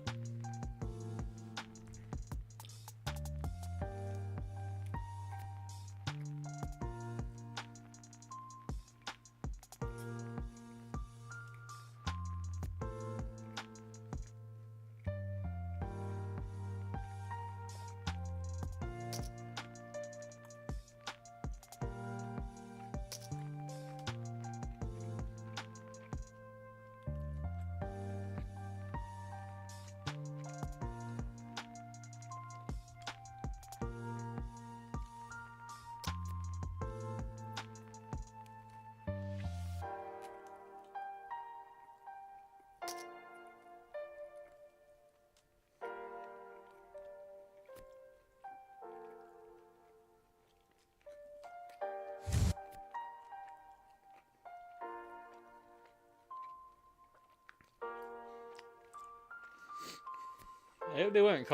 I hope they weren't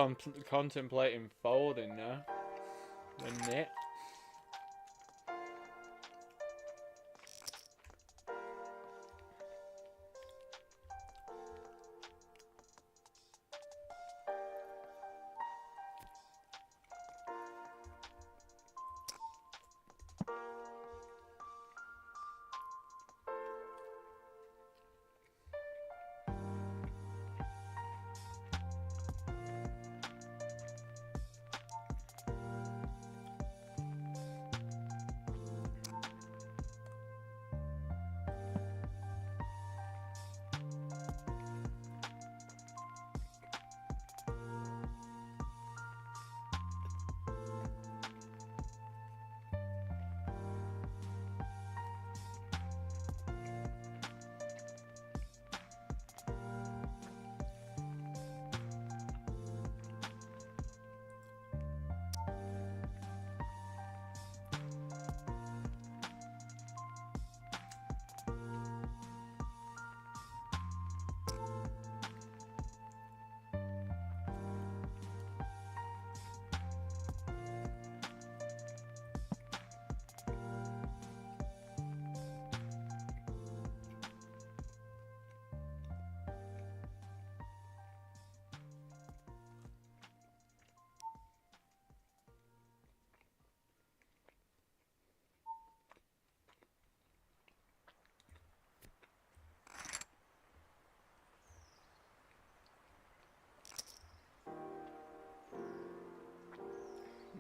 contemplating folding now. The net.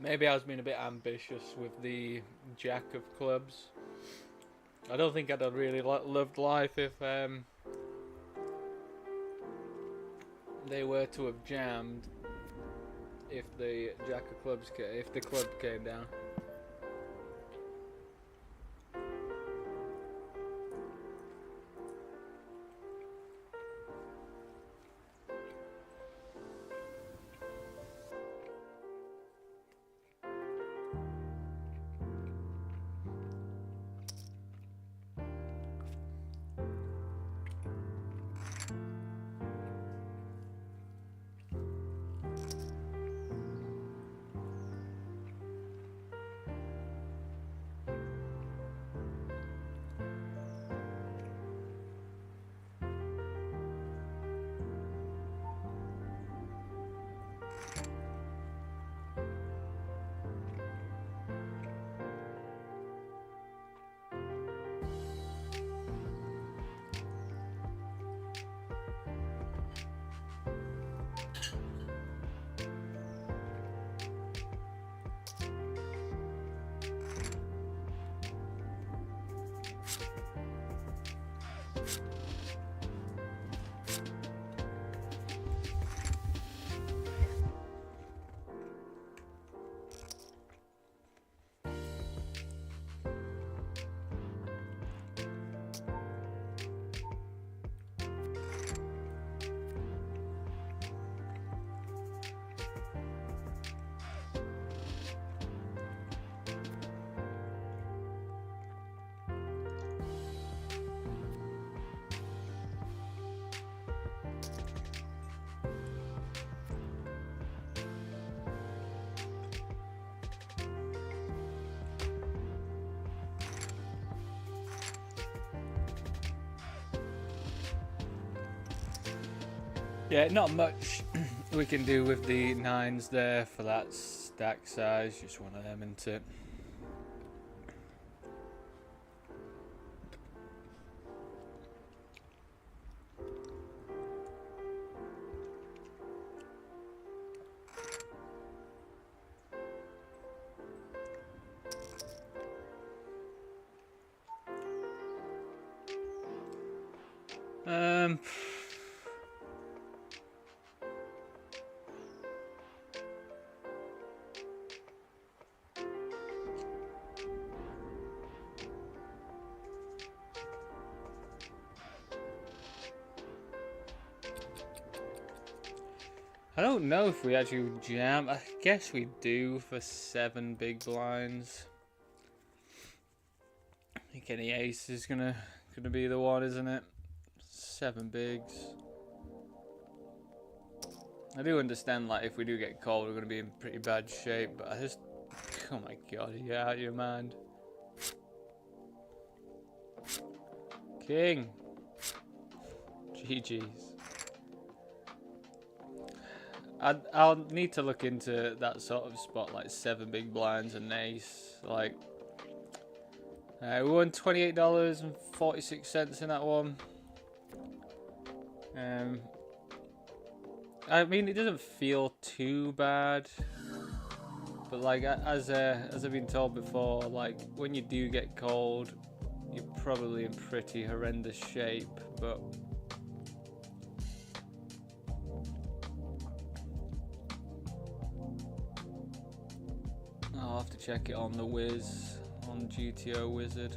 Maybe I was being a bit ambitious with the Jack of Clubs. I don't think I'd have really loved life if they were to have jammed if the Jack of Clubs if the club came down. Yeah, not much we can do with the 9s there for that stack size. Just one of them, isn't it? I don't know if we actually jam. I guess we do for 7 big blinds. I think any ace is gonna be the one, isn't it? 7 bigs. I do understand, like, if we do get called, we're gonna be in pretty bad shape. But I just, oh my god, you're out of your mind. King. GG's. I'll need to look into that sort of spot, like 7 big blinds and ace. Like, we won $28.46 in that one. I mean, it doesn't feel too bad, but like as I've been told before, like when you do get cold, you're probably in pretty horrendous shape. But I'll have to check it on the Wiz, on GTO Wizard.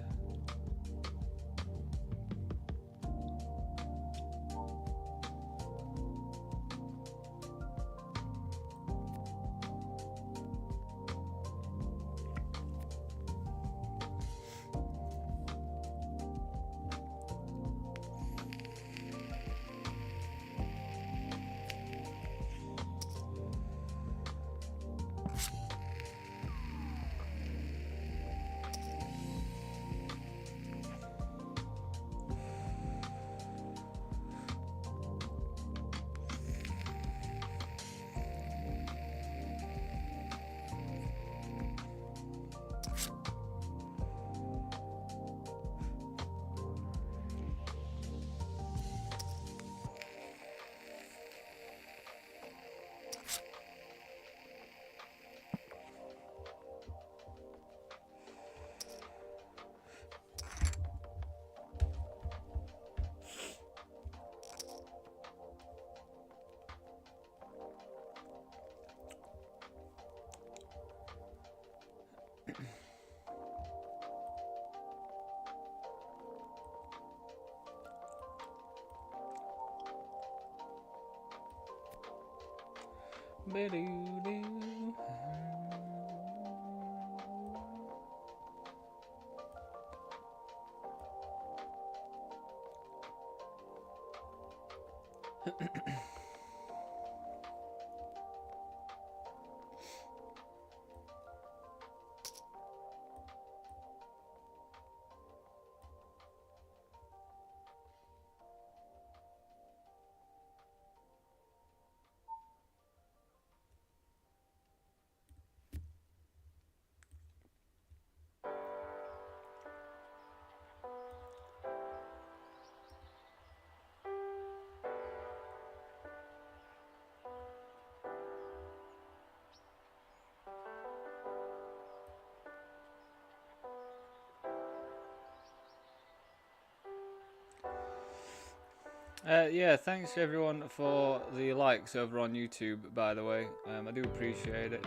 Yeah, thanks everyone for the likes over on YouTube, by the way. I do appreciate it.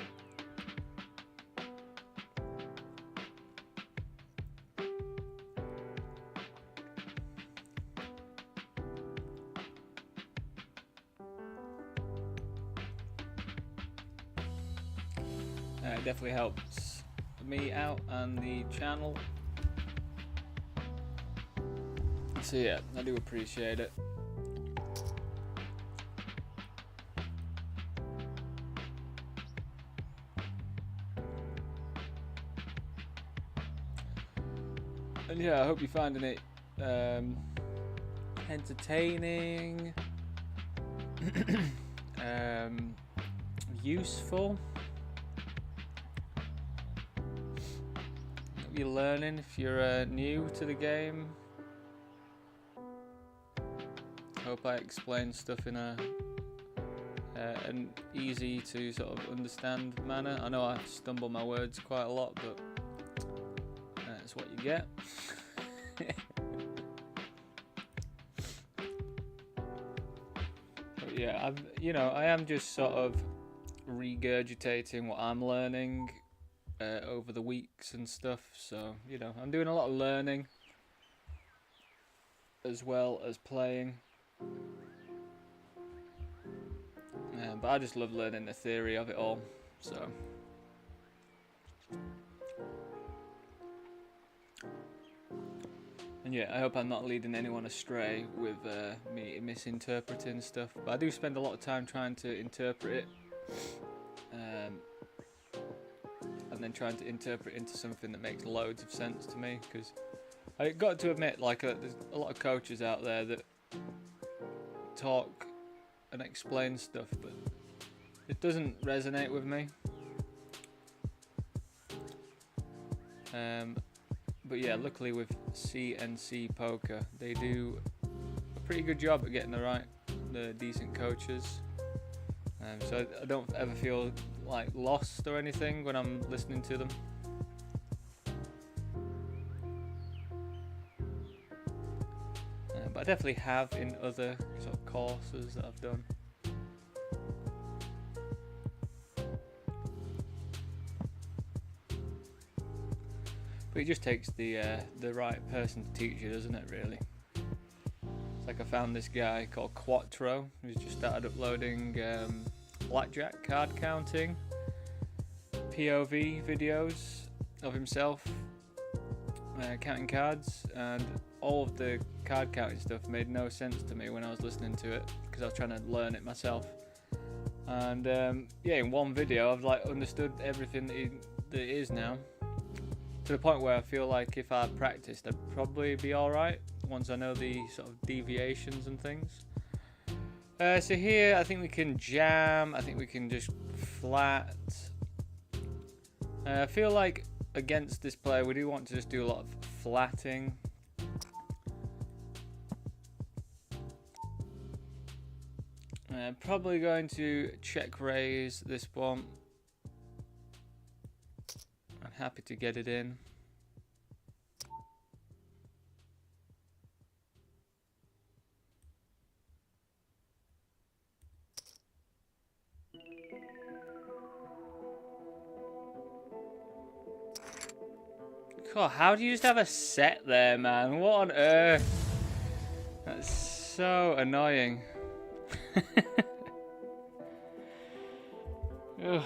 It definitely helps me out and the channel. So yeah, I do appreciate it. And yeah, I hope you're finding it entertaining. Useful. You're learning if you're new to the game. Hope I explain stuff in an easy to sort of understand manner. I know I stumble my words quite a lot, but that's what you get. But yeah, I am just sort of regurgitating what I'm learning over the weeks and stuff. So, I'm doing a lot of learning as well as playing. But I just love learning the theory of it all. So. And yeah, I hope I'm not leading anyone astray with me misinterpreting stuff. But I do spend a lot of time trying to interpret it. And then trying to interpret into something that makes loads of sense to me. Because I got to admit, like, there's a lot of coaches out there that talk and explain stuff, but it doesn't resonate with me. But yeah, luckily with CNC Poker, they do a pretty good job at getting the decent coaches. So I don't ever feel like lost or anything when I'm listening to them. But I definitely have in other sort of courses that I've done. But it just takes the right person to teach you, doesn't it, really? It's like I found this guy called Quattro, who's just started uploading blackjack card counting POV videos of himself counting cards, and all of the card counting stuff made no sense to me when I was listening to it because I was trying to learn it myself. And yeah, in one video I've like understood everything that it is now, to the point where I feel like if I practiced I'd probably be alright once I know the sort of deviations and things. So here I think we can jam, I think we can just flat. I feel like against this player we do want to just do a lot of flatting. Probably going to check raise this one. I'm happy to get it in. God, how do you just have a set there, man? What on earth? That's so annoying. Ugh.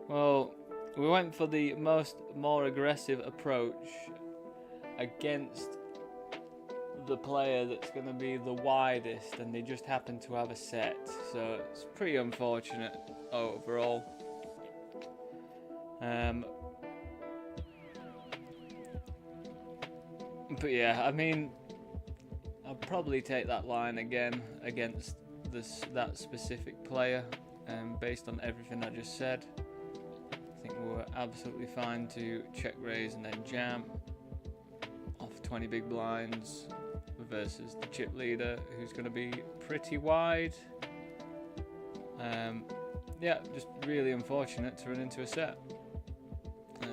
Well, we went for the more aggressive approach against the player that's going to be the widest, and they just happen to have a set, so it's pretty unfortunate overall. But yeah, I mean, I'll probably take that line again against that specific player, based on everything I just said. I think we were absolutely fine to check raise and then jam off 20 big blinds versus the chip leader, who's going to be pretty wide. Yeah, just really unfortunate to run into a set.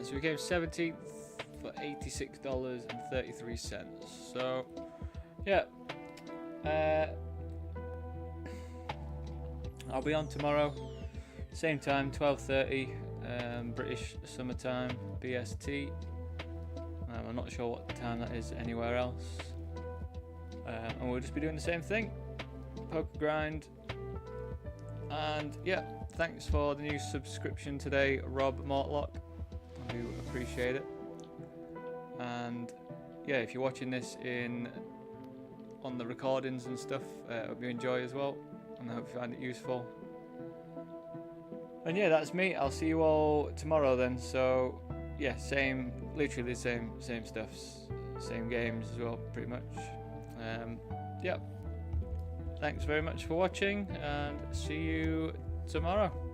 So we came 17th for $86.33. So yeah, I'll be on tomorrow, same time, 12:30 British summertime BST. I'm not sure what time that is anywhere else, and we'll just be doing the same thing, poker grind. And yeah, thanks for the new subscription today, Rob Mortlock. I do appreciate it. And yeah, if you're watching this on the recordings and stuff, I hope you enjoy as well, and I hope you find it useful. And yeah, that's me. I'll see you all tomorrow then. So yeah, literally same stuff, same games as well, pretty much. Yeah, thanks very much for watching, and see you tomorrow.